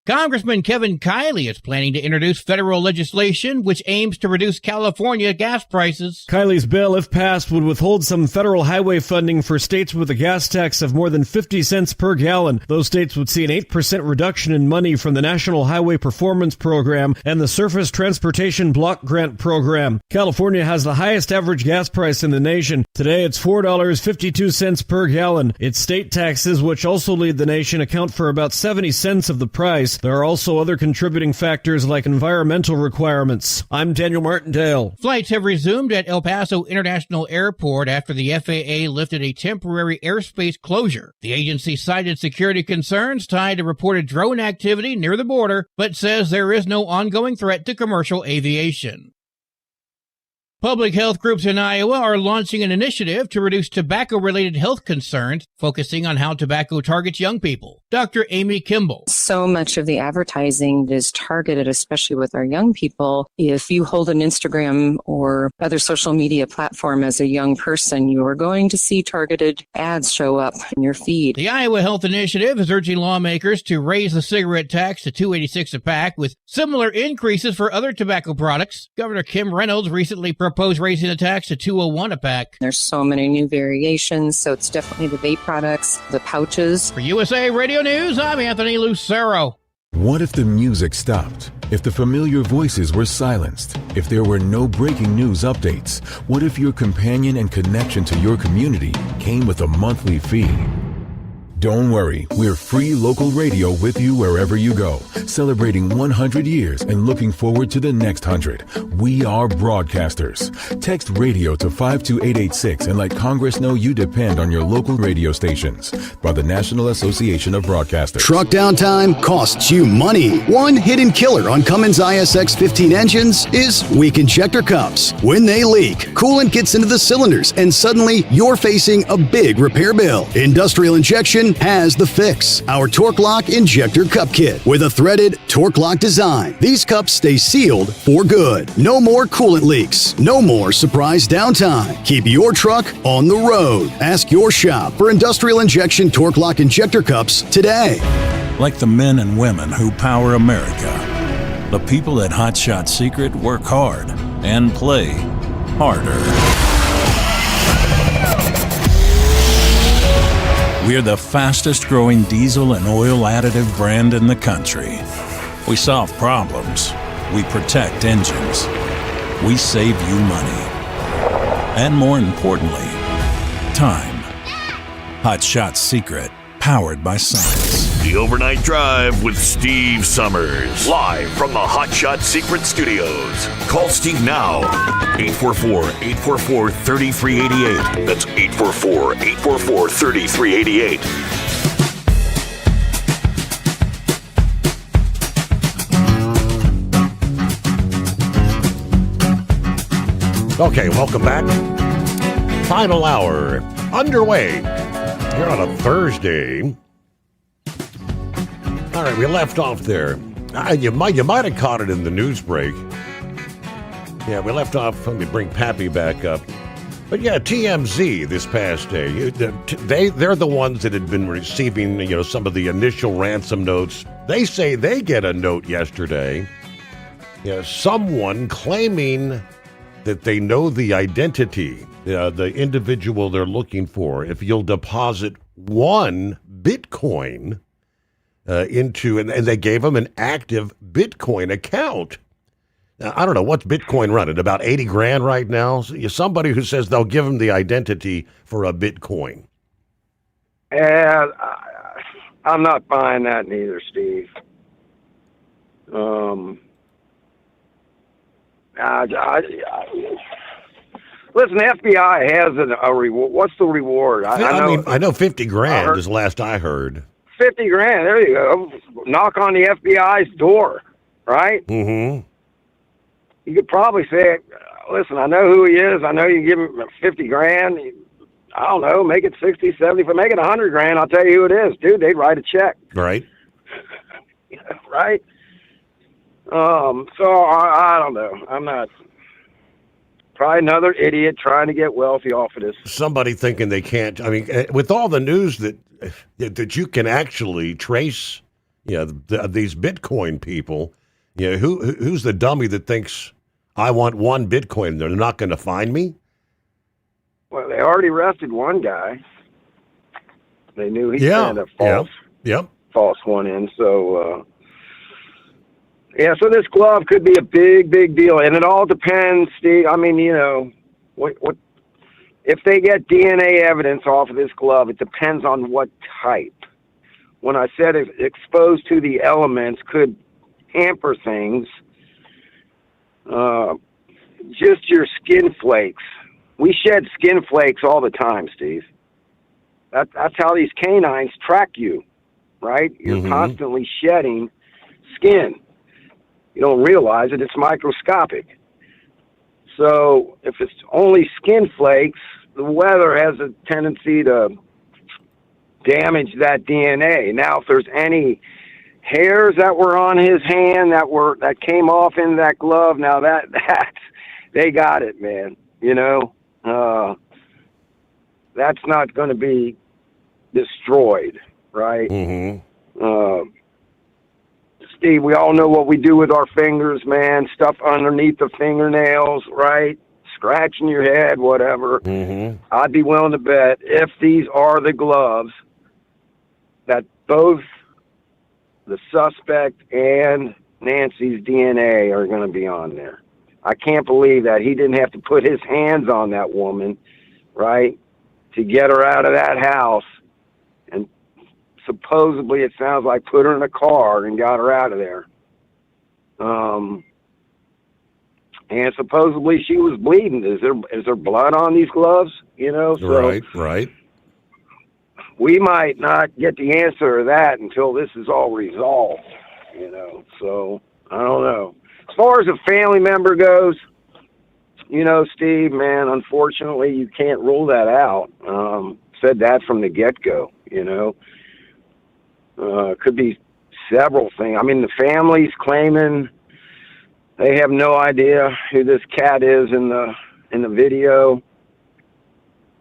Congressman Kevin Kiley is planning to introduce federal legislation which aims to reduce California gas prices. Kiley's bill, if passed, would withhold some federal highway funding for states with a gas tax of more than 50 cents per gallon. Those states would see an 8% reduction in money from the National Highway Performance Program and the Surface Transportation Block Grant Program. California has the highest average gas price in the nation. Today, it's $4.52 per gallon. Its state taxes, which also lead the nation, account for about 70 cents of the price. There are also other contributing factors like environmental requirements. I'm Daniel Martindale. Flights have resumed at El Paso International Airport after the FAA lifted a temporary airspace closure. The agency cited security concerns tied to reported drone activity near the border, but says there is no ongoing threat to commercial aviation. Public health groups in Iowa are launching an initiative to reduce tobacco-related health concerns, focusing on how tobacco targets young people. Dr. Amy Kimball. So much of the advertising is targeted, especially with our young people. If you hold an Instagram or other social media platform as a young person, you are going to see targeted ads show up in your feed. The Iowa Health Initiative is urging lawmakers to raise the cigarette tax to $2.86 a pack with similar increases for other tobacco products. Governor Kim Reynolds recently proposed proposed raising the tax to $2.01 a pack. There's so many new variations, so it's definitely the vape products, the pouches. For USA Radio News, I'm Anthony Lucero. What if the music stopped? If the familiar voices were silenced? If there were no breaking news updates? What if your companion and connection to your community came with a monthly fee? Don't worry, we're free local radio with you wherever you go, celebrating 100 years and looking forward to the next 100. We are broadcasters. Text radio to 52886 and let Congress know you depend on your local radio stations. By the National Association of Broadcasters. Truck downtime costs you money. One hidden killer on Cummins ISX 15 engines is weak injector cups. When they leak, coolant gets into the cylinders and suddenly you're facing a big repair bill. Industrial Injection has the fix. Our Torque Lock Injector Cup Kit with a threaded Torque Lock design. These cups stay sealed for good. No more coolant leaks. No more surprise downtime. Keep your truck on the road. Ask your shop for Industrial Injection Torque Lock Injector Cups today. Like the men and women who power America, the people at Hot Shot Secret work hard and play harder. We're the fastest growing diesel and oil additive brand in the country. We solve problems. We protect engines. We save you money. And more importantly, time. Hot Shot Secret, powered by science. The Overnight Drive with Steve Summers. Live from the Hot Shot Secret Studios. Call Steve now. 844-844-3388. That's 844-844-3388. Okay, welcome back. Final hour underway here on a Thursday. All right, we left off there. You might have caught it in the news break. Yeah, we left off. Let me bring Pappy back up. But yeah, TMZ this past day, they're the ones that had been receiving, some of the initial ransom notes. They say they get a note yesterday. Yeah, someone claiming that they know the identity, the individual they're looking for. If you'll deposit 1 Bitcoin into, and they gave them an active Bitcoin account. Now, I don't know, what's Bitcoin running? About 80 grand right now? So somebody who says they'll give them the identity for a Bitcoin. And I'm not buying that neither, Steve. Listen, the FBI has a reward. What's the reward? I know 50 grand is the last I heard. 50 grand. There you go. Knock on the FBI's door, right? Mm-hmm. You could probably say, listen, I know who he is. I know you give him 50 grand. I don't know, make it 60, 70. If I make it 100 grand, I'll tell you who it is. Dude, they'd write a check. Right. Right? So I don't know. I'm not. Probably another idiot trying to get wealthy off of this. Somebody thinking they can't. I mean, with all the news that you can actually trace, these Bitcoin people. Who's the dummy that thinks I want 1 Bitcoin? They're not going to find me. Well, they already arrested one guy. They knew he sent a false one in. So. So this glove could be a big, big deal, and it all depends, Steve. I mean, what if they get DNA evidence off of this glove? It depends on what type. When I said exposed to the elements could hamper things, just your skin flakes. We shed skin flakes all the time, Steve. That's how these canines track you, right? You're constantly shedding skin. You don't realize it. It's microscopic. So if it's only skin flakes, the weather has a tendency to damage that DNA. Now, if there's any hairs that were on his hand that came off in that glove, now that they got it, man. That's not going to be destroyed, right? Steve, we all know what we do with our fingers, man. Stuff underneath the fingernails, right? scratching your head, whatever. Mm-hmm. I'd be willing to bet if these are the gloves that both the suspect and Nancy's DNA are going to be on there. I can't believe that he didn't have to put his hands on that woman, right, to get her out of that house. And supposedly it sounds like put her in a car and got her out of there. And supposedly she was bleeding. Is there blood on these gloves? You know, so Right. we might not get the answer to that until this is all resolved. You know, so I don't know. As far as a family member goes, you know, Steve, man, unfortunately you can't rule that out. Said that from the get-go. You know, could be several things. I mean, the family's claiming they have no idea who this cat is in the video.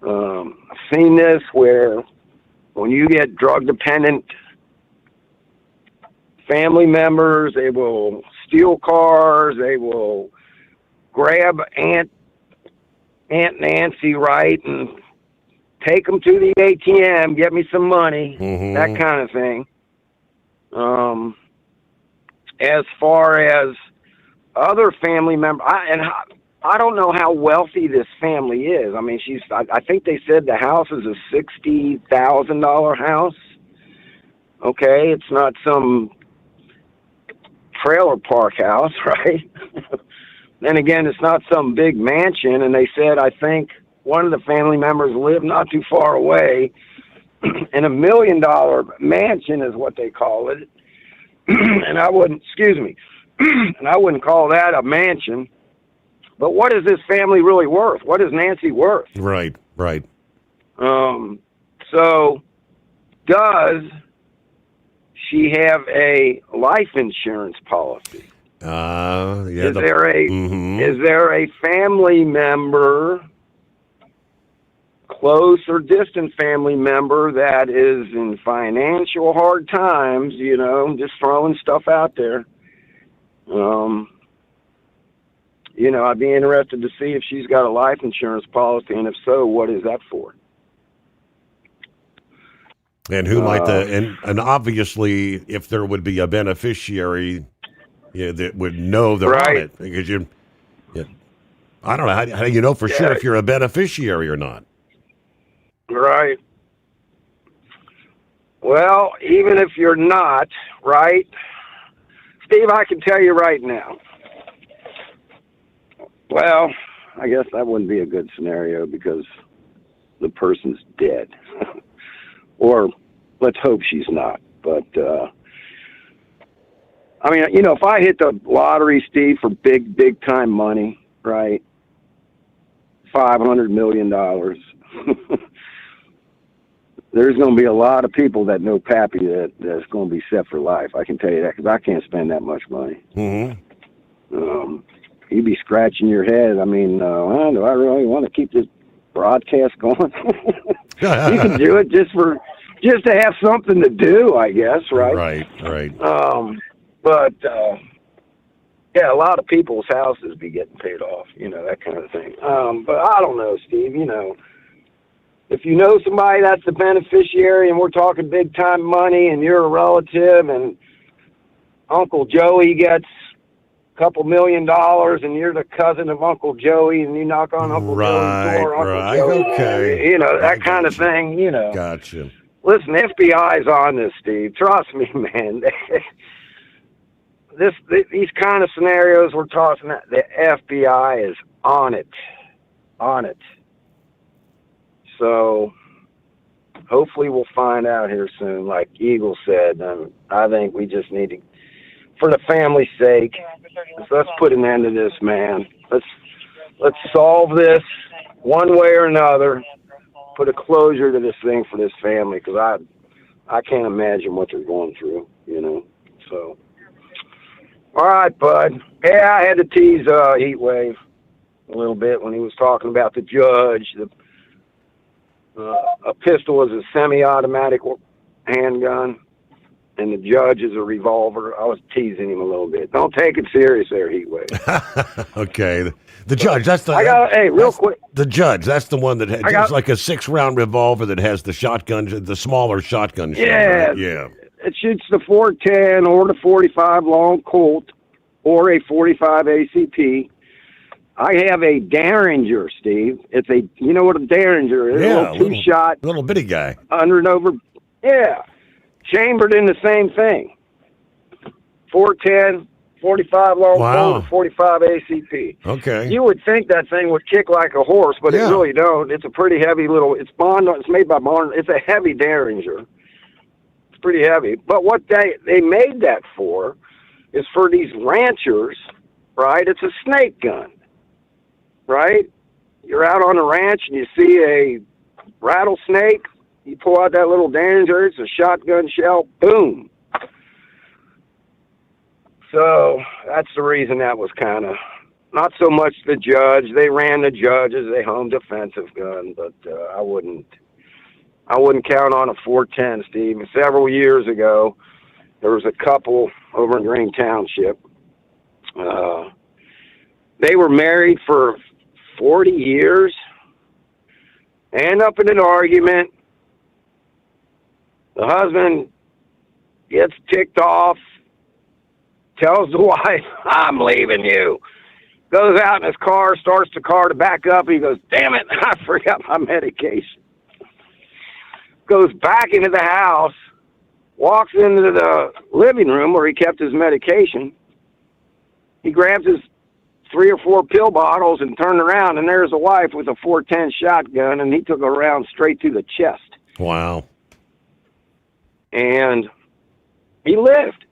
I've seen this where when you get drug dependent family members, they will steal cars, they will grab Aunt Nancy, right, and take them to the ATM, get me some money, that kind of thing. As far as other family members, I don't know how wealthy this family is. I mean, I think they said the house is a $60,000 house. Okay, it's not some trailer park house, right? Then again, it's not some big mansion. And they said, I think one of the family members lived not too far away in $1 million mansion is what they call it. And I wouldn't call that a mansion. But what is this family really worth? What is Nancy worth? Right. So does she have a life insurance policy? Yeah. Is there a family member, close or distant family member, that is in financial hard times, you know, just throwing stuff out there? You know, I'd be interested to see if she's got a life insurance policy, and if so, what is that for? And who might and obviously, if there would be a beneficiary that would know they're on it, because I don't know, how do you know for sure if you're a beneficiary or not? Right. Well, even if you're not, right, Steve, I can tell you right now. Well, I guess that wouldn't be a good scenario because the person's dead. Or let's hope she's not. But, I mean, you know, if I hit the lottery, Steve, for big time money, right, $500 million, there's going to be a lot of people that know Pappy that's going to be set for life. I can tell you that because I can't spend that much money. You'd be scratching your head. I mean, do I really want to keep this broadcast going? You can do it just to have something to do, I guess, right? Right. But yeah, a lot of people's houses be getting paid off, you know, that kind of thing. But I don't know, Steve, you know, if you know somebody that's the beneficiary and we're talking big time money and you're a relative and Uncle Joey gets a couple $1 million and you're the cousin of Uncle Joey and you knock on Uncle Joey's door, Uncle Joey, okay. You know, that kind of thing, you know. Gotcha. Listen, FBI's on this, Steve. Trust me, man. These kind of scenarios we're talking about, the FBI is on it. So hopefully we'll find out here soon. Like Eagle said, I think we just need to, for the family's sake, let's put an end to this, man. Let's solve this one way or another. Put a closure to this thing for this family, because I can't imagine what they're going through, you know. So, all right, bud. Yeah, I had to tease Heat Wave a little bit when he was talking about the judge. A pistol is a semi-automatic handgun. and the judge is a revolver. I was teasing him a little bit. Don't take it serious there, Heatwave. Okay. The judge, that's the... real quick. The judge, that's the one that has like a 6-round revolver that has the shotgun, the smaller shotgun. Yeah. Right? Yeah. It shoots the 410 or the 45 long Colt or a 45 ACP. I have a Derringer, Steve. It's a, you know what a Derringer is? Yeah, a little two-shot. Little bitty guy. Under and over. Yeah. Chambered in the same thing. 410, 45 long Colt, 45 ACP. Okay. You would think that thing would kick like a horse, but it really don't. It's a pretty heavy little, it's made by Bond. It's a heavy Derringer. It's pretty heavy. But what they made that for is for these ranchers, right? It's a snake gun. Right? You're out on the ranch and you see a rattlesnake. You pull out that little Derringer. It's a shotgun shell. Boom. So that's the reason that was kind of not so much the judge. They ran the judge as a home defensive gun, but I wouldn't count on a 410, Steve. Several years ago, there was a couple over in Green Township. They were married for 40 years, end up in an argument. The husband gets ticked off, tells the wife, I'm leaving you. Goes out in his car, starts the car to back up. He goes, damn it, I forgot my medication. Goes back into the house, walks into the living room where he kept his medication. He grabs his 3 or 4 pill bottles and turned around, and there's a wife with a 410 shotgun, and he took a round straight through the chest. Wow. And he lived.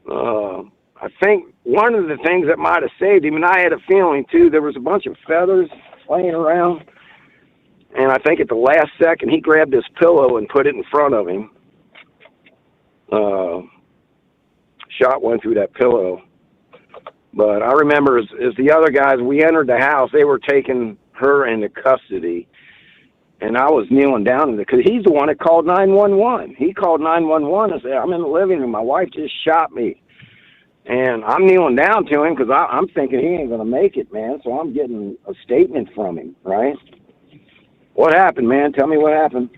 I think one of the things that might have saved him, and I had a feeling too, there was a bunch of feathers laying around, and I think at the last second he grabbed his pillow and put it in front of him. Shot went through that pillow. But I remember as the other guys, we entered the house, they were taking her into custody. And I was kneeling down because he's the one that called 911. He called 911 and said, I'm in the living room. My wife just shot me. And I'm kneeling down to him because I'm thinking he ain't going to make it, man. So I'm getting a statement from him, right? What happened, man? Tell me what happened.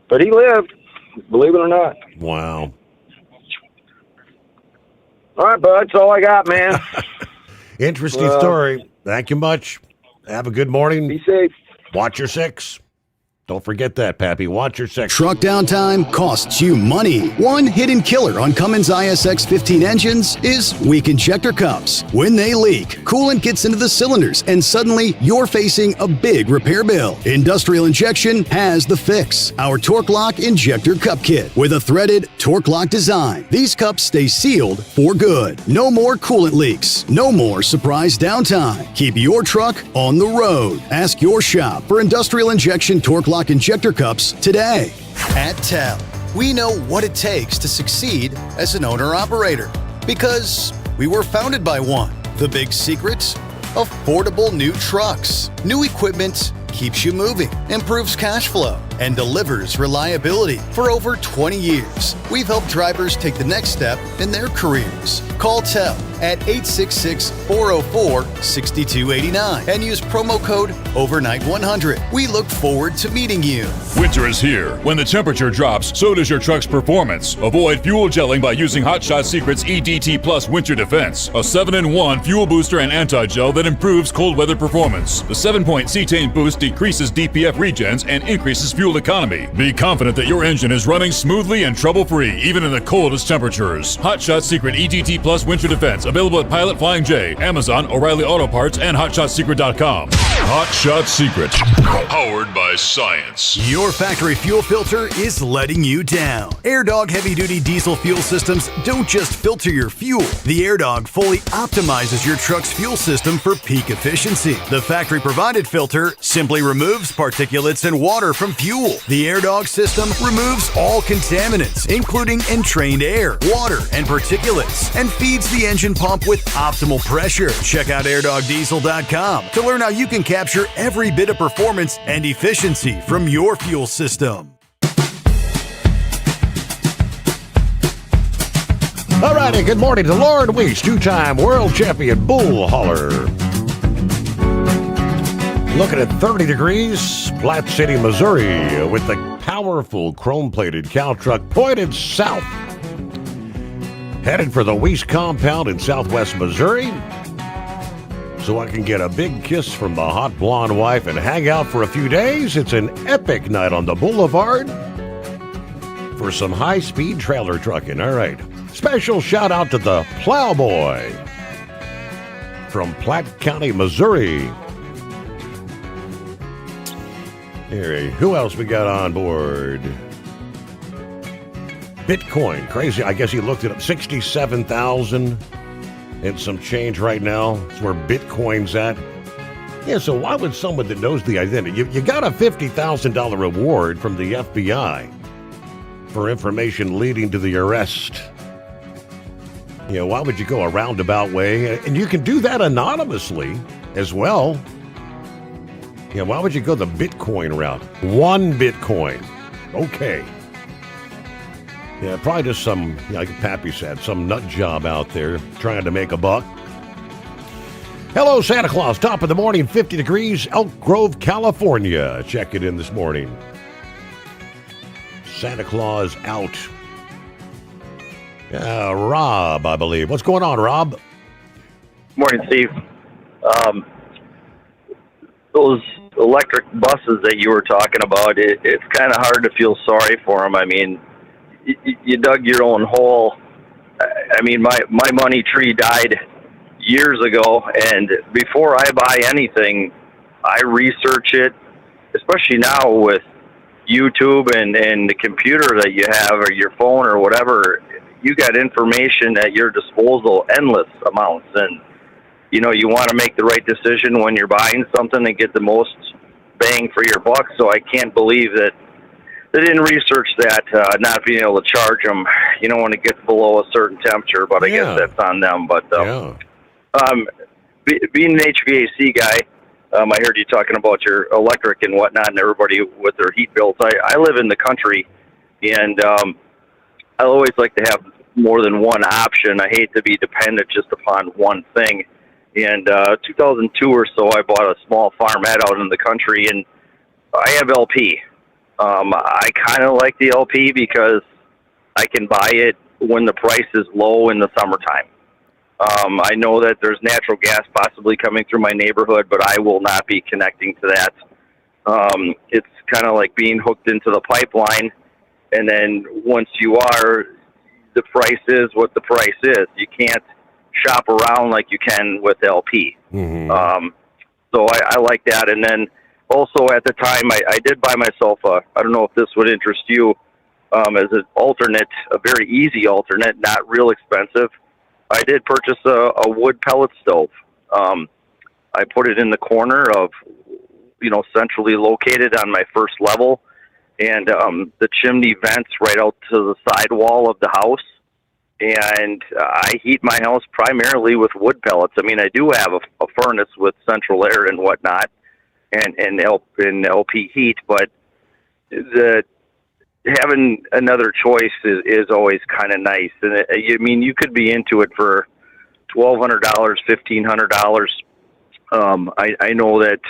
But he lived, believe it or not. Wow. All right, bud. That's all I got, man. Interesting story. Thank you much. Have a good morning. Be safe. Watch your 6. Don't forget that, Pappy. Watch your 6. Truck downtime costs you money. One hidden killer on Cummins ISX 15 engines is weak injector cups. When they leak, coolant gets into the cylinders, and suddenly you're facing a big repair bill. Industrial Injection has the fix. Our Torque Lock Injector Cup Kit with a threaded Torque Lock design. These cups stay sealed for good. No more coolant leaks. No more surprise downtime. Keep your truck on the road. Ask your shop for Industrial Injection Torque Lock Injector Cups today. At TEL, we know what it takes to succeed as an owner-operator because we were founded by one. The big secret? Affordable new trucks. New equipment keeps you moving, improves cash flow, and delivers reliability. For over 20 years, we've helped drivers take the next step in their careers. Call TEL at 866-404-6289 and use promo code OVERNIGHT100. We look forward to meeting you. Winter is here. When the temperature drops, so does your truck's performance. Avoid fuel gelling by using Hot Shot Secret's EDT Plus Winter Defense, a 7-in-1 fuel booster and anti-gel that improves cold weather performance. The 7-point cetane boost decreases DPF regens and increases fuel economy. Be confident that your engine is running smoothly and trouble-free, even in the coldest temperatures. Hot Shot Secret EDT Plus Winter Defense, available at Pilot Flying J, Amazon, O'Reilly Auto Parts, and HotShotSecret.com. Hot Shot Secret, powered by science. Your factory fuel filter is letting you down. AirDog heavy-duty diesel fuel systems don't just filter your fuel. The AirDog fully optimizes your truck's fuel system for peak efficiency. The factory-provided filter simply removes particulates and water from fuel. The AirDog system removes all contaminants, including entrained air, water, and particulates, and feeds the engine pump with optimal pressure. Check out airdogdiesel.com to learn how you can capture every bit of performance and efficiency from your fuel system. All righty, good morning to Lauren Weiss, two-time world champion bull hauler. Looking at 30 degrees, Platte City, Missouri, with the powerful chrome-plated cow truck pointed south. Headed for the Weiss compound in southwest Missouri, so I can get a big kiss from the hot blonde wife and hang out for a few days. It's an epic night on the boulevard for some high-speed trailer trucking. All right. Special shout-out to the Plowboy from Platte County, Missouri. Here, who else we got on board? Bitcoin, crazy. I guess he looked it up. 67,000 and some change right now. That's where Bitcoin's at. Yeah, so why would someone that knows the identity? You got a $50,000 reward from the FBI for information leading to the arrest. You know, why would you go a roundabout way? And you can do that anonymously as well. Yeah, why would you go the Bitcoin route? One Bitcoin. Okay. Yeah, probably just some, like Pappy said, some nut job out there trying to make a buck. Hello, Santa Claus. Top of the morning, 50 degrees, Elk Grove, California. Check it in this morning. Santa Claus out. Rob, I believe. What's going on, Rob? Morning, Steve. Those electric buses that you were talking about, it's kind of hard to feel sorry for them. I mean, you dug your own hole. I mean, my money tree died years ago, and before I buy anything, I research it, especially now with YouTube and the computer that you have or your phone or whatever. You got information at your disposal, endless amounts, and you know you want to make the right decision when you're buying something and get the most bang for your buck. So I can't believe that they didn't research that, not being able to charge them, you know, when it gets below a certain temperature, but I guess that's on them. But being an HVAC guy, I heard you talking about your electric and whatnot and everybody with their heat bills. I live in the country, and I always like to have more than one option. I hate to be dependent just upon one thing. And 2002 or so, I bought a small farmette out in the country, and I have LP. I kind of like the LP because I can buy it when the price is low in the summertime. I know that there's natural gas possibly coming through my neighborhood, but I will not be connecting to that. It's kind of like being hooked into the pipeline, and then once you are, the price is what the price is. You can't shop around like you can with LP. Mm-hmm. So I like that. And then also at the time, I did buy myself I don't know if this would interest you, as an alternate, a very easy alternate, not real expensive. I did purchase a wood pellet stove. I put it in the corner of, centrally located on my first level, and the chimney vents right out to the side wall of the house. And I heat my house primarily with wood pellets. I mean, I do have a furnace with central air and whatnot, and LP heat, but having another choice is always kind of nice. And you could be into it for $1,200, $1,500. I know that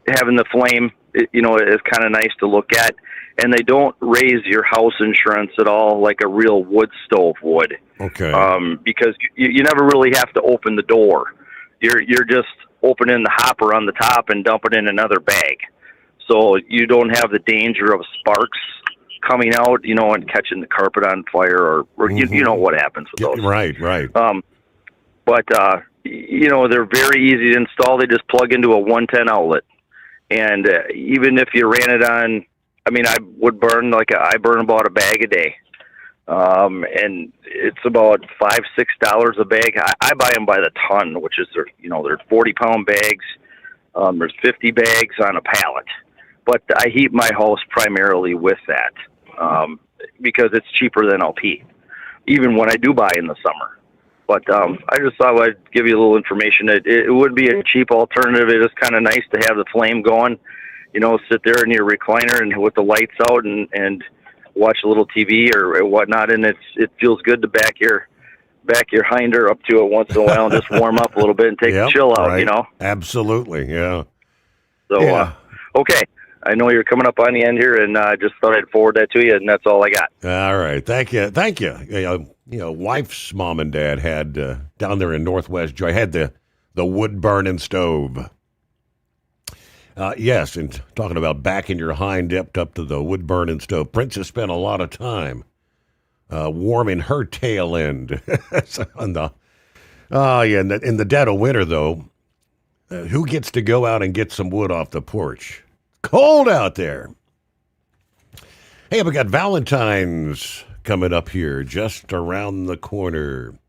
having the flame, is kind of nice to look at, and they don't raise your house insurance at all like a real wood stove would. Okay. Because you never really have to open the door. You're just opening the hopper on the top and dumping in another bag. So you don't have the danger of sparks coming out, and catching the carpet on fire, or you know what happens with those. Right. But they're very easy to install. They just plug into a 110 outlet. And even if you ran it on, I would burn I burn about a bag a day. And it's about $5-6 a bag. I buy them by the ton, which is they're 40-pound bags. There's 50 bags on a pallet. But I heat my house primarily with that because it's cheaper than LP, even when I do buy in the summer. But I just thought I'd give you a little information. It would be a cheap alternative. It is kind of nice to have the flame going, sit there in your recliner and with the lights out and watch a little TV or whatnot, and it feels good to back your hinder up to it once in a while and just warm up a little bit and take a chill out, right. you know? Absolutely, yeah. So, okay. I know you're coming up on the end here, and I just thought I'd forward that to you, and that's all I got. All right. Thank you. Wife's mom and dad had, down there in Northwest Joy, had the wood-burning stove. Yes, and talking about backing your hind up to the wood-burning stove, Princess spent a lot of time warming her tail end. In the dead of winter, though, who gets to go out and get some wood off the porch? Cold out there. Hey, we got Valentine's coming up here just around the corner.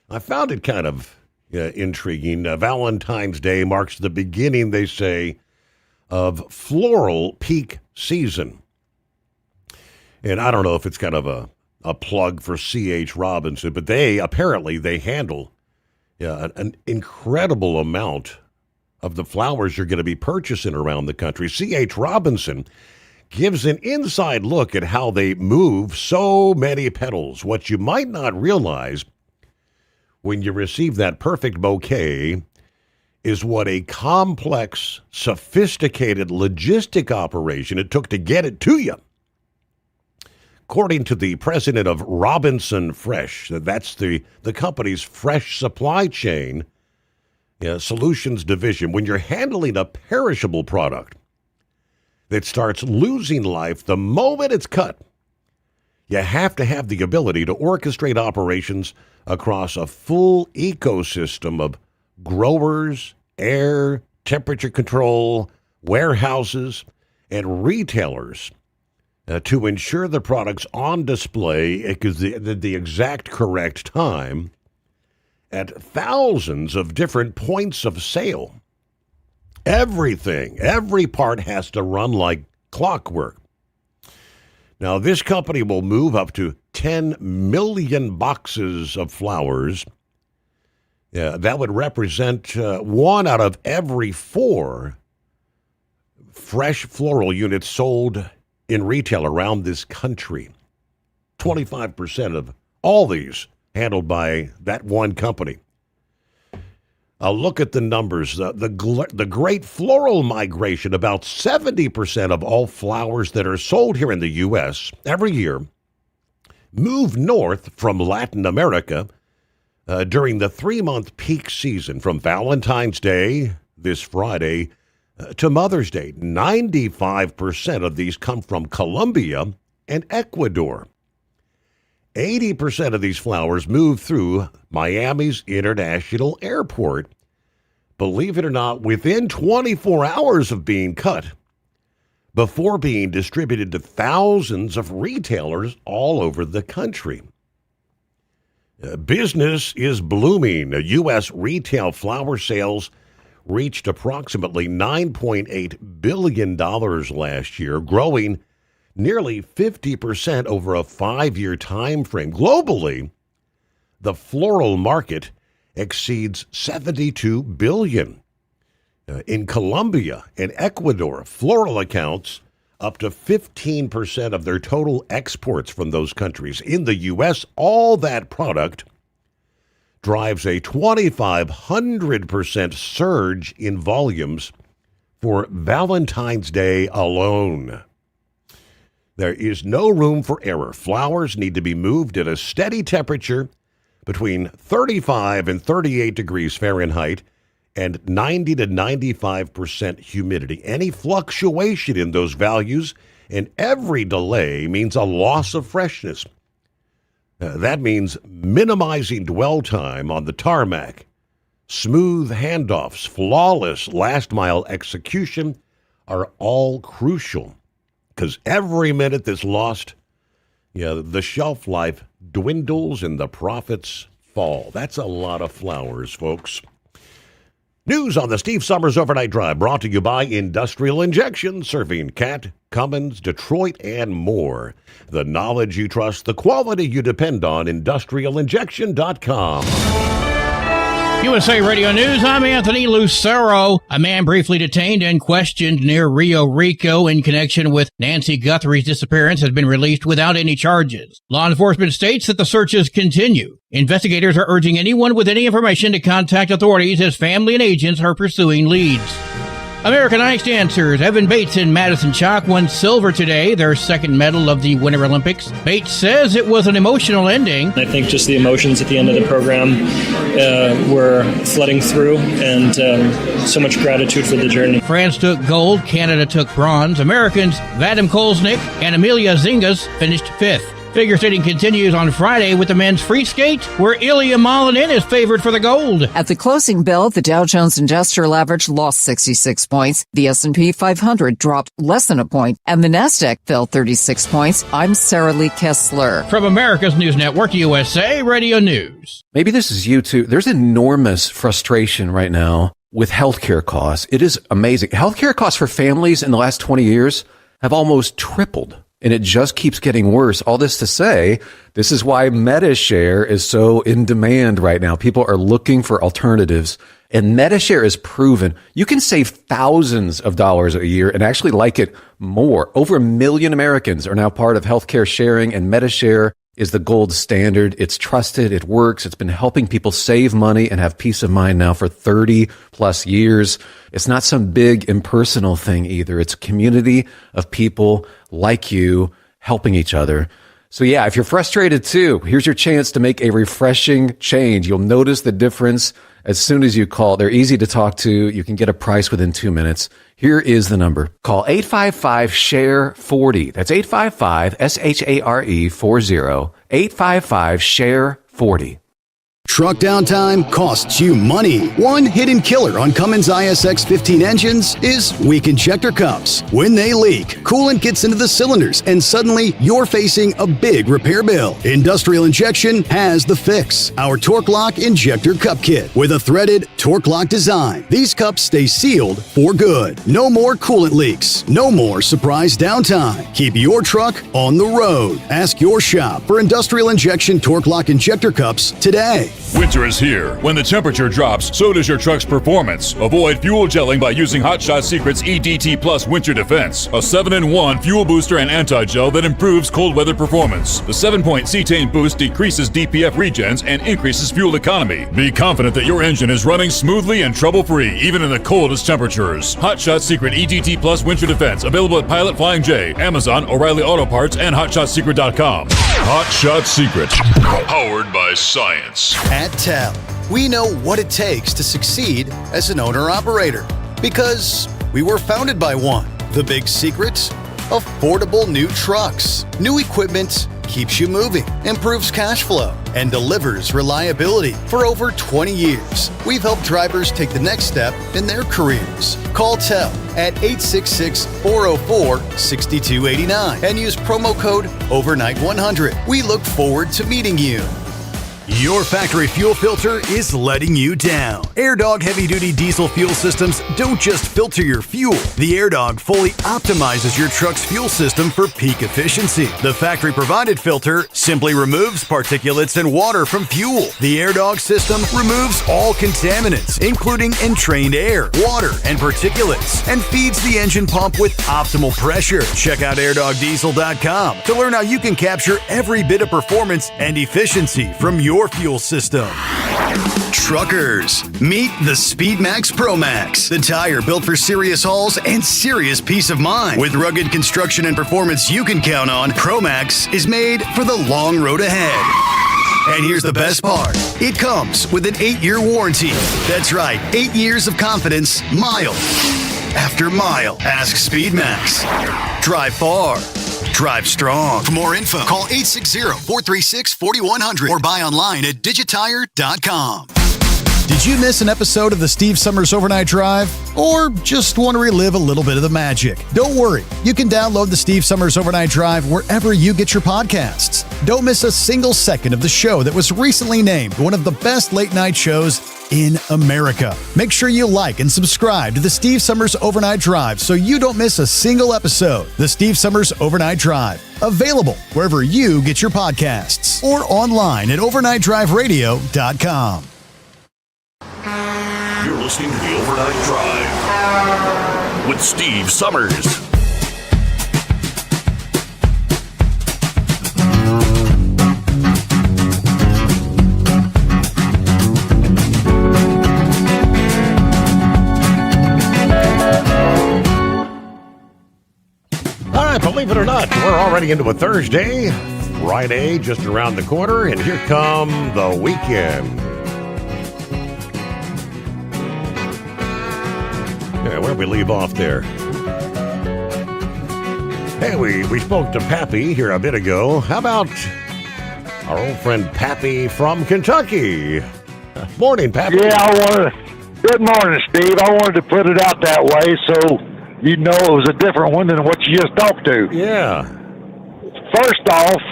I found it kind of intriguing. Valentine's Day marks the beginning, they say, of floral peak season. And I don't know if it's kind of a plug for C.H. Robinson, but they handle an incredible amount of the flowers you're going to be purchasing around the country. C.H. Robinson gives an inside look at how they move so many petals. What you might not realize when you receive that perfect bouquet is what a complex, sophisticated logistic operation it took to get it to you. According to the president of Robinson Fresh, that's the company's fresh supply chain solutions division, when you're handling a perishable product that starts losing life the moment it's cut, you have to have the ability to orchestrate operations across a full ecosystem of growers, air, temperature control, warehouses, and retailers to ensure the product's on display at the exact correct time at thousands of different points of sale. Every part has to run like clockwork. Now, this company will move up to 10 million boxes of flowers. That would represent 1 out of every 4 fresh floral units sold in retail around this country. 25% of all these handled by that one company. Look at the numbers. The great floral migration, about 70% of all flowers that are sold here in the U.S. every year move north from Latin America during the 3-month peak season from Valentine's Day, this Friday, to Mother's Day. 95% of these come from Colombia and Ecuador. 80% of these flowers move through Miami's International Airport, believe it or not, within 24 hours of being cut, before being distributed to thousands of retailers all over the country. Business is blooming. U.S. retail flower sales reached approximately $9.8 billion last year, growing nearly 50% over a 5-year time frame. Globally, the floral market exceeds $72 billion. In Colombia and Ecuador, floral accounts up to 15% of their total exports from those countries. In the U.S., all that product drives a 2,500% surge in volumes for Valentine's Day alone. There is no room for error. Flowers need to be moved at a steady temperature between 35 and 38 degrees Fahrenheit and 90 to 95% humidity. Any fluctuation in those values and every delay means a loss of freshness. That means minimizing dwell time on the tarmac, smooth handoffs, flawless last-mile execution are all crucial. Because every minute that's lost, the shelf life dwindles and the profits fall. That's a lot of flowers, folks. News on the Steve Sommers Overnight Drive brought to you by Industrial Injection, serving Cat, Cummins, Detroit, and more. The knowledge you trust, the quality you depend on, industrialinjection.com. USA Radio News, I'm Anthony Lucero. A man briefly detained and questioned near Rio Rico in connection with Nancy Guthrie's disappearance has been released without any charges. Law enforcement states that the searches continue. Investigators are urging anyone with any information to contact authorities as family and agents are pursuing leads. American ice dancers Evan Bates and Madison Chalk won silver today, their second medal of the Winter Olympics. Bates says it was an emotional ending. I think just the emotions at the end of the program were flooding through, and so much gratitude for the journey. France took gold, Canada took bronze. Americans Vadim Kolesnik and Emilia Zingas finished fifth. Figure skating continues on Friday with the men's free skate, where Ilya Malinin is favored for the gold. At the closing bell, the Dow Jones Industrial Average lost 66 points. The S&P 500 dropped less than a point, and the NASDAQ fell 36 points. I'm Sarah Lee Kessler. From America's News Network, USA Radio News. Maybe this is you too. There's enormous frustration right now with healthcare costs. It is amazing. Healthcare costs for families in the last 20 years have almost tripled. And it just keeps getting worse. All this to say, this is why MediShare is so in demand right now. People are looking for alternatives. And MediShare is proven you can save thousands of dollars a year and actually like it more. Over 1 million Americans are now part of healthcare sharing, and MediShare is the gold standard. It's trusted. It works. It's been helping people save money and have peace of mind now for 30 plus years. It's not some big impersonal thing either. It's a community of people like you helping each other. So yeah, if you're frustrated too, here's your chance to make a refreshing change. You'll notice the difference as soon as you call. They're easy to talk to. You can get a price within 2 minutes. Here is the number. Call 855-SHARE-40. That's 855-SHARE-40. 855-SHARE-40. Truck downtime costs you money. One hidden killer on Cummins ISX 15 engines is weak injector cups. When they leak, coolant gets into the cylinders and suddenly you're facing a big repair bill. Industrial Injection has the fix. Our Torque Lock Injector Cup Kit with a threaded Torque Lock design. These cups stay sealed for good. No more coolant leaks. No more surprise downtime. Keep your truck on the road. Ask your shop for Industrial Injection Torque Lock Injector Cups today. Winter is here. When the temperature drops, so does your truck's performance. Avoid fuel gelling by using Hot Shot Secret's EDT Plus Winter Defense, a 7-in-1 fuel booster and anti-gel that improves cold weather performance. The 7-point cetane boost decreases DPF regens and increases fuel economy. Be confident that your engine is running smoothly and trouble-free, even in the coldest temperatures. Hot Shot Secret EDT Plus Winter Defense, available at Pilot Flying J, Amazon, O'Reilly Auto Parts, and HotShotSecret.com. Hot Shot Secret, powered by science. At TEL, we know what it takes to succeed as an owner-operator because we were founded by one. The big secret? Affordable new trucks. New equipment keeps you moving, improves cash flow, and delivers reliability. For over 20 years, we've helped drivers take the next step in their careers. Call TEL at 866-404-6289 and use promo code OVERNIGHT100. We look forward to meeting you. Your factory fuel filter is letting you down. AirDog heavy-duty diesel fuel systems don't just filter your fuel. The AirDog fully optimizes your truck's fuel system for peak efficiency. The factory-provided filter simply removes particulates and water from fuel. The AirDog system removes all contaminants, including entrained air, water, and particulates, and feeds the engine pump with optimal pressure. Check out airdogdiesel.com to learn how you can capture every bit of performance and efficiency from your fuel system. Truckers, meet the SpeedMax Pro Max, the tire built for serious hauls and serious peace of mind. With rugged construction and performance you can count on, Pro Max is made for the long road ahead. And here's the best part. It comes with an 8-year warranty. That's right, 8 years of confidence, mile after mile. Ask SpeedMax. Drive far. Drive strong. For more info, call 860-436-4100 or buy online at digitire.com. Did you miss an episode of the Steve Summers Overnight Drive? Or just want to relive a little bit of the magic? Don't worry. You can download the Steve Summers Overnight Drive wherever you get your podcasts. Don't miss a single second of the show that was recently named one of the best late-night shows in America. Make sure you like and subscribe to the Steve Summers Overnight Drive so you don't miss a single episode. The Steve Summers Overnight Drive, available wherever you get your podcasts or online at overnightdriveradio.com. listening to the Overnight Drive with Steve Summers. All right, believe it or not, we're already into a Thursday. Friday just around the corner, and here come the weekend. Yeah, where did we leave off there? Hey, we spoke to Pappy here a bit ago. How about our old friend Pappy from Kentucky? Morning, Pappy. Yeah, good morning, Steve. I wanted to put it out that way so you know it was a different one than what you just talked to. Yeah. First off,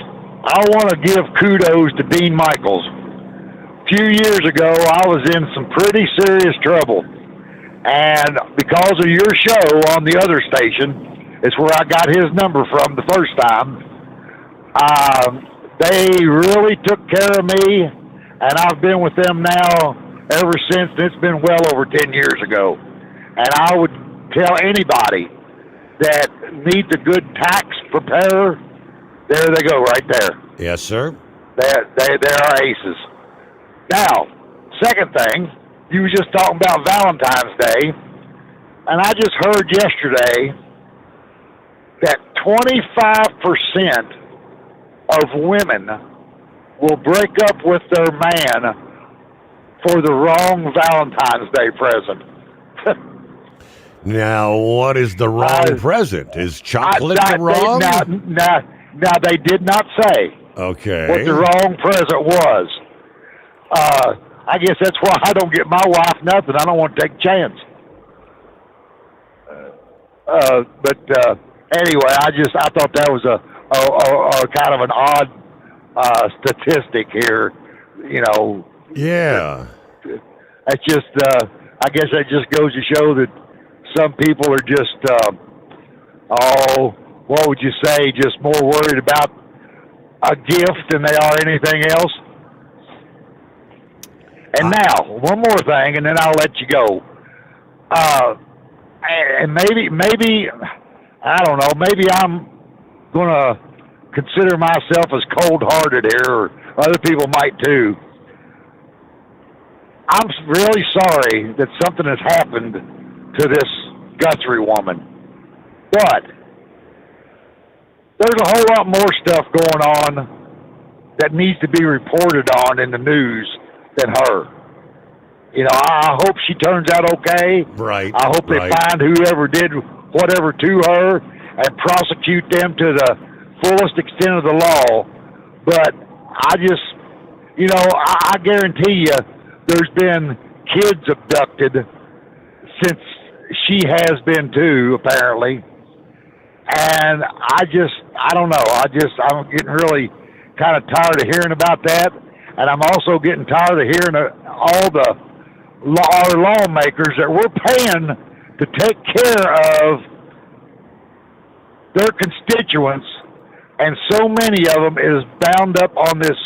I want to give kudos to Dean Michaels. A few years ago, I was in some pretty serious trouble. And because of your show on the other station, it's where I got his number from the first time. They really took care of me, and I've been with them now ever since. It's been well over 10 years ago. And I would tell anybody that needs a good tax preparer, there they go right there. Yes, sir. They are aces. Now, second thing, you were just talking about Valentine's Day, and I just heard yesterday that 25% of women will break up with their man for the wrong Valentine's Day present. Now, what is the wrong present? Is chocolate wrong? Now, they did not say okay what the wrong present was. I guess that's why I don't get my wife nothing. I don't want to take a chance. But anyway, I thought that was a kind of an odd statistic here. You know. Yeah. That's just. I guess that just goes to show that some people are just. What would you say? Just more worried about a gift than they are anything else. And now, one more thing, and then I'll let you go. And maybe, I don't know, maybe I'm going to consider myself as cold-hearted here, or other people might too. I'm really sorry that something has happened to this Guthrie woman. But there's a whole lot more stuff going on that needs to be reported on in the news than her. You know, I hope she turns out okay. Right. I hope they find whoever did whatever to her and prosecute them to the fullest extent of the law. But I just, you know, I guarantee you there's been kids abducted since she has been too, apparently. And I don't know. I'm getting really kind of tired of hearing about that. And I'm also getting tired of hearing all our lawmakers that we're paying to take care of their constituents, and so many of them is bound up on this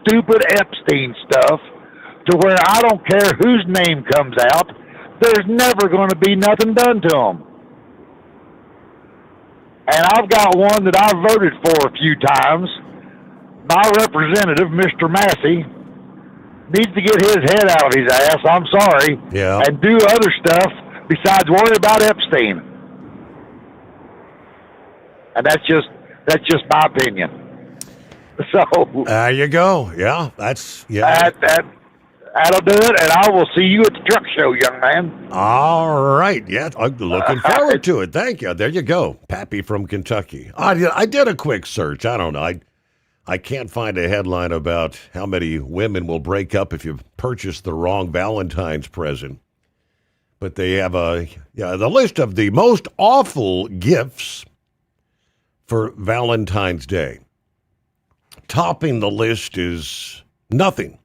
stupid Epstein stuff to where I don't care whose name comes out, there's never going to be nothing done to them. And I've got one that I've voted for a few times. My representative, Mr. Massey, needs to get his head out of his ass, I'm sorry, and do other stuff besides worry about Epstein. And that's just my opinion. So there you go. Yeah, that'll do it, and I will see you at the truck show, young man. All right. Yeah, I'm looking forward to it. Thank you. There you go. Pappy from Kentucky. I did a quick search. I don't know. I can't find a headline about how many women will break up if you purchase the wrong Valentine's present. But they have the list of the most awful gifts for Valentine's Day. Topping the list is nothing.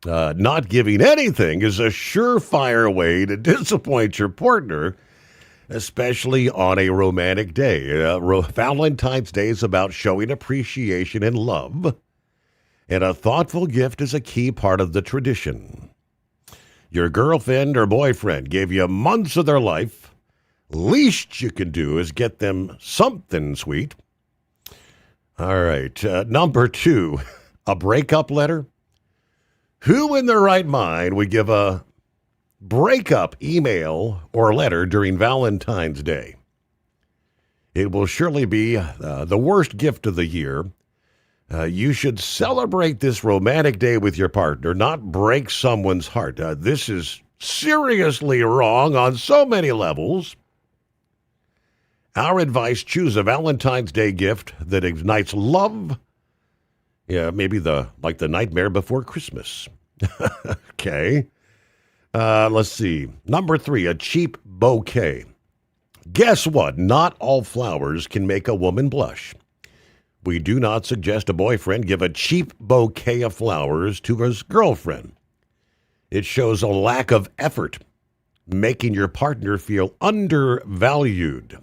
Not giving anything is a surefire way to disappoint your partner, especially on a romantic day. Valentine's Day is about showing appreciation and love, and a thoughtful gift is a key part of the tradition. Your girlfriend or boyfriend gave you months of their life. Least you can do is get them something sweet. All right. Number 2, a breakup letter. Who in their right mind would give a breakup email or letter during Valentine's Day? It will surely be the worst gift of the year. You should celebrate this romantic day with your partner, not break someone's heart. This is seriously wrong on so many levels. Our advice, choose a Valentine's Day gift that ignites love. Yeah, maybe the Nightmare Before Christmas. Okay. Let's see. Number 3, a cheap bouquet. Guess what? Not all flowers can make a woman blush. We do not suggest a boyfriend give a cheap bouquet of flowers to his girlfriend. It shows a lack of effort, making your partner feel undervalued.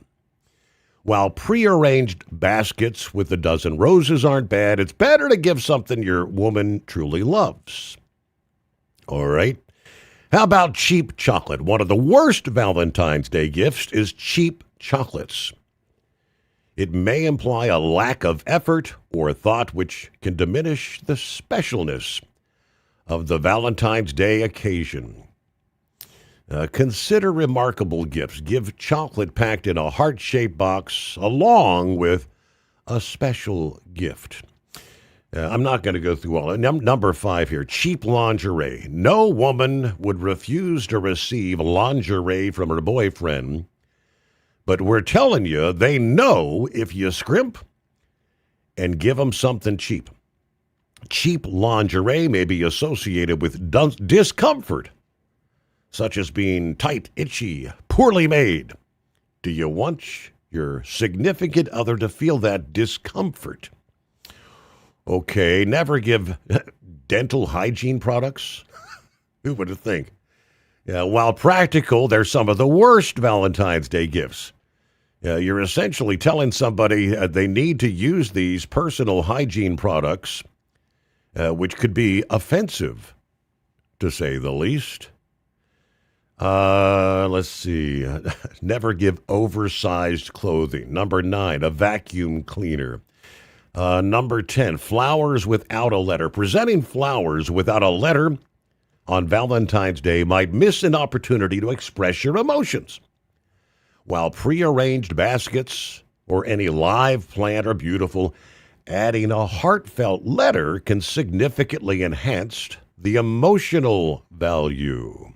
While prearranged baskets with a dozen roses aren't bad, it's better to give something your woman truly loves. All right. How about cheap chocolate? One of the worst Valentine's Day gifts is cheap chocolates. It may imply a lack of effort or thought, which can diminish the specialness of the Valentine's Day occasion. Consider remarkable gifts. Give chocolate packed in a heart-shaped box along with a special gift. I'm not going to go through all. Number 5 here, cheap lingerie. No woman would refuse to receive lingerie from her boyfriend, but we're telling you, they know if you scrimp and give them something cheap. Cheap lingerie may be associated with discomfort, such as being tight, itchy, poorly made. Do you want your significant other to feel that discomfort? Okay, never give dental hygiene products. Who would think? Yeah, while practical, they're some of the worst Valentine's Day gifts. You're essentially telling somebody they need to use these personal hygiene products, which could be offensive, to say the least. Let's see. Never give oversized clothing. Number 9, a vacuum cleaner. Number 10, flowers without a letter. Presenting flowers without a letter on Valentine's Day might miss an opportunity to express your emotions. While prearranged baskets or any live plant are beautiful, adding a heartfelt letter can significantly enhance the emotional value.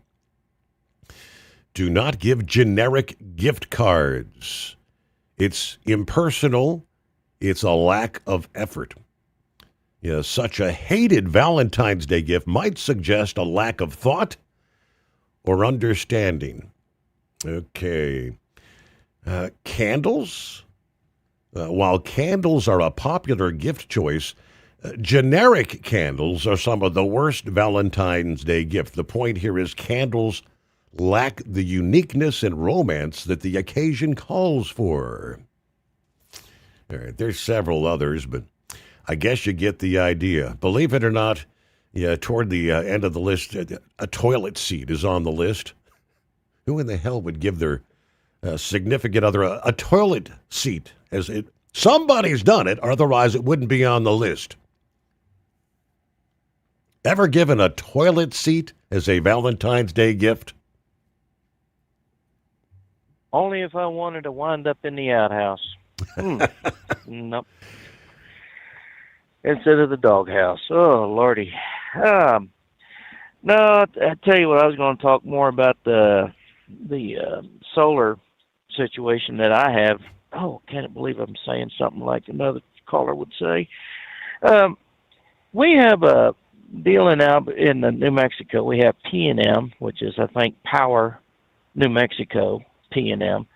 Do not give generic gift cards. It's impersonal. It's a lack of effort. Such a hated Valentine's Day gift might suggest a lack of thought or understanding. Okay. Candles? While candles are a popular gift choice, generic candles are some of the worst Valentine's Day gift. The point here is candles lack the uniqueness and romance that the occasion calls for. All right, there's several others, but I guess you get the idea. Believe it or not, toward the end of the list, a toilet seat is on the list. Who in the hell would give their significant other a toilet seat? Somebody's done it, otherwise it wouldn't be on the list. Ever given a toilet seat as a Valentine's Day gift? Only if I wanted to wind up in the outhouse. Nope. Instead of the doghouse. Oh, Lordy. No, I tell you what, I was going to talk more about the solar situation that I have. Oh, can't believe I'm saying something like another caller would say. We have a deal in New Mexico. We have P&M, which is, I think, Power New Mexico, P&M.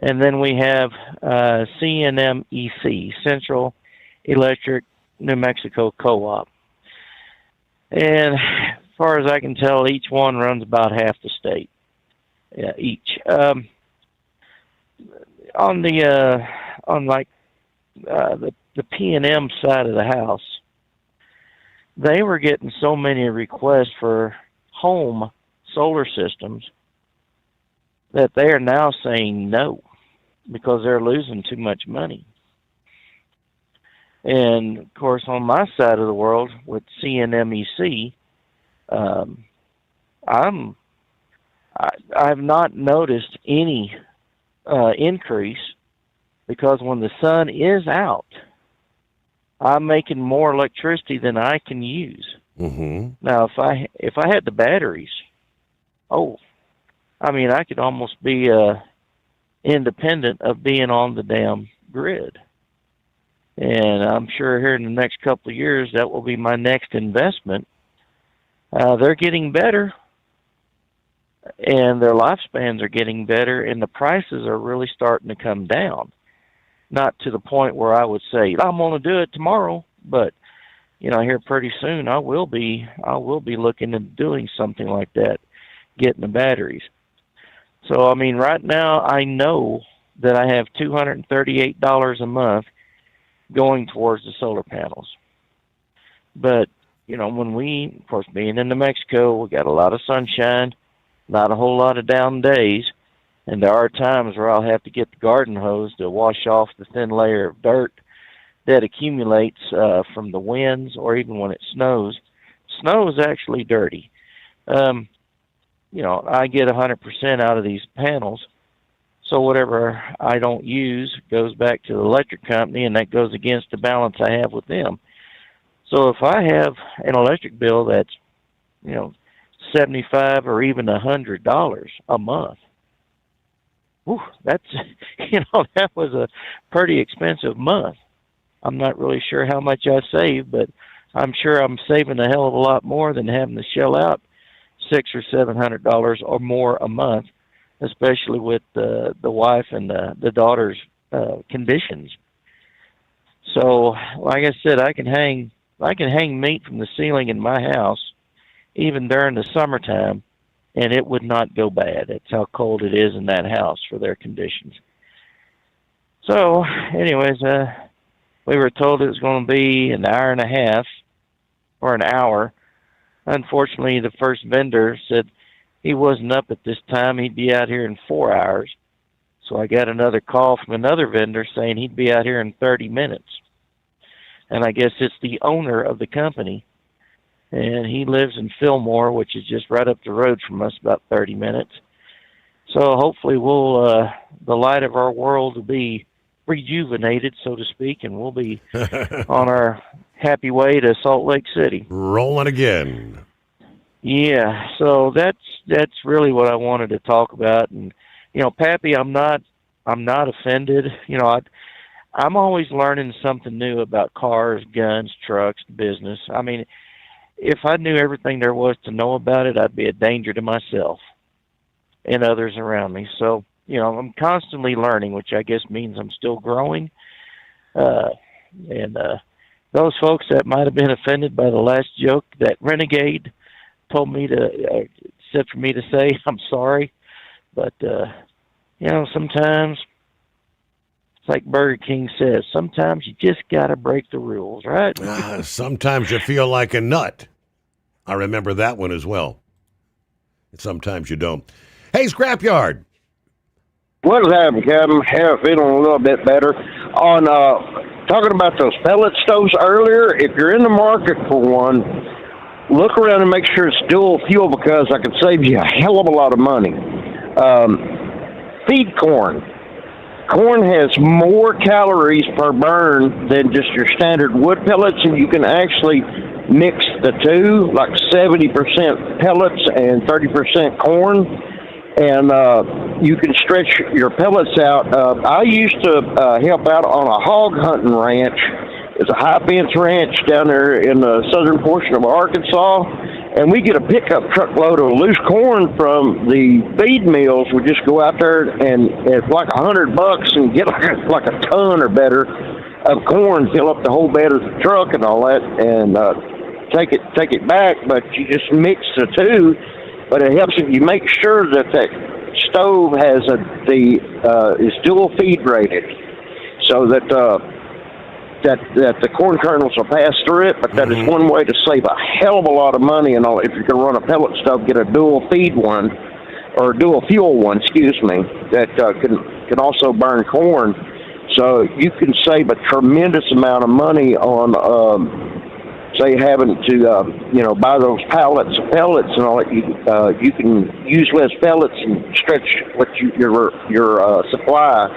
And then we have CNMEC, Central Electric New Mexico Co-op. And as far as I can tell, each one runs about half the state, each. On the P&M side of the house, they were getting so many requests for home solar systems that they are now saying no because they're losing too much money. And of course, on my side of the world with CNMEC, I've not noticed any increase because when the sun is out, I'm making more electricity than I can use. Mm-hmm. Now, if I had the batteries, I could almost be independent of being on the damn grid. And I'm sure here in the next couple of years, that will be my next investment. They're getting better, and their lifespans are getting better, and the prices are really starting to come down. Not to the point where I would say, I'm going to do it tomorrow, but here pretty soon I will be looking at doing something like that, getting the batteries. So, right now I know that I have $238 a month going towards the solar panels. But, when we, of course, being in New Mexico, we got a lot of sunshine, not a whole lot of down days, and there are times where I'll have to get the garden hose to wash off the thin layer of dirt that accumulates from the winds or even when it snows. Snow is actually dirty. I get 100% out of these panels, so whatever I don't use goes back to the electric company, and that goes against the balance I have with them. So if I have an electric bill that's, $75 or even $100 a month, that's, that was a pretty expensive month. I'm not really sure how much I saved, but I'm sure I'm saving a hell of a lot more than having to shell out $600 or $700 or more a month, especially with the wife and the daughter's conditions. So, like I said, I can hang meat from the ceiling in my house, even during the summertime, and it would not go bad. That's how cold it is in that house for their conditions. So, anyways, we were told it was going to be an hour and a half or an hour. Unfortunately, the first vendor said he wasn't up at this time. He'd be out here in 4 hours. So I got another call from another vendor saying he'd be out here in 30 minutes. And I guess it's the owner of the company. And he lives in Fillmore, which is just right up the road from us, about 30 minutes. So hopefully the light of our world will be rejuvenated, so to speak, and we'll be on our happy way to Salt Lake City. Rolling again. Yeah, so that's really what I wanted to talk about. And Pappy, I'm not offended. I'm always learning something new about cars, guns, trucks, business. If I knew everything there was to know about it, I'd be a danger to myself and others around me. So, I'm constantly learning, which I guess means I'm still growing. And those folks that might have been offended by the last joke, that renegade told me said for me to say, I'm sorry. But, sometimes, it's like Burger King says, sometimes you just got to break the rules, right? Sometimes you feel like a nut. I remember that one as well. Sometimes you don't. Hey, Scrapyard. What's happening, Kevin? Yeah, feeling a little bit better. On talking about those pellet stoves earlier, if you're in the market for one, look around and make sure it's dual fuel because I could save you a hell of a lot of money. Feed corn. Corn has more calories per burn than just your standard wood pellets, and you can actually mix the two, like 70% pellets and 30% corn, and you can stretch your pellets out. I used to help out on a hog hunting ranch. It's a high fence ranch down there in the southern portion of Arkansas, and we get a pickup truckload of loose corn from the feed mills. We just go out there and it's like $100 and get like a ton or better of corn, fill up the whole bed of the truck and all that, and take it back. But you just mix the two. But it helps if you make sure that stove has is dual feed rated, so that that the corn kernels will pass through it, but that is one way to save a hell of a lot of money. And if you can run a pellet stove, get a dual feed one or a dual fuel one, that can also burn corn. So you can save a tremendous amount of money on, say, having to buy those pallets of pellets and all that. You can use less pellets and stretch your supply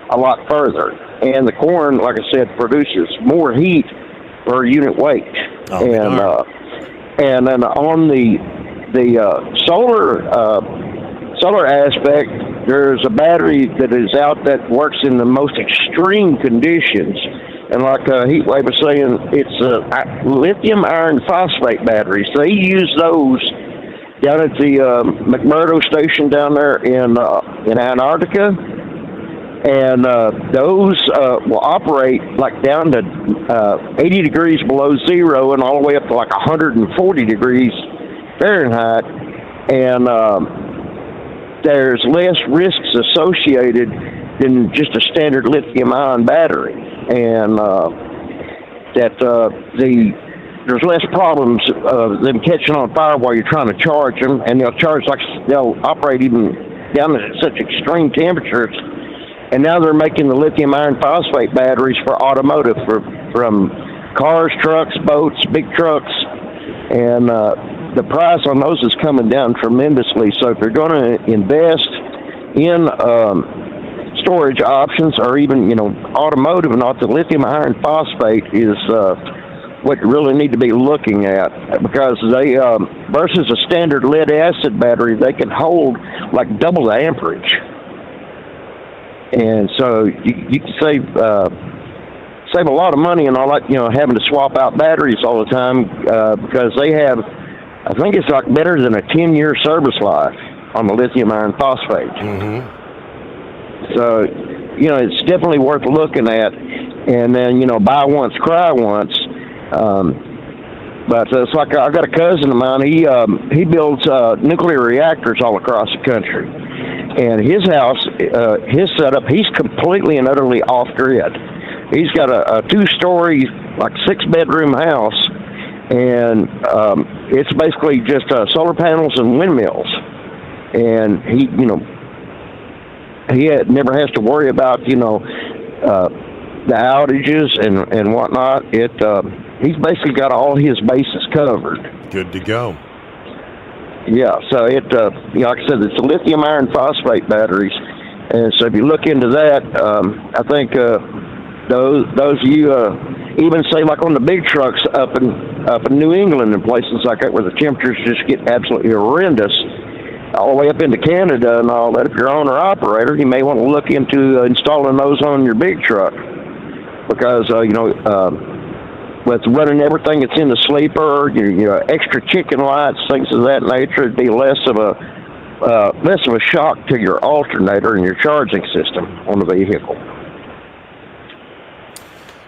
a lot further. And the corn, like I said, produces more heat per unit weight. And then on the solar aspect, there's a battery that is out that works in the most extreme conditions. And like Heatwave was saying, it's lithium iron phosphate batteries. They use those down at the McMurdo station down there in Antarctica. And those will operate like down to 80 degrees below zero and all the way up to like 140 degrees Fahrenheit. And there's less risks associated than just a standard lithium-ion battery. And there's less problems of them catching on fire while you're trying to charge them. And they'll operate even down to such extreme temperatures. And now they're making the lithium iron phosphate batteries for automotive, from cars, trucks, boats, big trucks. And the price on those is coming down tremendously. So if you're going to invest in storage options or even, automotive and all, the lithium iron phosphate is what you really need to be looking at, because they, versus a standard lead acid battery, they can hold like double the amperage. And so you can save a lot of money and all that, having to swap out batteries all the time, because they have, I think it's like better than a 10-year service life on the lithium iron phosphate. So, it's definitely worth looking at. And then, buy once, cry once. But it's like I've got a cousin of mine. He builds nuclear reactors all across the country. And his house, his setup, he's completely and utterly off grid. He's got a 2-story, like 6-bedroom house, and it's basically just solar panels and windmills. And he never has to worry about the outages and whatnot. He's basically got all his bases covered. Good to go. Yeah, so like I said, it's lithium iron phosphate batteries, and so if you look into that, I think those of you, even say like on the big trucks up in New England and places like that where the temperatures just get absolutely horrendous, all the way up into Canada and all that. If you're owner operator, you may want to look into installing those on your big truck, because with running everything that's in the sleeper, extra chicken lights, things of that nature, it'd be less of a shock to your alternator and your charging system on the vehicle.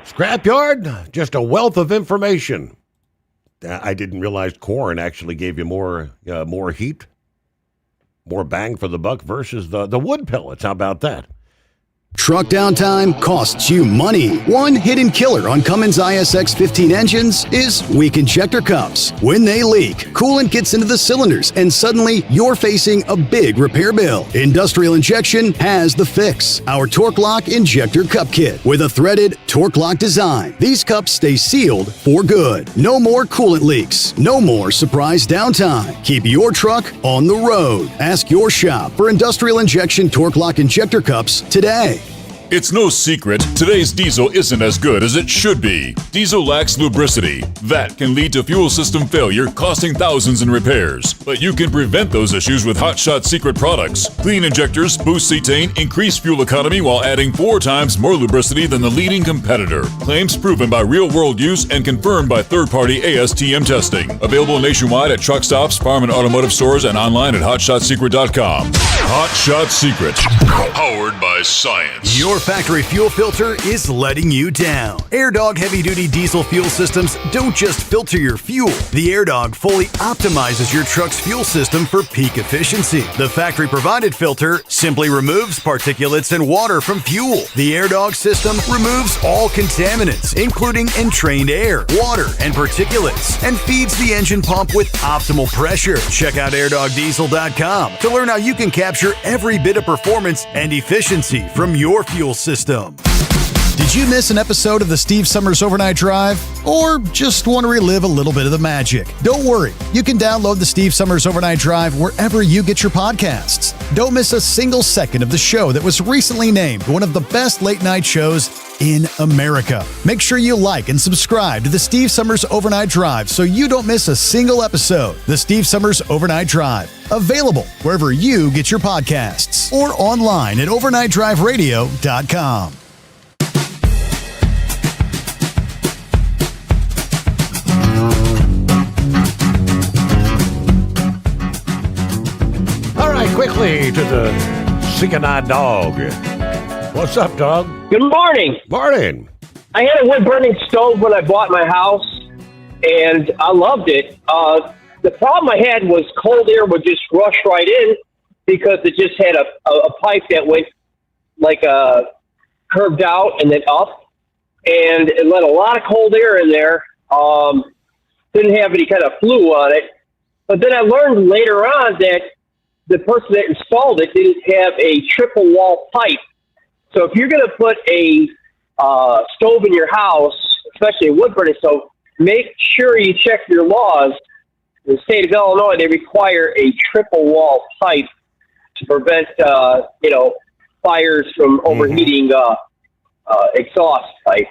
Scrapyard, just a wealth of information. I didn't realize corn actually gave you more heat, more bang for the buck versus the wood pellets. How about that? Truck downtime costs you money. One hidden killer on Cummins ISX 15 engines is weak injector cups. When they leak, coolant gets into the cylinders and suddenly you're facing a big repair bill. Industrial Injection has the fix. Our Torque Lock Injector Cup Kit with a threaded Torque Lock design. These cups stay sealed for good. No more coolant leaks. No more surprise downtime. Keep your truck on the road. Ask your shop for Industrial Injection Torque Lock Injector Cups today. It's no secret, today's diesel isn't as good as it should be. Diesel lacks lubricity. That can lead to fuel system failure, costing thousands in repairs. But you can prevent those issues with Hot Shot Secret products. Clean injectors, boost cetane, increase fuel economy while adding 4 times more lubricity than the leading competitor. Claims proven by real-world use and confirmed by third-party ASTM testing. Available nationwide at truck stops, farm and automotive stores, and online at hotshotsecret.com. Hot Shot Secret. Powered by science. You're your factory fuel filter is letting you down. AirDog heavy-duty diesel fuel systems don't just filter your fuel. The AirDog fully optimizes your truck's fuel system for peak efficiency. The factory-provided filter simply removes particulates and water from fuel. The AirDog system removes all contaminants, including entrained air, water, and particulates, and feeds the engine pump with optimal pressure. Check out airdogdiesel.com to learn how you can capture every bit of performance and efficiency from your fuel system. Did you miss an episode of the Steve Summers Overnight Drive? Or just want to relive a little bit of the magic? Don't worry. You can download the Steve Summers Overnight Drive wherever you get your podcasts. Don't miss a single second of the show that was recently named one of the best late-night shows in America. Make sure you like and subscribe to the Steve Summers Overnight Drive so you don't miss a single episode. The Steve Summers Overnight Drive. Available wherever you get your podcasts or online at overnightdriveradio.com. All right, quickly to the Seeking-Eyed Dog. What's up, dog? Good morning. Morning. I had a wood-burning stove when I bought my house, and I loved it. The problem I had was cold air would just rush right in because it just had a pipe that went like curved out and then up, and it let a lot of cold air in there. Didn't have any kind of flue on it. But then I learned later on that the person that installed it didn't have a triple wall pipe. So if you're going to put a stove in your house, especially a wood-burning stove, make sure you check your laws. In the state of Illinois, they require a triple wall pipe to prevent, fires from overheating exhaust pipe.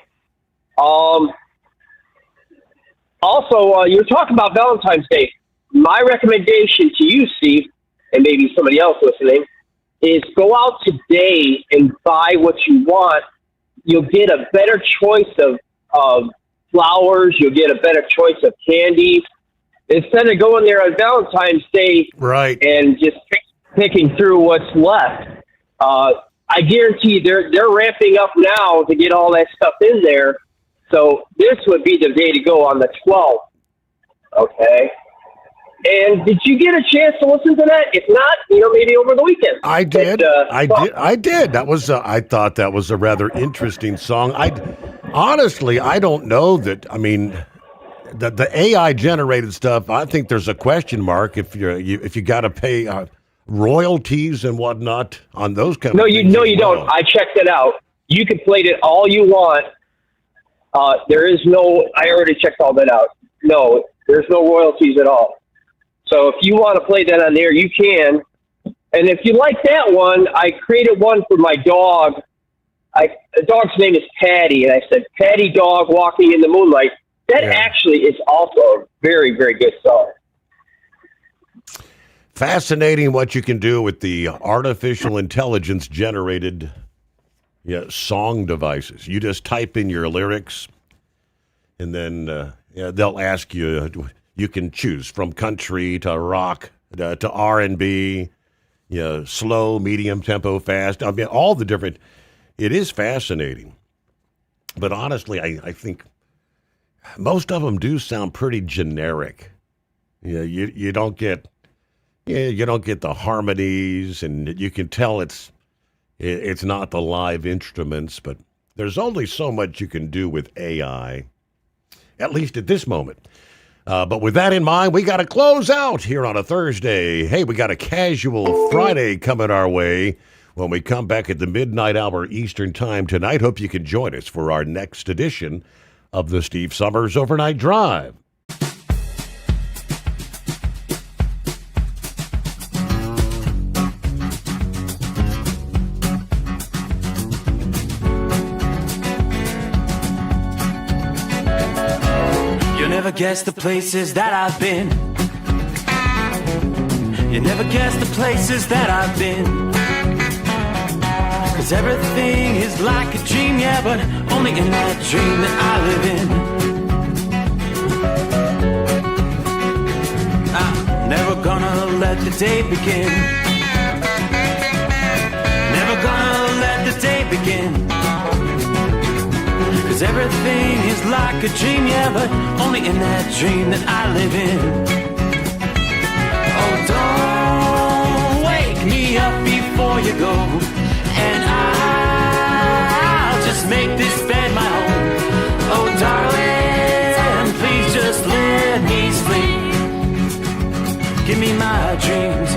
Also, you were talking about Valentine's Day. My recommendation to you, Steve, and maybe somebody else listening, is go out today and buy what you want. You'll get a better choice of flowers. You'll get a better choice of candy. Instead of going there on Valentine's Day right, and just picking through what's left. I guarantee they're ramping up now to get all that stuff in there. So this would be the day to go on the 12th. Okay. And did you get a chance to listen to that? If not, maybe over the weekend. I did. I did. That was. I thought that was a rather interesting song. Honestly, I don't know that. I mean, the AI generated stuff. I think there's a question mark if you got to pay royalties and whatnot on those kind of things. No, you don't. I checked it out. You can play it all you want. There is no. I already checked all that out. No, there's no royalties at all. So if you want to play that on there, you can. And if you like that one, I created one for my dog. The dog's name is Patty, and I said, Patty Dog Walking in the Moonlight. That actually is also a very, very good song. Fascinating what you can do with the artificial intelligence generated song devices. You just type in your lyrics, and then they'll ask you. You can choose from country to rock to R&B, slow, medium tempo, fast. I mean, all the different. It is fascinating, but honestly, I think most of them do sound pretty generic. You don't get the harmonies, and you can tell it's not the live instruments. But there's only so much you can do with AI, at least at this moment. But with that in mind, we got to close out here on a Thursday. Hey, we got a casual Friday coming our way when we come back at the midnight hour Eastern time tonight. Hope you can join us for our next edition of the Steve Summers Overnight Drive. Never guess the places that I've been. You never guess the places that I've been. 'Cause everything is like a dream, yeah, but only in that dream that I live in. I'm never gonna let the day begin. Never gonna let the day begin? 'Cause everything is like a dream, yeah, but only in that dream that I live in. Oh, don't wake me up before you go, and I'll just make this bed my home. Oh, darling, please just let me sleep. Give me my dreams.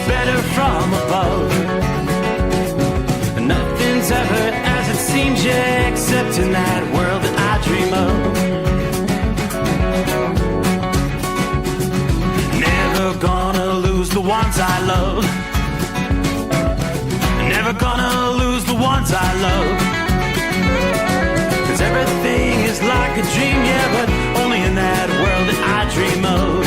Better from above. Nothing's ever as it seems, yeah, except in that world that I dream of. Never gonna lose the ones I love. Never gonna lose the ones I love. 'Cause everything is like a dream, yeah, but only in that world that I dream of.